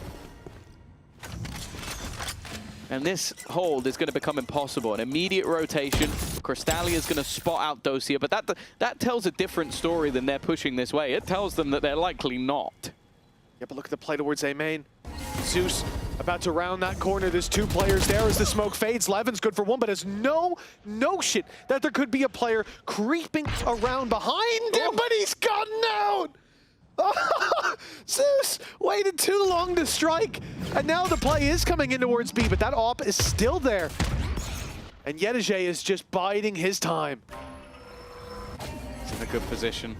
and this hold is going to become impossible. An immediate rotation. Cristalli is going to spot out Dosia, but that tells a different story than they're pushing this way. It tells them that they're likely not. Yeah, but look at the play towards A main. Zeus about to round that corner. There's 2 players there as the smoke fades. Levin's good for 1, but has no notion that there could be a player creeping around behind him, but he's gotten out! Zeus waited too long to strike, and now the play is coming in towards B, but that op is still there. And Yedege is just biding his time. He's in a good position.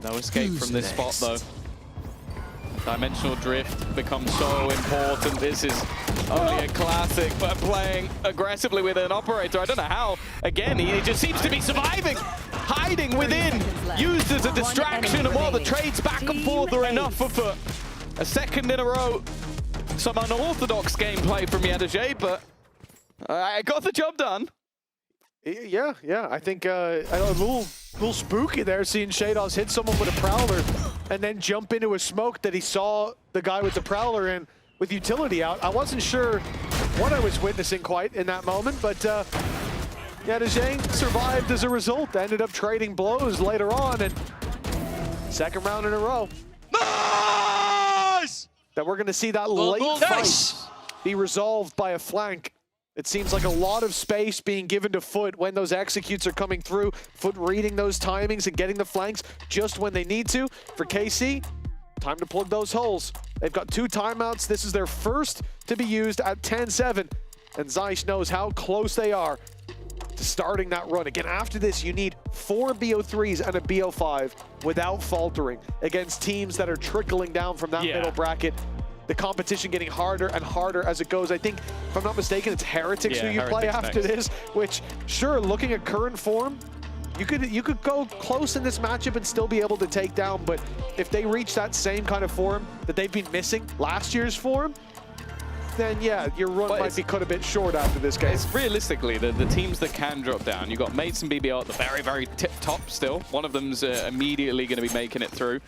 No escape from this spot, though. Dimensional drift becomes so important. This is only a classic, but playing aggressively with an operator. I don't know how. Again, he just seems to be surviving, hiding within, used as a distraction, and while the trades back and forth are enough for a second in a row. Some unorthodox gameplay from Yedege, but I got the job done. Yeah. I think a little spooky there, seeing Shados hit someone with a Prowler and then jump into a smoke that he saw the guy with the Prowler in with utility out. I wasn't sure what I was witnessing quite in that moment, but Yedege survived as a result. Ended up trading blows later on, and second round in a row. Nice! That we're going to see that late fight be resolved by a flank. It seems like a lot of space being given to Foot when those executes are coming through. Foot reading those timings and getting the flanks just when they need to. For KC, time to plug those holes. They've got 2 timeouts. This is their first to be used at 10-7. And Zeiss knows how close they are to starting that run. Again, after this, you need 4 BO3s and a BO5 without faltering against teams that are trickling down from that middle bracket. The competition getting harder and harder as it goes. I think, if I'm not mistaken, it's Heretics who you play after this, which, sure, looking at current form, you could go close in this matchup and still be able to take down, but if they reach that same kind of form that they've been missing last year's form, then yeah, your run might be cut a bit short after this game. It's realistically, the teams that can drop down, you've got Mates and BBL at the very, very tip top still. One of them's immediately going to be making it through.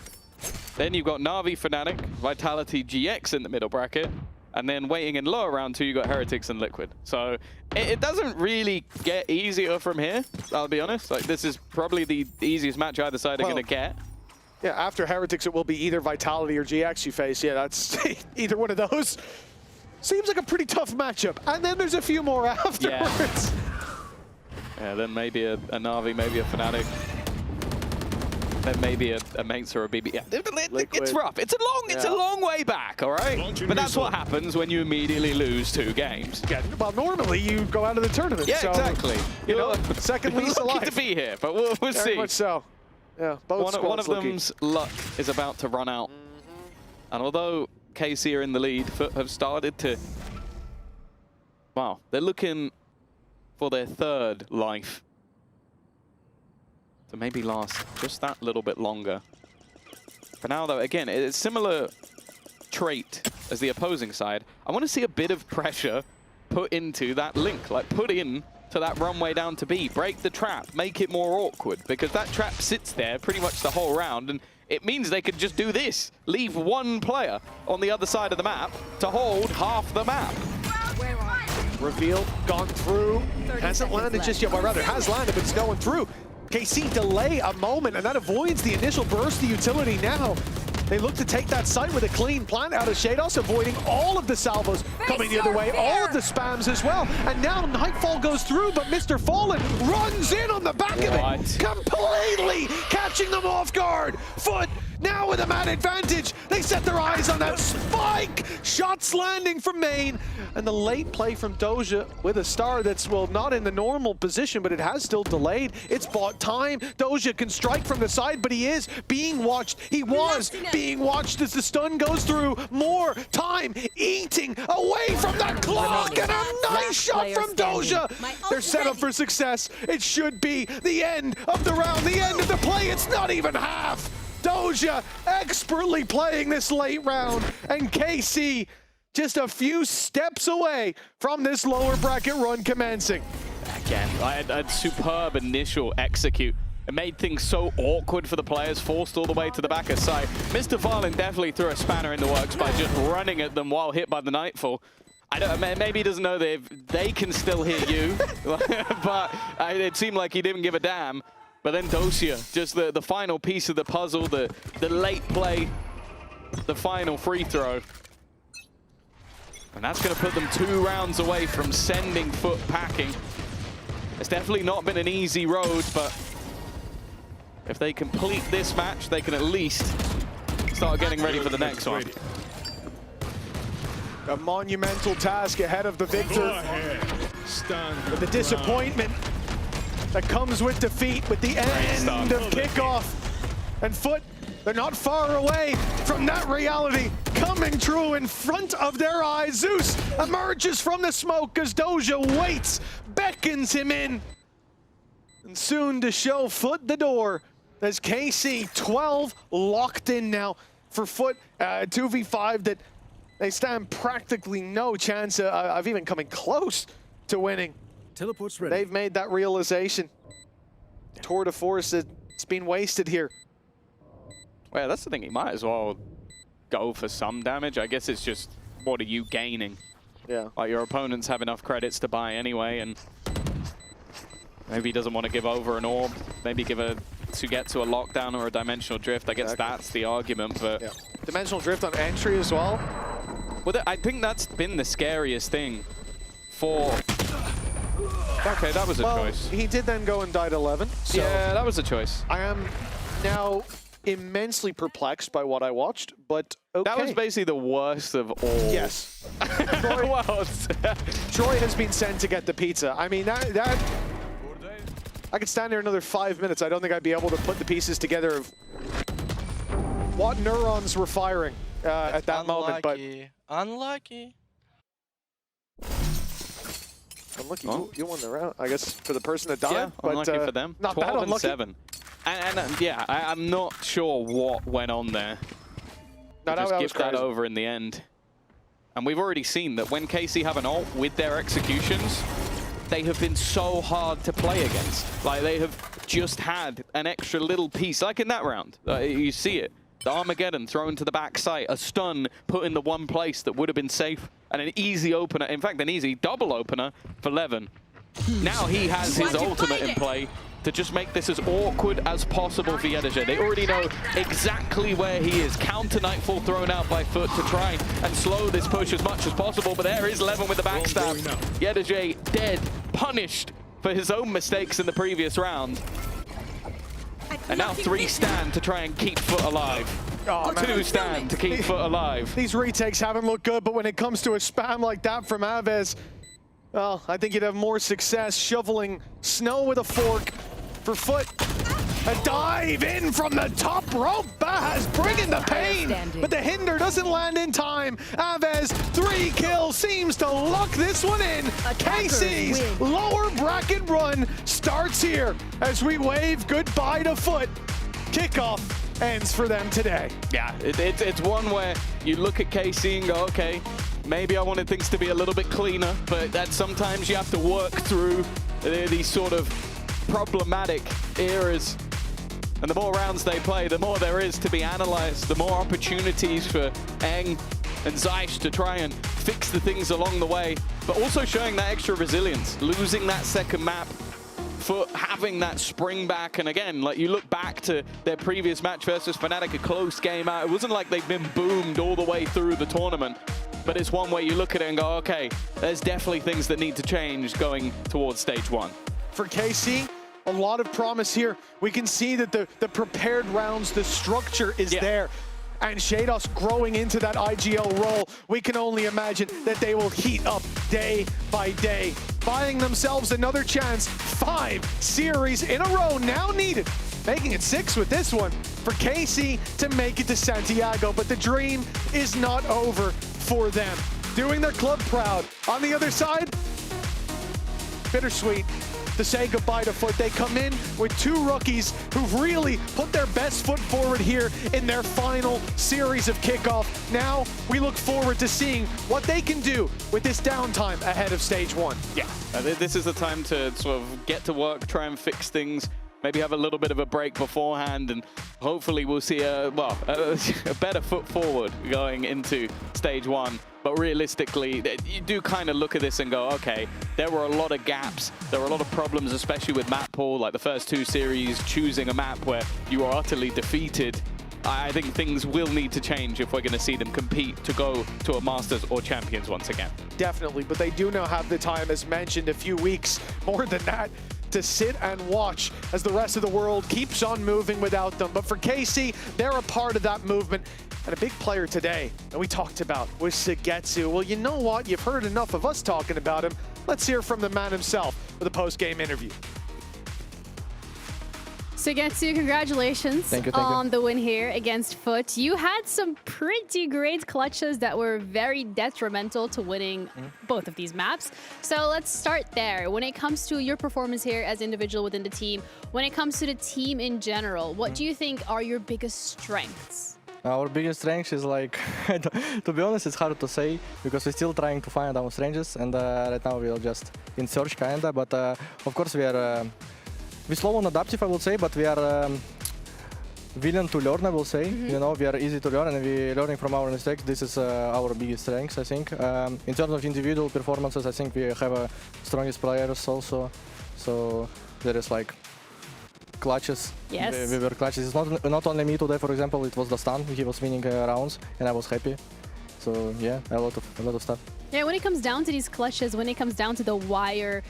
Then you've got Na'Vi, Fnatic, Vitality, GX in the middle bracket. And then waiting in lower round 2, you've got Heretics and Liquid. So it doesn't really get easier from here, I'll be honest. Like, this is probably the easiest match either side are going to get. Yeah, after Heretics, it will be either Vitality or GX you face. Yeah, that's either one of those. Seems like a pretty tough matchup. And then there's a few more afterwards. Yeah, then maybe a Na'Vi, maybe a Fnatic. Then maybe a Mates or a BB. Yeah, it's rough. It's a long way back, all right? But that's what happens when you immediately lose 2 games. Yeah, well, normally you go out of the tournament. Yeah, so, exactly. You know, second least alive. Lucky to be here, but we'll see. Very much so. Yeah, both one of them's luck is about to run out. And although KC are in the lead, Foot have started to... Wow, they're looking for their 3rd life. To maybe last just that little bit longer. For now, though, again, it's a similar trait as the opposing side. I want to see a bit of pressure put into that link, like put in to that runway down to B. Break the trap, make it more awkward, because that trap sits there pretty much the whole round, and it means they could just do this. Leave 1 player on the other side of the map to hold half the map. Reveal, gone through, hasn't landed just yet, well, rather has landed, but it's going through. KC delay a moment, and that avoids the initial burst of utility now. They look to take that site with a clean plant out of Shados, avoiding all of the salvos coming the other way, all of the spams as well. And now Nightfall goes through, but Mr. Fallen runs in on the back of it, completely catching them off guard. Foot now with a man advantage. They set their eyes on that spike. Shots landing from main. And the late play from Doja with a star that's, well, not in the normal position, but it has still delayed. It's bought time. Doja can strike from the side, but he is being watched. He was being watched as the stun goes through. More time eating away from that clock. And a nice shot from Doja. They're set up for success. It should be the end of the round, the end of the play. It's not even half. Doja expertly playing this late round, and KC just a few steps away from this lower bracket run commencing. Again, a superb initial execute. It made things so awkward for the players, forced all the way to the back of site. Mr. Fallen definitely threw a spanner in the works by just running at them while hit by the Nightfall. I don't, maybe he doesn't know they can still hear you, but it seemed like he didn't give a damn. But then Dosia, just the final piece of the puzzle, the late play, the final free throw. And that's going to put them 2 rounds away from sending Foot packing. It's definitely not been an easy road, but if they complete this match, they can at least start getting ready for the next one. A monumental task ahead of the victor. But the disappointment that comes with defeat, with the end of kickoff. And Foot, they're not far away from that reality coming true in front of their eyes. Zeus emerges from the smoke as Doja waits, beckons him in. And soon to show Foot the door as KC 12 locked in now for Foot. 2v5 that they stand practically no chance of even coming close to winning. Teleport's ready. They've made that realization. Tour de force, it's been wasted here. Well, yeah, that's the thing. He might as well go for some damage. I guess it's just, what are you gaining? Yeah. Like, your opponents have enough credits to buy anyway, and maybe he doesn't want to give over an orb. Maybe give a to get to a lockdown or a dimensional drift. I guess that's the argument, but... Yeah. Dimensional drift on entry as well. Well, I think that's been the scariest thing for... Okay, that was a choice. He did then go and died 11. So yeah, that was a choice. I am now immensely perplexed by what I watched, but okay. That was basically the worst of all. Yes. Troy has been sent to get the pizza. I mean, that I could stand there another 5 minutes. I don't think I'd be able to put the pieces together of what neurons were firing at that moment. But unlucky. Unlucky. You won the round, I guess, for the person that died. Yeah, but, unlucky for them. Not 12 that unlucky. and 7. And yeah, I'm not sure what went on there. No, just that give was that crazy. over in the end. And we've already seen that when KC have an ult with their executions, they have been so hard to play against. Like, they have just had an extra little piece, like in that round. You see it. The Armageddon thrown to the back site, a stun put in the one place that would have been safe, and an easy opener, in fact, an easy double opener for Levin. Now he has his ultimate in play to just make this as awkward as possible for Yedeje. They already know exactly where he is. Counter Nightfall thrown out by Foot to try and slow this push as much as possible, but there is Levin with the backstab. Yedeje dead, punished for his own mistakes in the previous round. And now 3 stand to try and keep Foot alive. Oh, 2 stand to keep Foot alive. These retakes haven't looked good, but when it comes to a spam like that from Aves, well, I think you'd have more success shoveling snow with a fork for Foot. A dive in from the top rope. Bahas bringing the pain, but the hinder doesn't land in time. Aves, 3 kills, seems to lock this one in. KC's lower bracket run starts here as we wave goodbye to Foot. Kickoff ends for them today. Yeah, it's one where you look at KC and go, okay, maybe I wanted things to be a little bit cleaner, but that sometimes you have to work through these sort of problematic eras. And the more rounds they play, the more there is to be analyzed, the more opportunities for Eng and Zeiss to try and fix the things along the way, but also showing that extra resilience, losing that second map, Foot having that spring back. And again, like, you look back to their previous match versus Fnatic, a close game out. It wasn't like they've been boomed all the way through the tournament, but it's one where you look at it and go, okay, there's definitely things that need to change going towards stage 1. For KC, a lot of promise here. We can see that the prepared rounds, the structure is there. And Shados growing into that IGL role, we can only imagine that they will heat up day by day, buying themselves another chance. 5 series in a row now needed, making it 6 with this one for KC to make it to Santiago. But the dream is not over for them. Doing their club proud. On the other side, bittersweet to say goodbye to Foot. They come in with 2 rookies who've really put their best foot forward here in their final series of kickoff. Now we look forward to seeing what they can do with this downtime ahead of stage 1. Yeah, this is the time to sort of get to work, try and fix things, maybe have a little bit of a break beforehand, and hopefully we'll see a better foot forward going into stage 1. But realistically, you do kind of look at this and go, okay, there were a lot of gaps. There were a lot of problems, especially with map pool, like the first 2 series, choosing a map where you are utterly defeated. I think things will need to change if we're going to see them compete to go to a Masters or Champions once again. Definitely, but they do now have the time, as mentioned, a few weeks, more than that, to sit and watch as the rest of the world keeps on moving without them. But for KC, they're a part of that movement. And a big player today that we talked about was Sagetsu. Well, you know what? You've heard enough of us talking about him. Let's hear from the man himself with a post-game interview. Sagetsu, congratulations thank you. on the win here against Foot. You had some pretty great clutches that were very detrimental to winning both of these maps. So let's start there. When it comes to your performance here as individual within the team, when it comes to the team in general, what do you think are your biggest strengths? Our biggest strength is like, to be honest, it's hard to say because we're still trying to find our strengths, and right now we are just in search kinda. But of course we're slow and adaptive, I would say, but we are willing to learn, I will say. You know, we are easy to learn and we're learning from our mistakes. This is our biggest strength, I think. In terms of individual performances, I think we have strongest players also. So there is like clutches. Yes. We were clutches. It's not only me today, for example, it was Dastan. He was winning rounds and I was happy. So yeah, a lot of stuff. Yeah, when it comes down to these clutches, when it comes down to the wire,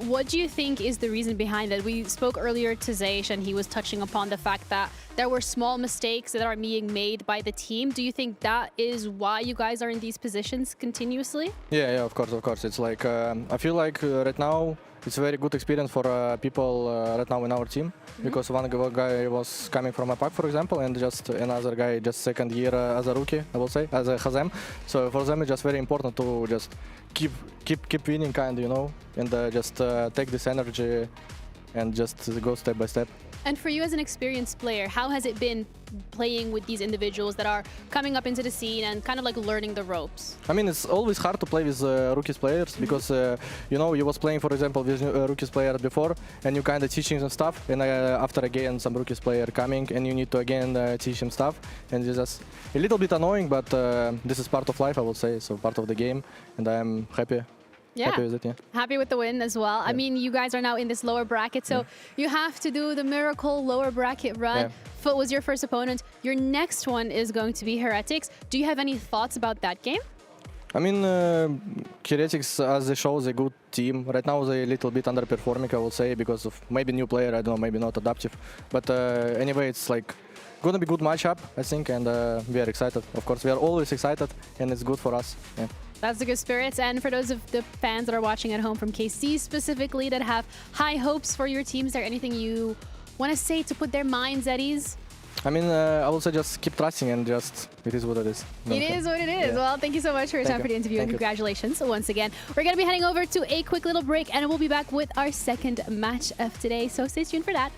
what do you think is the reason behind that? We spoke earlier to Zeish and he was touching upon the fact that there were small mistakes that are being made by the team. Do you think that is why you guys are in these positions continuously? Yeah, of course. It's like, I feel like right now it's a very good experience for people right now in our team, because one guy was coming from a pack, for example, and just another guy just second year as a rookie, I will say, as a Hazem. So for them it's just very important to just keep winning, kind, you know, and just take this energy and just go step by step. And for you as an experienced player, how has it been playing with these individuals that are coming up into the scene and kind of like learning the ropes? I mean, it's always hard to play with rookies players because, you know, you was playing, for example, with rookies player before and you kind of teaching them stuff, and after again some rookies player coming and you need to again teach them stuff, and it's just a little bit annoying, but this is part of life, I would say, so part of the game, and I'm happy. Yeah. Happy with it, yeah. Happy with the win as well. I mean, you guys are now in this lower bracket, so you have to do the miracle lower bracket run. Foot was your first opponent. Your next one is going to be Heretics. Do you have any thoughts about that game? I mean, Heretics, as they show, is a good team. Right now they're a little bit underperforming, I would say, because of maybe new player, I don't know, maybe not adaptive. But anyway, it's like gonna be good matchup, I think, and we are excited. Of course, we are always excited, and it's good for us. Yeah. That's the good spirits. And for those of the fans that are watching at home from KC specifically that have high hopes for your team, is there anything you want to say to put their minds at ease? I mean, I would say just keep trusting and just, it is what it is. It is what it is. Yeah. Well, thank you so much for your time for the interview, and congratulations once again. We're going to be heading over to a quick little break, and we'll be back with our second match of today. So stay tuned for that.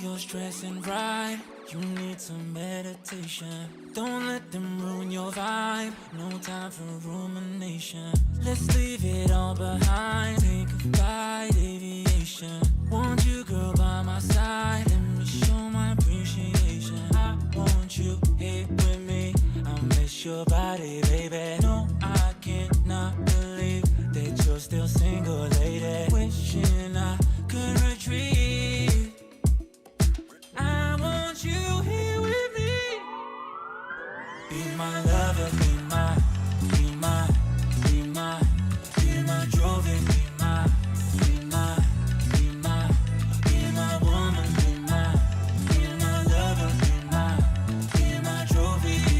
You're stressing right, you need some meditation. Don't let them ruin your vibe, no time for rumination. Let's leave it all behind, take a flight, aviation. Want you, girl, by my side, let me show my appreciation. I want you here with me, I miss your body, baby. No, I cannot believe that you're still single, lady. Wishing I could retreat. I want you here with me. Be my lover, be my trophy, be my woman, be my lover, be my trophy, be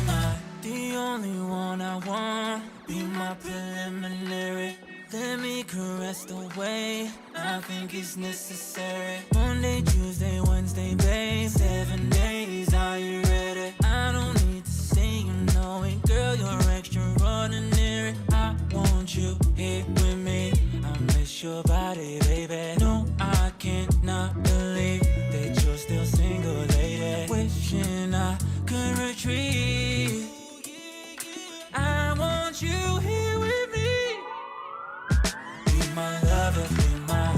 my, the only one I want, be my preliminary. Let me caress the way I think it's necessary. Monday, Tuesday, Wednesday, babe, 7 days, are you ready? I don't need to say you know it, girl, you're extraordinary. I want you here with me, I miss your body, baby. No, I cannot believe that you're still single, lady. Wishing I could retreat. I want you here with me. Be my lover, be my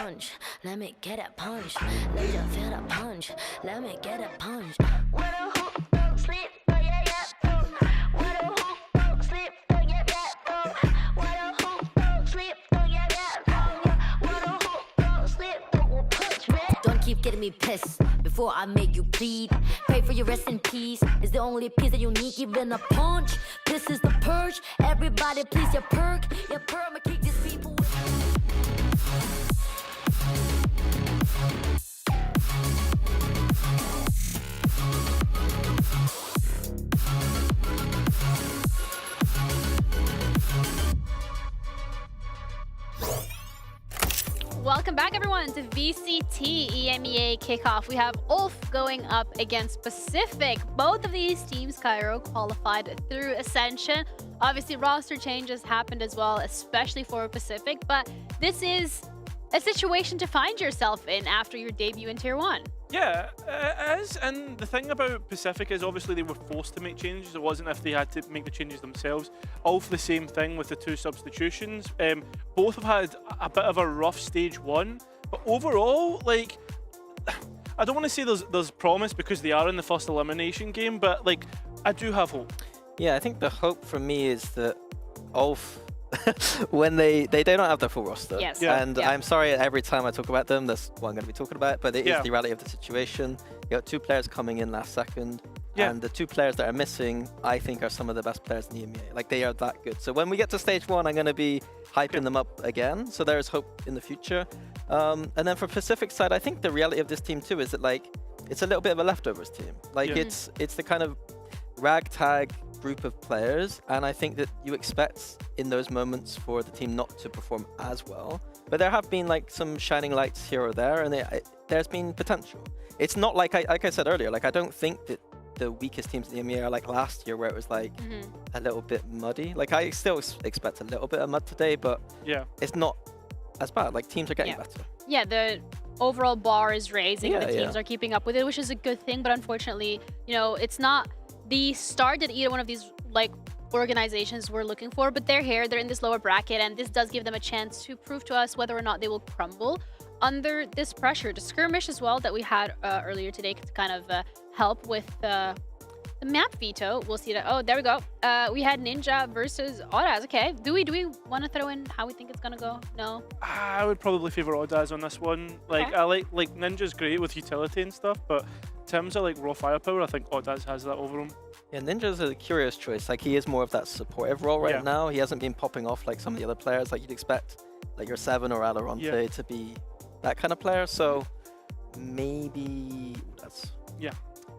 punch. Let me get a punch. Let you feel the punch. Let me get a punch. What a hoop, don't sleep, oh yeah, yeah. What a hoop, don't sleep, oh yeah, yeah. What a hoop, don't sleep, oh yeah, yeah. What a hoop, don't sleep, don't punch me. Don't keep getting me pissed before I make you bleed. Pray for your rest in peace. It's the only piece that you need, even a punch. This is the purge. Everybody, please, your perk. Your perma kick these people. Welcome back, everyone, to VCT EMEA Kickoff. We have ULF going up against Pacific. Both of these teams, Cairo, qualified through Ascension. Obviously, roster changes happened as well, especially for Pacific. But this is a situation to find yourself in after your debut in Tier 1. Yeah, it is. And the thing about Pacific is obviously they were forced to make changes. It wasn't if they had to make the changes themselves. ULF the same thing with the 2 substitutions. Both have had a bit of a rough stage 1. But overall, like, I don't want to say there's promise because they are in the first elimination game, but like, I do have hope. Yeah, I think the hope for me is that ULF, when they don't have the full roster. Yes. Yeah. And I'm sorry every time I talk about them, that's what I'm going to be talking about, but it is Yeah. the reality of the situation. You got 2 players coming in last second, Yeah. and the 2 players that are missing, I think, are some of the best players in the EMEA. Like, they are that good. So when we get to stage 1, I'm going to be hyping them up again. So there is hope in the future. And then for Pacific side, I think the reality of this team too is that, like, it's a little bit of a leftovers team. Like, Yeah. it's the kind of ragtag group of players, and I think that you expect in those moments for the team not to perform as well. But there have been like some shining lights here or there, and there's been potential. It's not like I said earlier, like, I don't think that the weakest teams in the EMEA are like last year where it was like a little bit muddy. Like, I still expect a little bit of mud today, but Yeah. it's not as bad. Like, teams are getting better. Yeah, the overall bar is raising. Yeah, The teams yeah. are keeping up with it, which is a good thing. But unfortunately, you know, it's not the start that either one of these like organizations were looking for. But they're here, they're in this lower bracket, and this does give them a chance to prove to us whether or not they will crumble under this pressure. The skirmish as well that we had earlier today to kind of help with the map veto. We'll see that. Oh, there we go. We had Ninja versus Audaz. Okay. Do we want to throw in how we think it's gonna go? No. I would probably favour Audaz on this one. Like, Okay. I like Ninja's great with utility and stuff, but in terms of like raw firepower, I think Audaz has that over him. Yeah, Ninja's a curious choice. Like, he is more of that supportive role right Yeah. now. He hasn't been popping off like some of the other players. Like, you'd expect like your 7 or VALORANT to be that kind of player. So maybe that's Yeah.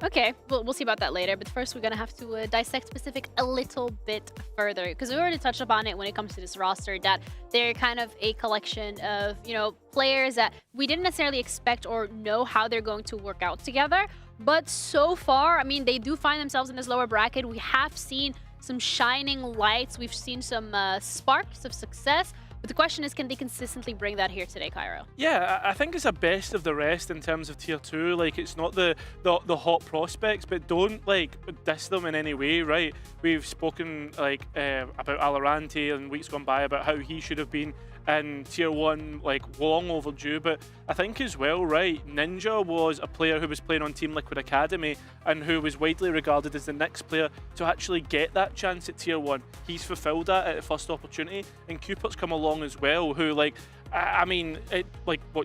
Okay, we'll see about that later. But first, we're going to have to dissect Pacific a little bit further. Because we already touched upon it when it comes to this roster, that they're kind of a collection of, you know, players that we didn't necessarily expect or know how they're going to work out together. But so far, I mean, they do find themselves in this lower bracket. We have seen some shining lights. We've seen some sparks of success. But the question is, can they consistently bring that here today, Cairo? Yeah, I think it's a best of the rest in terms of tier 2. Like, it's not the hot prospects, but don't like diss them in any way, right? We've spoken like about Alorante in weeks gone by about how he should have been in tier 1, like, long overdue. But I think as well, right, Ninja was a player who was playing on Team Liquid Academy and who was widely regarded as the next player to actually get that chance at tier 1. He's fulfilled that at the first opportunity, and Cupert's come along as well, who, like, I mean,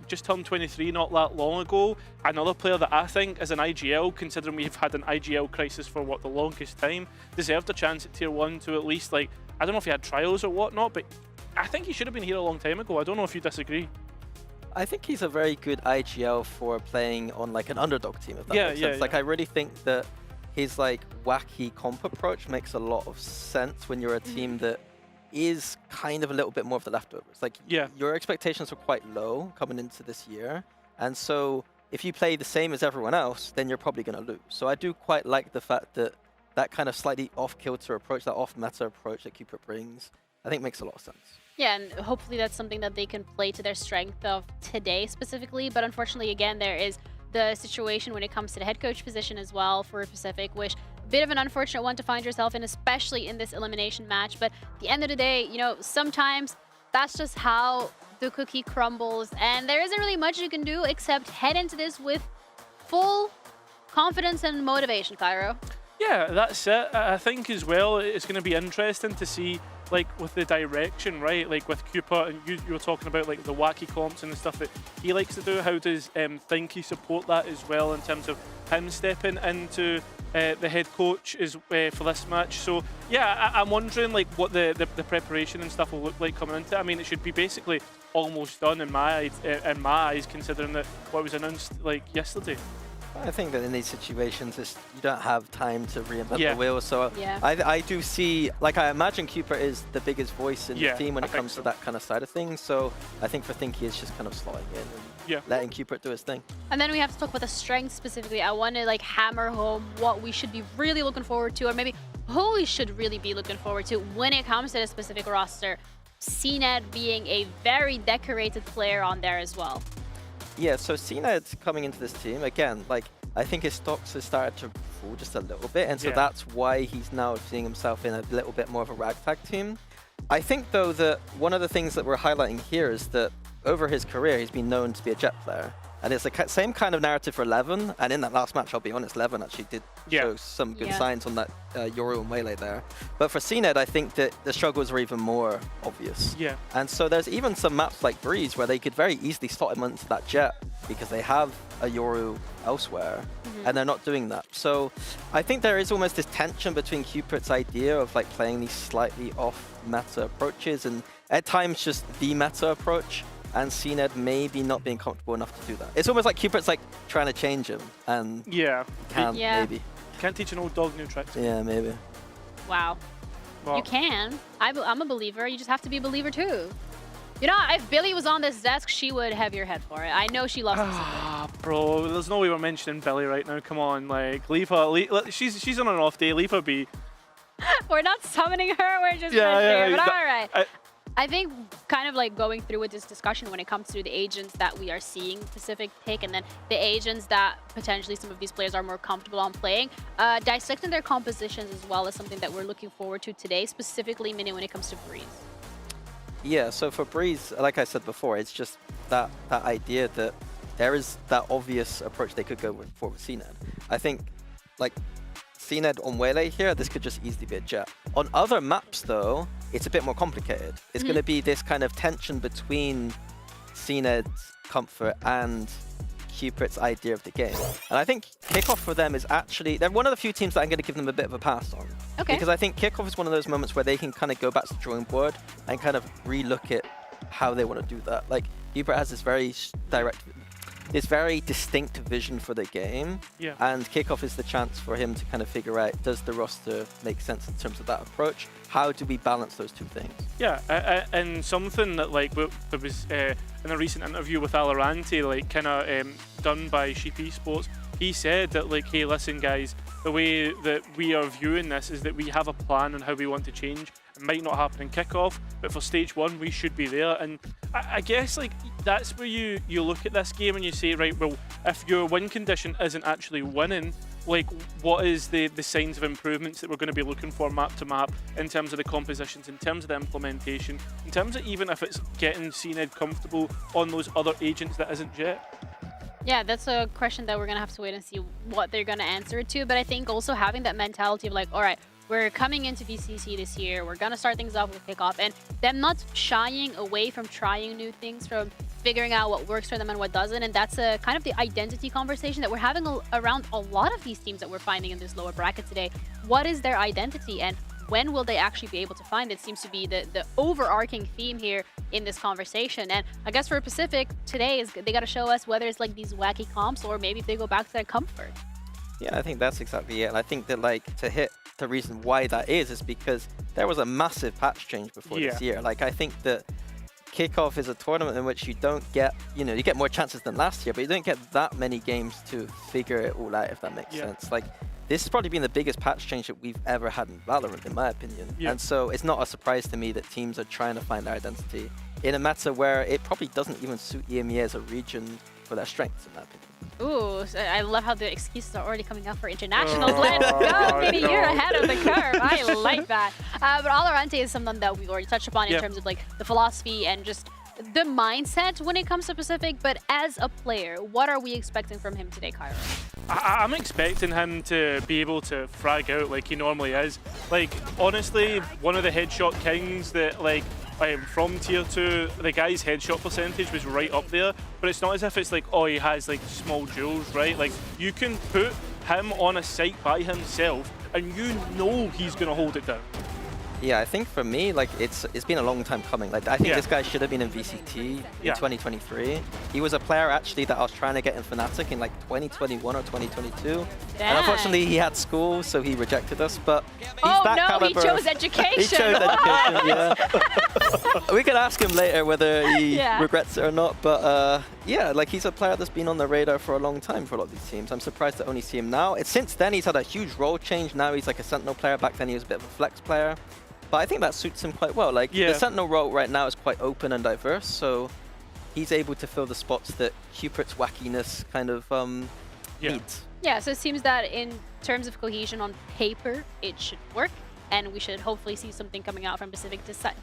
just turned 23 not that long ago. Another player that I think as an IGL, considering we've had an IGL crisis for the longest time, deserved a chance at tier 1 to at least, like, I don't know if he had trials or whatnot, but I think he should have been here a long time ago. I don't know if you disagree. I think he's a very good IGL for playing on like an underdog team, if that makes sense. Yeah. Like, I really think that his like wacky comp approach makes a lot of sense when you're a team that is kind of a little bit more of the leftovers. Like, your expectations were quite low coming into this year, and so if you play the same as everyone else, then you're probably going to lose. So I do quite like the fact that that kind of slightly off-kilter approach, that off-meta approach that Cupid brings, I think makes a lot of sense. Yeah, and hopefully that's something that they can play to their strength of today specifically. But unfortunately, again, there is the situation when it comes to the head coach position as well for Pacific, which a bit of an unfortunate one to find yourself in, especially in this elimination match. But at the end of the day, you know, sometimes that's just how the cookie crumbles, and there isn't really much you can do except head into this with full confidence and motivation, Cairo. Yeah, that's it. I think as well, it's going to be interesting to see, like, with the direction, right? Like with Cooper, and you were talking about like the wacky comps and the stuff that he likes to do. How does Thinky support that as well in terms of him stepping into the head coach is for this match? So yeah, I'm wondering like what the preparation and stuff will look like coming into it. I mean, it should be basically almost done in my eyes, considering that what was announced like yesterday. I think that in these situations, you don't have time to reinvent Yeah. the wheel. So Yeah. I do see, like, I imagine Cooper is the biggest voice in Yeah, the team when I it think comes so. to that kind of side of things. So I think for Thinky, it's just kind of slotting in and letting Cooper do his thing. And then we have to talk about the strengths specifically. I want to like hammer home what we should be really looking forward to, or maybe who we should really be looking forward to when it comes to the specific roster. CNED being a very decorated player on there as well. Yeah, so CNED coming into this team, again, like, I think his stocks have started to fall just a little bit, and so Yeah. that's why he's now seeing himself in a little bit more of a ragtag team. I think, though, that one of the things that we're highlighting here is that over his career, he's been known to be a Jet player. And it's the same kind of narrative for Levin, and in that last match, I'll be honest, Levin actually did show some good signs on that Yoru and Waylay there. But for CNED, I think that the struggles are even more obvious. Yeah. And so there's even some maps like Breeze where they could very easily slot him into that Jet because they have a Yoru elsewhere, and they're not doing that. So I think there is almost this tension between Cupid's idea of like playing these slightly off-meta approaches and at times just the meta approach, and CNED maybe not being comfortable enough to do that. It's almost like Cupid's like trying to change him, and can't maybe. Can't teach an old dog new tricks. Yeah, maybe. Wow. Well, You can. I'm a believer. You just have to be a believer too. You know, if Billy was on this desk, she would have your head for it. I know she loves this. Bro, there's no way we're mentioning Billy right now. Come on, like, leave her. She's on an off day. Leave her be. We're not summoning her. We're just mentioning her. But all right. I think kind of like going through with this discussion when it comes to the agents that we are seeing Pacific pick, and then the agents that potentially some of these players are more comfortable on playing, dissecting their compositions as well is something that we're looking forward to today, specifically when it comes to Breeze. Yeah, so for Breeze, like I said before, it's just that idea that there is that obvious approach they could go for with CNED. I think, like, CNED on Waylay here, this could just easily be a Jet. On other maps, though, it's a bit more complicated. It's going to be this kind of tension between CNED's comfort and Cupid's idea of the game. And I think Kickoff for them is actually, they're one of the few teams that I'm going to give them a bit of a pass on. Okay. Because I think Kickoff is one of those moments where they can kind of go back to the drawing board and kind of relook at how they want to do that. Like, Cupid has this very very distinct vision for the game. Yeah. And Kickoff is the chance for him to kind of figure out, does the roster make sense in terms of that approach? How do we balance those two things? Yeah, and something that like there was in a recent interview with VALORANT, like kind of done by Sheep Esports, he said that like, hey, listen guys, the way that we are viewing this is that we have a plan on how we want to change. It might not happen in kickoff, but for stage one, we should be there. And I guess like that's where you look at this game and you say, right, well, if your win condition isn't actually winning, like what is the signs of improvements that we're going to be looking for map to map in terms of the compositions, in terms of the implementation, in terms of even if it's getting CNED comfortable on those other agents that isn't Jet? Yeah, that's a question that we're going to have to wait and see what they're going to answer it to. But I think also having that mentality of like, all right, we're coming into VCT this year, we're going to start things off with Kickoff, and them not shying away from trying new things, from figuring out what works for them and what doesn't. And that's a kind of the identity conversation that we're having around a lot of these teams that we're finding in this lower bracket today. What is their identity, and when will they actually be able to find it? Seems to be the overarching theme here in this conversation. And I guess for Pacific today is they got to show us whether it's like these wacky comps or maybe if they go back to their comfort. Yeah, I think that's exactly it. And I think that like to hit the reason why that is because there was a massive patch change before this year. Like I think that Kickoff is a tournament in which you don't get, you get more chances than last year, but you don't get that many games to figure it all out, if that makes sense. Like, this has probably been the biggest patch change that we've ever had in VALORANT, in my opinion. And so it's not a surprise to me that teams are trying to find their identity in a meta where it probably doesn't even suit EMEA as a region for their strengths, in my opinion. Ooh, I love how the excuses are already coming up for internationals. Let's go, maybe you're ahead of the curve. I like that. But VALORANT is something that we've already touched upon in terms of like the philosophy and just the mindset when it comes to Pacific, but as a player, what are we expecting from him today, Cairo? I'm expecting him to be able to frag out like he normally is. Like, honestly, one of the headshot kings that, like, from tier 2, the guy's headshot percentage was right up there, but it's not as if it's like, oh, he has like small jewels, right? Like, you can put him on a site by himself and you know he's gonna hold it down. Yeah, I think for me, like, it's been a long time coming. Like, I think this guy should have been in VCT in 2023. He was a player actually that I was trying to get in Fnatic in like 2021 or 2022. And unfortunately, he had school, so he rejected us. But he's that caliber. He chose education. He chose education. Yeah. We can ask him later whether he regrets it or not. But yeah, like, he's a player that's been on the radar for a long time for a lot of these teams. I'm surprised to only see him now. Since then, he's had a huge role change. Now he's like a Sentinel player. Back then, he was a bit of a flex player. But I think that suits him quite well. Like, the Sentinel role right now is quite open and diverse, so he's able to fill the spots that Cupert's wackiness kind of needs. Yeah, so it seems that in terms of cohesion on paper, it should work, and we should hopefully see something coming out from Pacific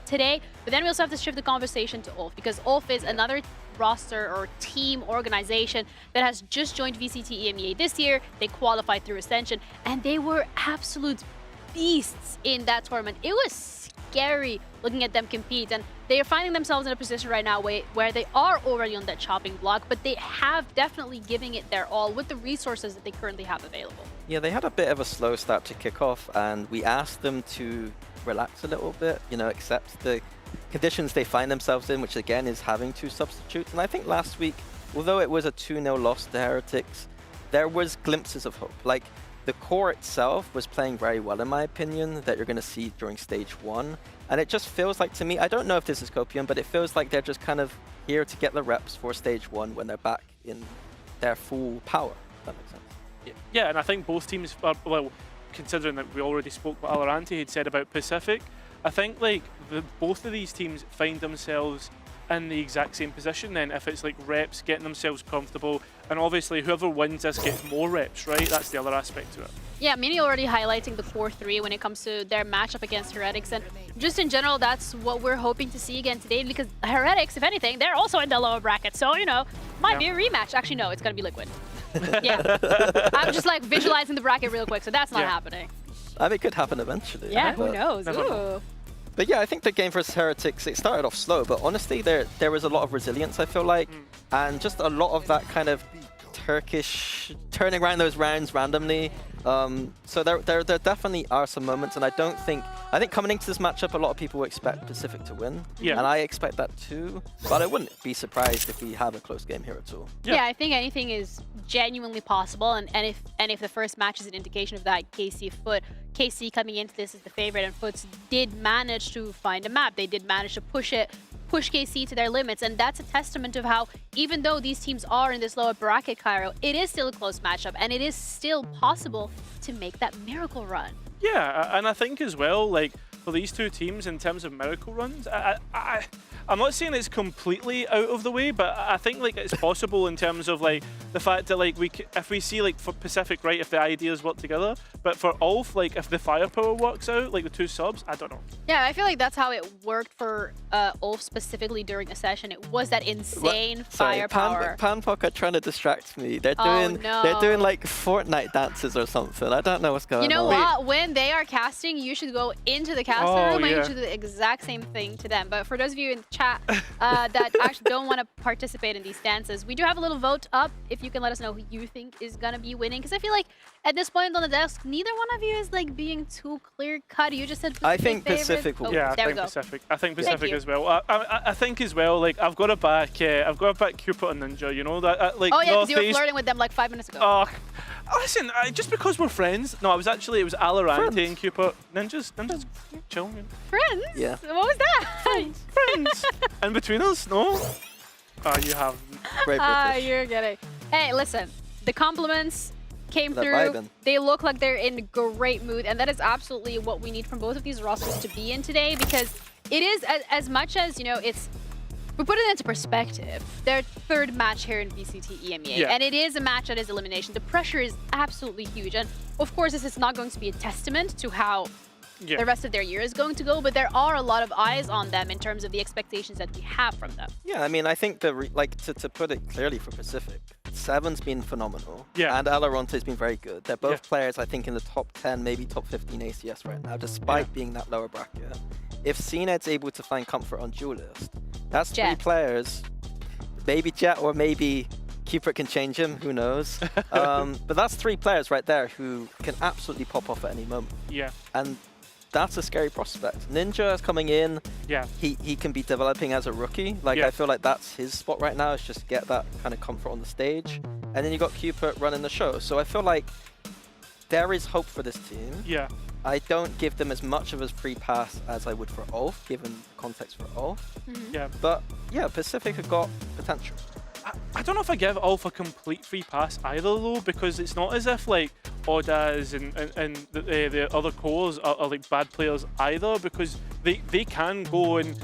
today. But then we also have to shift the conversation to ULF, because ULF is another roster or team organization that has just joined VCT EMEA this year. They qualified through Ascension, and they were absolute beasts in that tournament. It was scary looking at them compete, and they are finding themselves in a position right now where they are already on that chopping block, but they have definitely giving it their all with the resources that they currently have available. Yeah, they had a bit of a slow start to kick off, and we asked them to relax a little bit, you know, accept the conditions they find themselves in, which again is having 2 substitutes. And I think last week, although it was a 2-0 loss to Heretics, there was glimpses of hope. Like, the core itself was playing very well, in my opinion, that you're going to see during stage 1. And it just feels like, to me, I don't know if this is Copium, but it feels like they're just kind of here to get the reps for stage 1 when they're back in their full power, if that makes sense. Yeah, and I think both teams are, well, considering that we already spoke what Valorant had said about Pacific, I think like both of these teams find themselves in the exact same position then, if it's like reps, getting themselves comfortable, and obviously whoever wins this gets more reps, right? That's the other aspect to it. Yeah, Mini already highlighting the core 3 when it comes to their matchup against Heretics, and just in general, that's what we're hoping to see again today, because Heretics, if anything, they're also in the lower bracket, so, you know, might be a rematch. Actually, no, it's gonna be Liquid. Yeah, I'm just like visualizing the bracket real quick, so that's not happening. I mean, it could happen eventually. Yeah, who knows? Ooh. But yeah, I think the game versus Heretics, it started off slow, but honestly, there was a lot of resilience, I feel like, and just a lot of that kind of Turkish turning around those rounds randomly. So there definitely are some moments, and I think coming into this matchup, a lot of people expect Pacific to win, and I expect that too, but I wouldn't be surprised if we have a close game here at all. Yeah, I think anything is genuinely possible, and if the first match is an indication of that, KC coming into this as the favorite, and Foots did manage to find a map. They did manage to push KC to their limits, and that's a testament of how, even though these teams are in this lower bracket, Cairo, it is still a close matchup, and it is still possible to make that miracle run. Yeah, and I think as well, like, for these two teams in terms of miracle runs, I'm not saying it's completely out of the way, but I think like it's possible in terms of like the fact that like if we see like for Pacific, right, if the ideas work together, but for ULF, like if the firepower works out, like the 2 subs, I don't know. Yeah, I feel like that's how it worked for ULF specifically during a session. It was that insane firepower. Panpok are trying to distract me. They're doing like Fortnite dances or something. I don't know what's going on. You know what? When they are casting, you should go into the casting room and you should do the exact same thing to them. But for those of you in the chat that actually don't want to participate in these dances, we do have a little vote up if you can let us know who you think is going to be winning. Because I feel like at this point on the desk, neither one of you is like being too clear cut. You just said Pacific. I think Pacific will. Yeah, I think Pacific. I think Pacific as well. I think as well. Like I've got to back Cupid and Ninja. You know that. Like, oh yeah, because you were flirting with them like 5 minutes ago. Oh, listen, just because we're friends. No, it was Valorant and Cupid. Ninja's chill. Friends? Yeah. What was that? Friends. And between us, no. You have. You're getting. Hey, listen. The compliments came through. Vibing. They look like they're in great mood, and that is absolutely what we need from both of these rosters to be in today, because it is as much as, you know, it's, we put it into perspective, their 3rd match here in VCT EMEA, and it is a match that is elimination. The pressure is absolutely huge, and of course this is not going to be a testament to how the rest of their year is going to go, but there are a lot of eyes on them in terms of the expectations that we have from them. Yeah, I mean, I think to put it clearly for Pacific, Seven's been phenomenal. Yeah. And Alaronte's been very good. They're both players, I think, in the top 10, maybe top 15 ACS right now, despite being that lower bracket. If CNED's able to find comfort on dual list, that's three players. Maybe Jet or maybe Cupid can change him, who knows? But that's three players right there who can absolutely pop off at any moment. Yeah. And that's a scary prospect. Ninja is coming in. Yeah. He can be developing as a rookie. Like, I feel like that's his spot right now, is just get that kind of comfort on the stage. And then you got Cupid running the show. So I feel like there is hope for this team. Yeah. I don't give them as much of a free pass as I would for ULF, given context for ULF. Yeah. But yeah, Pacific have got potential. I don't know if I give ULF a complete free pass either, though, because it's not as if like Odaz and the other cores are like bad players either, because they can go and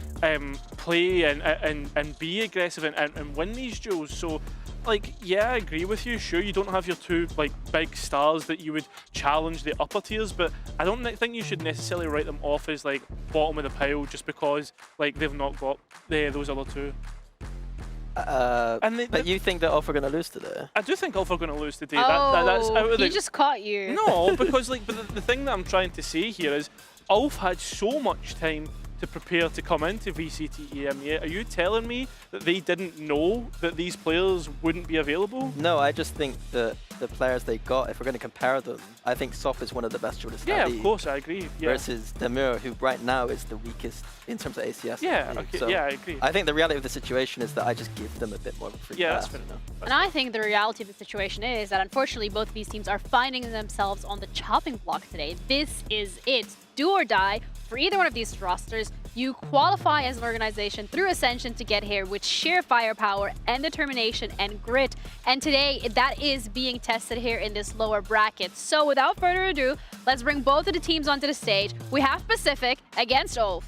play and be aggressive and win these duels. So like, yeah, I agree with you. Sure, you don't have your two like big stars that you would challenge the upper tiers, but I don't think you should necessarily write them off as like bottom of the pile just because like they've not got those other two. But you think that ULF are going to lose today? I do think ULF are going to lose today. Oh, that's out of he just caught you. No, because like, but the thing that I'm trying to say here is ULF had so much time to prepare to come into VCT EMEA. Are you telling me that they didn't know that these players wouldn't be available? No, I just think that the players they got, if we're going to compare them, I think Sop is one of the best duelists. Yeah, of course, I agree. Yeah. Versus Demir, who right now is the weakest in terms of ACS. Yeah, okay, so yeah, I agree. I think the reality of the situation is that I just give them a bit more of a free pass. That's fair enough. And I think the reality of the situation is that unfortunately both of these teams are finding themselves on the chopping block today. This is it. Do or die for either one of these rosters. You qualify as an organization through Ascension to get here with sheer firepower and determination and grit. And today, that is being tested here in this lower bracket. So without further ado, let's bring both of the teams onto the stage. We have Pacific against ULF.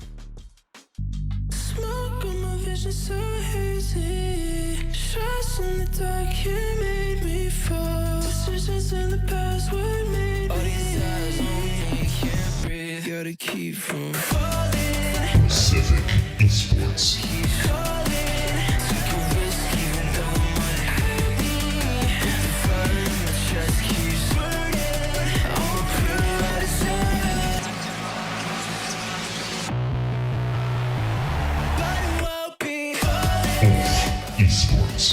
Smoke on my vision so hazy. Shots in the dark, you made me fall. Decisions in the past, what made me? All these eyes on me, can't breathe. Gotta keep from falling. Pacific Esports. Keep calling. Took a risk even though it might hurt me. The fire in my chest keeps burning. I'll prove I deserve. But it won't be calling. Esports.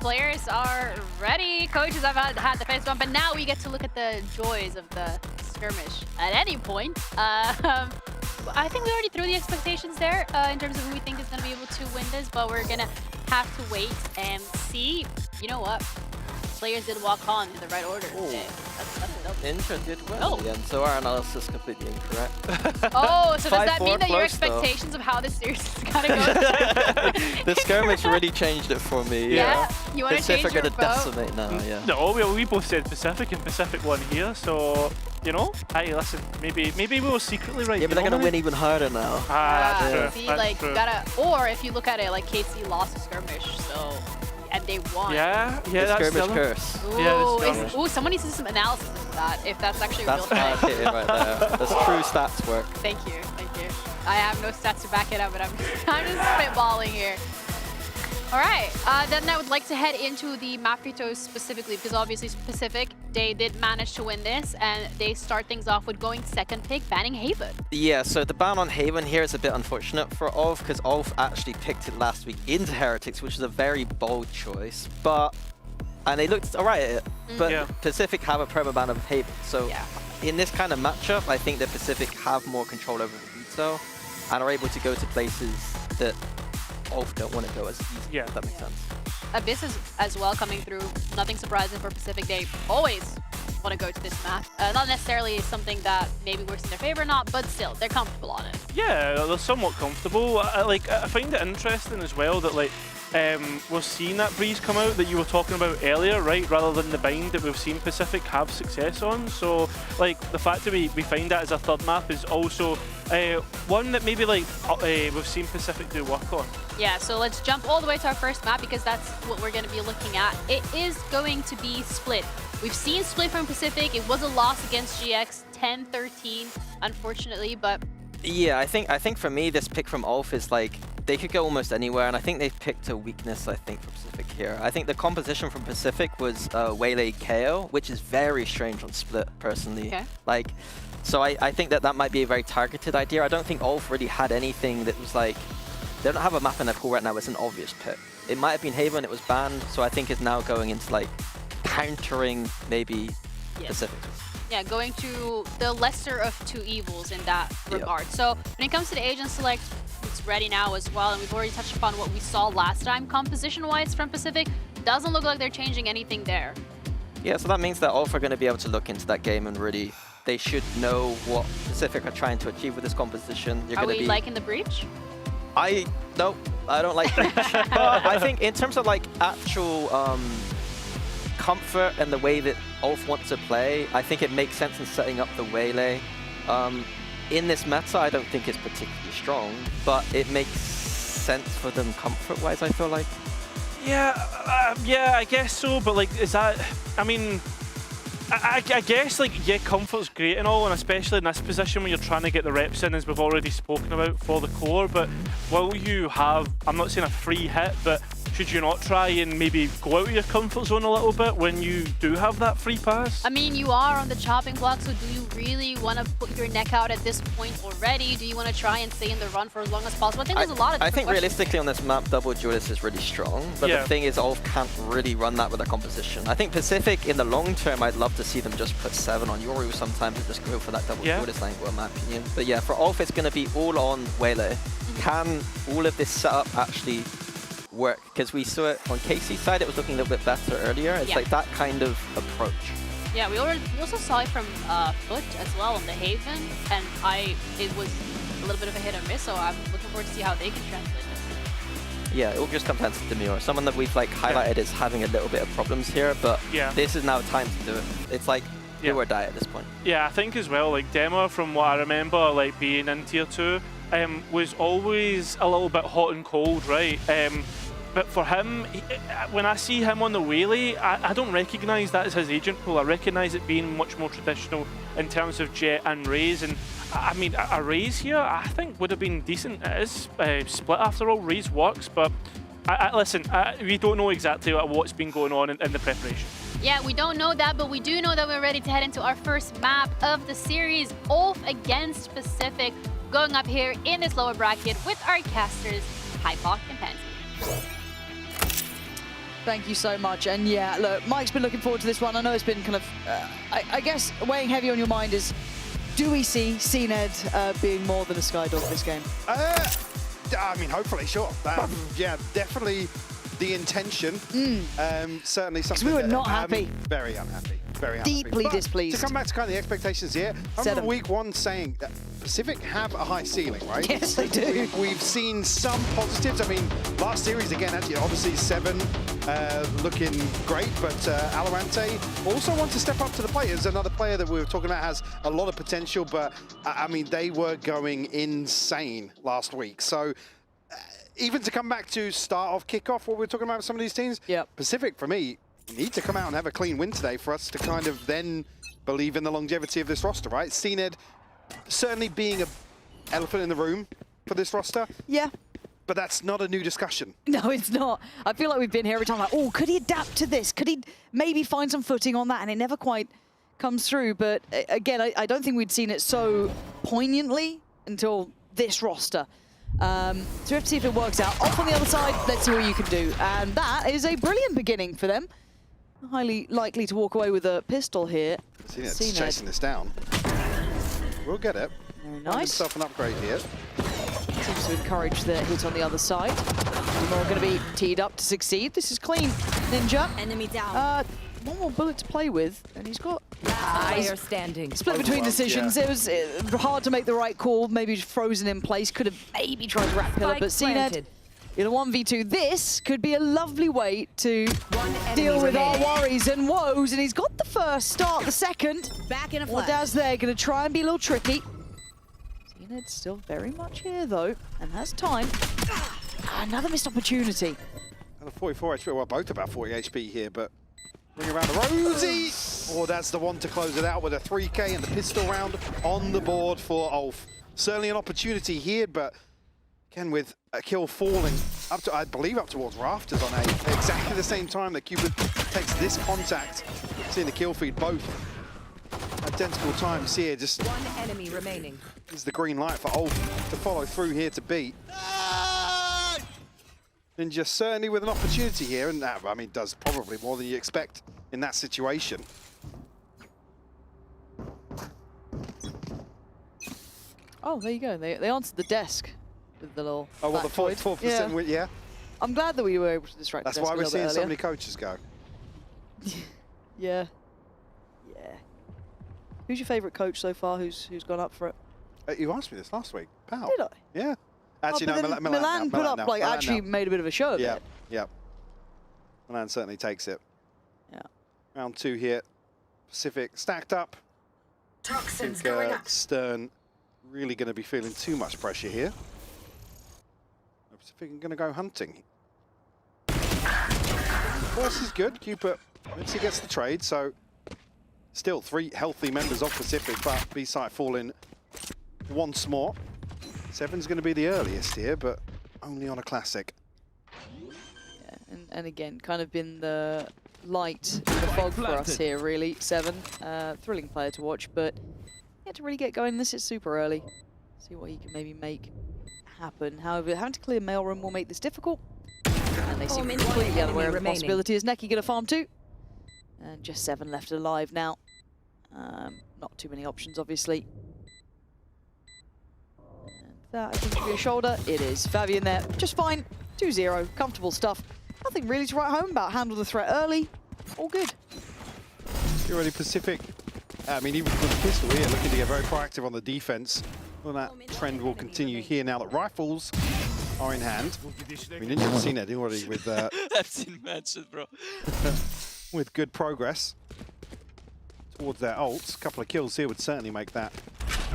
Players are ready. Coaches have had the face bump, but now we get to look at the joys of the skirmish at any point. I think we already threw the expectations there in terms of who we think is going to be able to win this, but we're going to have to wait and see. You know what? Players did walk on in the right order today. That's a dope. Ninja did well again, so our analysis is completely incorrect. Oh, so does that mean that your expectations of how this series is going to go? The skirmish really changed it for me. Yeah? You want to change your Pacific are vote? to decimate now, yeah. No, we both said Pacific and Pacific won here, so you know, hey, listen, maybe we were secretly right. Yeah, but they're gonna win even harder now. That's true. See, That's like, true. or if you look at it, like KC lost a skirmish, so, and they won. Yeah, The that's skirmish still curse. Ooh, someone needs to do some analysis of that, if that's actually a That's real hard thing. hitting right there. That's true stats work. Thank you. I have no stats to back it up, but I'm just spitballing here. All right, then I would like to head into the map vetoes specifically, because obviously Pacific, they did manage to win this, and they start things off with going second pick, banning Haven. Yeah, so the ban on Haven here is a bit unfortunate for ULF, because ULF actually picked it last week into Heretics, which is a very bold choice, and they looked alright at it, but Pacific have a perma ban of Haven, so in this kind of matchup, I think that Pacific have more control over the veto, and are able to go to places that ULF don't want to go as easy, if that makes sense. Abyss is as well coming through. Nothing surprising for Pacific. They always want to go to this map. Not necessarily something that maybe works in their favor or not, but still, they're comfortable on it. Yeah, they're somewhat comfortable. I find it interesting as well that like we're seeing that breeze come out that you were talking about earlier, right? Rather than the bind that we've seen Pacific have success on. So like the fact that we find that as a third map is also one that maybe like we've seen Pacific do work on. Yeah, so let's jump all the way to our first map because that's what we're going to be looking at. It is going to be Split. We've seen Split from Pacific. It was a loss against GX, 10-13, unfortunately, but... Yeah, I think for me, this pick from ULF is like, they could go almost anywhere, and I think they've picked a weakness, I think, for Pacific here. I think the composition from Pacific was Waylay KO, which is very strange on Split, personally. Okay. Like, so I think that might be a very targeted idea. I don't think ULF really had anything that was like, they don't have a map in their pool right now, it's an obvious pick. It might have been Haven, it was banned, so I think it's now going into like, countering maybe Pacific. Yeah, going to the lesser of two evils in that regard. So when it comes to the agent select, it's ready now as well, and we've already touched upon what we saw last time composition-wise from Pacific. Doesn't look like they're changing anything there. Yeah, so that means that ULF are going to be able to look into that game and really, they should know what Pacific are trying to achieve with this composition. Are we liking the breach? No, I don't like breach. But I think in terms of like actual comfort and the way that ULF wants to play, I think it makes sense in setting up the Waylay. In this meta, I don't think it's particularly strong, but it makes sense for them comfort-wise, I feel like. Yeah, yeah, I guess so, but like, is that, I mean, I guess like, yeah, comfort's great and all, and especially in this position when you're trying to get the reps in, as we've already spoken about for the core, but will you have, I'm not saying a free hit, but should you not try and maybe go out of your comfort zone a little bit when you do have that free pass? I mean, you are on the chopping block, so do you really want to put your neck out at this point already? Do you want to try and stay in the run for as long as possible? I think there's a lot of I think questions. realistically on this map, double duelist is really strong, but the thing is ULF can't really run that with a composition. I think Pacific, in the long term, I'd love to see them just put 7 on Yoru sometimes and just go for that double duelist angle, in my opinion. But yeah, for ULF, it's going to be all on Waylay. Can all of this setup actually work? Because we saw it on KC's side, it was looking a little bit better earlier. It's like that kind of approach. Yeah, we also saw it from Foot as well on the Haven, and it was a little bit of a hit or miss, so I'm looking forward to see how they can translate this. Yeah, it will just come down to Demure. Someone that we've like highlighted as having a little bit of problems here, but this is now time to do it. It's like do or die at this point. Yeah, I think as well, like Demure, from what I remember, like being in Tier 2, was always a little bit hot and cold, right? But for him, when I see him on the Waylay, I don't recognise that as his agent pool. I recognise it being much more traditional in terms of Jet and Raze. And I mean, a Raze here, I think would have been decent. It is Split after all. Raze works, but listen, we don't know exactly what's been going on in the preparation. Yeah, we don't know that, but we do know that we're ready to head into our first map of the series, ULF against Pacific, going up here in this lower bracket with our casters, Hypoc and Pansy. Thank you so much. And yeah, look, Mike's been looking forward to this one. I know it's been kind of, I guess, weighing heavy on your mind is, do we see CNED being more than a Skydog this game? I mean, hopefully, sure. Yeah, definitely the intention. Certainly something we were not happy. Very unhappy. Very unhappy. Deeply but displeased. To come back to kind of the expectations here, I remember week 1 saying that Pacific have a high ceiling, right? Yes, they do. We've seen some positives. I mean, last series, again, actually, obviously 7 looking great, but Alorante also wants to step up to the plate. There's another player that we were talking about has a lot of potential, but I mean, they were going insane last week. So even to come back to start off kickoff, what we were talking about with some of these teams, Pacific, for me, need to come out and have a clean win today for us to kind of then believe in the longevity of this roster, right? CNED certainly being an elephant in the room for this roster. Yeah. But that's not a new discussion. No, it's not. I feel like we've been here every time like, oh, could he adapt to this? Could he maybe find some footing on that? And it never quite comes through. But again, I don't think we'd seen it so poignantly until this roster. So we have to see if it works out. Off on the other side, let's see what you can do. And that is a brilliant beginning for them. Highly likely to walk away with a pistol here. CNED's chasing this down. We'll get it. Very nice. Find himself an upgrade here. Seems to encourage the hit on the other side. More going to be teed up to succeed. This is clean. Ninja. Enemy down. One more bullet to play with, and he's got Player standing. Split between decisions. yeah. It was hard to make the right call. Maybe just frozen in place. Could have maybe tried to wrap pillar, but CNED in a 1v2. This could be a lovely way to deal with our worries and woes. And he's got the first, start the second. Back in a flash. Daz there, going to try and be a little tricky. CNED's still very much here though, and has time. Another missed opportunity. And a 44 HP. Well, both about 40 HP here, but bring around the Rosie. Oh, that's the one to close it out with a 3K and the pistol round on the board for ULF. Certainly an opportunity here, but again with a kill falling up to, I believe, up towards Rafters on A. Exactly the same time that Cupid takes this contact. Seeing the kill feed, both identical times here. Just one enemy remaining. Is the green light for ULF to follow through here to beat. Ninja certainly with an opportunity here, and that, I mean, does probably more than you expect in that situation. Oh, there you go. They answered the desk with the little. Oh, well, the 4% yeah. I'm glad that we were able to distract. That's the desk why we're seeing so earlier. many coaches go. Yeah. Who's your favourite coach so far? Who's gone up for it? You asked me this last week. Pal. Did I? Yeah. Actually, but no, then Milan put up, now. like, Milan actually now. made a bit of a show of Yeah, it. yeah. Milan certainly takes it. Yeah. Round 2 here. Pacific stacked up. Toxins going up. Stern really going to be feeling too much pressure here. Pacific going to go hunting. Force is good. Cupid once he gets the trade, so still 3 healthy members of Pacific, but B-side falling once more. 7's going to be the earliest here, but only on a classic. Yeah, and again, kind of been the light, the fog for us here, really. 7, thrilling player to watch, but yeah, to really get going, this is super early. See what he can maybe make happen. However, having to clear mailroom will make this difficult. And they seem completely unaware of the possibility. Is Neki going to farm too? And just 7 left alive now. Not too many options, obviously. And that, I think, should be a shoulder. It is. Fabian there, just fine. 2-0, comfortable stuff. Nothing really to write home about. Handle the threat early. All good. You're already Pacific. I mean, even with the pistol here, looking to get very proactive on the defense. Well, that trend will continue here now that rifles are in hand. I mean, Ninja have seen it already with I've seen matches, bro. with good progress towards their ults. A couple of kills here would certainly make that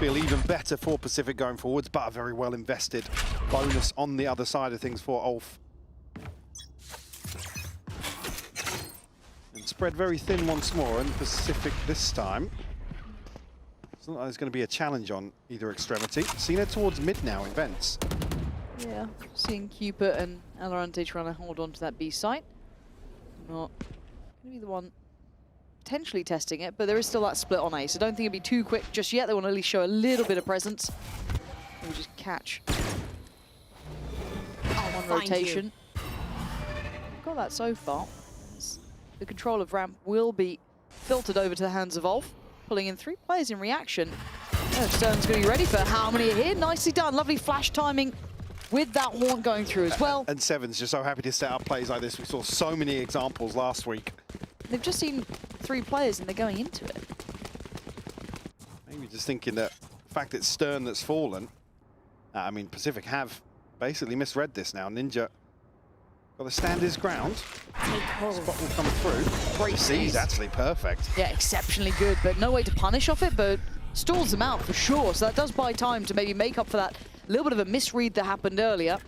feel even better for Pacific going forwards, but a very well invested bonus on the other side of things for ULF. And spread very thin once more, and Pacific this time. It's not like there's going to be a challenge on either extremity. Cena towards mid now in vents. Yeah, seeing Cupid and Valorant trying to hold on to that B site. Not going to be the one potentially testing it, but there is still that split on A, so don't think it'd be too quick just yet. They want to at least show a little bit of presence. We'll just catch one rotation. Got that so far. The control of ramp will be filtered over to the hands of ULF, pulling in 3 players in reaction. Stern's going to be ready for how many are here. Nicely done. Lovely flash timing with that horn going through as well. And Seven's just so happy to set up plays like this. We saw so many examples last week. They've just seen 3 players and they're going into it. Maybe just thinking that the fact it's Stern that's fallen. I mean, Pacific have basically misread this now. Ninja got to stand his ground. Spot will come through. Great C's actually perfect. Yeah, exceptionally good, but no way to punish off it, but stalls them out for sure. So that does buy time to maybe make up for that little bit of a misread that happened earlier.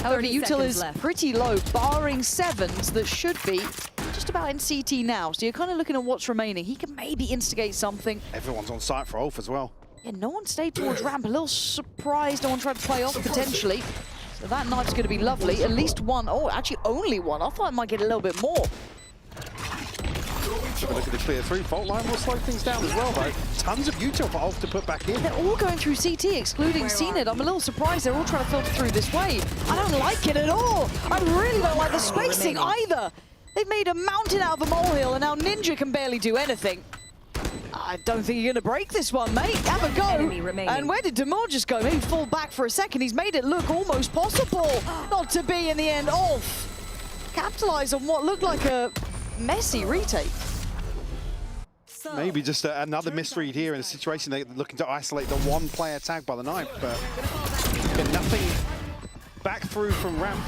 However, Util is pretty low, barring 7s that should be just about in CT now. So you're kind of looking at what's remaining. He can maybe instigate something. Everyone's on site for ULF as well. Yeah, no one stayed towards ramp. A little surprised. No one tried to play off potentially. So that knife's going to be lovely. At least one. Oh, actually only one. I thought I might get a little bit more. Look at the clear 3. Fault line will slow things down as well, though. Tons of util for ULF to put back in. They're all going through CT, excluding CNED. I'm a little surprised they're all trying to filter through this way. I don't like it at all. I really don't like the spacing either. They've made a mountain out of a molehill, and now Ninja can barely do anything. I don't think you're going to break this one, mate. Have a go. And where did Demore just go? Maybe fall back for a second. He's made it look almost possible not to be in the end. ULF capitalize on what looked like a messy retake. maybe just another misread here in a situation they're looking to isolate the one-player tag by the knife, but get nothing back through from ramp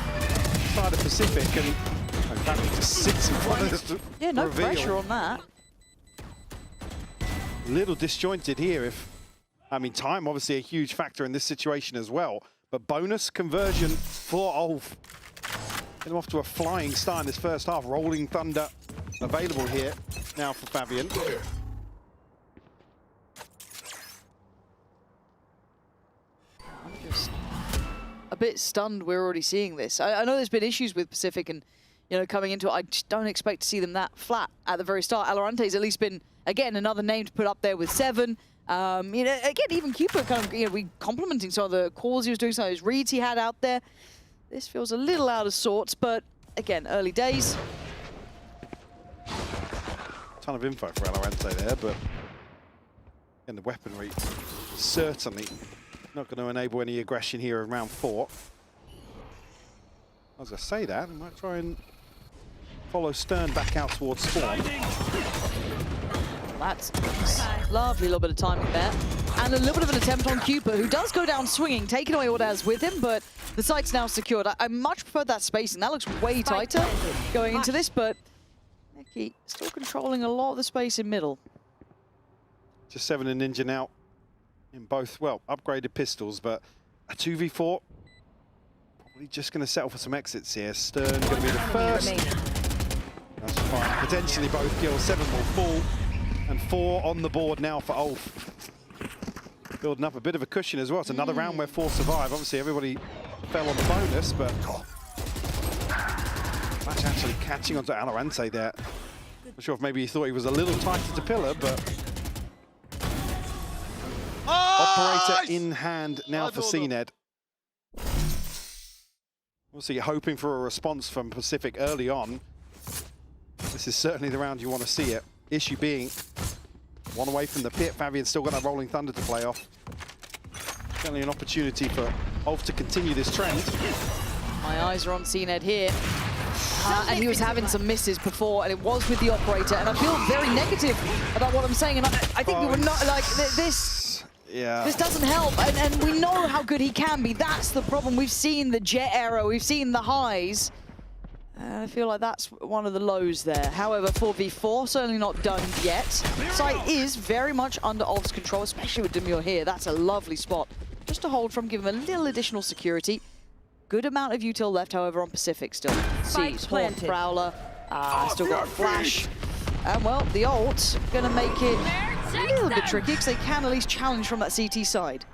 side of Pacific, and Family just sits in front of this Yeah, no reveal. pressure on that. Little disjointed here. Time obviously a huge factor in this situation as well, but bonus conversion for ULF. Get him off to a flying start in this first half. Rolling Thunder available here now for Fabian. I'm just a bit stunned we're already seeing this. I know there's been issues with Pacific and, coming into it. I just don't expect to see them that flat at the very start. Alorante's at least been, again, another name to put up there with 7. Again, even Cooper kind of, we complimenting some of the calls he was doing, some of those reads he had out there. This feels a little out of sorts, but again, early days. Ton of info for Valorante there, but again, the weaponry certainly not going to enable any aggression here in round 4. As I say that, I might try and follow Stern back out towards Spawn. That's lovely little bit of timing there. And a little bit of an attempt on Cooper, who does go down swinging, taking away what has with him, but the site's now secured. I much prefer that spacing. That looks way tighter going into this, but Neki still controlling a lot of the space in middle. Just 7 and Ninja now in both, well, upgraded pistols, but a 2v4. Probably just going to settle for some exits here. Stern going to be the first. That's fine. Potentially both kills. 7 will fall. And 4 on the board now for ULF. Building up a bit of a cushion as well. It's another round where 4 survive. Obviously, everybody fell on the bonus, but Flash actually catching onto Alorante there. Not sure if maybe he thought he was a little tighter to pillar, but operator in hand now for CNED. Obviously, hoping for a response from Pacific early on. This is certainly the round you want to see it. Issue being 1 away from the pit. Fabian's still got that Rolling Thunder to play off. Certainly an opportunity for ULF to continue this trend. My eyes are on CNED here. And he was having some misses before, and it was with the operator. And I feel very negative about what I'm saying. And I think we were not like this. Yeah. This doesn't help, and we know how good he can be. That's the problem. We've seen the jet arrow, we've seen the highs. I feel like that's one of the lows there. However, 4v4, certainly not done yet. Site is very much under ULF's control, especially with Demure here. That's a lovely spot just to hold from, give him a little additional security. Good amount of util left, however, on Pacific still. See, Spawn, Prowler, still got a flash. And well, the ult gonna make it a little bit tricky because they can at least challenge from that CT side.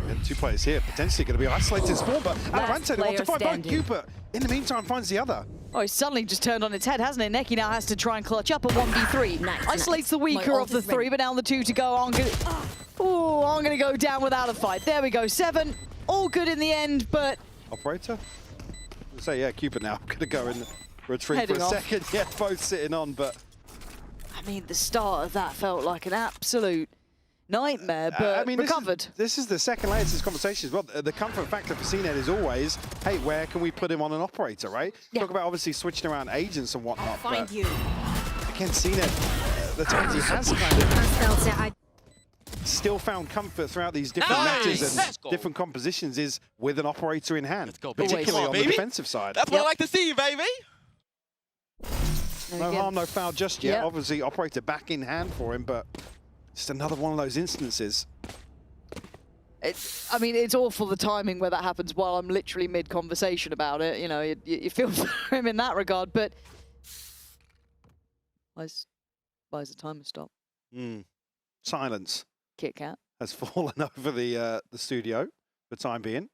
And 2 players here, potentially going to be isolated Spawn, but Alorante, they want to fight both. Cooper, in the meantime, finds the other. Oh, he suddenly just turned on its head, hasn't it? Neki now has to try and clutch up a 1v3. Isolates the weaker of the 3, but now the 2 to go. I'm going to go down without a fight. There we go, 7. All good in the end, but... Operator? Say, yeah, Cooper now. I'm going to go in retreat Heading for a off. second. Yeah, both sitting on, but... I mean, the start of that felt like an absolute nightmare, but recovered. This is the second layer to this conversation as well. The comfort factor for CNED is always, hey, where can we put him on an operator, right? Yeah. Talk about obviously switching around agents and whatnot. Find you. Again, CNED, the times he has kind of still found comfort throughout these different matches and different compositions is with an operator in hand, particularly on the defensive side. That's what I like to see, baby. No harm, no foul just yet. Obviously, operator back in hand for him, but just another one of those instances. I mean, it's awful the timing where that happens while I'm literally mid-conversation about it. You know, you feel for him in that regard, but why's the timer stop? Silence. Kit Kat has fallen over the studio for the time being.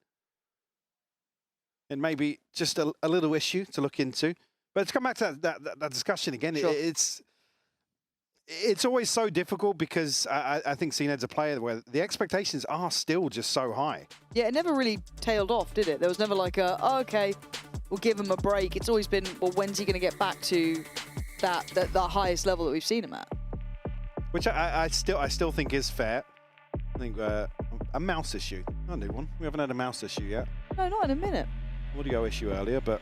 And maybe just a little issue to look into. But to come back to that discussion again, sure. It's always so difficult because I think CNED's a player where the expectations are still just so high. Yeah, it never really tailed off, did it? There was never like oh, okay, we'll give him a break. It's always been, well, when's he going to get back to the highest level that we've seen him at? Which I still think is fair. I think a mouse issue. A new one. We haven't had a mouse issue yet. No, not in a minute. Audio issue earlier, but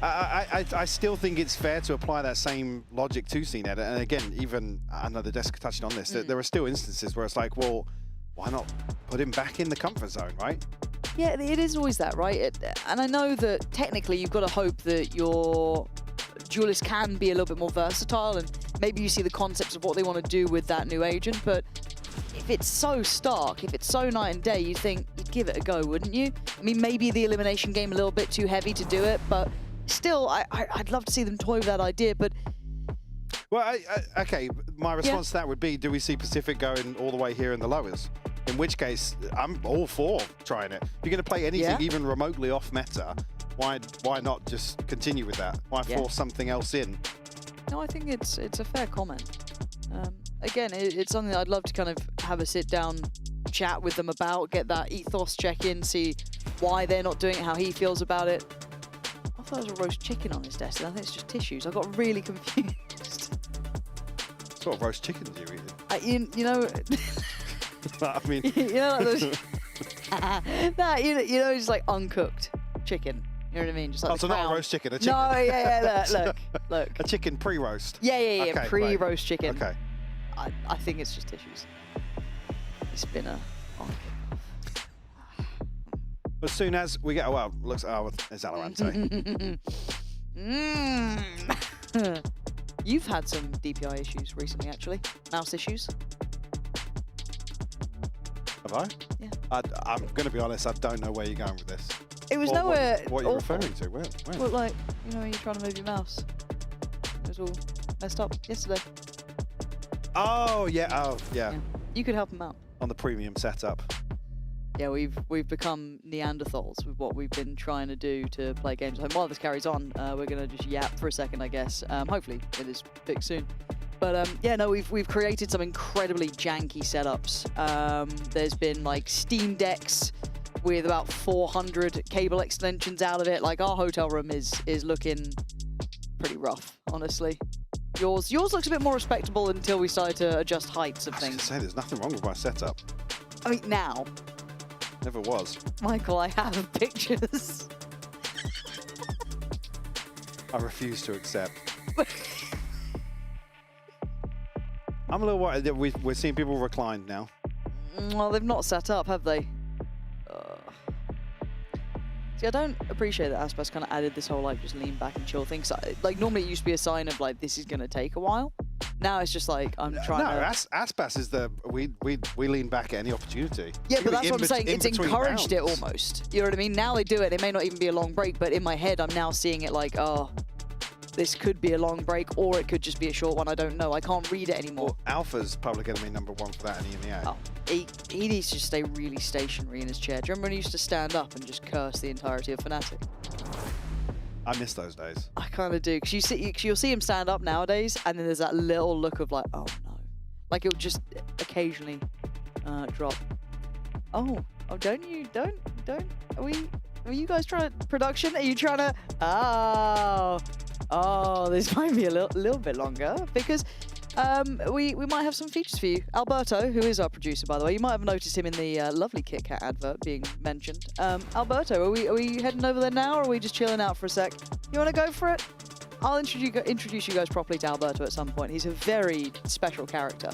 I still think it's fair to apply that same logic to CNET. And again, even I know the desk touched on this. There are still instances where it's like, well, why not put him back in the comfort zone, right? Yeah, it is always that, right? And I know that technically you've got to hope that your duelist can be a little bit more versatile, and maybe you see the concepts of what they want to do with that new agent. But if it's so stark, if it's so night and day, you think you'd give it a go, wouldn't you? I mean, maybe the elimination game a little bit too heavy to do it, but still, I'd love to see them toy with that idea. But well, okay, my response to that would be, do we see Pacific going all the way here in the lowers? In which case, I'm all for trying it. If you're going to play anything even remotely off meta, why not just continue with that? Why force something else in? No, I think it's a fair comment. Again, it's something that I'd love to kind of have a sit-down chat with them about, get that ethos check-in, see why they're not doing it, how he feels about it. I thought there was a roast chicken on his desk, and I think it's just tissues. I got really confused. What sort of roast chicken do you eat? You know... I mean... you know, like those... nah, you know, just like uncooked chicken. You know what I mean? Just like so not a roast chicken, a chicken. No, yeah, look. A chicken pre-roast. Yeah, Okay, pre-roast chicken. Okay. I think it's just tissues. It's been a on As soon as we get, well, looks, it's VALORANT. You've had some DPI issues recently, actually. Mouse issues. Have I? Yeah. I'm going to be honest, I don't know where you're going with this. It was nowhere. What you're referring to? Where? Well, like, you know, when you're trying to move your mouse. It was all messed up yesterday. Oh, yeah. You could help him out. On the premium setup. Yeah, we've become Neanderthals with what we've been trying to do to play games. And while this carries on, we're going to just yap for a second, I guess. Hopefully it is fixed soon. But yeah, no, we've created some incredibly janky setups. There's been like Steam Decks with about 400 cable extensions out of it. Like, our hotel room is looking pretty rough, honestly. Yours looks a bit more respectable until we started to adjust heights of things. I was going to say, there's nothing wrong with my setup. I mean, now. Never was. Michael, I have pictures. I refuse to accept. I'm a little worried that we're seeing people reclined now. Well, they've not sat up, have they? See, I don't appreciate that Aspas kind of added this whole, like, just lean back and chill thing. So, like, normally it used to be a sign of, like, this is going to take a while. Now it's just like, I'm trying to... No, Aspas is the... We lean back at any opportunity. Yeah, but that's what I'm saying. It's encouraged it almost. You know what I mean? Now they do it. It may not even be a long break, but in my head, I'm now seeing it like, oh, this could be a long break, or it could just be a short one. I don't know. I can't read it anymore. Well, Alpha's probably going to be #1 for that in EMEA. Oh, he needs to stay really stationary in his chair. Do you remember when he used to stand up and just curse the entirety of Fnatic? I miss those days. I kind of do, because you'll see him stand up nowadays, and then there's that little look of like, oh no. Like, it'll just occasionally drop. Oh, don't. Are you guys trying to, production? Are you trying to, oh, this might be a little bit longer, because we might have some features for you. Alberto, who is our producer, by the way, you might have noticed him in the lovely Kit Kat advert being mentioned. Alberto, are we heading over there now, or are we just chilling out for a sec? You want to go for it? I'll introduce you guys properly to Alberto at some point. He's a very special character.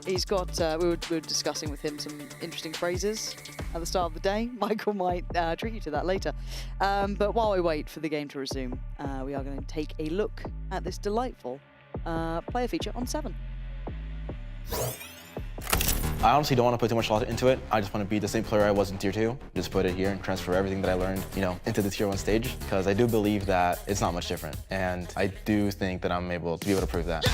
He's got, we were discussing with him some interesting phrases at the start of the day. Michael might treat you to that later. But while we wait for the game to resume, we are going to take a look at this delightful player feature on 7. I honestly don't want to put too much thought into it. I just want to be the same player I was in Tier 2. Just put it here and transfer everything that I learned, into the Tier 1 stage. Because I do believe that it's not much different. And I do think that I'm able to prove that.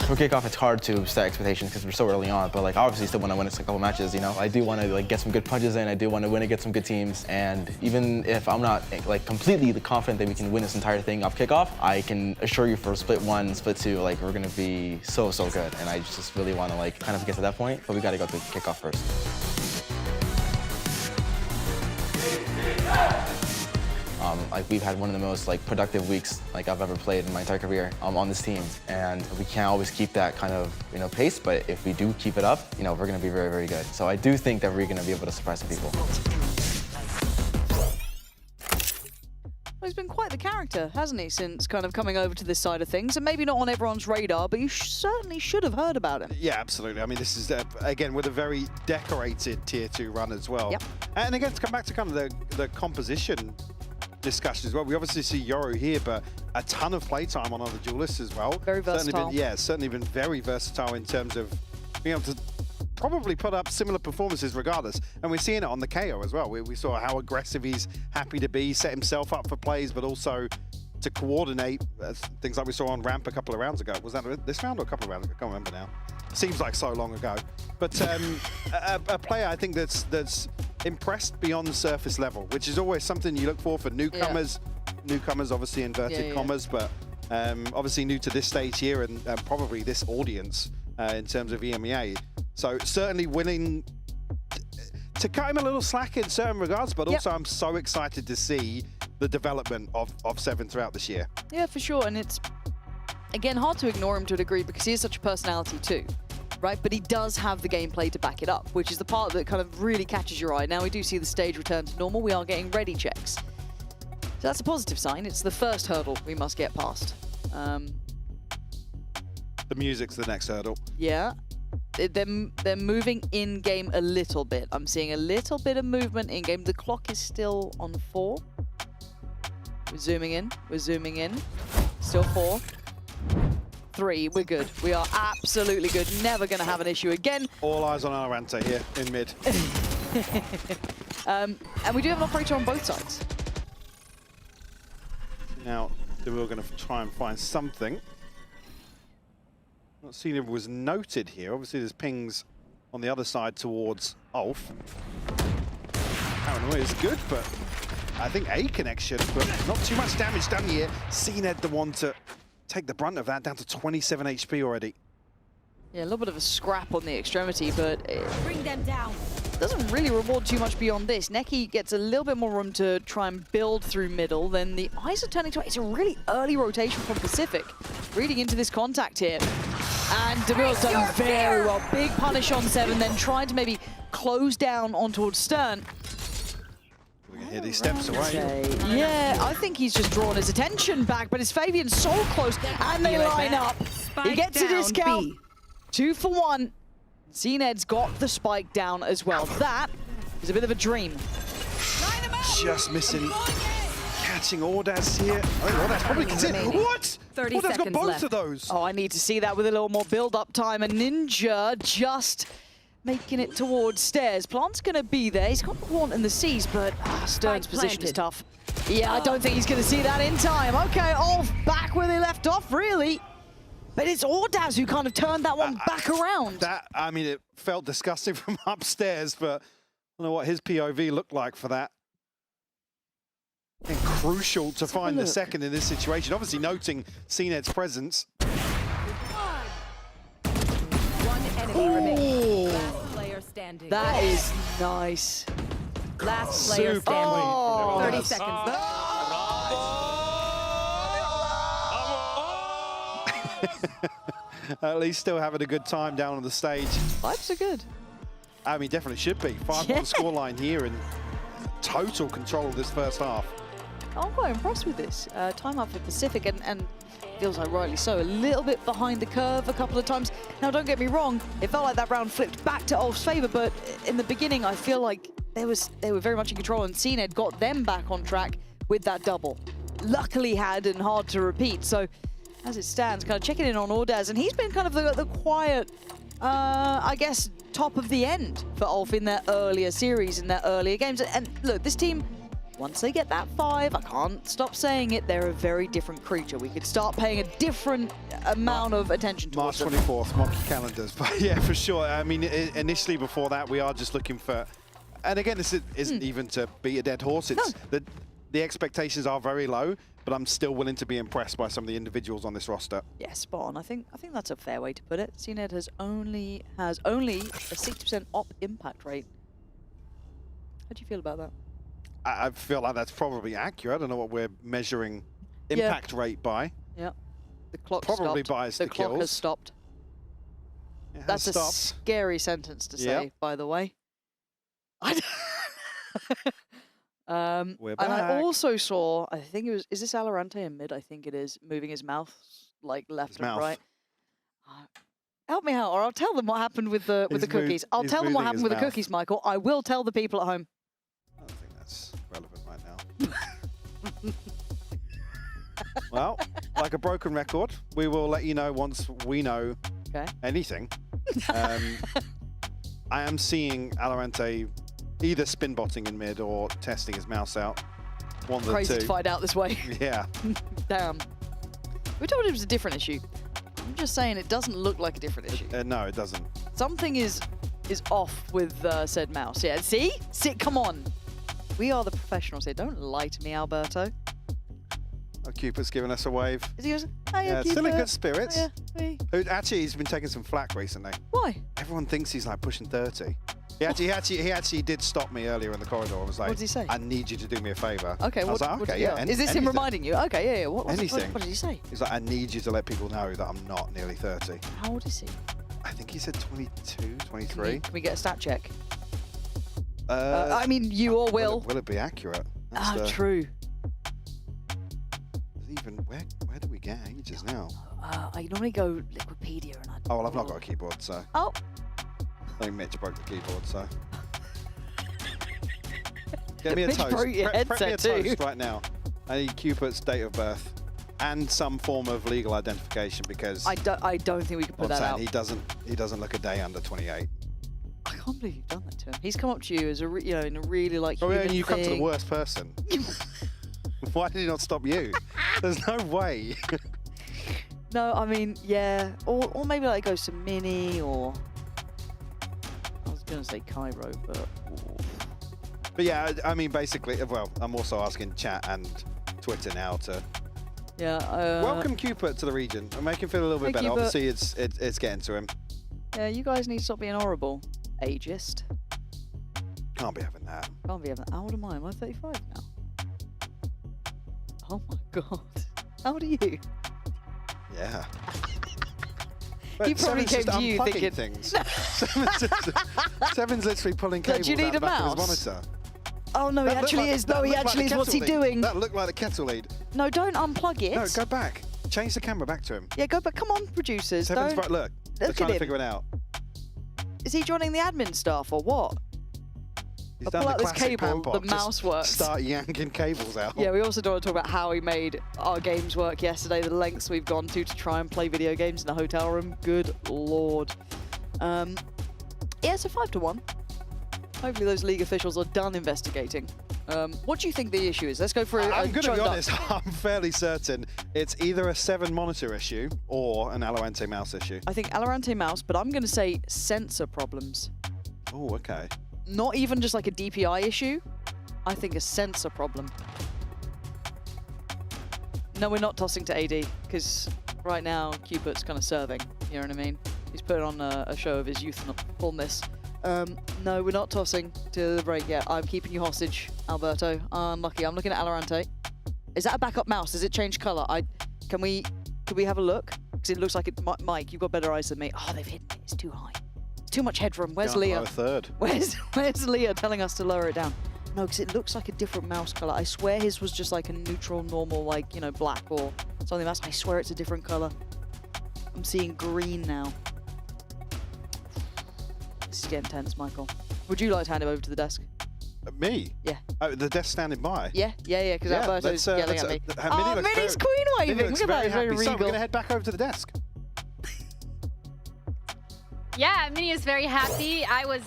For Kickoff, it's hard to set expectations because we're so early on, but obviously still want to win a couple matches, I do want to get some good punches in, I do want to win against some good teams, and even if I'm not completely confident that we can win this entire thing off Kickoff, I can assure you for Split 1, Split 2, we're going to be so good, and I just really want to kind of get to that point, but we got to go to Kickoff first. We've had one of the most productive weeks I've ever played in my entire career on this team, and we can't always keep that kind of pace, but if we do keep it up, we're going to be very, very good. So I do think that we're going to be able to surprise some people. he's been quite the character, hasn't he, since kind of coming over to this side of things? And maybe not on everyone's radar, but you certainly should have heard about him. Yeah, absolutely. I mean, this is, again, with a very decorated Tier 2 run as well. Yep. And again, to come back to kind of the composition discussion as well, we obviously see Yoru here, but a ton of playtime on other duelists as well. Very versatile. Certainly been very versatile in terms of being able to probably put up similar performances regardless. And we're seeing it on the KO as well. We saw how aggressive he's happy to be, set himself up for plays, but also to coordinate things like we saw on Ramp a couple of rounds ago. Was that this round or a couple of rounds ago? I can't remember now. Seems like so long ago. But a player I think that's impressed beyond surface level, which is always something you look for newcomers. Yeah. Newcomers, obviously inverted commas, but obviously new to this stage here and probably this audience in terms of EMEA. So certainly willing to cut him a little slack in certain regards, but also I'm so excited to see the development of Seven throughout this year. Yeah, for sure. And it's, again, hard to ignore him to a degree because he is such a personality too, right? But he does have the gameplay to back it up, which is the part that kind of really catches your eye. Now we do see the stage return to normal. We are getting ready checks. So that's a positive sign. It's the first hurdle we must get past. The music's the next hurdle. Yeah. They're moving in-game a little bit. I'm seeing a little bit of movement in-game. The clock is still on 4. We're zooming in. We're zooming in. Still 4. 3. We're good. We are absolutely good. Never going to have an issue again. All eyes on Valorant here in mid. And we do have an operator on both sides. Now, we're going to try and find something. Not seeing if it was noted here. Obviously, there's pings on the other side towards ULF. Paranoia is good, but I think a connection, but not too much damage done here. CNED the one to take the brunt of that, down to 27 HP already. Yeah, a little bit of a scrap on the extremity, but bring them down. Doesn't really reward too much beyond this. Neki gets a little bit more room to try and build through middle. Then the eyes are turning to it. It's a really early rotation from Pacific. Reading into this contact here. And DeMille's done very well. Big punish on Seven, then trying to maybe close down on towards Stern. We can hear these steps away. Yeah, I think he's just drawn his attention back, but it's Fabian so close, and they line up. He gets a discount. 2 for 1. CNED's got the spike down as well. That is a bit of a dream. Just missing. Catching Ordaz here. I think Ordaz probably gets in. What? 30 Ordaz got seconds both left. of those. Oh, I need to see that with a little more build-up time. And Ninja just making it towards stairs. Plant's going to be there. He's got the Quant in the C's, but Stern's position is tough. Yeah, I don't think he's going to see that in time. Okay, off back where they left off, really. But it's Ordaz who kind of turned that one back around. That, I mean, it felt disgusting from upstairs, but I don't know what his POV looked like for that. And crucial to find the second in this situation. Obviously noting CNED's presence. One enemy remaining. Last player standing. That is nice. Last player standing. Oh. 30 seconds left. At least still having a good time down on the stage. Vibes are good. I mean, definitely should be. 5-1 scoreline here and total control of this first half. I'm quite impressed with this. Time out for Pacific, and feels like rightly so. A little bit behind the curve a couple of times. Now, don't get me wrong, it felt like that round flipped back to ULF's favor, but in the beginning, I feel like they were very much in control, and CNED got them back on track with that double. Luckily had and hard to repeat. So as it stands, kind of checking in on Ordaz, and he's been kind of the quiet, I guess, top of the end for ULF in their earlier series, in their earlier games. And look, this team, once they get that 5, I can't stop saying it, they're a very different creature. We could start paying a different amount of attention towards March 24th, mark your calendars. But yeah, for sure. I mean, initially before that, we are just looking for, and again, this isn't even to beat a dead horse. It's the expectations are very low, but I'm still willing to be impressed by some of the individuals on this roster. Yeah, spot on. I think that's a fair way to put it. CNED has only a 60% op impact rate. How do you feel about that? I feel like that's probably accurate. I don't know what we're measuring impact rate by. Yeah, the clock probably stopped. biased the clock kills. has stopped. That's a scary sentence to say, by the way. We're And I back. also saw, I think it was, is this Valorant in mid? I think it is, moving his mouth like left and mouth. right. Help me out, or I'll tell them what happened with the cookies. I'll he's tell them what moving happened his with the mouth. cookies, Michael. I will tell the people at home. I don't think that's relevant right now. Well, like a broken record, we will let you know once we know anything. I am seeing Alorante either spin botting in mid or testing his mouse out. One of the Crazy two. to find out this way. Yeah. Damn. We told it was a different issue. I'm just saying it doesn't look like a different issue. No, it doesn't. Something is off with said mouse. Yeah, see? Come on. We are the professionals here. Don't lie to me, Alberto. Oh, Cupid's giving us a wave. Is he goes, "Hiya, Yeah, still in Cupid." good spirits. Oh, yeah. Hey. Actually, he's been taking some flack recently. Why? Everyone thinks he's like pushing 30. He actually did stop me earlier in the corridor and was like, What did he say? I need you to do me a favour. Okay, I was like, okay, yeah. Is this him anything. reminding you? Okay, yeah. What Anything. did he say? He's like, I need you to let people know that I'm not nearly 30. How old is he? I think he said 22, 23. Can we get a stat check? I mean, you or Will. Will it be accurate? That's Ah, true. Even where do we get ages now? I normally go Wikipedia and I. Oh well, I've not got a keyboard, so. Oh. I think Mitch broke the keyboard, so. Get me a Mitch toast. broke your Prep me a headset too. toast right now. I need Cupid's date of birth and some form of legal identification because I don't think we can put I'm that out. saying he doesn't look a day under 28. I can't believe you've done that to him. He's come up to you as a in a really like Oh, yeah, human and you come to the thing. worst person. Why did he not stop you? There's no way. No, I mean, yeah, or maybe like it goes to Mini or I was gonna say Cairo, but But yeah, I mean, basically, well, I'm also asking chat and Twitter now to yeah. welcome Cupid to the region and make him feel a little bit Hey, better. Cupid. Obviously, it's getting to him. Yeah, you guys need to stop being horrible. Ageist. Can't be having that. Can't be having. How old am I? Am I 35 now? Oh my god. How old are you? Yeah. He probably Seven's came just to you unplugging thinking. things. Seven's literally pulling So do cables you need out the a back of mouse? his monitor. Oh no, he That looked actually like- is. that No, he looked like actually the is. What's he kettle lead. doing? That looked like the kettle lead. No, don't unplug it. No, go back. Change the camera back to him. Yeah, go back. Come on, producers. Seven's Don't. right. Look, they're Look trying at to him. figure it out. Is he joining the admin staff or what? He's I'll done pull the out this classic cable, Pom the Pom, just mouse works. Start yanking cables out. Yeah, we also don't want to talk about how we made our games work yesterday, the lengths we've gone to try and play video games in a hotel room. Good lord. Yeah, so 5-1. Hopefully those league officials are done investigating. What do you think the issue is? Let's go for it. I'm going to be honest, I'm fairly certain it's either a 7 monitor issue or an Alorante mouse issue. I think Alorante mouse, but I'm going to say sensor problems. Oh, okay. Not even just like a DPI issue. I think a sensor problem. No, we're not tossing to AD, because right now Cupid's kind of serving, you know what I mean? He's putting on a show of his youthfulness. No, we're not tossing to the break yet. I'm keeping you hostage, Alberto. Unlucky. I'm looking at Alorante. Is that a backup mouse? Does it change color? Could we have a look? Because it looks like it. Mike, you've got better eyes than me. Oh, they've hidden it. It's too high. It's too much headroom. Where's Can't Leah? blow a third. Where's Leah telling us to lower it down? No, because it looks like a different mouse color. I swear his was just like a neutral, normal, like, you know, black or something else. I swear it's a different color. I'm seeing green now. This is getting tense, Michael. Would you like to hand it over to the desk? Me? Yeah. Oh, the desk standing by? Yeah, because Alberto's yelling at me. Oh, Minnie's queen waving. Look at that, it's very regal. So we're going to head back over to the desk. Yeah, Minnie is very happy. I was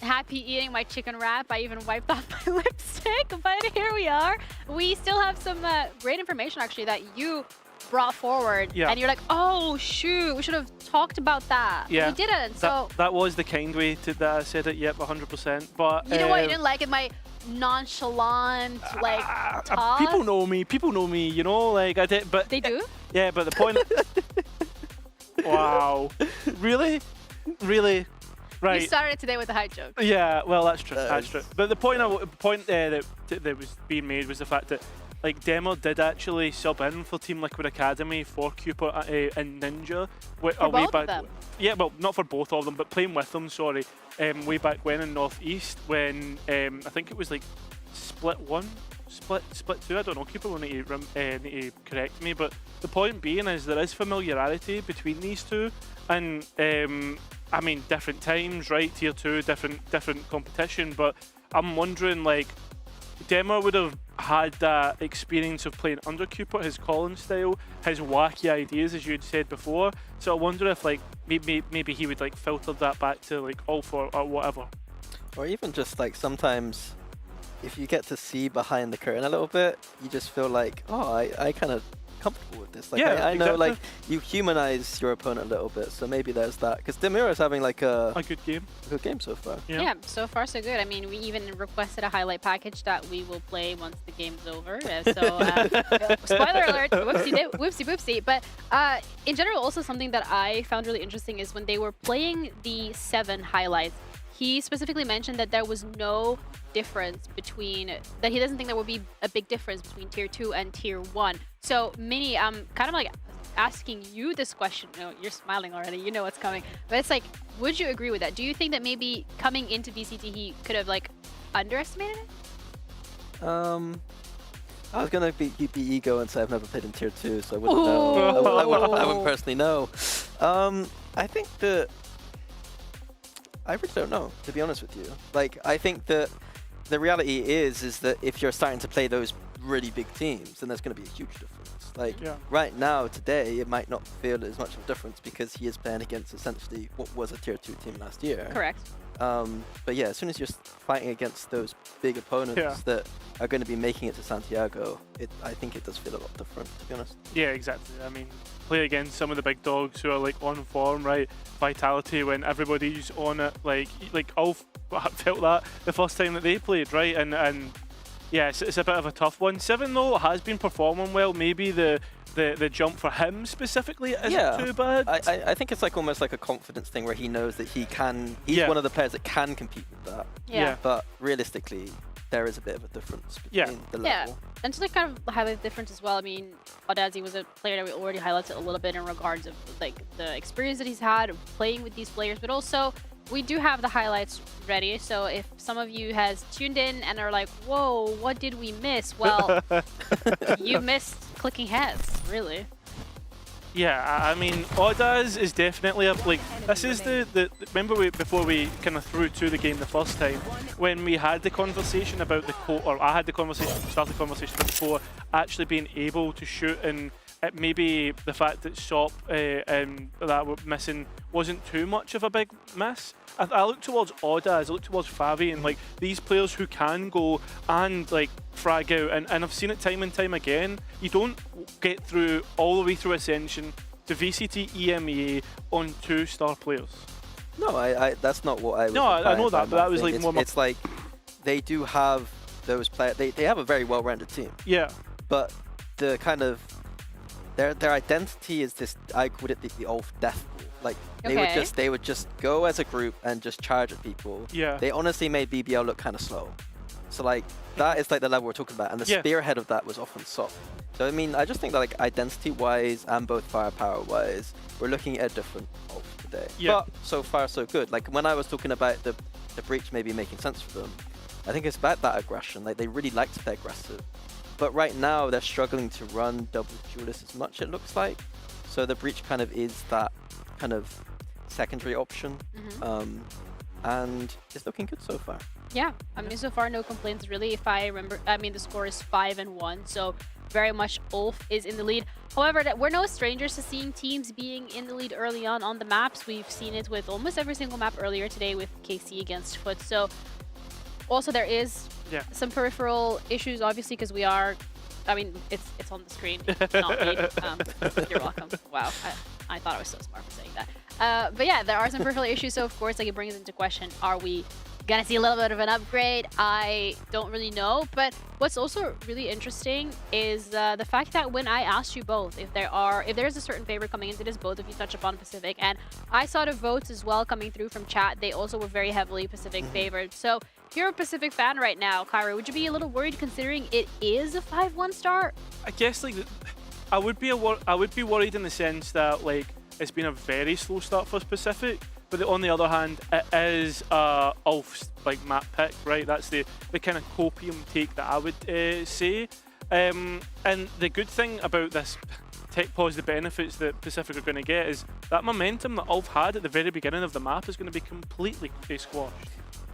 happy eating my chicken wrap. I even wiped off my lipstick, but here we are. We still have some great information, actually, that you brought forward. Yeah. And you're like, oh, shoot, we should have talked about that. Yeah. We didn't, so... That was the kind way that I said it, yep, 100%. But You know what you didn't like? My nonchalant, like, toss? People know me, you know, like I did, but... They do? Yeah, but the point... Wow. Really? Really? Right. You started today with a high joke. Yeah, well, that's true. That's true. But the point that was being made was the fact that, like, Demo did actually sub in for Team Liquid Academy for Cupid and Ninja. For both of them? Yeah, well, not for both of them, but playing with them, sorry. Way back when in Northeast, when I think it was like split 1, split 2. I don't know. Keeper will need to correct me, but the point being is there is familiarity between these two, and I mean different times, right? Tier 2, different competition, but I'm wondering like Demo would have had that experience of playing under Cupid, his calling style, his wacky ideas, as you had said before. So I wonder if like maybe he would like filter that back to like Alpha or whatever. Or even just like sometimes if you get to see behind the curtain a little bit, you just feel like, oh, I kind of comfortable with this. Like, yeah, I know exactly. like you humanize your opponent a little bit, so maybe there's that. Because Demira is having like a good game. A good game so far. Yeah, so far so good. I mean, we even requested a highlight package that we will play once the game's over. Spoiler alert, whoopsie boopsie. But in general, also something that I found really interesting is when they were playing the 7 highlights, he specifically mentioned that there was no difference between, that he doesn't think there would be a big difference between tier 2 and tier 1. So Mini, I'm kind of like asking you this question. No, you're smiling already, you know what's coming. But it's like, would you agree with that? Do you think that maybe coming into VCT he could have like underestimated it? I was gonna be ego and say I've never played in tier 2, so I wouldn't know. I wouldn't personally know. I think that I really don't know, to be honest with you. Like, I think that the reality is that if you're starting to play those really big teams, then there's going to be a huge difference. Like, right now, today, it might not feel as much of a difference because he is playing against essentially what was a tier 2 team last year. Correct. But yeah, as soon as you're fighting against those big opponents that are going to be making it to Santiago, I think it does feel a lot different, to be honest. Yeah, exactly. I mean, play against some of the big dogs who are like on form, right? Vitality when everybody's on it, like Ulf felt that the first time that they played, right? And yeah, it's a bit of a tough one. 7 though has been performing well. Maybe the jump for him specifically isn't too bad. I think it's like almost like a confidence thing where he knows that he can. He's one of the players that can compete with that. Yeah. But realistically, there is a bit of a difference between the level. Yeah, and to like kind of highlight the difference as well, I mean, Audazi was a player that we already highlighted a little bit in regards of like the experience that he's had playing with these players, but also we do have the highlights ready, so if some of you has tuned in and are like, whoa, what did we miss? Well, you missed clicking heads, really. Yeah, I mean, Audaz is definitely a, like, this is the remember before we kind of threw to the game the first time, when we had the conversation about the or I had the conversation, started the conversation before actually being able to shoot, and maybe the fact that SOP and that were missing wasn't too much of a big miss. I look towards Audaz, I look towards Favi, and like these players who can go and like frag out, and I've seen it time and time again. You don't get through all the way through Ascension to VCT EMEA on 2-star players. No, that's not what I was. No, I know that, but that was like more. It's like they do have those players. They have a very well-rounded team. Yeah. But the kind of their identity is this. I call it the Ulf death pool. Like they would just go as a group and just charge at people. Yeah. They honestly made BBL look kind of slow. So like that is like the level we're talking about, and the spearhead of that was often SOP. So I mean, I just think that like identity-wise and both firepower-wise, we're looking at a different Ulf today. Yeah. But so far so good. Like when I was talking about the breach maybe making sense for them, I think it's about that aggression. Like they really like to play aggressive. But right now they're struggling to run double duelist as much, it looks like. So the breach kind of is that kind of secondary option. And it's looking good so far. Yeah, I mean, so far no complaints really. If I remember, I mean, the score is 5-1, so very much Ulf is in the lead. However, we're no strangers to seeing teams being in the lead early on the maps. We've seen it with almost every single map earlier today with KC against Foot. So also there is some peripheral issues, obviously, because we are, I mean, it's on the screen, not me. You're welcome. Wow, I thought I was so smart for saying that. But yeah, there are some peripheral issues, so of course, like, it brings into question, are we gonna see a little bit of an upgrade? I don't really know, but what's also really interesting is the fact that when I asked you both if there's a certain favor coming into this, both of you touch upon Pacific, and I saw the votes as well coming through from chat. They also were very heavily Pacific favored. So if you're a Pacific fan right now, Kyra, would you be a little worried considering it is a 5-1 start? I guess like I would be worried in the sense that like it's been a very slow start for Pacific, But on the other hand, it is Ulf's like map pick, right? That's the kind of copium take that I would say. And the good thing about this tech pause, the benefits that Pacific are going to get is that momentum that Ulf had at the very beginning of the map is going to be completely squashed.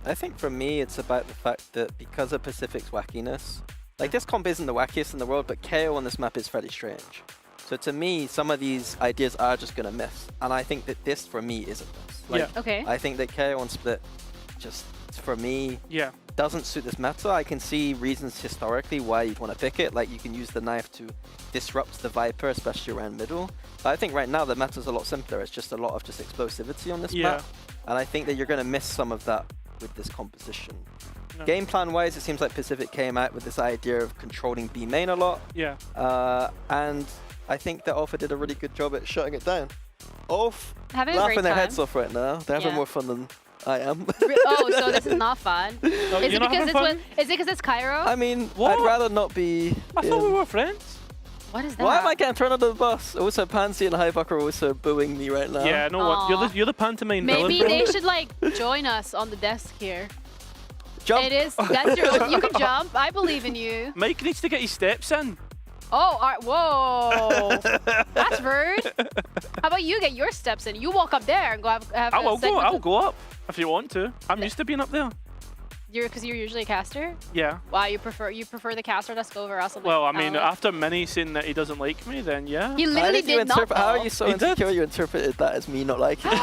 I think for me, it's about the fact that because of Pacific's wackiness, like this comp isn't the wackiest in the world, but KO on this map is fairly strange. So to me, some of these ideas are just going to miss. And I think that this, for me, isn't this. Like, Yeah. Okay. I think that KO on Split, just for me, doesn't suit this meta. I can see reasons historically why you'd want to pick it. Like you can use the knife to disrupt the Viper, especially around middle. But I think right now the meta's a lot simpler. It's just a lot of just explosivity on this map. And I think that you're going to miss some of that with this composition. No. Game plan wise, it seems like Pacific came out with this idea of controlling B main a lot. Yeah. And I think that Alpha did a really good job at shutting it down. Ulf Having a laughing great their time. heads off right now. They're having more fun than I am. Oh, so this is not fun. Is it because it's Cairo? I mean, I'd rather not be. I thought we were friends. What is that? Why am I getting thrown under the bus? Also, Pansy and Highbuck are also booing me right now. Yeah, no what? You're the pantomime Maybe villain. they should like join us on the desk here. Jump. It is. That's your. You can jump. I believe in you. Mike needs to get his steps in. Oh, all right. Whoa. That's rude. How about you get your steps in? You walk up there and go have I'll go up if you want to. I'm used to being up there. Because you're usually a caster. Yeah. Wow, you prefer the caster desk over us. On the Well, I mean, LF? after Minnie saying that he doesn't like me, then yeah. He literally did not. How are you so insecure you interpreted that as me not liking it?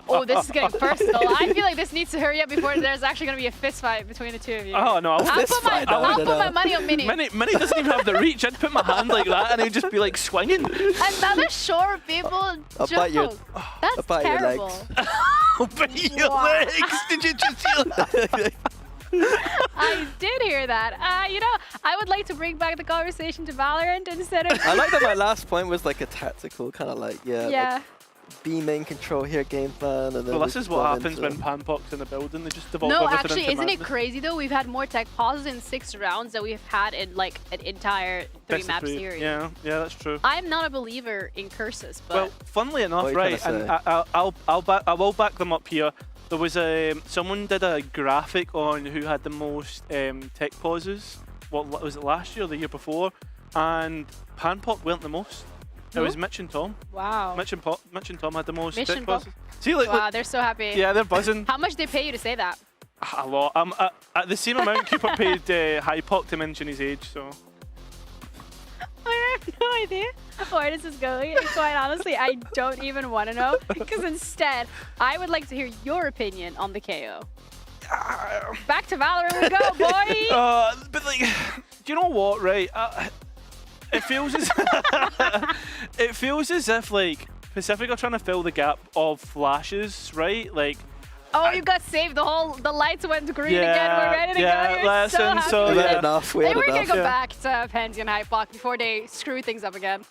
Oh, this is getting personal. I feel like this needs to hurry up before there's actually going to be a fist fight between the two of you. Oh, no. I'll put my money on Minnie. Minnie doesn't even have the reach. I'd put my hand like that and he'd just be like swinging. Another short people I'll joke. bite your, That's I'll bite terrible. your legs. I'll bite your legs. Did you just hear that? I did hear that. You know, I would like to bring back the conversation to Valorant instead of. I like that my last point was like a tactical kind of like, Yeah. like B main control here game plan. And then Well, this we is what delve happens into- when Panpok's in the building. They just devolve No, everything actually, into isn't it madness. crazy though? We've had more tech pauses in 6 rounds than we've had in like an entire Best of 3-map three. series. Yeah, that's true. I'm not a believer in curses, but Well, funnily enough, What are you right, trying and to I will back them up here. There was someone did a graphic on who had the most tech pauses. What was it, last year or the year before? And Panpok weren't the most. It was Mitch and Tom. wow. Mitch and Tom had the most Mitch tech and Tom. pauses. See, like, Wow, they're so happy. yeah, they're buzzing. How much they pay you to say that? A lot. At the same amount, Cooper paid Hypok to mention his age, so. I have no idea where this is going. And quite honestly, I don't even want to know because instead, I would like to hear your opinion on the KO. Back to Valorant we go, boy! But like, do you know what, right? It feels as it feels as if like Pacific are trying to fill the gap of flashes, right? Like. Oh, you got saved. The lights went green again. We're ready to go. You're so happy. so We with had it. enough. We They had were gonna enough. go back to Pansy and Hypok before they screw things up again.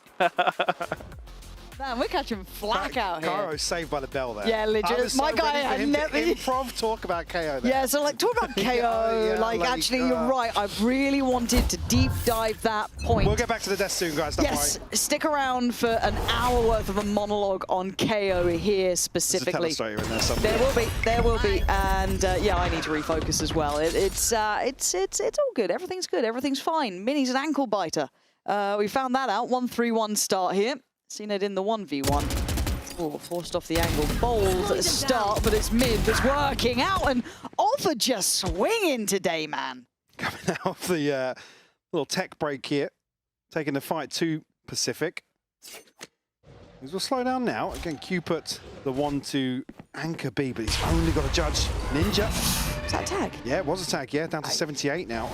Man, we're catching flack out here. Cairo saved by the bell there. Yeah, legit. I was My so guy ready for had him never- to improv talk about KO there. Yeah, so like talk about KO. Yeah, like actually, you're right. I really wanted to deep dive that point. We'll get back to the desk soon, guys. Don't Yes, worry. stick around for an hour worth of a monologue on KO here specifically. There's a telestrator in there somewhere. There will be, and yeah, I need to refocus as well. It's all good. Everything's good. Everything's fine. Minnie's an ankle biter. We found that out. 1-3-1 start here. Seen it in the 1v1. Oh, forced off the angle. Bold at the start, but it's mid that's working out, and Alpha just swinging today, man. Coming out of the little tech break here, taking the fight to Pacific. These will slow down now. Again, Q put the 1 to anchor B, but he's only got to judge Ninja. Is that a tag? Yeah, it was a tag, yeah, down to 78 now.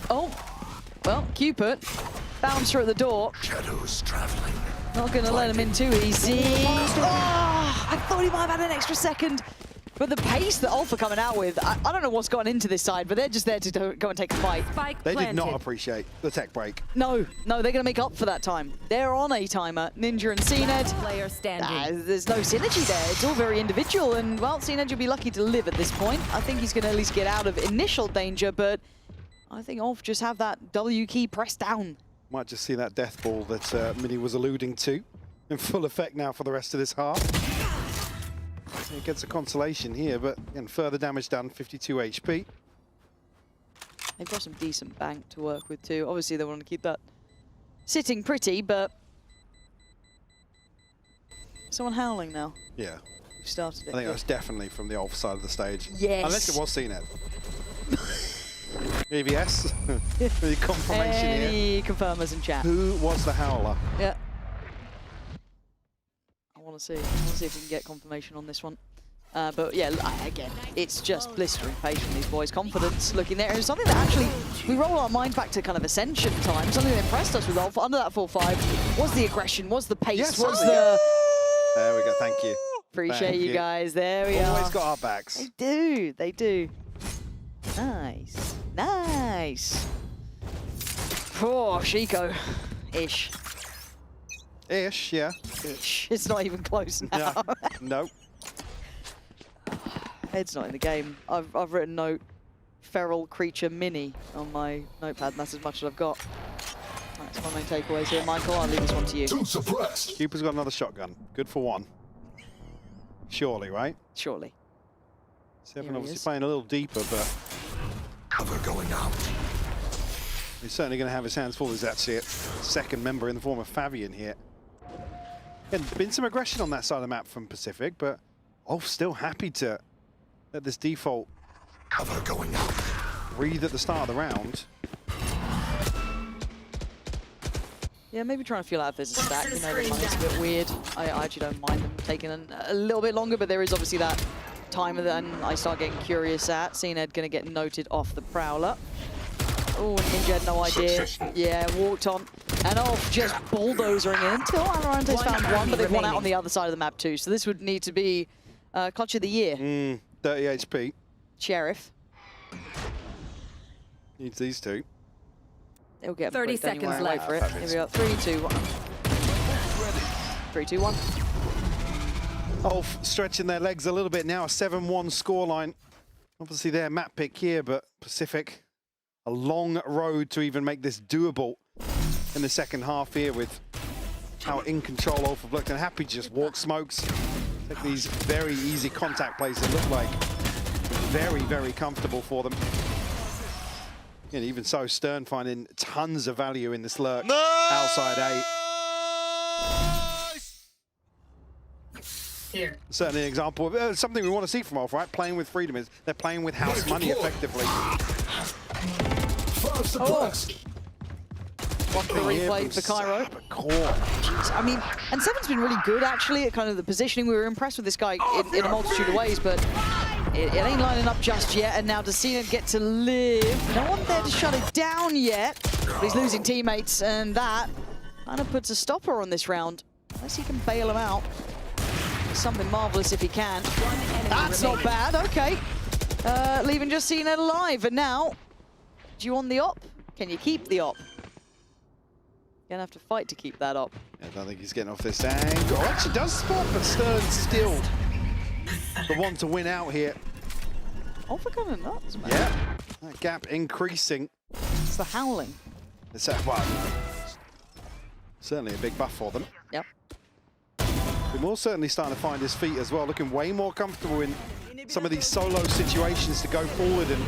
Oh, well, Cupid, bouncer at the door. Shadows traveling. Not going to let him in too easy. Oh, I thought he might have had an extra second. But the pace that Alpha coming out with, I don't know what's gone into this side, but they're just there to go and take the fight. They did not appreciate the tech break. No, they're going to make up for that time. They're on a timer. Ninja and CNED. Player standing. There's no synergy there. It's all very individual, and well, CNED will be lucky to live at this point. I think he's going to at least get out of initial danger, but I think Alpha just have that W key pressed down. Might just see that death ball that Minnie was alluding to. in full effect now for the rest of this half. He gets a consolation here, but again, further damage done, 52 HP. They've got some decent bank to work with too. Obviously, they want to keep that sitting pretty, but someone howling now. Yeah. We started it. I think that's definitely from the off side of the stage. Yes. Unless it was CNED. EVS, the confirmation here. Any confirmers in chat? Who was the howler? Yeah. I want to see. I want to see if we can get confirmation on this one. But yeah, again, it's just blistering pace from these boys. Confidence looking there. And something that actually, we roll our minds back to kind of Ascension time. Something that impressed us with ULF under that 4-5 was the aggression, was the pace, Yes, was the... There we go, thank you. Appreciate Thank you guys, there we are. Always got our backs. They do, they do. Nice, nice. Oh, Chico-ish. Ish, yeah. Ish. It's not even close now. Yeah. Nope. Head's not in the game. I've written note feral creature mini on my notepad, and that's as much as I've got. That's my main takeaways here, Michael. I'll leave this one to you. Cooper's got another shotgun. Good for one. Surely, right? Surely. Seven obviously playing a little deeper, but Cover going out. he's certainly going to have his hands full. There's actually a second member in the form of Fabian here. And been some aggression on that side of the map from Pacific, but still happy to let this default cover going out. Breathe at the start of the round. Yeah, maybe trying to feel out if there's a stack. You know, the money's a bit weird. I actually don't mind them taking a little bit longer, but there is obviously that time then I start getting curious at. CNED going to get noted off the Prowler. Oh, Ninja had no idea. Yeah, walked on and off, just bulldozering in until VALORANT's found one, but they've won out on the other side of the map too. So this would need to be clutch of the year. 30 HP. Sheriff. Needs these two. They'll get 30 seconds left. For it. Here we go. 3, 2, 1. 3, 2, 1. ULF stretching their legs a little bit now. A 7-1 scoreline. Obviously their map pick here, but Pacific, a long road to even make this doable in the second half here with how in control ULF have looked and happy to just walk smokes. Take these very easy contact plays that look like very, very comfortable for them. And even so, Stern finding tons of value in this lurk outside A. Here. Certainly an example of something we want to see from ULF, right? Playing with freedom is they're playing with house money effectively. One for the replay for Cairo. Jeez, I mean, and Seven's been really good actually at kind of the positioning. We were impressed with this guy in a multitude of ways, but it ain't lining up just yet. And now does CNED get to live? No one there to shut it down yet. But he's losing teammates, and that kind of puts a stopper on this round. Unless he can bail him out. Something marvelous if he can. That's not bad, okay. Leaving just CNED alive, and now, do you want the op? Can you keep the op? You're gonna have to fight to keep that up. I don't think he's getting off this angle. Actually does spot, but Stern's still the one to win out here. Oh, for kind of nuts, man. Yeah, that gap increasing. It's the howling. It's well, certainly a big buff for them. Yep. Moore's certainly starting to find his feet as well, looking way more comfortable in some of these solo situations to go forward and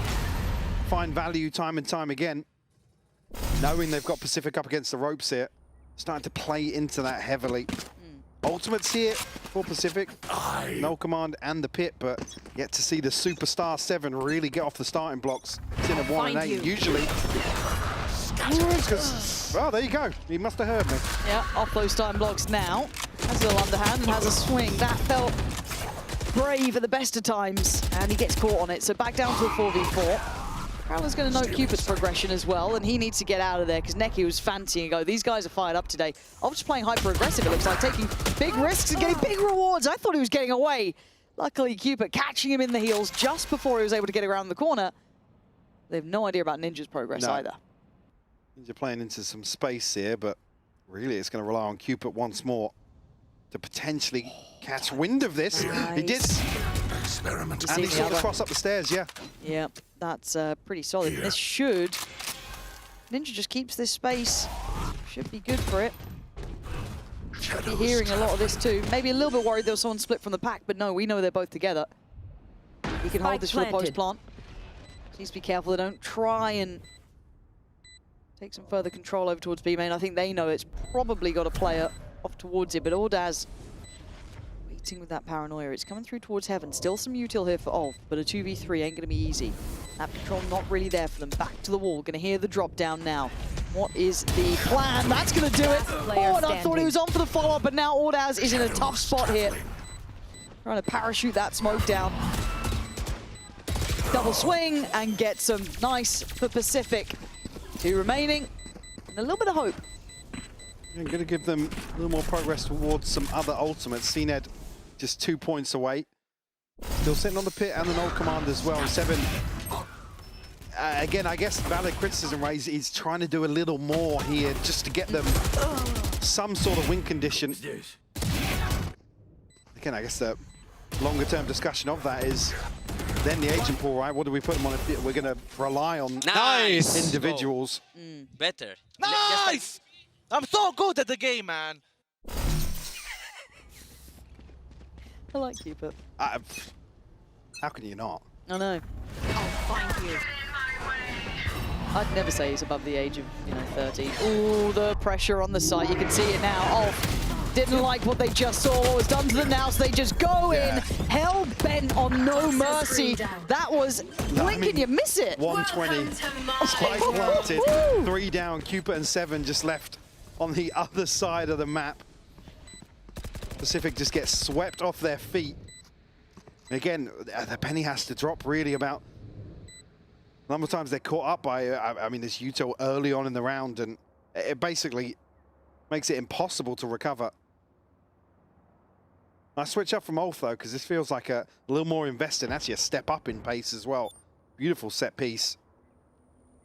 find value time and time again. Knowing they've got Pacific up against the ropes here, starting to play into that heavily. Ultimates here for Pacific, no command and the pit, but yet to see the Superstar 7 really get off the starting blocks. It's in a 1 and 8 usually. Oh, there you go. He must have heard me. Yeah, off those starting blocks now. Has a little underhand and has a swing. That felt brave at the best of times, and he gets caught on it. So back down to a 4v4. Prowler's going to note Cupid's progression as well, and he needs to get out of there because Neki was fancying a go. These guys are fired up today. I'm just playing hyper-aggressive, it looks like, taking big risks and getting big rewards. I thought he was getting away. Luckily, Cupid catching him in the heels just before he was able to get around the corner. They have no idea about Ninja's progress either. Ninja playing into some space here, but really it's going to rely on Cupid once more to potentially catch wind of this. Nice. He did. Experiment. And he saw the cross up the stairs, yeah. Yeah, that's pretty solid. This should... Ninja just keeps this space. Should be good for it. You're hearing a lot of this too. Maybe a little bit worried there was someone split from the pack, but no, we know they're both together. He can hold this for the post plant. Needs to be careful they don't try and take some further control over towards B main. I think they know it's probably got a player off towards it, but Ordaz waiting with that paranoia. It's coming through towards heaven. Still some util here for ULF, but a 2v3 ain't going to be easy. That control not really there for them. Back to the wall. Going to hear the drop down now. What is the plan? That's going to do it. Oh, and I thought he was on for the follow-up, but now Ordaz is in a tough spot here. Trying to parachute that smoke down. Double swing and get some nice for Pacific. 2 remaining and a little bit of hope. I'm going to give them a little more progress towards some other ultimates. CNED just 2 points away. Still sitting on the pit and the null command as well. 7. Again, I guess valid criticism, right? He's trying to do a little more here just to get them some sort of win condition. Again, I guess the longer term discussion of that is then the agent pool, right? What do we put them on if we're going to rely on individuals? Better. Nice! I'm so good at the game, man. I like you, but... how can you not? I know. I'll find you. I'd never say he's above the age of, 13. Ooh, the pressure on the site. You can see it now. ULF didn't like what they just saw, what was done to them now, so they just go in, hell-bent on no mercy. That was blink and you miss it. 120. Spike planted. 3 down. Cupid and 7 just left on the other side of the map. Pacific just gets swept off their feet. Again, the penny has to drop really about a number of times they're caught up by, I mean, this util early on in the round, and it basically makes it impossible to recover. I switch up from ULF though, because this feels like a little more invested, actually a step up in pace as well. Beautiful set piece.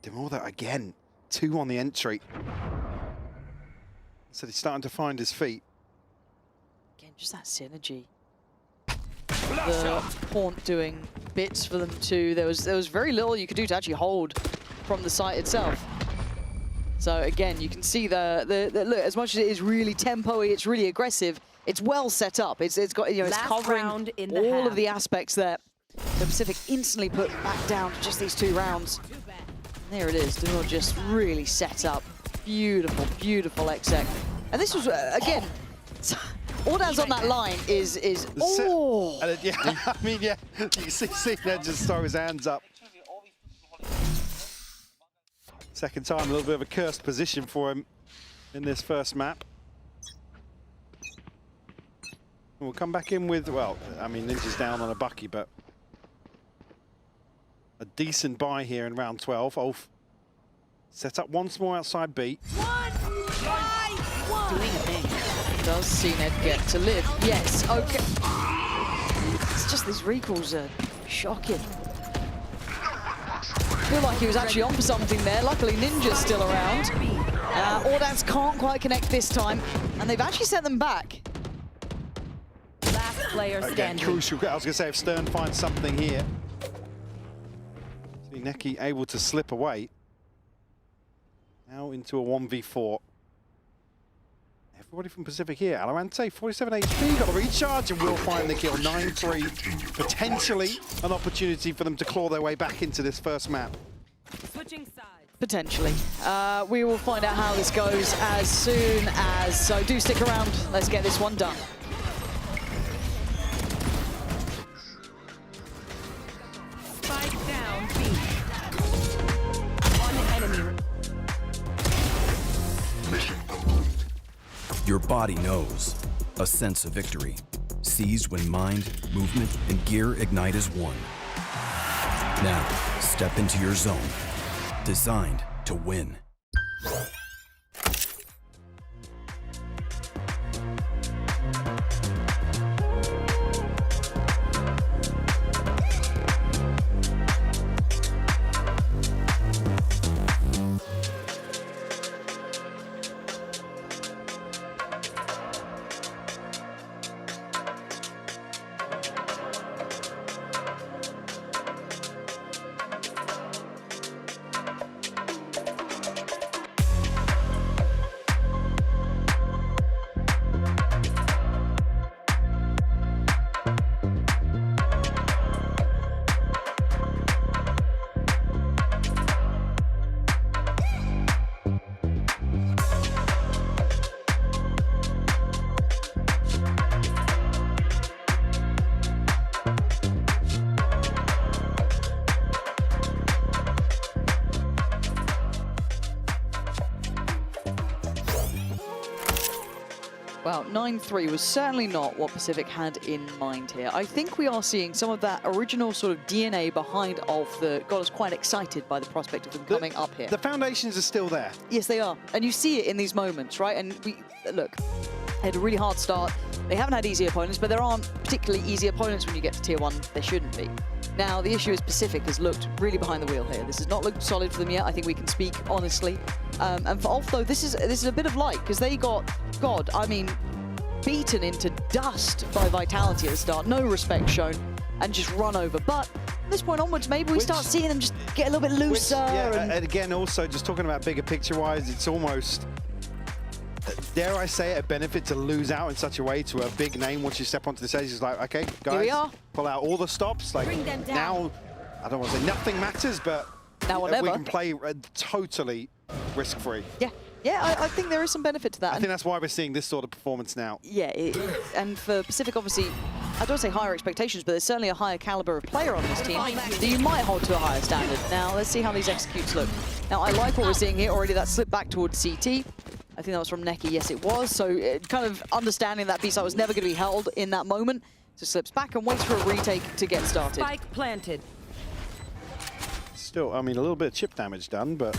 Demortha again, 2 on the entry. So he's starting to find his feet. Again, just that synergy. The Haunt doing bits for them too. There was very little you could do to actually hold from the site itself. So again, you can see the look, as much as it is really tempo-y, it's really aggressive, it's well set up. It's got, it's covering all of the aspects there. The Pacific instantly put back down to just these 2 rounds. And there it is, Demortha just really set up. Beautiful, beautiful exec. And this was, again, Ordaz on that line is oh! Yeah, I mean, yeah, you can see that just throw his hands up. Second time, a little bit of a cursed position for him in this first map. We'll come back in with, well, I mean, Ninja's down on a Bucky, but a decent buy here in round 12. ULF set up once more outside B. Doing a thing. Does CNED get to live? Yes, okay. It's just these recalls are shocking. I feel like he was actually on for something there. Luckily, Ninja's still around. Ordaz can't quite connect this time, and they've actually sent them back. Last player Again, standing. crucial. I was going to say, if Stern finds something here. See Neki able to slip away. Now into a 1v4. Everybody from Pacific here. Valorant 47 HP, got a recharge, and will find the kill. 9-3. Potentially an opportunity for them to claw their way back into this first map. Switching sides. Potentially. We will find out how this goes as soon as, so do stick around. Let's get this one done. Spike down B. One enemy. Your body knows. A sense of victory. Seized when mind, movement, and gear ignite as one. Now, step into your zone. Designed to win. Well, 9-3 was certainly not what Pacific had in mind here. I think we are seeing some of that original sort of DNA behind ULF that got us quite excited by the prospect of them coming up here. The foundations are still there. Yes, they are. And you see it in these moments, right? And look, they had a really hard start. They haven't had easy opponents, but there aren't particularly easy opponents when you get to Tier 1. There shouldn't be. Now, the issue is Pacific has looked really behind the wheel here. This has not looked solid for them yet. I think we can speak honestly. And for ULF, though, this is a bit of light, because they got, beaten into dust by Vitality at the start. No respect shown, and just run over. But from this point onwards, maybe we start seeing them just get a little bit looser. And again, also, just talking about bigger picture-wise, it's almost, dare I say it, a benefit to lose out in such a way to a big name once you step onto the stage. It's like, okay, guys, here we are. Pull out all the stops. Like, now, I don't want to say nothing matters, but now or never. We can play totally risk-free. Yeah, I think there is some benefit to that. I think that's why we're seeing this sort of performance now. Yeah, and for Pacific, obviously, I don't say higher expectations, but there's certainly a higher caliber of player on this team that you might hold to a higher standard. Now, let's see how these executes look. Now, I like what we're seeing here already. That slip back towards CT. I think that was from Neki. Yes, it was. So kind of understanding that B-side was never going to be held in that moment. So slips back and waits for a retake to get started. Spike planted. Still, I mean, a little bit of chip damage done, but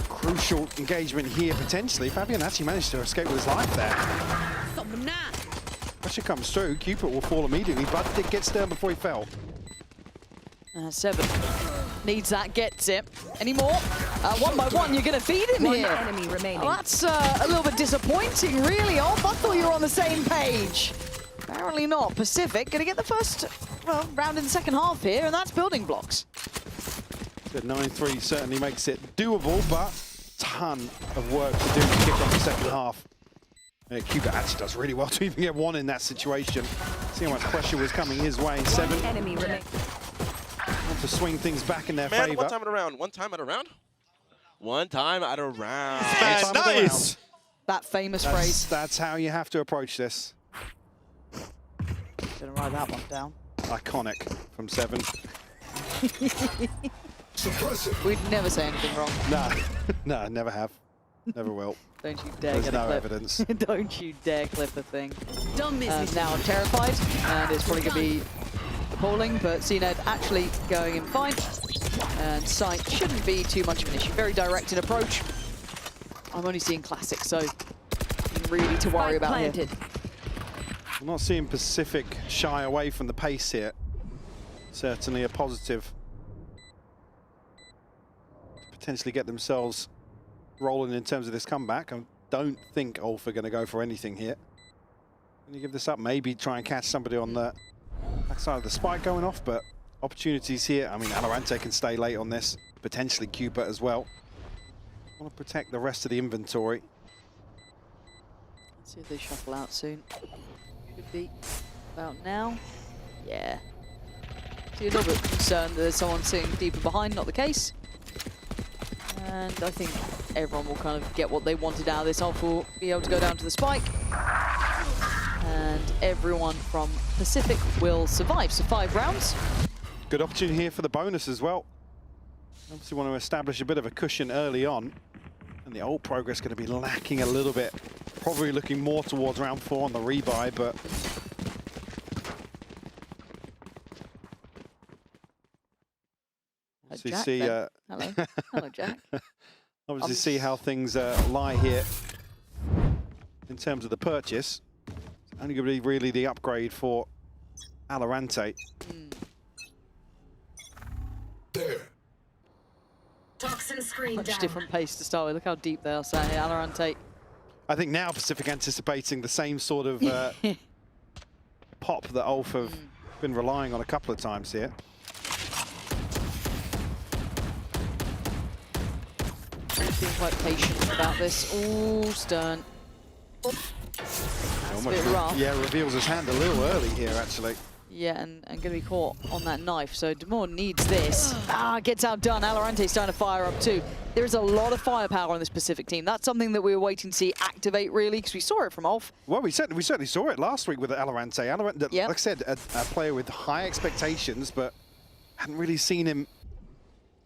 crucial engagement here potentially. Fabian actually managed to escape with his life there. Pressure comes through. Cupid will fall immediately, but it gets there before he fell. 7 needs that, gets it. Any more? 1 by 1, you're going to feed him One here. enemy remaining. Well, that's a little bit disappointing, really. I thought you were on the same page. Apparently not. Pacific going to get the first round in the second half here, and that's building blocks. The 9-3 certainly makes it doable, but ton of work to do to kick off the second half. Cupid actually does really well to even get 1 in that situation. See how much pressure was coming his way. 7 enemy remaining. Want to swing things back in their Man, favor. one time at a round. One time at a round? One time at a round. Man, nice! That famous phrase. That's how you have to approach this. Gonna write that one down. Iconic from 7. We'd never say anything wrong. No, never have. Never will. Don't you dare There's get no a clip. evidence. Don't you dare clip a thing. Don't miss me. Now I'm terrified, and it's probably going to be appalling, but CNED actually going in fine. And sight shouldn't be too much of an issue. Very direct in approach. I'm only seeing classics, so nothing really to worry about here. I'm not seeing Pacific shy away from the pace here. Certainly a positive. Potentially get themselves rolling in terms of this comeback. I don't think ULF are going to go for anything here. When you give this up, maybe try and catch somebody on the backside of the spike going off, but opportunities here. I mean, VALORANT can stay late on this, potentially Cupid as well. Want to protect the rest of the inventory. Let's see if they shuffle out soon. Could be about now. Yeah. See, a little bit concerned that there's someone sitting deeper behind, not the case. And I think everyone will kind of get what they wanted out of this. ULF will be able to go down to the spike. And everyone from Pacific will survive. So 5 rounds. Good opportunity here for the bonus as well. Obviously want to establish a bit of a cushion early on. And the old progress going to be lacking a little bit. Probably looking more towards round 4 on the rebuy, but obviously Jack, see hello. Hello, Jack. Obviously see how things lie here in terms of the purchase. It's only going to be really the upgrade for VALORANT. Toxin screen Much different pace to start with. Look how deep they are sat here. VALORANT. I think now Pacific anticipating the same sort of pop that ULF have been relying on a couple of times here. Being quite patient about this. Ooh, Stern. Almost reveals his hand a little early here, actually. Yeah, and going to be caught on that knife. So Demore needs this. Gets outdone. VALORANT starting to fire up too. There is a lot of firepower on this Pacific team. That's something that we were waiting to see activate, really, because we saw it from ULF. Well, we certainly saw it last week with VALORANT. Like I said, a player with high expectations, but hadn't really seen him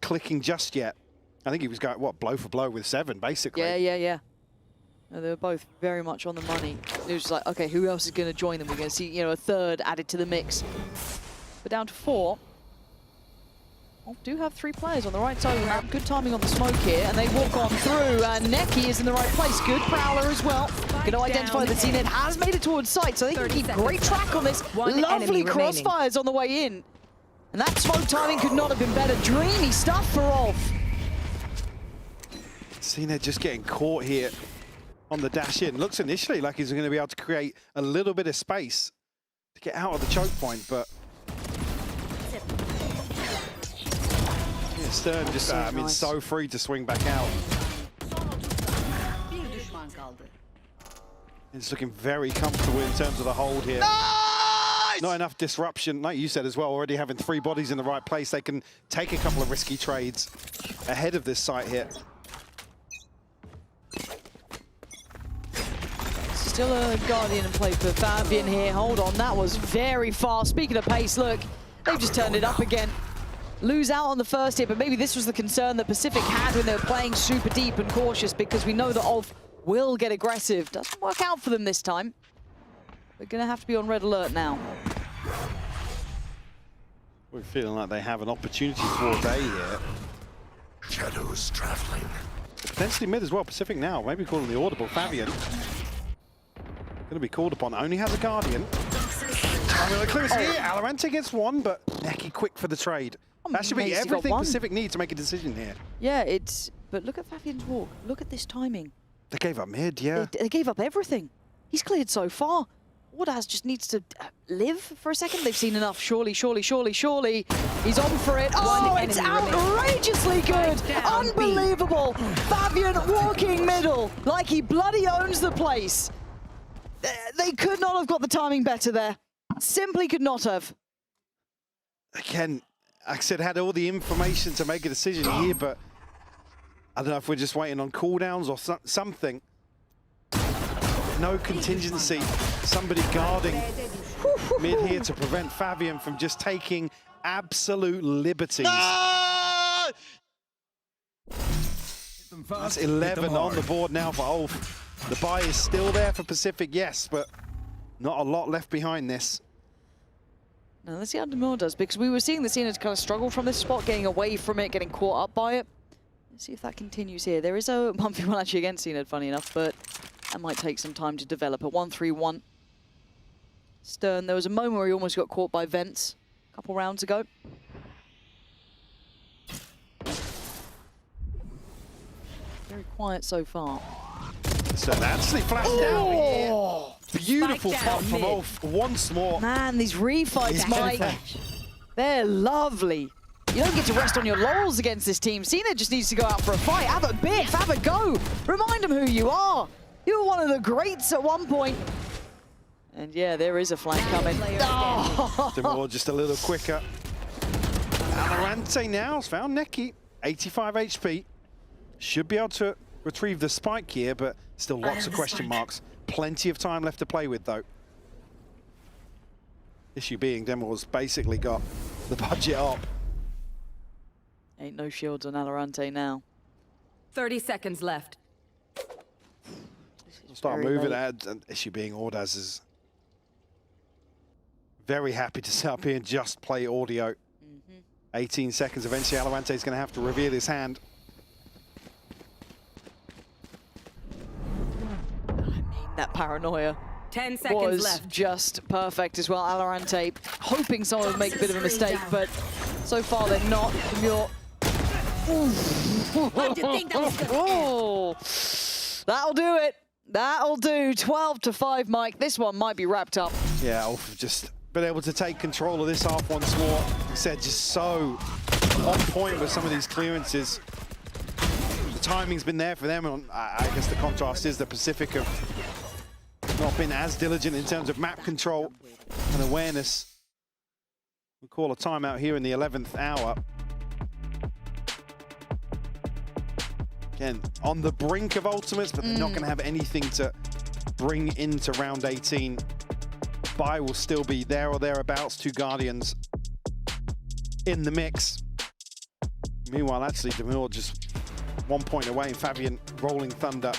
clicking just yet. I think he was going, what, blow for blow with 7, basically. Yeah. They were both very much on the money. It was just like, okay, who else is going to join them? We're going to see, you know, a third added to the mix. But down to 4. Oh, do have 3 players on the right side of the map. Good timing on the smoke here, and they walk on through. And Neki is in the right place. Good Prowler as well. Going to identify that Zenit has made it towards site, so they can keep great track on this. Lovely crossfires on the way in. And that smoke timing could not have been better. Dreamy stuff for Ulf. Zenit just getting caught here on the dash in. Looks initially like he's going to be able to create a little bit of space to get out of the choke point, but yeah, Stern just, I mean, so free to swing back out. It's looking very comfortable in terms of the hold here. Nice! Not enough disruption, like you said as well, already having 3 bodies in the right place. They can take a couple of risky trades ahead of this site here. Still a Guardian in play for Fabian here. Hold on, that was very fast. Speaking of pace, look, they've just turned it up again. Lose out on the first hit, but maybe this was the concern that Pacific had when they were playing super deep and cautious, because we know that Ulf will get aggressive. Doesn't work out for them this time. They're going to have to be on red alert now. We're feeling like they have an opportunity towards A here. Shadows traveling. Potentially mid as well. Pacific now, maybe calling the audible. Fabian going to be called upon. Only has a Guardian. I mean, the clue is here. Valorant gets 1, but Neki quick for the trade. That should be everything Pacific needs to make a decision here. Yeah, it's... But look at Fabian's walk. Look at this timing. They gave up mid, yeah. They gave up everything. He's cleared so far. Ordaz just needs to live for a second. They've seen enough. Surely, surely, surely, surely. He's on for it. Oh, it's outrageously good. Unbelievable. Fabian walking middle like he bloody owns the place. They could not have got the timing better there. Simply could not have. Again, like I said, had all the information to make a decision here, but I don't know if we're just waiting on cooldowns or something. No contingency. Somebody guarding mid here to prevent Fabian from just taking absolute liberties. No! That's 11 on the board now for Ulf. The buy is still there for Pacific, yes, but not a lot left behind this. Now let's see how Demir does, because we were seeing the Zenit kind of struggle from this spot, getting away from it, getting caught up by it. Let's see if that continues here. There is a 1v1 actually against Zenit, funny enough, but that might take some time to develop. A 1-3-1. Stern, there was a moment where he almost got caught by Vents a couple rounds ago. Very quiet so far. So actually flashed down here. Beautiful pop from Ulf once more. Man, these refights, Mike, they're lovely. You don't get to rest on your laurels against this team. Cena just needs to go out for a fight. Have a biff, have a go. Remind them who you are. You were one of the greats at one point. And yeah, there is a flank coming. Demir just a little quicker. Valorant now has found Neki. 85 HP. Should be able to retrieve the spike here, but still lots of question marks. Plenty of time left to play with, though. Issue being Demir's basically got the budget up. Ain't no shields on Valorant now. 30 seconds left. Start moving ahead, and issue being Ordaz is very happy to sit up here and just play audio. 18 seconds, eventually Valorant is going to have to reveal his hand. That paranoia 10 seconds was left. just perfect as well. Valorant hoping someone would make a bit of a mistake, but so far they're not. That'll do it. That'll do. 12-5, Mike. This one might be wrapped up. Yeah, Ulf just been able to take control of this half once more. Like I said, just so on point with some of these clearances. The timing's been there for them, and I guess the contrast is the Pacific have not been as diligent in terms of map control and awareness. We call a timeout here in the 11th hour. Again, on the brink of ultimates, but they're not going to have anything to bring into round 18. Buy will still be there or thereabouts. 2 Guardians in the mix. Meanwhile, actually, Demir just 1 point away, and Fabian rolling thunder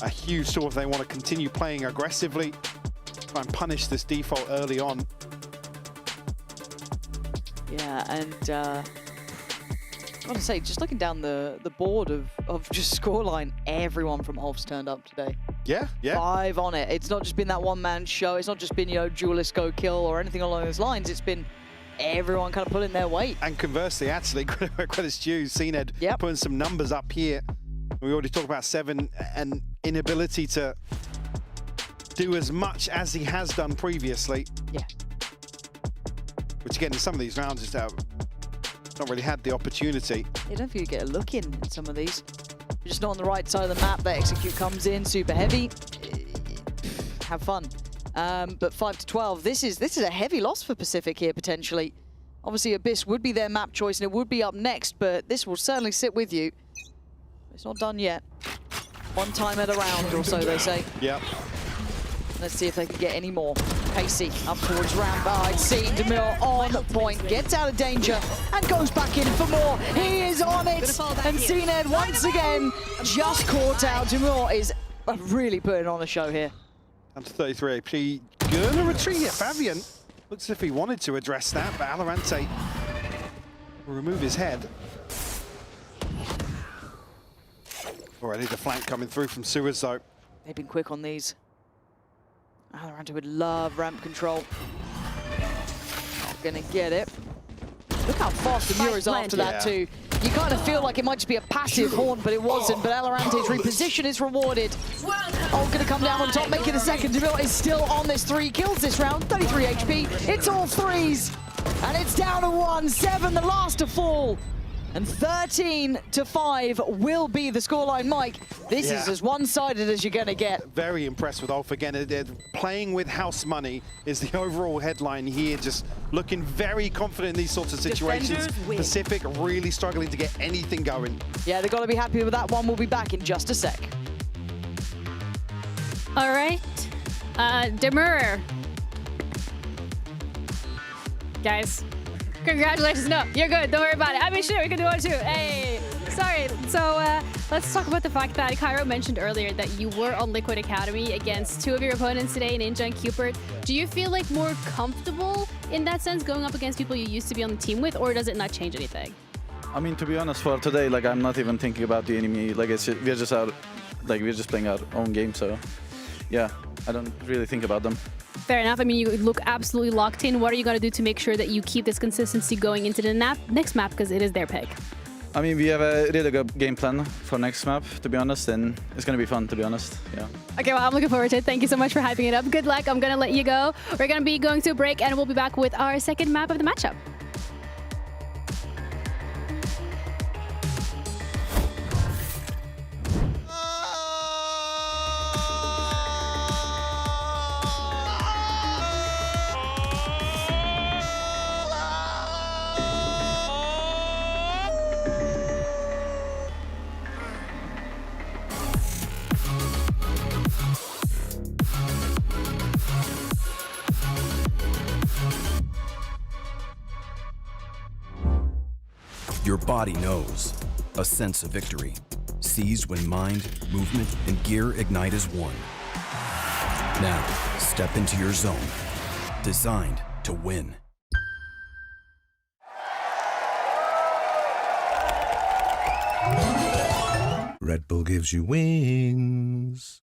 a huge tool if they want to continue playing aggressively, try and punish this default early on. Yeah, and I want to say, just looking down the board of just scoreline, everyone from ULF's turned up today. Yeah, yeah. 5 on it. It's not just been that one-man show. It's not just been, you know, duelist go kill or anything along those lines. It's been everyone kind of pulling their weight. And conversely, actually, credit's due, CNED putting some numbers up here. We already talked about 7 and inability to do as much as he has done previously. Yeah. Which again, in some of these rounds, just not really had the opportunity. You don't feel you get a look in some of these. You're just not on the right side of the map. That execute comes in super heavy. Have fun. But 5-12. This is a heavy loss for Pacific here potentially. Obviously, Abyss would be their map choice and it would be up next, but this will certainly sit with you. It's not done yet. One time at a round or so, they say. Yep. Let's see if they can get any more. Pacey up towards Rambo. See Demir on point, gets out of danger and goes back in for more. He is on it, and CNED once again just caught out. Demir is really putting on a show here. Down to 33 HP. Gonna retreat here. Fabian looks as if he wanted to address that, but Valorant will remove his head. Already the flank coming through from Sewers though. They've been quick on these. VALORANT would love ramp control. Not gonna get it. Look how fast Demir is after that too. You kind of feel like it might just be a passive horn, but it wasn't. But VALORANT's reposition is rewarded. Oh, gonna come down on top, make it a second. Demir is still on this 3 kills this round, 33 HP. It's all 3s, and it's down to 1. 7, the last to fall. And 13-5 will be the scoreline, Mike. This is as one-sided as you're gonna get. Very impressed with ULF again. They're playing with house money is the overall headline here. Just looking very confident in these sorts of situations. Pacific really struggling to get anything going. Yeah, they've got to be happy with that one. We'll be back in just a sec. All right, Demir. Guys, congratulations. No, you're good. Don't worry about it. I mean, sure, we can do one too. Hey, sorry. So let's talk about the fact that Cairo mentioned earlier that you were on Liquid Academy against 2 of your opponents today, Ninja and Cupid. Do you feel like more comfortable in that sense going up against people you used to be on the team with, or does it not change anything? I mean, to be honest, for today, like I'm not even thinking about the enemy. Like we're just out, like we're just playing our own game. So yeah, I don't really think about them. Fair enough. I mean, you look absolutely locked in. What are you going to do to make sure that you keep this consistency going into the next map, because it is their pick? I mean, we have a really good game plan for next map, to be honest, and it's going to be fun, to be honest. Yeah. Okay, well, I'm looking forward to it. Thank you so much for hyping it up. Good luck. I'm going to let you go. We're going to be going to a break, and we'll be back with our second map of the matchup. Your body knows. A sense of victory. Seized when mind, movement, and gear ignite as one. Now, step into your zone. Designed to win. Red Bull gives you wings.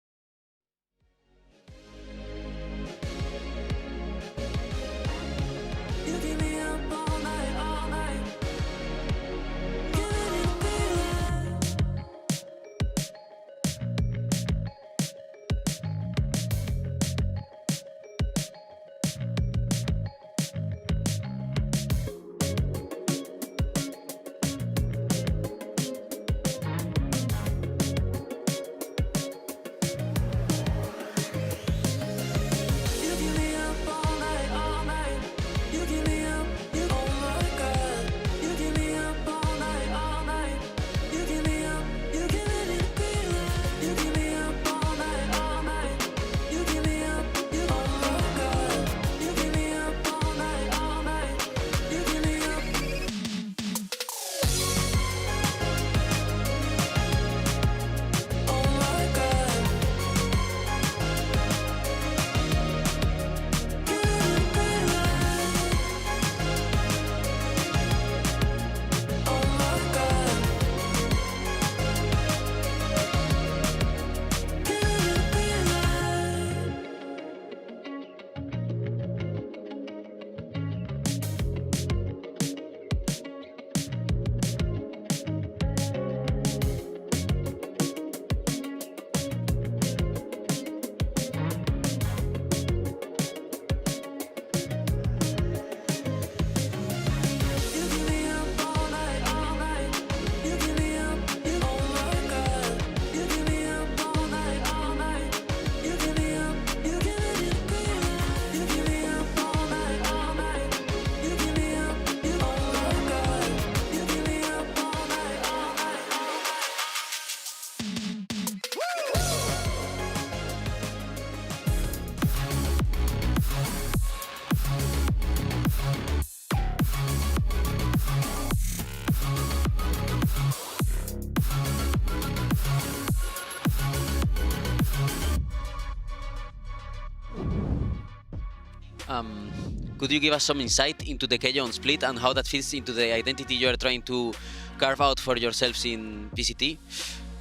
Could you give us some insight into the KO on split and how that fits into the identity you are trying to carve out for yourselves in VCT?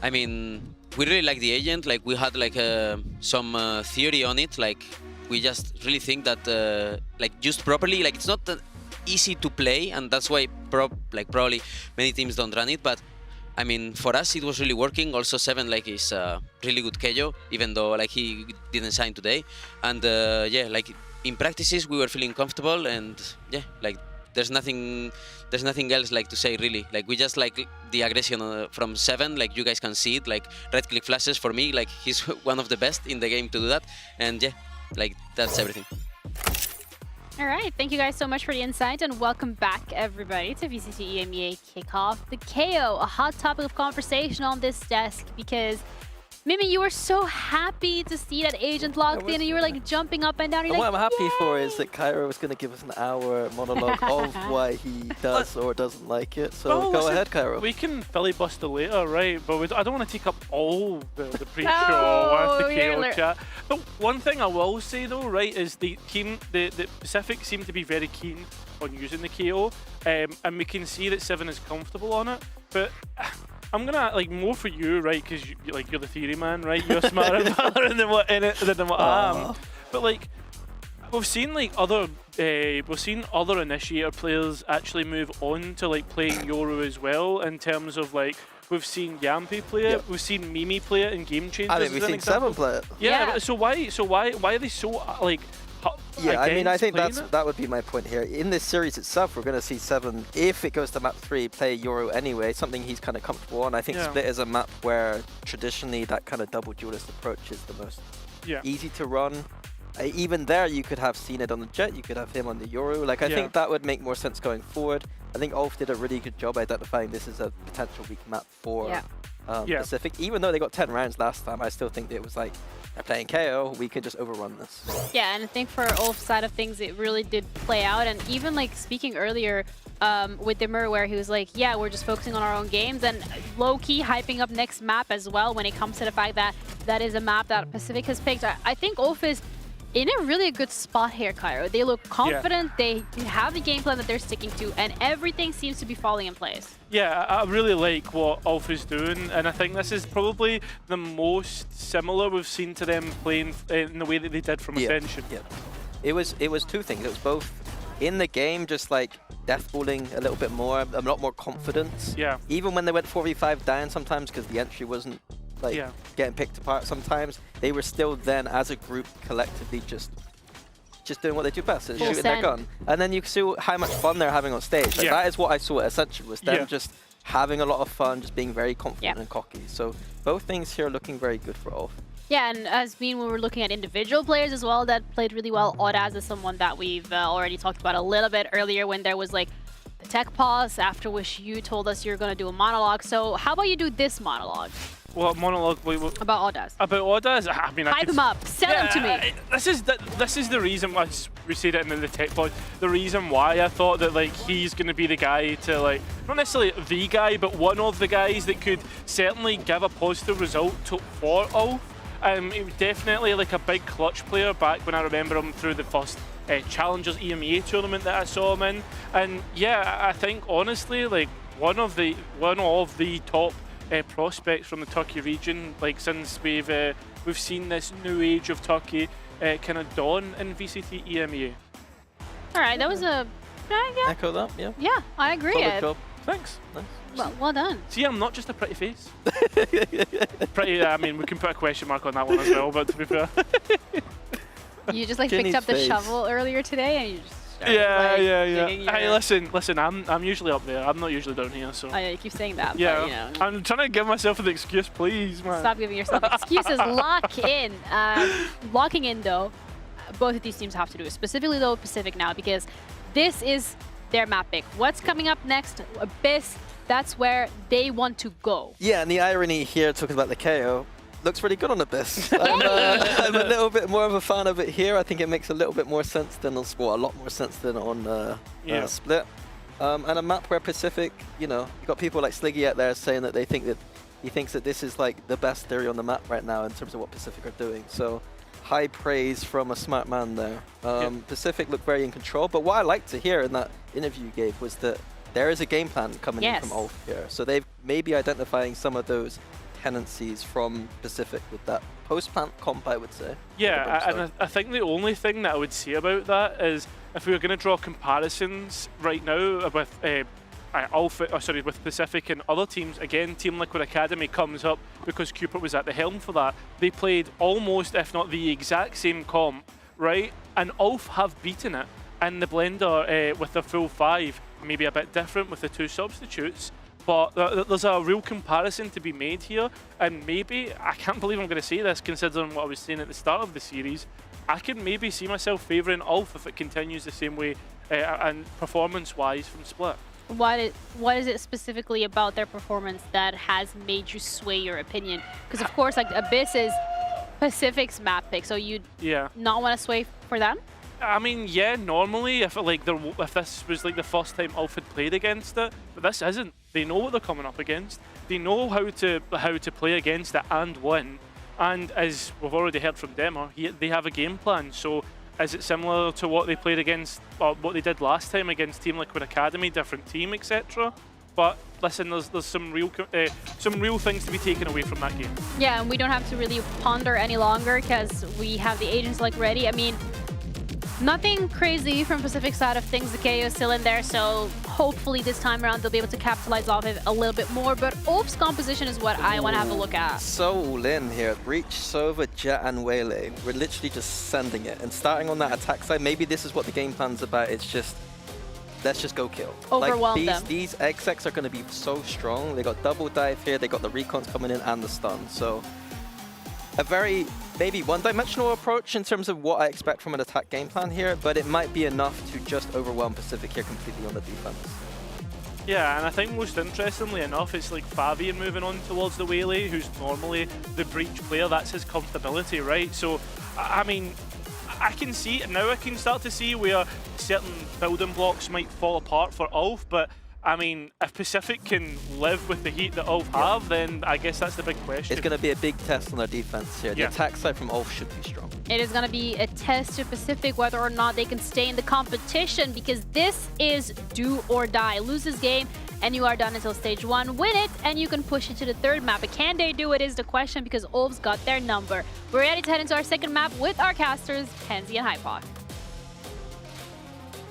I mean, we really like the agent. Like, we had like some theory on it. Like, we just really think that like used properly, like it's not easy to play, and that's why probably many teams don't run it. But I mean, for us it was really working. Also, Seven like is really good KO, even though like he didn't sign today. And yeah, like in practices we were feeling comfortable, and yeah, like there's nothing else like to say really. Like we just like the aggression from Seven. Like you guys can see it. Like right click flashes for me. Like he's one of the best in the game to do that. And yeah, like that's everything. All right, thank you guys so much for the insight, and welcome back everybody to VCT EMEA Kickoff. The KO, a hot topic of conversation on this desk, because Mimi, you were so happy to see that agent locked in, and you were like jumping up and down. You're And like, what I'm happy Yay! for is that Cairo was going to give us an hour monologue of why he does or doesn't like it. So Well, go listen, ahead, Cairo. We can filibuster later, right? But I don't want to take up all the pre-show No, with the KO you're chat. But one thing I will say though, right, is the Pacific seem to be very keen on using the KO, and we can see that Seven is comfortable on it. But I'm gonna like more for you, right? Because you're the theory man, right? You're smarter in Valorant than what I am. But like, we've seen like other initiator players actually move on to like playing Yoru as well. In terms of like, we've seen Yampi play it, we've seen Mimi play it in Game Changers. I think we've seen Seven play it. Yeah. So why are they so like? Yeah, I mean, I think against playing that would be my point here. In this series itself, we're going to see Seven, if it goes to map 3, play Yoru anyway, something he's kind of comfortable on. I think Split is a map where traditionally that kind of double duelist approach is the most easy to run. Even there, you could have seen it on the Jet, you could have him on the Yoru. Like, I think that would make more sense going forward. I think ULF did a really good job identifying this as a potential weak map for Pacific. Even though they got 10 rounds last time, I still think it was like, they're playing KO, we can just overrun this. Yeah, and I think for ULF's side of things, it really did play out. And even like speaking earlier with Dimmer, where he was like, yeah, we're just focusing on our own games, and low-key hyping up next map as well when it comes to the fact that that is a map that Pacific has picked. I think ULF is in a really good spot here, Cairo. They look confident, they have the game plan that they're sticking to, and everything seems to be falling in place. Yeah, I really like what ULF is doing, and I think this is probably the most similar we've seen to them playing in the way that they did from Ascension. Yeah. It was two things. It was both in the game, just like deathballing a little bit more, a lot more confidence. Yeah. Even when they went 4v5 down sometimes because the entry wasn't like getting picked apart sometimes, they were still then as a group collectively just doing what they do best, is shooting their gun. And then you see how much fun they're having on stage. Like, that is what I saw at Ascension, was them just having a lot of fun, just being very confident and cocky. So both things here are looking very good for ULF. Yeah, and as when we're looking at individual players as well that played really well, Audaz is someone that we've already talked about a little bit earlier when there was like the tech pause, after which you told us you're going to do a monologue. So how about you do this monologue? What monologue? About Audaz. About Audaz? I mean, hype him up. Sell him to me. This is the reason why we said it in the tech pod. The reason why I thought that like he's going to be the guy to like, not necessarily the guy, but one of the guys that could certainly give a positive result for ULF. He was definitely like a big clutch player back when I remember him through the first Challengers EMEA tournament that I saw him in. And yeah, I think honestly, like one of the top prospects from the Turkey region, like since we've seen this new age of Turkey kind of dawn in VCT EMEA. All right, that was a echo that, yeah. Yeah, I agree. Solid job. Thanks. Nice. Well done. See, I'm not just a pretty face. Pretty. I mean, we can put a question mark on that one as well. But to be fair, you just like picked up the shovel earlier today, and you just. Hey, listen. I'm usually up there. I'm not usually down here. So. I keep saying that. Yeah. But, you know. I'm trying to give myself an excuse, please, man. Stop giving yourself excuses. Lock in. Locking in though, both of these teams have to do it. Specifically though, Pacific now, because this is their map pick. What's coming up next? Abyss. That's where they want to go. Yeah, and the irony here, talking about the KO, looks really good on Abyss. I'm a little bit more of a fan of it here. I think it makes a little bit more sense than on Sport, a lot more sense than on Split. And a map where Pacific, you know, you've got people like Sliggy out there saying that he thinks that this is like the best theory on the map right now in terms of what Pacific are doing. So high praise from a smart man there. Pacific looked very in control, but what I liked to hear in that interview you gave was that there is a game plan coming in from ULF here. So they've maybe identifying some of those tendencies from Pacific with that post-plant comp, I would say. Yeah, and I think the only thing that I would say about that is if we were going to draw comparisons right now with with Pacific and other teams, again, Team Liquid Academy comes up because Cupid was at the helm for that. They played almost, if not the exact same comp, right? And ULF have beaten it in the blender with their full 5, maybe a bit different with the 2 substitutes. But there's a real comparison to be made here, and maybe, I can't believe I'm going to say this considering what I was saying at the start of the series, I can maybe see myself favouring ULF if it continues the same way and performance-wise from Split. What is it specifically about their performance that has made you sway your opinion? Because of course, like Abyss is Pacific's map pick, so you'd not want to sway for them? I mean, yeah, normally if this was like the first time ULF had played against it, but this isn't. They know what they're coming up against. They know how to play against it and win. And as we've already heard from Demer, they have a game plan. So is it similar to what they played against, or what they did last time against Team Liquid Academy, different team, etc.? But listen, there's some real things to be taken away from that game. Yeah, and we don't have to really ponder any longer because we have the agents like ready. I mean, nothing crazy from Pacific side of things. The KO is still in there, so hopefully this time around they'll be able to capitalize off it a little bit more. But ULF's composition is what I want to have a look at. So all in here. Breach, Sova, Jet, and Waylay. We're literally just sending it. And starting on that attack side, maybe this is what the game plan's about. It's just, let's just go kill. Overwhelm them. These XX are going to be so strong. They got double dive here. They got the recons coming in and the stun. So a very maybe one-dimensional approach in terms of what I expect from an attack game plan here, but it might be enough to just overwhelm Pacific here completely on the defense. Yeah, and I think most interestingly enough, it's like Fabian moving on towards the Waylay, who's normally the Breach player. That's his comfortability, right? So, I mean, I can see, now I can start to see where certain building blocks might fall apart for ULF, but I mean, if Pacific can live with the heat that ULF have, then I guess that's the big question. It's going to be a big test on their defense here. The attack side from ULF should be strong. It is going to be a test to Pacific whether or not they can stay in the competition, because this is do or die. Lose this game and you are done until stage 1. Win it and you can push it to the 3rd map. But can they do it is the question, because ULF's got their number. We're ready to head into our 2nd map with our casters, Kenzie and Hypoc.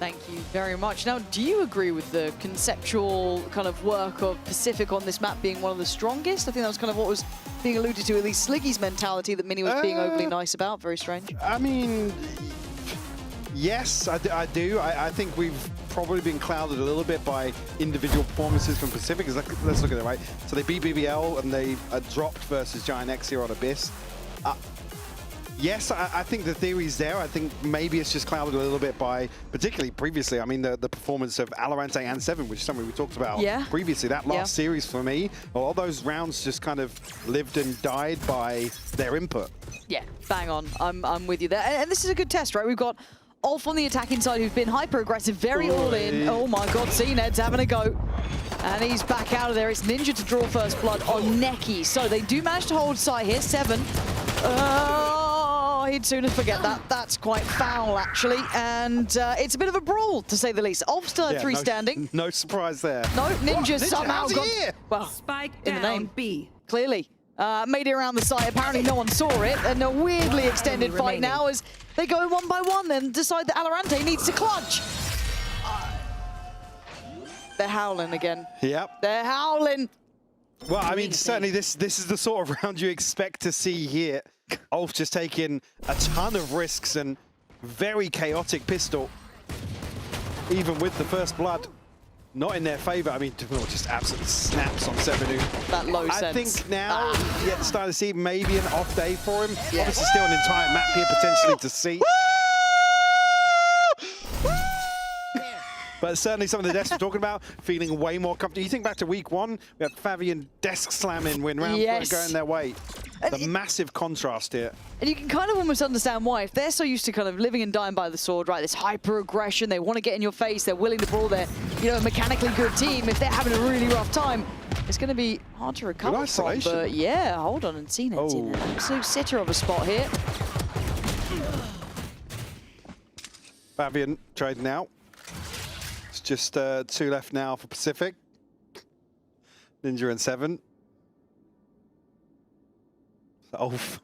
Thank you very much. Now, do you agree with the conceptual kind of work of Pacific on this map being one of the strongest? I think that was kind of what was being alluded to, at least Sliggy's mentality that Mini was being overly nice about. Very strange. I mean, yes, I do. I think we've probably been clouded a little bit by individual performances from Pacific. Let's look at it, right? So they beat BBL and they dropped versus Giant X here on Abyss. Yes, I think the theory's there. I think maybe it's just clouded a little bit by, particularly previously, I mean, the performance of VALORANT and 7, which is something we talked about previously. That last series for me, all those rounds just kind of lived and died by their input. Yeah, bang on. I'm with you there. And this is a good test, right? We've got ULF on the attacking side who've been hyper-aggressive, very all-in. Oh my god, C-Ned's having a go. And he's back out of there. It's Ninja to draw first blood on Neki. So they do manage to hold side here. 7. He'd sooner forget that. That's quite foul, actually. And it's a bit of a brawl, to say the least. ULF still at 3 standing. No surprise there. No, Ninja somehow got... Well, Spike in the name. B. Clearly. Made it around the site. Apparently no one saw it. And a weirdly extended fight now as they go 1 by 1 and decide that VALORANT needs to clutch. They're howling again. Yep. They're howling. Well, I mean, certainly this is the sort of round you expect to see here. ULF just taking a ton of risks and very chaotic pistol. Even with the first blood not in their favor. I mean, just absolutely snaps on 7. That low I sense. think now, starting to see maybe an off day for him. Obviously still an entire map here potentially to see. But certainly some of the desks we're talking about, feeling way more comfortable. You think back to week 1, we had Fabian desk slamming when rounds weren't going their way. The massive contrast here. And you can kind of almost understand why. If they're so used to kind of living and dying by the sword, right, this hyper-aggression, they want to get in your face, they're willing to brawl, they're, you know, a mechanically good team. If they're having a really rough time, it's going to be hard to recover from. But yeah, hold on, and C-Ned's in an absolute sitter of a spot here. Fabian trading out. It's just 2 left now for Pacific. Ninja and 7. So Ulf.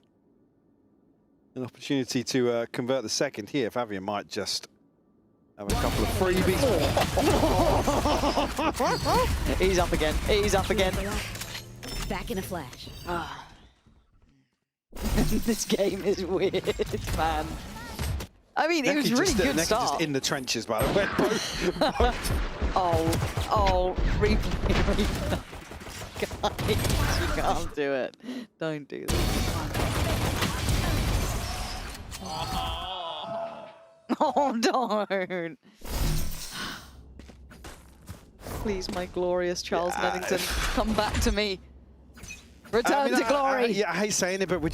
An opportunity to convert the second here. Fabian might just have a couple of freebies. He's up again. He's up again. Back in a flash. This game is weird, man. I mean, it was really good Neki start. just in the trenches, by the way. Oh, replay. Guys, you can't do it. Don't do this. Oh, don't. Please, my glorious Charles Nennington, come back to me. Return to glory. I hate saying it, but we're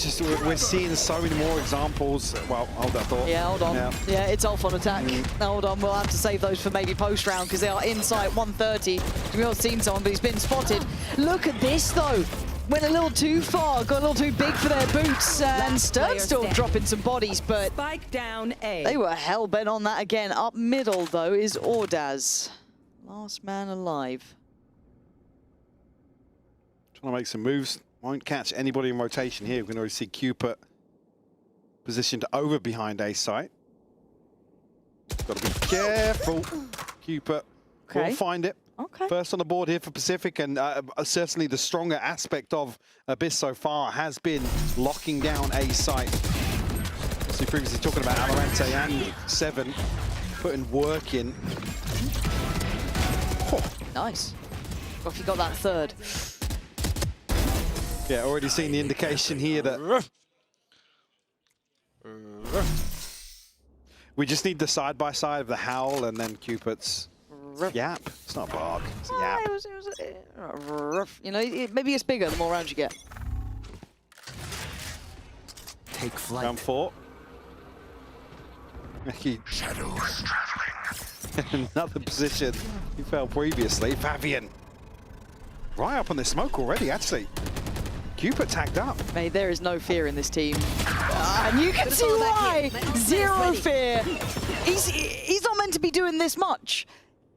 seeing so many more examples. Well, hold that thought. Yeah, hold on. Yeah, it's Ulf on attack. Hold on, we'll have to save those for maybe post-round because they are inside 130. We've not seen someone, but he's been spotted. Look at this, though. Went a little too far, got a little too big for their boots, and Stern still dropping some bodies, but Spike down A. They were hell-bent on that again. Up middle, though, is Ordaz. Last man alive. Trying to make some moves. Won't catch anybody in rotation here. We can already see Cupid positioned over behind A site. Got to be careful. Cupid will find it. Okay. First on the board here for Pacific, and certainly the stronger aspect of Abyss so far has been locking down A site. So previously talking about Valorant and 7 putting work in. Oh. Nice. Well, if you got that third. Yeah, already seen the indication here that we just need the side-by-side of the Howl and then Cupid's yap. It's not a bark, it's a yap. You know, maybe it's bigger the more rounds you get. Take flight. Round 4. Shadows traveling. Another position he fell previously. Fabian. Right up on this smoke already, actually. Cupid tagged up. Mate, there is no fear in this team. And you can see why. Zero fear. He's not meant to be doing this much.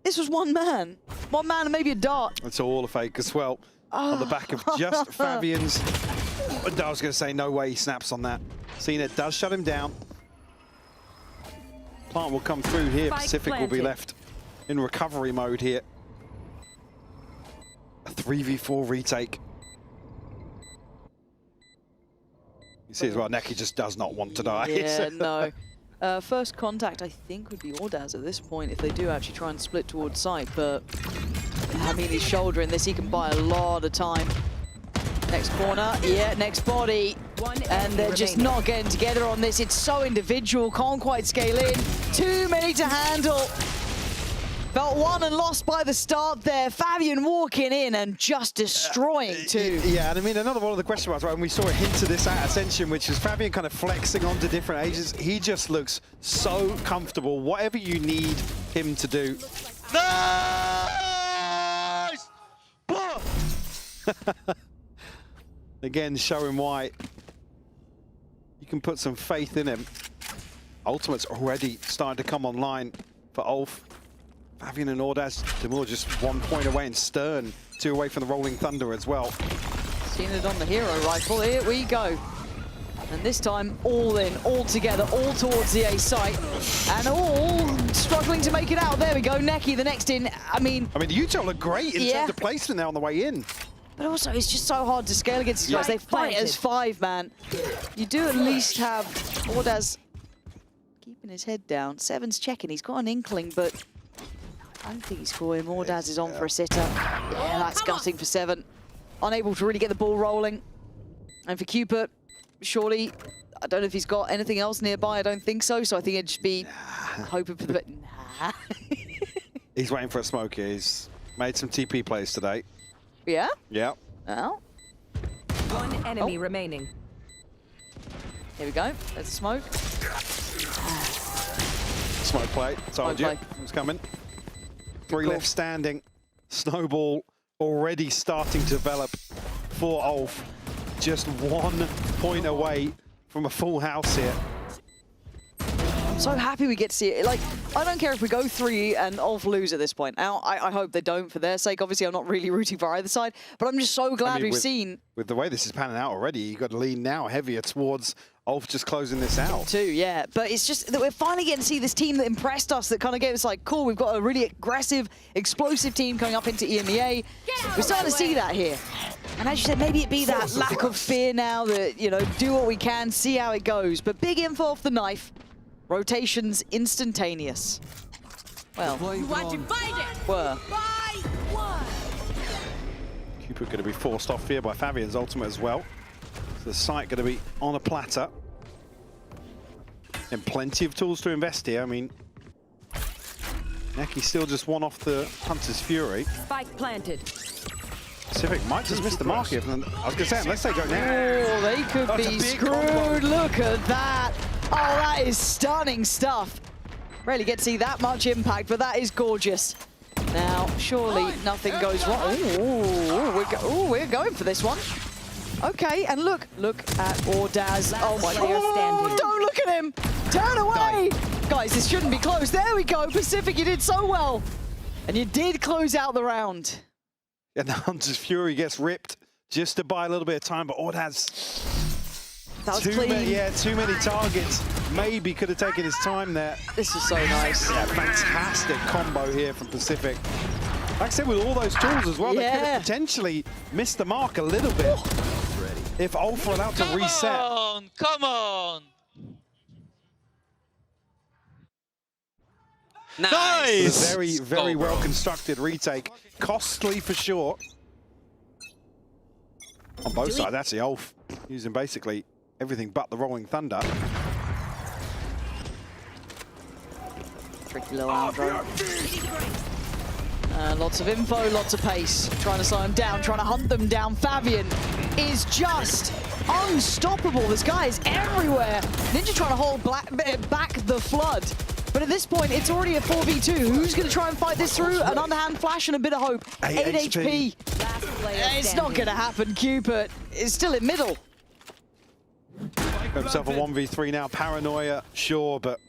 This was one man. One man and maybe a dart. It's all a fake as well. On the back of just Fabian's. I was going to say, no way he snaps on that. Cena does shut him down. Plant will come through here. Pacific will be left in recovery mode here. A 3v4 retake. You see as well, Neki just does not want to die. Yeah, no. First contact, I think, would be Ordaz at this point if they do actually try and split towards site, but I mean, he's shouldering this. He can buy a lot of time. Next corner, yeah, next body. And they're just not getting together on this. It's so individual, can't quite scale in. Too many to handle. Felt won and lost by the start there. Fabian walking in and just destroying two. Yeah, and I mean, another one of the question marks, right? And we saw a hint of this at Ascension, which is Fabian kind of flexing onto different ages. He just looks so comfortable. Whatever you need him to do. Nice! Again, showing why you can put some faith in him. Ultimate's already starting to come online for Ulf. Fabian and Ordaz, Demur just 1 point away, and Stern 2 away from the Rolling Thunder as well. Seen it on the hero rifle. Here we go. And this time, all in, all together, all towards the A site, and all struggling to make it out. There we go, Neki, the next in. I mean, the Utah look great in terms of placement there on the way in. But also, it's just so hard to scale against these guys. They fight as 5, man. You do at least have Ordaz keeping his head down. 7's checking. He's got an inkling, but I don't think he's for him. Ordaz is on for a sitter. Yeah, that's gutting for 7. Unable to really get the ball rolling. And for Cupid, surely, I don't know if he's got anything else nearby. I don't think so. So I think it'd just be hoping for the... Nah. He's waiting for a smoke here. He's made some TP plays today. Yeah? Yeah. Oh. One enemy remaining. Here we go. There's a smoke. Smoke play. Told you. It was coming. 3 left standing. Snowball already starting to develop for Ulf. Just 1 point away from a full house here. I'm so happy we get to see it. Like, I don't care if we go 3 and ULF lose at this point. Now, I hope they don't for their sake. Obviously, I'm not really rooting for either side, but I'm just so glad we've seen... With the way this is panning out already, you've got to lean now heavier towards ULF just closing this out. Too, yeah. But it's just that we're finally getting to see this team that impressed us, that kind of gave us like, cool, we've got a really aggressive, explosive team coming up into EMEA. We're starting to see that here. And as you said, maybe it be that lack of fear now that, you know, do what we can, see how it goes. But big info off the knife. Rotations instantaneous. Well, were. Cupid going to be forced off here by Fabian's ultimate as well. So the site going to be on a platter. And plenty of tools to invest here. I mean, Neki still just one off the Hunter's Fury. Spike planted. Pacific might just miss the mark here. I was going to say, unless they go now. Oh, they could be screwed. Look at that. Oh, that is stunning stuff. Rarely get to see that much impact, but that is gorgeous. Now, surely nothing goes wrong. Ooh, we're going for this one. Okay, and look at Ordaz. Oh my God, don't look at him. Turn away. Guys, this shouldn't be close. There we go, Pacific, you did so well. And you did close out the round. And the Hunter's Fury gets ripped just to buy a little bit of time, but Ordaz... Too many targets. Maybe could have taken his time there. This is so nice. Yeah, fantastic combo here from Pacific. Like I said, with all those tools as well, they could have potentially missed the mark a little bit. If ULF were allowed to reset. Come on! Nice! A very well constructed retake. Costly for sure. On both sides, actually, ULF using basically everything but the Rolling Thunder. Tricky little outro. Lots of info, lots of pace. Trying to slow him down, trying to hunt them down. Fabian is just unstoppable. This guy is everywhere. Ninja trying to hold back the flood. But at this point, it's already a 4v2. Who's going to try and fight this through? An underhand flash and a bit of hope. 8 HP. It's not going to happen. Cupid is still in middle. Himself a 1v3 now. Paranoia, sure, but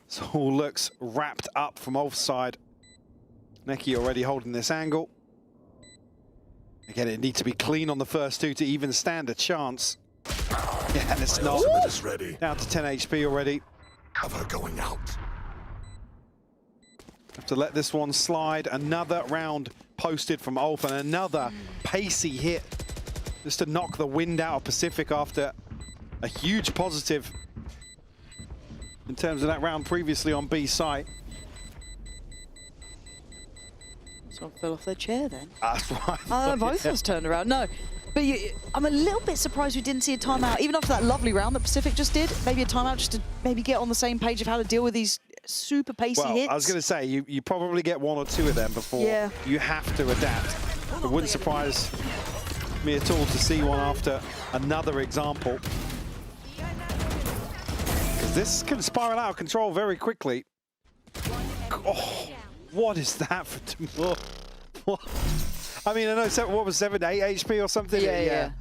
this all looks wrapped up from ULF's side. Neki already holding this angle. Again, it needs to be clean on the first 2 to even stand a chance. Yeah, and it's not. Is ready. Down to 10 HP already. Cover going out. Have to let this one slide. Another round posted from ULF and another pacey hit just to knock the wind out of Pacific after a huge positive in terms of that round previously on B site. Someone fell off their chair then. That's right. Both of us turned around. No. But I'm a little bit surprised we didn't see a timeout, even after that lovely round that Pacific just did. Maybe a timeout just to maybe get on the same page of how to deal with these super pacey hits. I was going to say, you probably get 1 or 2 of them before you have to adapt. It wouldn't surprise me at all to see one after another example. Because this can spiral out of control very quickly. Oh, what is that for Timur? What? I mean, I know, what was 7 to 8 HP or something? Yeah.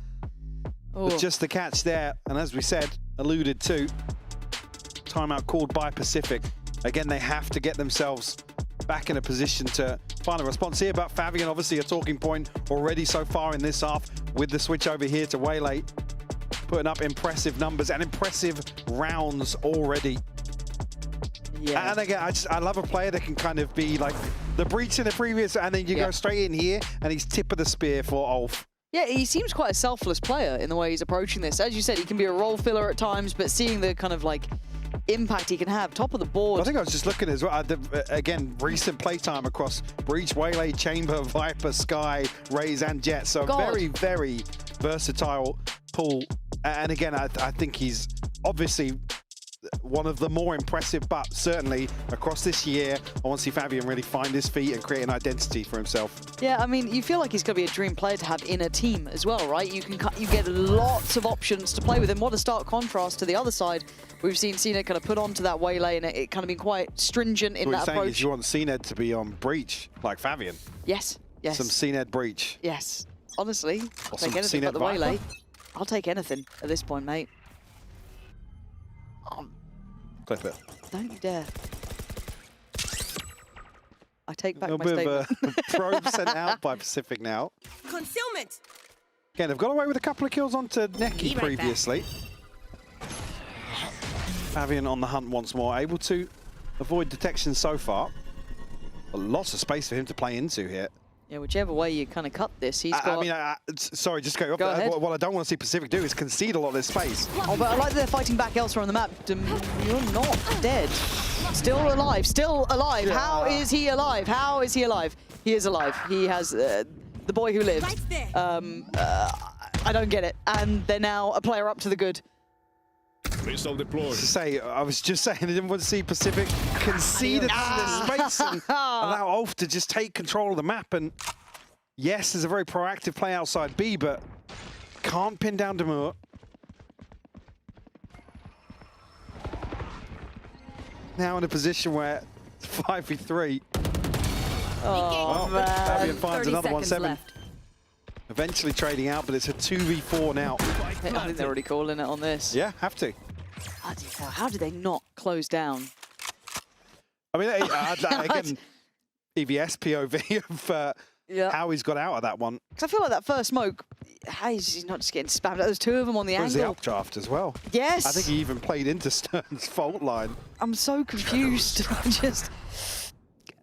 But just the catch there, and as we said, alluded to, timeout called by Pacific. Again, they have to get themselves back in a position to find a response here, but Fabian, obviously a talking point already so far in this half with the switch over here to Waylay, putting up impressive numbers and impressive rounds already. Yeah. And again, I love a player that can kind of be like the breach in the previous, and then you go straight in here, and he's tip of the spear for ULF. Yeah, he seems quite a selfless player in the way he's approaching this. As you said, he can be a role filler at times, but seeing the kind of like impact he can have, top of the board. I think I was just looking as well, again, recent playtime across Breach, Waylay, Chamber, Viper, Sky, Raze, and Jet. So very, very versatile pool. And again, I think he's obviously one of the more impressive, but certainly across this year, I want to see Fabian really find his feet and create an identity for himself. Yeah, I mean, you feel like he's going to be a dream player to have in a team as well, right? You get lots of options to play with him. What a stark contrast to the other side. We've seen CNED kind of put onto that Waylay, and it kind of been quite stringent in that approach. Is you want CNED to be on Breach, like Fabian? Yes. Some CNED Breach. Yes. Honestly, Or take some anything but CNED the Viper. Waylay. I'll take anything at this point, mate. Clip it. Don't you dare. I take back A my little bit statement. of a probe sent out by Pacific now. Concealment. Again, they've got away with a couple of kills onto Neki Be right back. previously. Fabian on the hunt once more, able to avoid detection so far. But lots of space for him to play into here. Yeah, whichever way you kind of cut this, he's got... I mean, sorry, just go off. Go ahead. What I don't want to see Pacific do is concede a lot of this space. Oh, but I like that they're fighting back elsewhere on the map. You're not dead. Still alive, still alive. Yeah. How is he alive? How is he alive? He is alive. He has the boy who lived. I don't get it. And they're now a player up to the good. Missile deployed. I was just saying I didn't want to see Pacific concede this space and allow ULF to just take control of the map. And yes, there's a very proactive play outside B, but can't pin down Demur. Now in a position where it's 5v3. Oh, well, man. Fabian finds 30 another 1-7. seconds left. Eventually trading out, but it's a 2v4 now. I think they're already calling it on this. Yeah, have to. Bloody hell, how did they not close down? I mean, again, EVS POV of how he's got out of that one. Because I feel like that first smoke, how is he not just getting spammed? There's two of them on the There's the angle. updraft as well. Yes. I think he even played into Stern's fault line. I'm so confused. I'm just...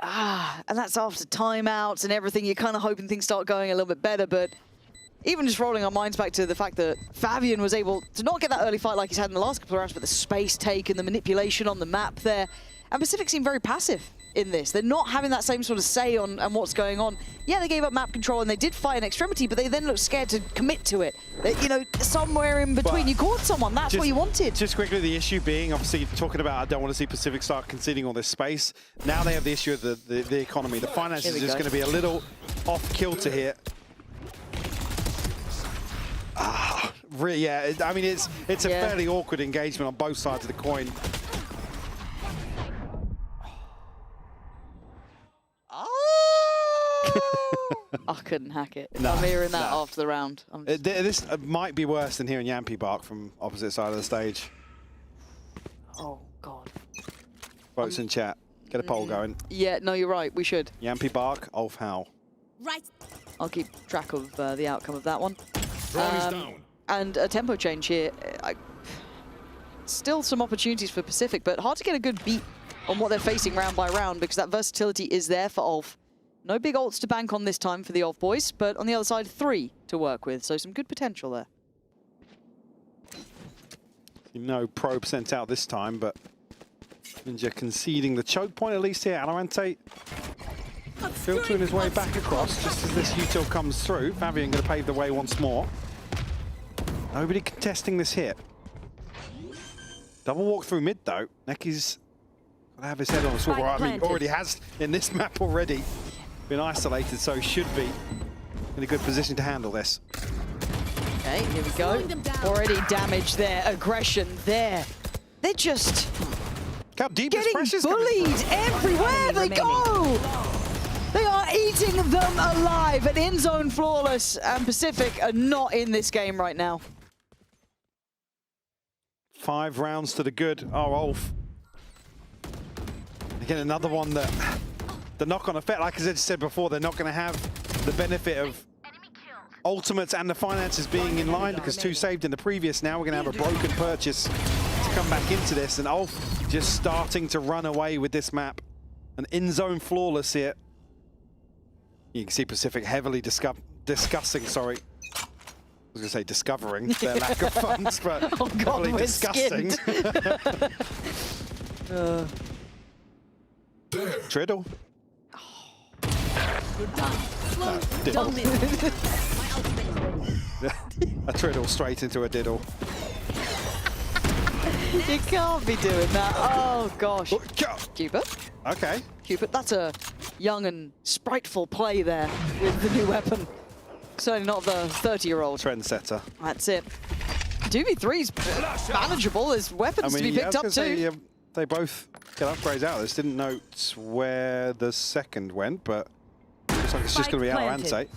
and that's after timeouts and everything. You're kind of hoping things start going a little bit better, but even just rolling our minds back to the fact that Fabian was able to not get that early fight like he's had in the last couple of rounds, but the space take and the manipulation on the map there. And Pacific seem very passive in this. They're not having that same sort of say on what's going on. Yeah, they gave up map control and they did fight in extremity, but they then looked scared to commit to it. You know, somewhere in between, But you caught someone. That's what you wanted. Just quickly, the issue being, obviously, talking about I don't want to see Pacific start conceding all this space. Now they have the issue of the economy. The finance is just going to be a little off kilter here. Really, yeah. I mean, it's a fairly awkward engagement on both sides of the coin. I couldn't hack it. No, I'm hearing that no. after the round. This might be worse than hearing Yampy bark from opposite side of the stage. Oh, God. Votes in chat. Get a poll going. Yeah, no, you're right. We should. Yampy bark, ULF howl. Right. I'll keep track of the outcome of that one. Drone is down. And a tempo change here. Still some opportunities for Pacific, but hard to get a good beat on what they're facing round by round because that versatility is there for ULF. No big ults to bank on this time for the ULF boys, but on the other side, 3 to work with, so some good potential there. No probe sent out this time, but Ninja conceding the choke point at least here. Valorant filtering his way back across just as this util comes through. Fabian going to pave the way once more. Nobody contesting this hit. Double walk through mid though. Neki's got to have his head on a swivel. I mean, already has in this map already. Been isolated, so should be in a good position to handle this. Okay, here we go. Already damage there, aggression there. They're just how deep getting bullied everywhere they go. They are eating them alive. And in zone flawless and Pacific are not in this game right now. 5 rounds to the good. Oh, ULF. Again, another one that the knock-on effect, like as I said before, they're not going to have the benefit of ultimates and the finances being in line because 2 saved in the previous. Now we're going to have a broken purchase to come back into this, and ULF just starting to run away with this map. An in-zone flawless here. You can see Pacific heavily discussing, sorry. I was going to say discovering their lack of funds, but oh God, heavily discussing. Triddle. Diddle. A triddle straight into a diddle. You can't be doing that. Oh gosh. Cupid. Okay. Cupid, that's a young and spriteful play there with the new weapon. Certainly not the 30-year-old. Trendsetter. That's it. 2v3's manageable. There's weapons to be picked up too. Say, they both get upgrades out of this. Didn't note where the second went, but looks like it's just going to be Valorant.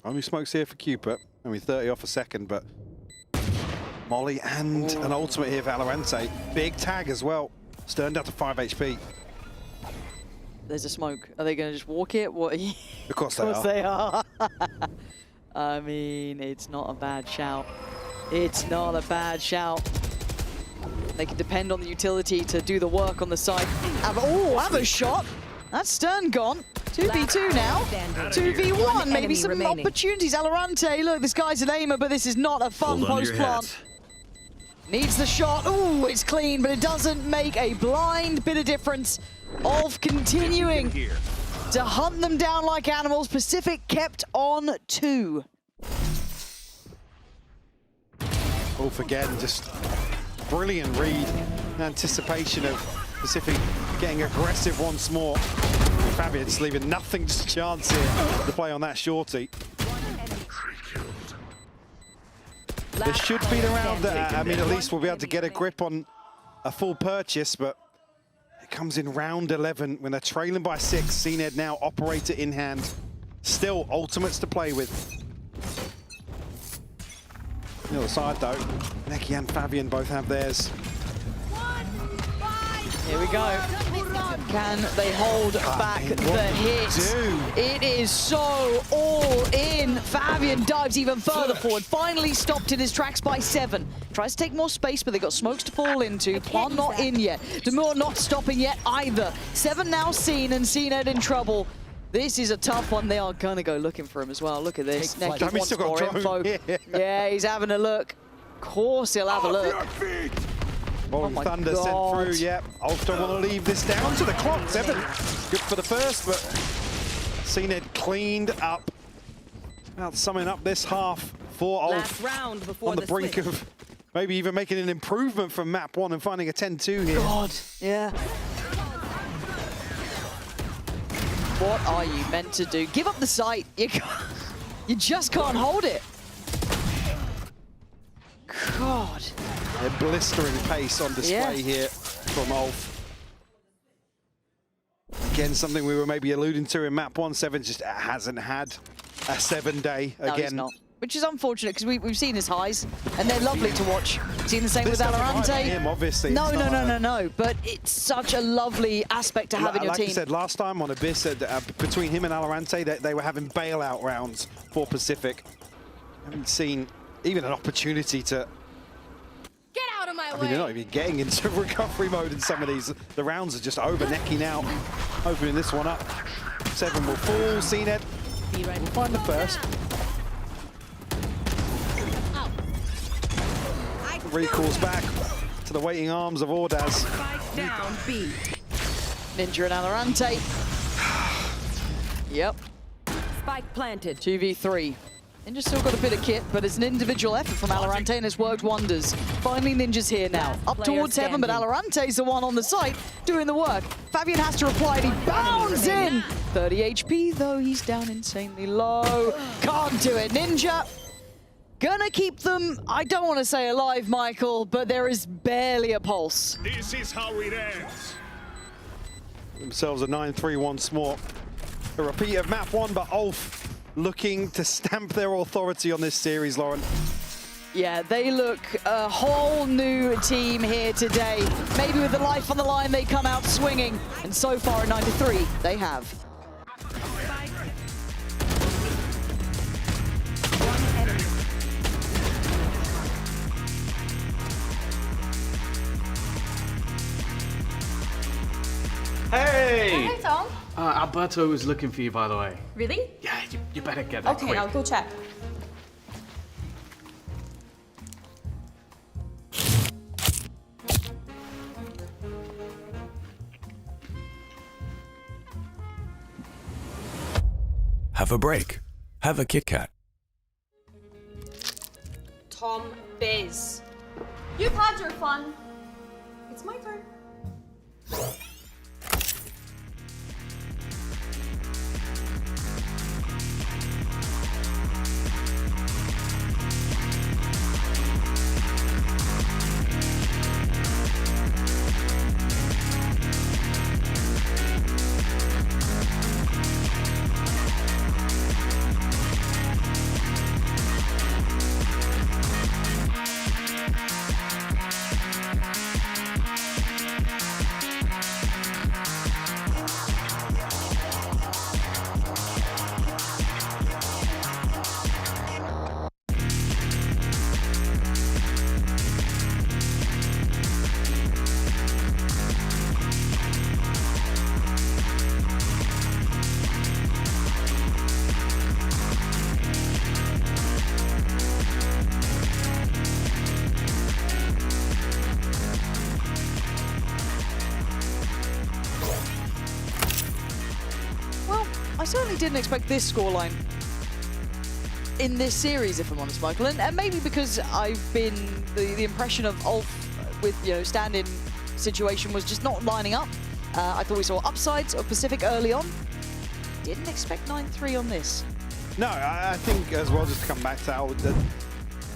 Only smokes here for Cupid. I mean, 30 off a second, but Molly and an ultimate here for Valorante. Big tag as well. Stern down to 5 HP. There's a smoke. Are they going to just walk it? What? Of course they are. I mean, it's not a bad shout. It's not a bad shout. They can depend on the utility to do the work on the side. Have a shot. That's Stern gone. 2v2 now. 2v1. Maybe some opportunities. Valorante, look, this guy's an aimer, but this is not a fun post-plant. Needs the shot. Ooh, it's clean, but it doesn't make a blind bit of difference of continuing to hunt them down like animals. Pacific kept on 2. Wolf again, just brilliant read. Anticipation of Pacific getting aggressive once more. Fabian's leaving nothing to chance here to play on that shorty. There should be around, I mean, at least we'll be able to get a grip on a full purchase, but it comes in round 11 when they're trailing by 6. CNED now operator in hand. Still ultimates to play with. On the other side though, Neki and Fabian both have theirs. Here we go. Can they hold back the hit? It is so all in. Fabian dives even further forward. Finally stopped in his tracks by 7. Tries to take more space, but they got smokes to fall into. Plant not in yet. Demure not stopping yet either. 7 now seen, and CNED in trouble. This is a tough one. They are going to go looking for him as well. Look at this. Neki wants more info. Yeah, he's having a look. Of course he'll have a look. Rolling Thunder sent through, yep. Ulf don't want to leave this down to the clock. 7, good for the first, but CNED cleaned up. Now summing up this half for Ulf on the brink of maybe even making an improvement from map 1 and finding a 10-2 here. God, yeah. What are you meant to do? Give up the sight. You just can't hold it. God. A blistering pace on display here from Ulf. Again, something we were maybe alluding to in map 1. 7 just hasn't had a 7-day again. No, he's not. Which is unfortunate because we've seen his highs and they're lovely to watch. Seen the same with Valorante. Him, obviously. No. But it's such a lovely aspect to have in your team. Like I said last time on Abyss, between him and Valorante, they were having bailout rounds for Pacific. Haven't seen even an opportunity to. Get out of my way! I mean, they're not even getting into recovery mode in some of these. The rounds are just over. Neki now opening this one up. 7 will fall. CNED will find the first. Recalls back to the waiting arms of Ordaz. Down B. Ninja and Valorante. Yep. Spike planted. 2v3. Ninja's still got a bit of kit, but it's an individual effort from Valorante and it's worked wonders. Finally, Ninja's here now. Up towards heaven, but Valorante's the one on the site doing the work. Fabian has to reply and he bounds in. 30 HP, though he's down insanely low. Can't do it. Ninja gonna keep them, I don't want to say alive, Michael, but there is barely a pulse. This is how it ends. Themselves a 9-3 once more. A repeat of map 1, but Ulf looking to stamp their authority on this series, Lauren. Yeah, they look a whole new team here today. Maybe with the life on the line, they come out swinging. And so far in 9-3, they have. Hey! Hey, Tom. Alberto was looking for you, by the way. Really? Yeah, you better get that Okay, quick. I'll go check. Have a break. Have a Kit Kat. Tom Biz. You've had your fun. It's my turn. certainly didn't expect this scoreline in this series, if I'm honest, Michael. And maybe because I've been the impression of ULF with stand-in situation was just not lining up. I thought we saw upsides of Pacific early on. Didn't expect 9-3 on this. No, I think as well, just to come back to that,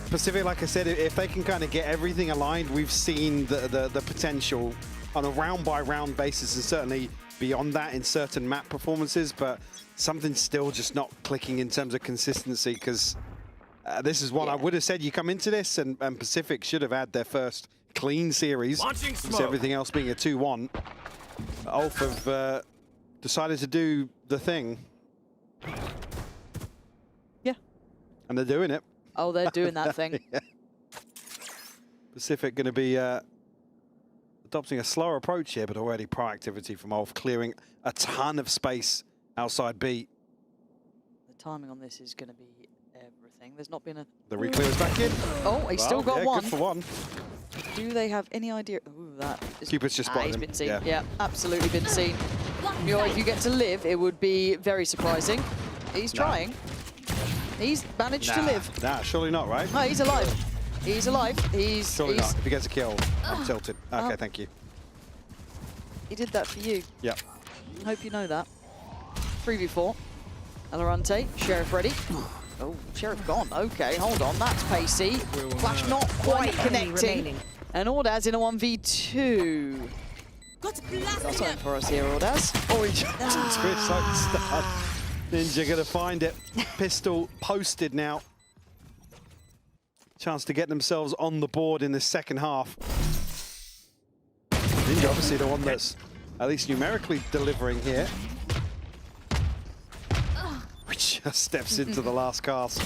Pacific, like I said, if they can kind of get everything aligned, we've seen the potential on a round-by-round basis, and certainly beyond that in certain map performances, but something's still just not clicking in terms of consistency, because this is what I would have said. You come into this, and Pacific should have had their first clean series, with everything else being a 2-1. ULF have decided to do the thing. Yeah. And they're doing it. Oh, they're doing that thing. Yeah. Pacific going to be adopting a slower approach here, but already proactivity from ULF, clearing a ton of space outside B. The timing on this is going to be everything. There's not been a... The reclear is back in. Oh, he's still got one. Good for one. Do they have any idea? Ooh, that is... Cupid's just spotted he's him. been seen. Yeah. Yeah, absolutely been seen. If you get to live, it would be very surprising. He's trying. He's managed to live. Nah, surely not, right? No, he's alive. He's alive. Surely not. If he gets a kill, I'm tilted. Okay, thank you. He did that for you. Yeah. I hope you know that. 3v4. Valorante, Sheriff ready. Oh, Sheriff gone. Okay, hold on. That's pacey. Flash not quite connecting. And Ordaz in a 1v2. Got something for us here, Ordaz. Oh, he jumped into his own start. Ninja gonna find it. Pistol posted now. Chance to get themselves on the board in the second half. Ninja obviously the one that's at least numerically delivering here. Which just steps into the last cast.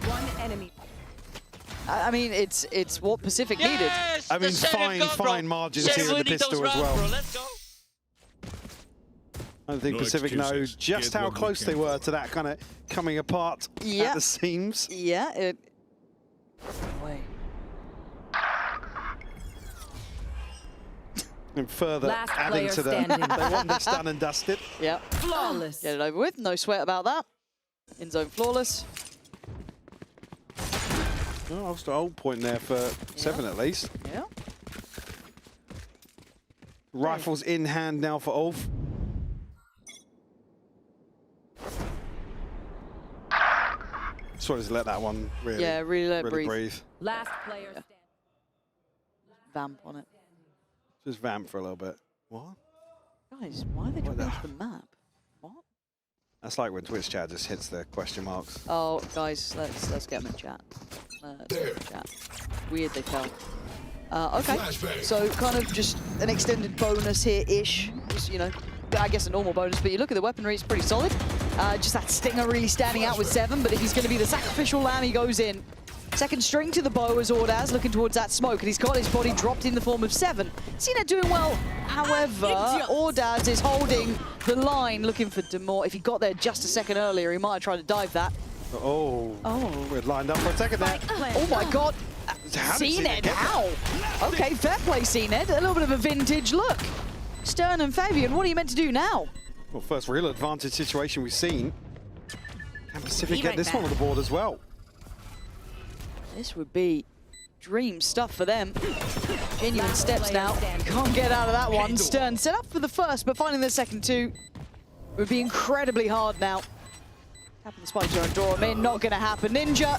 One enemy. I mean, it's what Pacific needed. I mean, fine margins here in the pistol as well. Bro, let's go. I think Pacific knows just how close they were to that kind of coming apart at the seams. Yeah, it... Wait. And further Last adding player to the... standing. They want this done and dusted. Yeah. Flawless. Get it over with. No sweat about that. In zone flawless. Oh, that's the old point there for 7 at least. Yeah. Rifles in hand now for ULF. Just wanted to let that one really, really let it breathe. Last player standing. Vamp on it. Just vamp for a little bit. What? Guys, why are they dropping off the map? What? That's like when Twitch chat just hits the question marks. Oh, guys, let's get them in chat. Let's get them in chat. Weird they fell. Okay, so kind of just an extended bonus here-ish. Just, you know, I guess a normal bonus, but you look at the weaponry, it's pretty solid. Just that Stinger really standing out with 7, but if he's going to be the sacrificial lamb, he goes in. Second string to the bow as Ordaz looking towards that smoke, and he's got his body dropped in the form of 7. CNET doing well, however, Ordaz is holding the line, looking for Demore. If he got there just a second earlier, he might have tried to dive that. Oh, we're lined up for a second there. Oh my god, CNET, how? Okay, fair play, CNET. A little bit of a vintage look. Stern and Fabian, what are you meant to do now? Well, first real advantage situation we've seen. Can Pacific get this one on the board as well? This would be dream stuff for them. Genuine steps now. Can't get out of that one. Stern set up for the first, but finding the second two would be incredibly hard now. Tapping the spike and draw him in, not going to happen. Ninja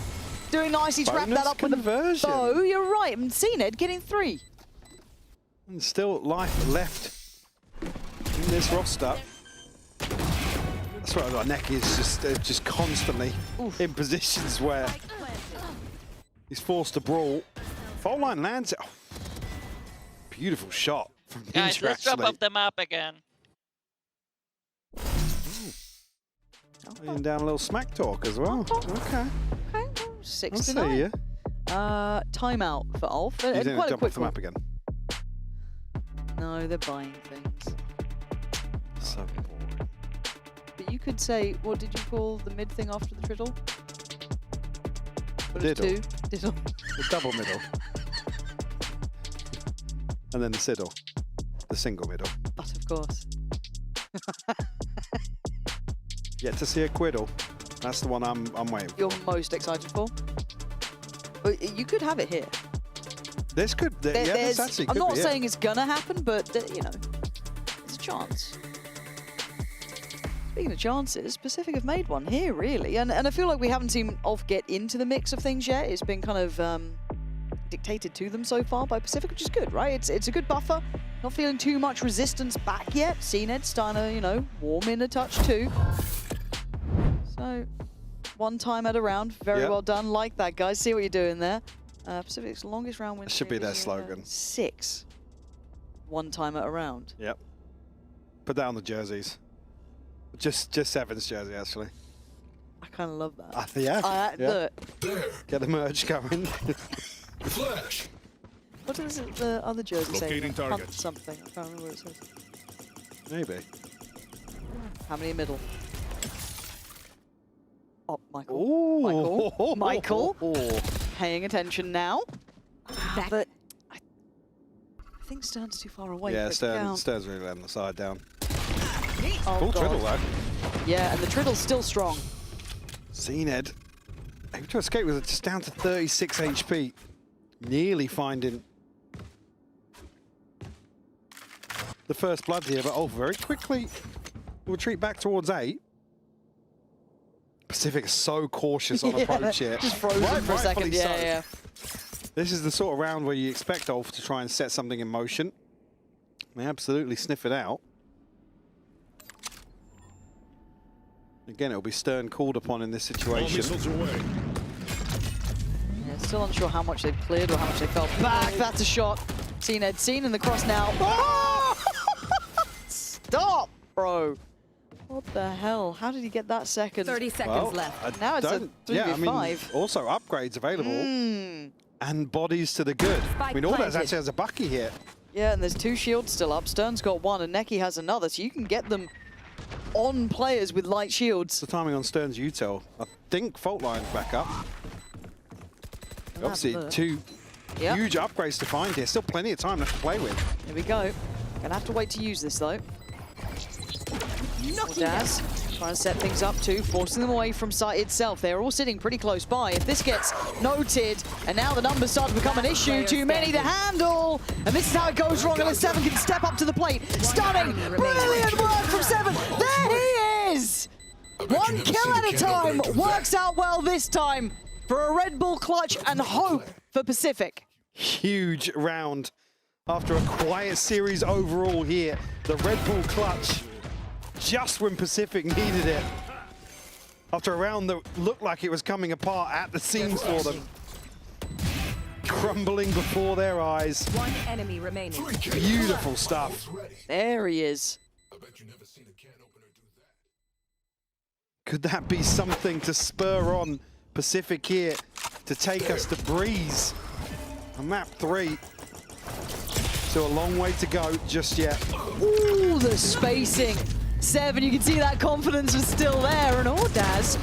doing nice. He's wrapped that up with a bow. You're right. And CNED getting 3. And still life left in this roster. That's right. Our neck is just constantly in positions where he's forced to brawl. Fault line lands it. Oh, beautiful shot from Ninja. Guys, let's drop actually. off the map again. Laying down a little smack talk as well. Okay. 6 I'll to see 9. you. Timeout for ULF. You And didn't quite a jump quick off the one. map again. No, they're buying things. So boring. But you could say, what did you call the mid thing after the triddle? What is Diddle. 2? Diddle. The double middle. And then the siddle. The single middle. But of course. Yet to see a Quiddle. That's the one I'm waiting for. You're most excited for? But you could have it here. This could, yeah, this actually could I'm not be saying it. it's gonna happen, but you know, there's a chance. Speaking of chances, Pacific have made one here, really. And I feel like we haven't seen ULF get into the mix of things yet. It's been kind of dictated to them so far by Pacific, which is good, right? It's a good buffer. Not feeling too much resistance back yet. CNED starting to, you know, warm in a touch too. So, one time at a round. Very well done. Like that, guys. See what you're doing there. Pacific's longest round win. Should be their slogan. 6. One time at a round. Yep. Put that on the jerseys. Just Seven's jersey, actually. I kind of love that. Yeah. Look. Get the merge going. Flash. What is it, the other jersey Locating saying? target. Something. I can't remember what it says. Maybe. How many middle? Oh, Michael. Ooh. Michael. Paying attention now. But I think Stern's too far away. Yeah, for it to count. Stern's really letting the side down. Oh, Full God. triple though. Yeah, and the triddle's still strong. CNED able to escape with it, just down to 36 HP. Nearly finding the first blood here, but very quickly will retreat back towards 8. Pacific is so cautious on approach here. Just frozen for a second. Rightfully so. Yeah. This is the sort of round where you expect ULF to try and set something in motion. They absolutely sniff it out. Again, it'll be Stern called upon in this situation. Yeah, still unsure how much they've cleared or how much they fell back. That's a shot. CNED seen in the cross now. Oh! Stop, bro. What the hell? How did he get that second? 30 seconds left. Now it's a 3v5. Yeah, I mean, also upgrades available. And bodies to the good. I mean, Aldaz actually has a Bucky here. Yeah, and there's 2 shields still up. Stern's got 1 and Neki has another, so you can get them on players with light shields. The timing on Stern's util. I think Fault Line's back up. Obviously, 2 huge upgrades to find here. Still plenty of time left to play with. Here we go. Gonna have to wait to use this though. Daz trying to set things up too, forcing them away from site itself. They're all sitting pretty close by. If this gets noted, and now the numbers start to become an issue, too many to handle, and this is how it goes wrong, and 7 can step up to the plate. Stunning, brilliant work from 7. There he is! 1 kill at a time, works out well this time for a Red Bull clutch and hope for Pacific. Huge round after a quiet series overall here. The Red Bull clutch, just when Pacific needed it. After a round that looked like it was coming apart at the seams for them. Crumbling before their eyes. 1 enemy remaining. Beautiful stuff. There he is. Could that be something to spur on Pacific here to take us to Breeze on map 3? So a long way to go just yet. Ooh, the spacing. 7, you can see that confidence was still there. And Ordaz,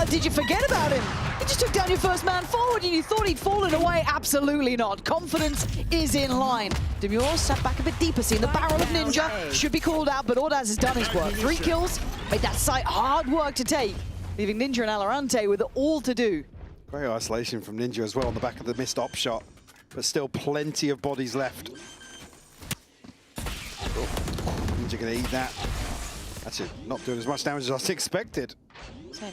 did you forget about him? He just took down your first man forward and you thought he'd fallen away. Absolutely not. Confidence is in line. Demure sat back a bit deeper, seeing the barrel of Ninja. Should be called out, but Ordaz has done his work. 3 kills, made that site hard work to take, leaving Ninja and Valorant with all to do. Great isolation from Ninja as well on the back of the missed op shot, but still plenty of bodies left. Ninja gonna eat that. Actually, not doing as much damage as I was expected.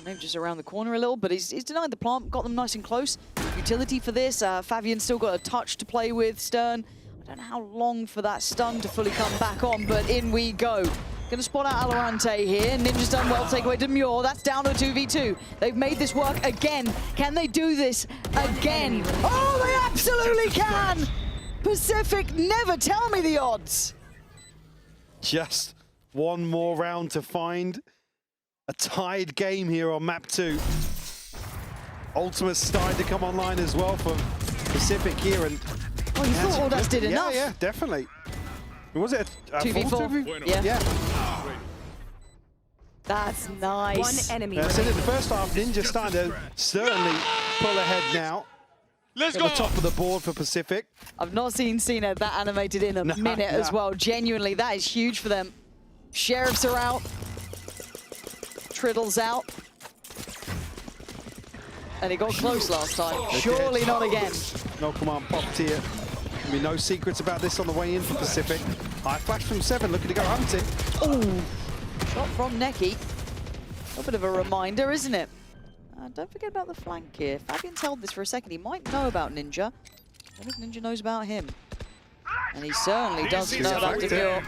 Maybe just around the corner a little, but he's denied the plant, got them nice and close. Utility for this, Fabian's still got a touch to play with. Stern, I don't know how long for that stun to fully come back on, but in we go. Gonna spot out Valorant here. Ninja's done well, take away Demure. That's down to a 2v2. They've made this work again. Can they do this again? Oh, they absolutely can! Pacific, never tell me the odds. Just one more round to find a tied game here on map 2. Ultimate's starting to come online as well for Pacific here. And oh, you thought Ordaz did enough? Yeah, definitely. Was it a 2v4? full 2v? Yeah. That's nice. 1 enemy I said in the first half, Ninja starting to certainly pull ahead now. Let's At go! the top of the board for Pacific. I've not seen Cena that animated in a minute as well. Genuinely, that is huge for them. Sheriffs are out. Triddles out. And it got close last time. Surely not again. No command popped here. There'll be no secrets about this on the way in for Pacific. High flash from 7, looking to go hunting. Ooh, shot from Neki. A bit of a reminder, isn't it? Don't forget about the flank here. Fabian's held this for a second. He might know about Ninja. I don't think Ninja knows about him. And he certainly does know about Demure.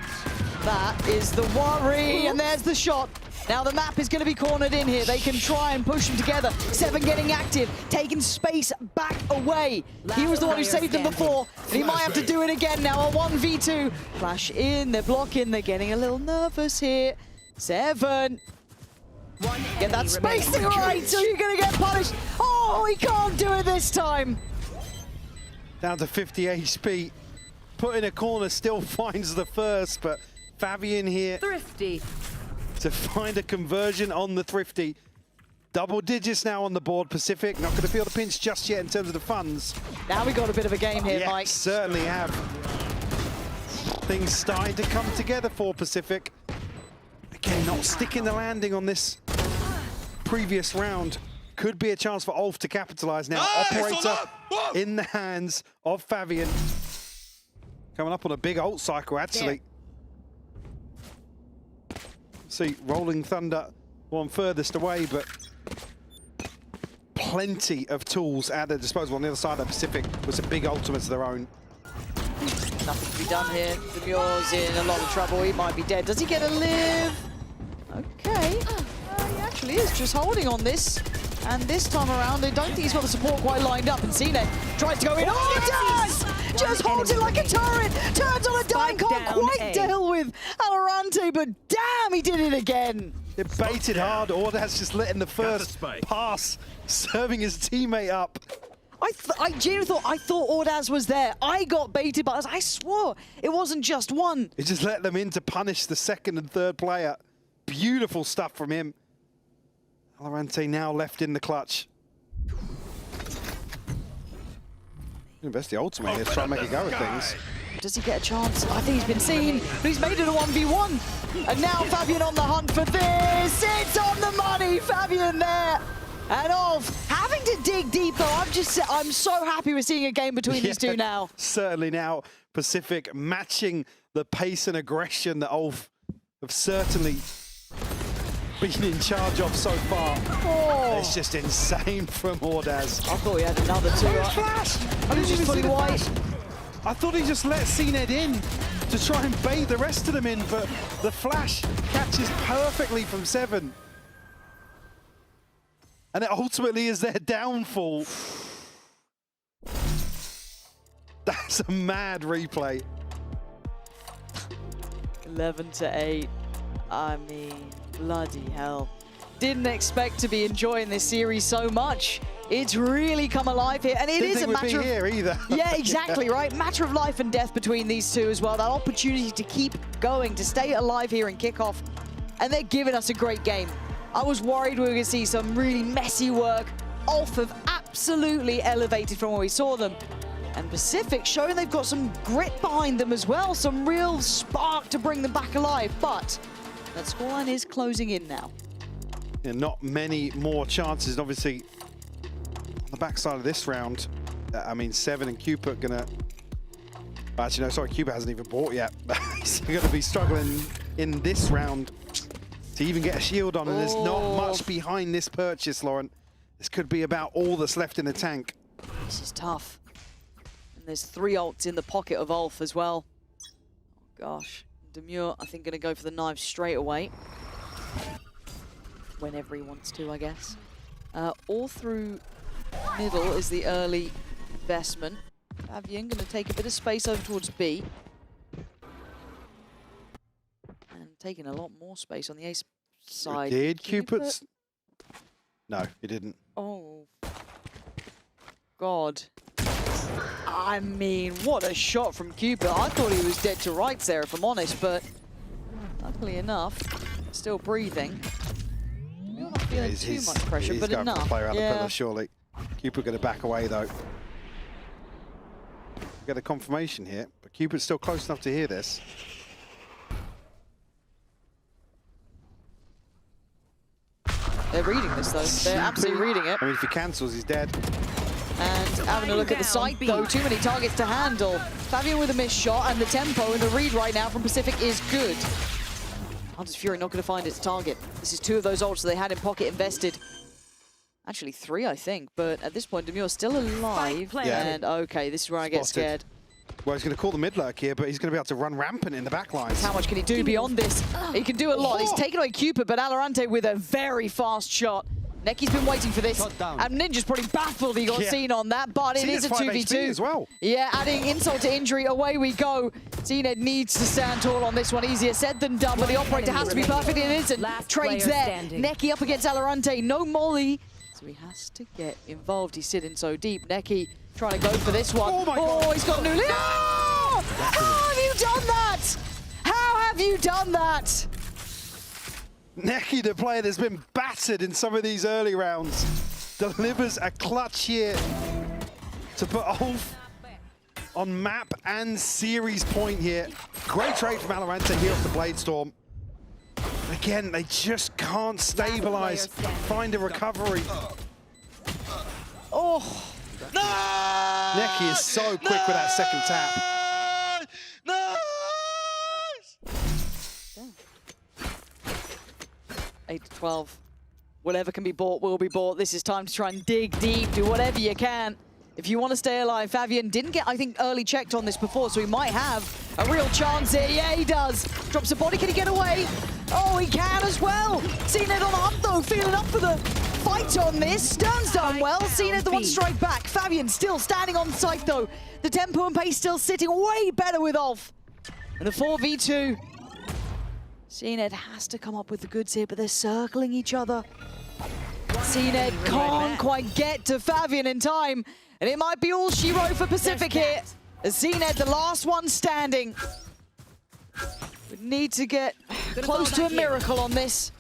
That is the worry, and there's the shot. Now the map is going to be cornered in here. They can try and push them together. 7 getting active, taking space back away. He was the one who saved them before, and he might have to do it again now. A 1v2. Flash in, they're blocking, they're getting a little nervous here. 7. Get that spacing right, so you're going to get punished. Oh, he can't do it this time. Down to 50 HP. Put in a corner, still finds the first, but Fabian here. Thrifty. To find a conversion on the Thrifty. Double digits now on the board. Pacific not going to feel the pinch just yet in terms of the funds. Now we got a bit of a game here, yeah, Mike. Certainly have. Things starting to come together for Pacific. Again, not sticking the landing on this previous round. Could be a chance for ULF to capitalize now. Operator in the hands of Fabian. Coming up on a big ult cycle, actually. See, Rolling Thunder one furthest away, but plenty of tools at their disposal. On the other side of the Pacific was a big ultimate of their own. Nothing to be done here. Demure's in a lot of trouble. He might be dead. Does he get a live? Okay. He actually is just holding on this. And this time around, I don't think he's got the support quite lined up. And Cine tries to go in. Oh, it does! Just holds it like a turret. Turns on a dime. Can't quite deal with VALORANT, but damn, he did it again. It baited hard. Ordaz just letting the first pass, serving his teammate up. I genuinely thought Ordaz was there. I got baited, but I swore it wasn't just one. It just let them in to punish the second and third player. Beautiful stuff from him. VALORANT now left in the clutch. Invest the ultimate here to try and make a go of things. Does he get a chance? I think he's been seen, but he's made it a 1v1. And now Fabian on the hunt for this. It's on the money, Fabian there. And ULF having to dig deep though. I'm so happy we're seeing a game between these two now. Certainly now Pacific matching the pace and aggression that ULF have certainly been in charge of so far. Oh. It's just insane from Ordaz. I thought he had another two. Flash! I was just fully white. I thought he just let CNED in to try and bait the rest of them in, but the flash catches perfectly from 7. And it ultimately is their downfall. That's a mad replay. 11-8. I mean, bloody hell. Didn't expect to be enjoying this series so much. It's really come alive here, and it is a matter of here either. Yeah, exactly, right? Matter of life and death between these two as well. That opportunity to keep going, to stay alive here in kickoff, and they're giving us a great game. I was worried we were going to see some really messy work. ULF have absolutely elevated from where we saw them. And Pacific showing they've got some grit behind them as well, some real spark to bring them back alive. But that scoreline is closing in now. Yeah, not many more chances. And obviously, on the backside of this round, I mean, 7 and Cupid gonna... Actually, no, sorry, Cupid hasn't even bought yet. He's gonna be struggling in this round to even get a shield on, and there's not much behind this purchase, Lauren. This could be about all that's left in the tank. This is tough. And there's 3 ults in the pocket of ULF as well. Oh, gosh. Demure, I think, going to go for the knife straight away. Whenever he wants to, I guess. All through middle is the early investment. Fabian going to take a bit of space over towards B. And taking a lot more space on the ace side. Did Cupid's? No, he didn't. Oh. God. I mean, what a shot from Cupid. I thought he was dead to rights there, if I'm honest, but luckily enough, still breathing. We're not feeling too much pressure, but enough. He's going to play around the pillar, surely. Cupid going to back away, though. Get a confirmation here, but Cupid's still close enough to hear this. reading this, though. They're absolutely reading it. I mean, if he cancels, he's dead. And having a look at the site, though, too many targets to handle. Fabian with a missed shot, and the tempo in the read right now from Pacific is good. Hunter's Fury not going to find its target. This is 2 of those ults that they had in pocket invested. Actually 3, I think, but at this point, Demure still alive. Yeah. And okay, this is where I get scared. Well, he's going to call the mid lurk here, but he's going to be able to run rampant in the back lines. How much can he do beyond this? He can do a lot. He's taken away Cupid, but Valorant with a very fast shot. Necky's been waiting for this, and Ninja's probably baffled he got seen on that, but it is a 2v2 as well. Yeah, adding insult to injury, away we go. CNED needs to stand tall on this one. Easier said than done, but the operator has to be perfect, and it isn't. Trades there. Necky up against Valorant, no molly, so he has to get involved. He's sitting so deep. Necky trying to go for this one. Oh, he's got a new lead. No! How have you done that? How have you done that? Necky, the player that's been battered in some of these early rounds, delivers a clutch here to put Ulf on map and series point here. Great trade from Valorant here off the Bladestorm. Again, they just can't stabilize, find a recovery. Oh! No! Necky is so quick with that second tap. No! 8-12. Whatever can be bought will be bought. This is time to try and dig deep, do whatever you can. If you want to stay alive, Fabian didn't get, I think, early checked on this before, so he might have a real chance here. Yeah, he does. Drops a body, can he get away? Oh, he can as well. CNED on the hunt, though, feeling up for the fight on this. Stern's done well. CNED the one strike back. Fabian still standing on site, though. The tempo and pace still sitting way better with Ulf. And the 4v2. CNED has to come up with the goods here, but they're circling each other. CNED can't quite get to Fabian in time, and it might be all she wrote for Pacific here. As CNED, the last one standing. We need to get close to a miracle on this.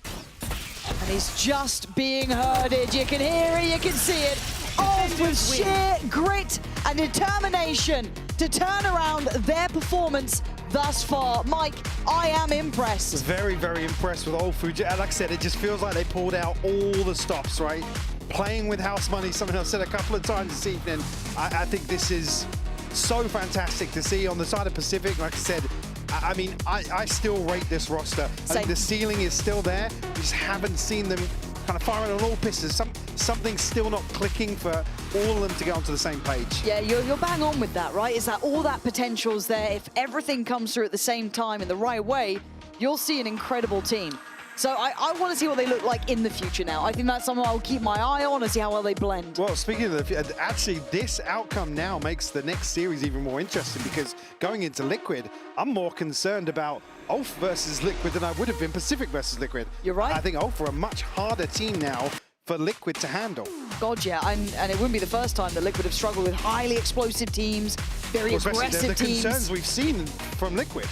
And he's just being herded. You can hear it, you can see it. Off with sheer grit and determination to turn around their performance thus far. Mike, I am impressed. Very, very impressed with Ulf. Like I said, it just feels like they pulled out all the stops, right? Playing with house money, something I've said a couple of times this evening. I think this is so fantastic to see on the side of Pacific. Like I said, I mean, I still rate this roster. I think the ceiling is still there. We just haven't seen them kind of firing on all pistons. Something's still not clicking for all of them to get onto the same page. Yeah, you're bang on with that, right? Is that all that potential's there? If everything comes through at the same time in the right way, you'll see an incredible team. So I want to see what they look like in the future now. I think that's something I'll keep my eye on and see how well they blend. Well, speaking of the actually, this outcome now makes the next series even more interesting, because going into Liquid, I'm more concerned about Ulf versus Liquid than I would have been Pacific versus Liquid. You're right. I think Ulf are a much harder team now for Liquid to handle. God, yeah, and it wouldn't be the first time that Liquid have struggled with highly explosive teams, very aggressive the teams. concerns we've seen from Liquid.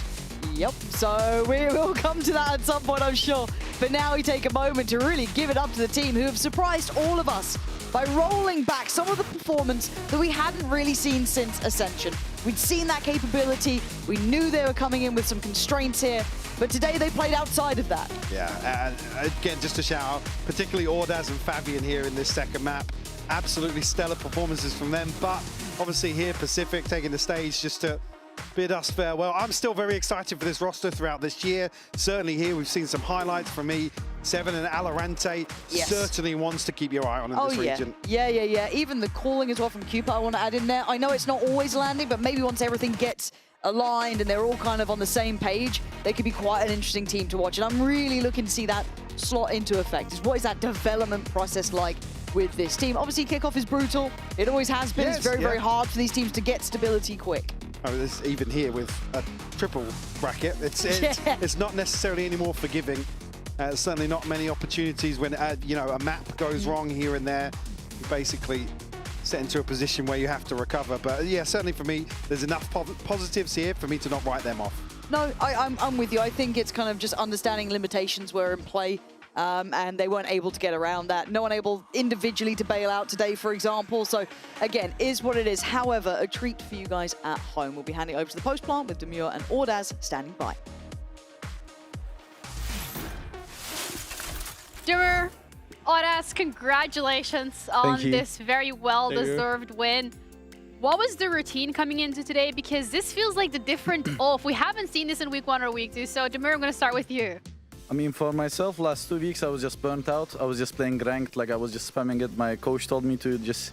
Yep, so we will come to that at some point, I'm sure. But now we take a moment to really give it up to the team who have surprised all of us by rolling back some of the performance that we hadn't really seen since Ascension. We'd seen that capability, we knew they were coming in with some constraints here, but today they played outside of that. Yeah, and again, just to shout out, particularly Ordaz and Fabian here in this second map. Absolutely stellar performances from them, but obviously here Pacific taking the stage just to bid us farewell. I'm still very excited for this roster throughout this year. Certainly here we've seen some highlights from me. Seven and Valorant certainly wants to keep your eye on in this region. Yeah. Even the calling as well from Cupid I want to add in there. I know it's not always landing, but maybe once everything gets aligned and they're all kind of on the same page, they could be quite an interesting team to watch. And I'm really looking to see that slot into effect. What is that development process like with this team? Obviously, Kickoff is brutal. It always has been. It's very hard for these teams to get stability quick. Even here with a triple bracket, it's not necessarily any more forgiving. Certainly not many opportunities when you know, a map goes wrong here and there. You basically set into a position where you have to recover. But yeah, certainly for me, there's enough positives here for me to not write them off. No, I'm with you. I think it's kind of just understanding limitations were in play. And they weren't able to get around that. No one able individually to bail out today, for example. So, again, is what it is. However, a treat for you guys at home. We'll be handing over to the post plant with Demure and Ordaz standing by. Jimmer, Oras, congratulations on you. this very well-deserved win. What was the routine coming into today? Because this feels like the different ULF. We haven't seen this in week 1 or week 2. So, Demir, I'm going to start with you. I mean, for myself, last 2 weeks, I was just burnt out. I was just playing ranked, like I was just spamming it. My coach told me to just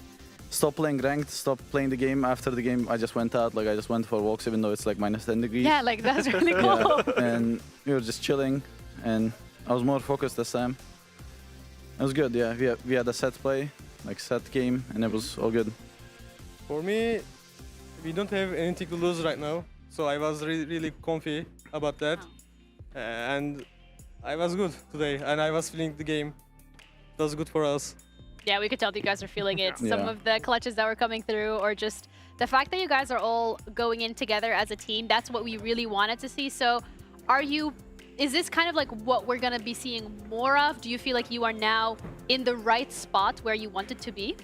stop playing ranked, stop playing the game. After the game, I just went out, like I just went for walks, even though it's like minus 10 degrees. Yeah, like that's really cool. Yeah, and we were just chilling, and I was more focused this time. It was good, yeah. We had a set play, like set game, and it was all good. For me, we don't have anything to lose right now, so I was really comfy about that. And I was good today, and I was feeling the game. It was good for us. Yeah, we could tell that you guys are feeling it. Yeah. Some of the clutches that were coming through, or just the fact that you guys are all going in together as a team, that's what we really wanted to see. So is this kind of like what we're going to be seeing more of? Do you feel like you are now in the right spot where you wanted to be?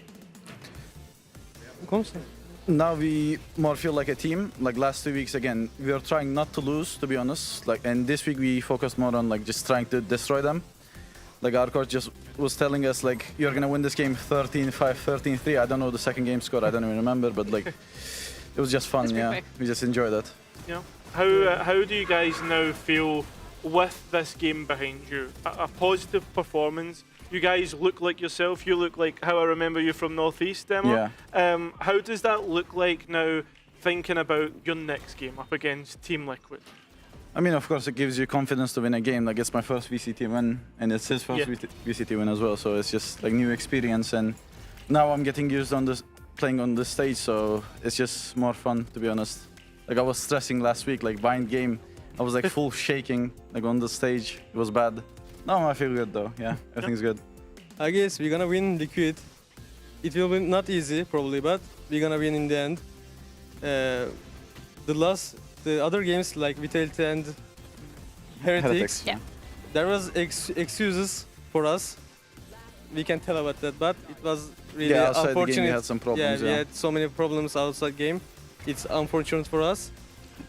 Now we more feel like a team. Like last 2 weeks, again, we were trying not to lose, to be honest. Like, and this week we focused more on like just trying to destroy them. Like our coach just was telling us like, you're gonna win this game 13-5, 13-3. I don't know the second game score. I don't even remember, but like it was just fun. Yeah, we just enjoyed it. Yeah. How do you guys now feel with this game behind you? A positive performance. You guys look like yourself. You look like how I remember you from Northeast, Emma. Yeah. How does that look like now, thinking about your next game up against Team Liquid? I mean, of course, it gives you confidence to win a game. Like, it's my first VCT win, and it's his first VCT win as well. So it's just like new experience, and now I'm getting used on this playing on the stage. So it's just more fun, to be honest. Like I was stressing last week, like bind game, I was like full shaking, like on the stage. It was bad. No, I feel good though. Yeah, everything's good. I guess we're gonna win Liquid. It will be not easy, probably, but we're gonna win in the end. The other games like Vitality and Heretics, there was excuses for us. We can tell about that, but it was really outside unfortunate. the game we had some problems. We had so many problems outside game. It's unfortunate for us,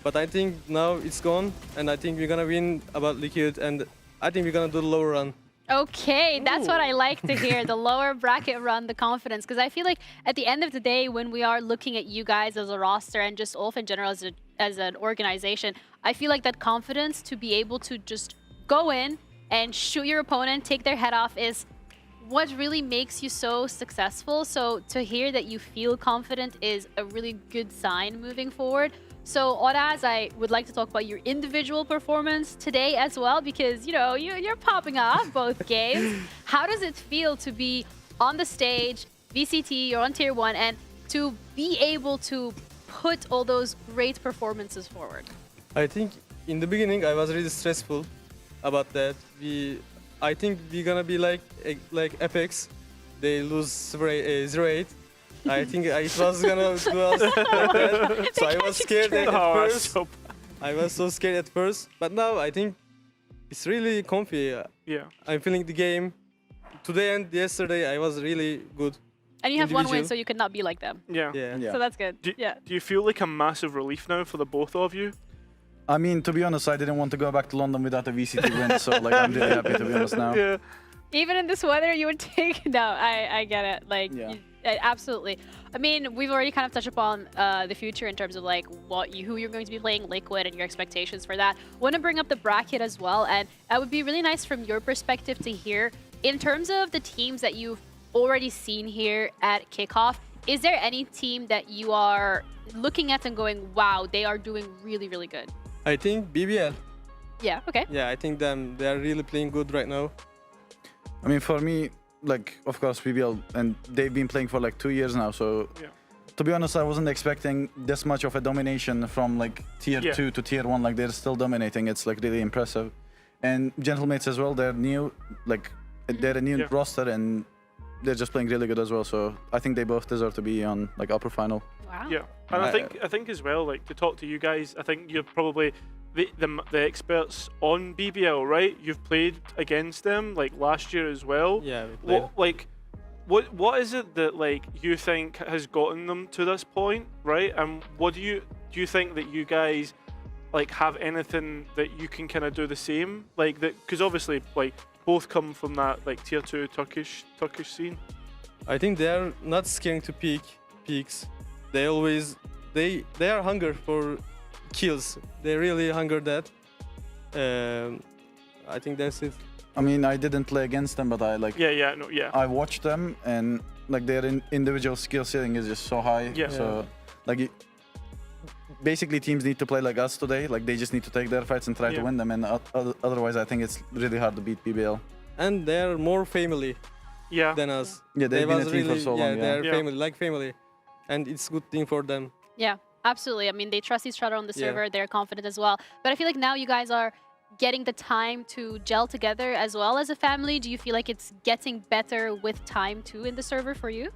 but I think now it's gone, and I think we're gonna win about Liquid, and I think we're gonna do the lower run. Okay, that's what I like to hear, the lower bracket run, the confidence, because I feel like at the end of the day, when we are looking at you guys as a roster and just ULF in general as an organization, I feel like that confidence to be able to just go in and shoot your opponent, take their head off is what really makes you so successful. So to hear that you feel confident is a really good sign moving forward. So Oraz, I would like to talk about your individual performance today as well, because you know you're popping off both games. How does it feel to be on the stage, VCT, you're on tier 1, and to be able to put all those great performances forward? I think in the beginning I was really stressful about that. I think we're gonna be like Apex. They lose 0-8. I think it was gonna do us like that. So I was scared at first. I was so scared at first, but now I think it's really comfy. Yeah. I'm feeling the game. Today and yesterday I was really good. And you have one win, so you could not be like them. Yeah. So that's good. Do you feel like a massive relief now for the both of you? I mean, to be honest, I didn't want to go back to London without a VCT win, so like I'm really happy, to be honest now. Yeah. Even in this weather, you would take... No, I get it. Like, absolutely. I mean, we've already kind of touched upon the future in terms of like who you're going to be playing Liquid and your expectations for that. Want to bring up the bracket as well, and it would be really nice from your perspective to hear, in terms of the teams that you've already seen here at Kickoff, is there any team that you are looking at and going, wow, they are doing really, really good? I think BBL. Yeah, okay. Yeah, I think they are really playing good right now. I mean, for me, like, of course, PBL, and they've been playing for like 2 years now, so to be honest, I wasn't expecting this much of a domination from like tier 2 to tier 1. Like, they're still dominating. It's like really impressive. And Gentlemates as well, they're new, like, they're a new roster, and they're just playing really good as well. So I think they both deserve to be on like upper final. Wow. Yeah, and I think as well, like, to talk to you guys, I think you're probably the experts on BBL, right? You've played against them like last year as well. Yeah, we played. What is it that like you think has gotten them to this point, right? And what do you think that you guys like have anything that you can kind of do the same, like that? Because obviously, like, both come from that like tier 2 Turkish scene. I think they are not scared to peaks. They always they are hunger for kills. They really hunger that. I think that's it. I mean, I didn't play against them, but I like. I watched them, and like their individual skill ceiling is just so high. Yeah. So like, basically teams need to play like us today. Like they just need to take their fights and try to win them, and otherwise, I think it's really hard to beat BBL. And they're more family than us. Yeah, they've been a was team for so long. Yeah, they're family, and it's a good thing for them. Yeah, absolutely. I mean, they trust each other on the server. They're confident as well. But I feel like now you guys are getting the time to gel together as well as a family. Do you feel like it's getting better with time too in the server for you?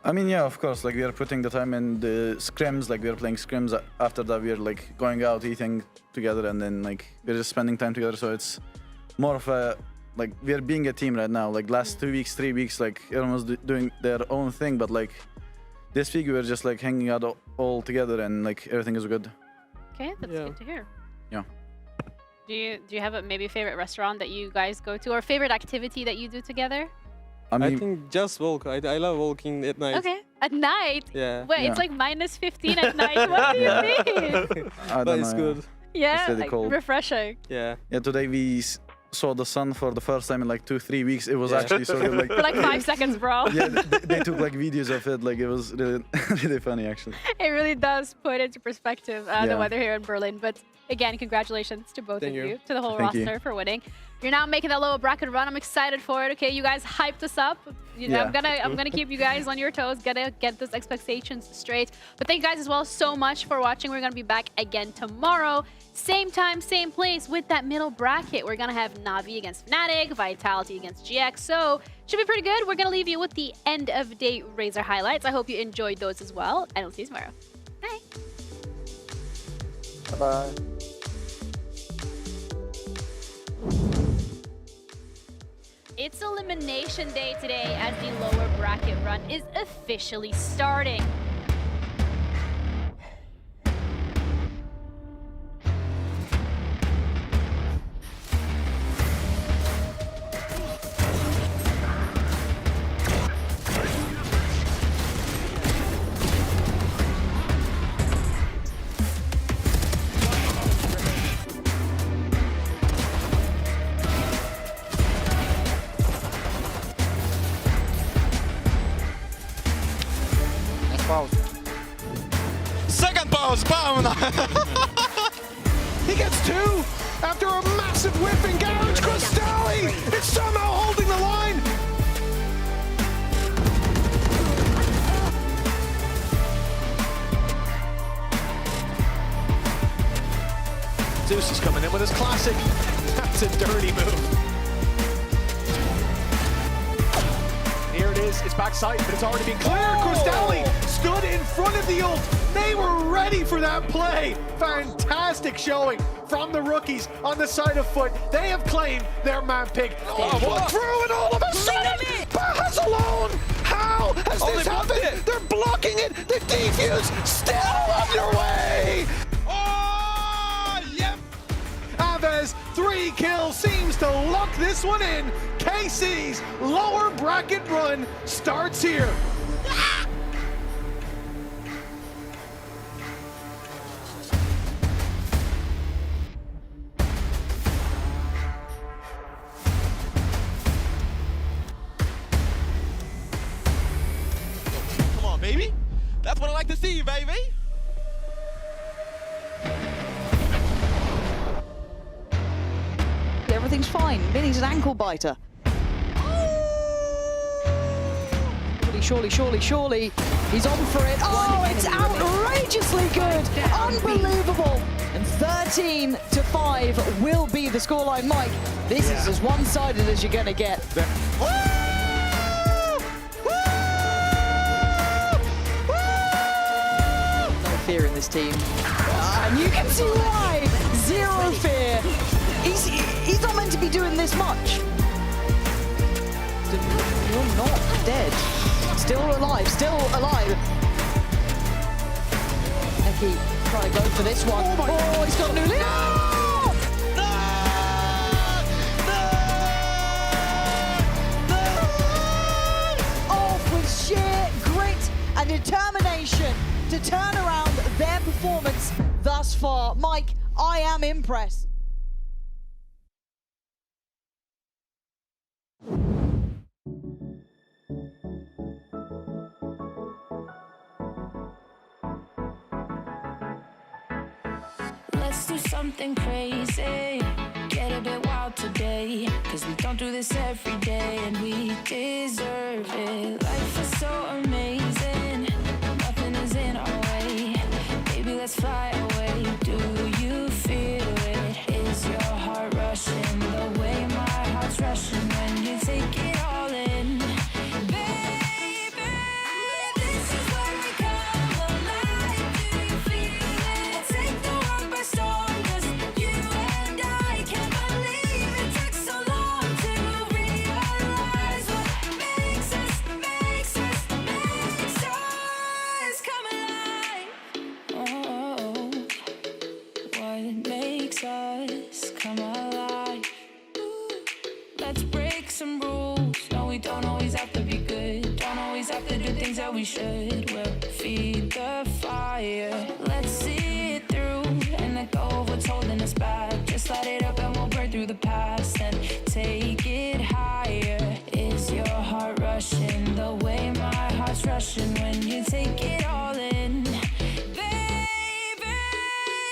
I mean, yeah, of course. Like we are putting the time in the scrims. Like we are playing scrims. After that, we are like going out, eating together, and then like we're just spending time together. So it's more of a like we are being a team right now. Like last 2 weeks, 3 weeks, like everyone was doing their own thing. But like this week, we were just like hanging out all together, and like everything is good. Okay, that's good to hear. Yeah. Do you have a maybe favorite restaurant that you guys go to, or favorite activity that you do together? I think just walk. I love walking at night. Okay, at night. Yeah. Wait, it's like -15 at night. What do you mean? But it's good. Yeah, It's really like cold. refreshing. Yeah. Yeah, today we saw the sun for the first time in like 2-3 weeks. It was actually so good. Like, For like 5 seconds, bro. yeah, they took like videos of it. Like it was really, really funny actually. It really does put into perspective the Yeah. weather here in Berlin. But again, congratulations to both Thank of you. you, to the whole Thank you. roster for winning. You're now making that lower bracket run. I'm excited for it. Okay, you guys hyped us up. You know, Yeah. I'm gonna keep you guys on your toes. Gotta get those expectations straight. But thank you guys as well so much for watching. We're gonna be back again tomorrow, same time, same place, with that middle bracket. We're gonna have Navi against Fnatic, Vitality against GX. So should be pretty good. We're gonna leave you with the end of day Razor highlights. I hope you enjoyed those as well, and we'll see you tomorrow. Bye. Bye. It's elimination day today as the lower bracket run is officially starting. Second pause, boom! He gets 2 after a massive whip in Garage Cristalli! It's somehow holding the line! Zeus is coming in with his classic. That's a dirty move. Here it is, it's backside, but it's already been cleared. Cristalli stood in front of the ult. They were ready for that play. Fantastic showing from the rookies on the side of foot. They have claimed their man pick. Through and all of a sudden, Bahas alone. How has this happened? They're blocking it. The defuse still underway. Oh, yep. Aves, 3 kills, seems to lock this one in. KC's lower bracket run starts here. Come on, baby. That's what I like to see, baby. Everything's fine. Vinny's an ankle biter. Surely. He's on for it. Oh, it's outrageously good. Unbelievable. And 13-5 will be the scoreline. Mike, this is as one-sided as you're going to get. No fear in this team. And you can see why. 0 fear. He's not meant to be doing this much. You're not dead. Still alive. Eki trying to go for this one. Oh, he's got Nuli. and determination to turn around their performance thus far. Mike, I am impressed. Let's do something crazy, get a bit wild today, cause we don't do this every day and we deserve it. Life is so amazing, nothing is in our way. Baby, let's fly away. Do you feel it? Is your heart rushing the way my heart's rushing when you take it all in? Baby, this is where we come alive. Do you feel it? Take the world by storm, just you and I. Can't believe it took so long to realize what makes us come alive. Oh, what makes us come alive? Let's break some rules. No, we don't always have to be good. Don't always have to do things that we should. We'll feed the fire. Let's see it through and let go of what's holding us back. Just light it up and we'll burn through the past and take it higher. Is your heart rushing the way my heart's rushing when you take it all in? Baby,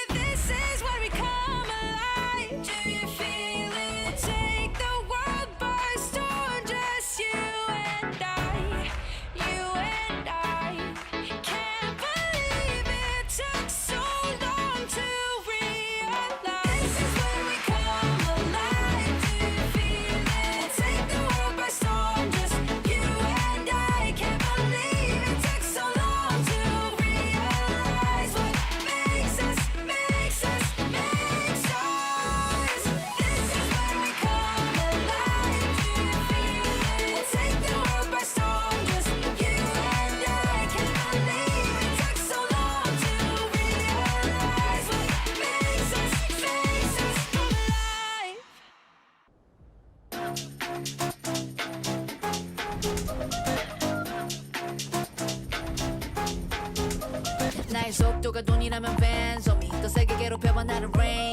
this is where we come alive. Do you feel it? Take the world by storm, just you and I. You and I. Can't believe it took so long to realize. This is where we come alive. Do you feel it? Take the world by storm, just you and I. Can't believe it took so long to realize what makes us. This is where we come alive. Do you feel it? Take the world by storm, just you and I. Can't believe it took so long to realize what makes us come alive. 나의 속도가 돈이라면 Benz 더 세게 괴롭혀봐 나를 rain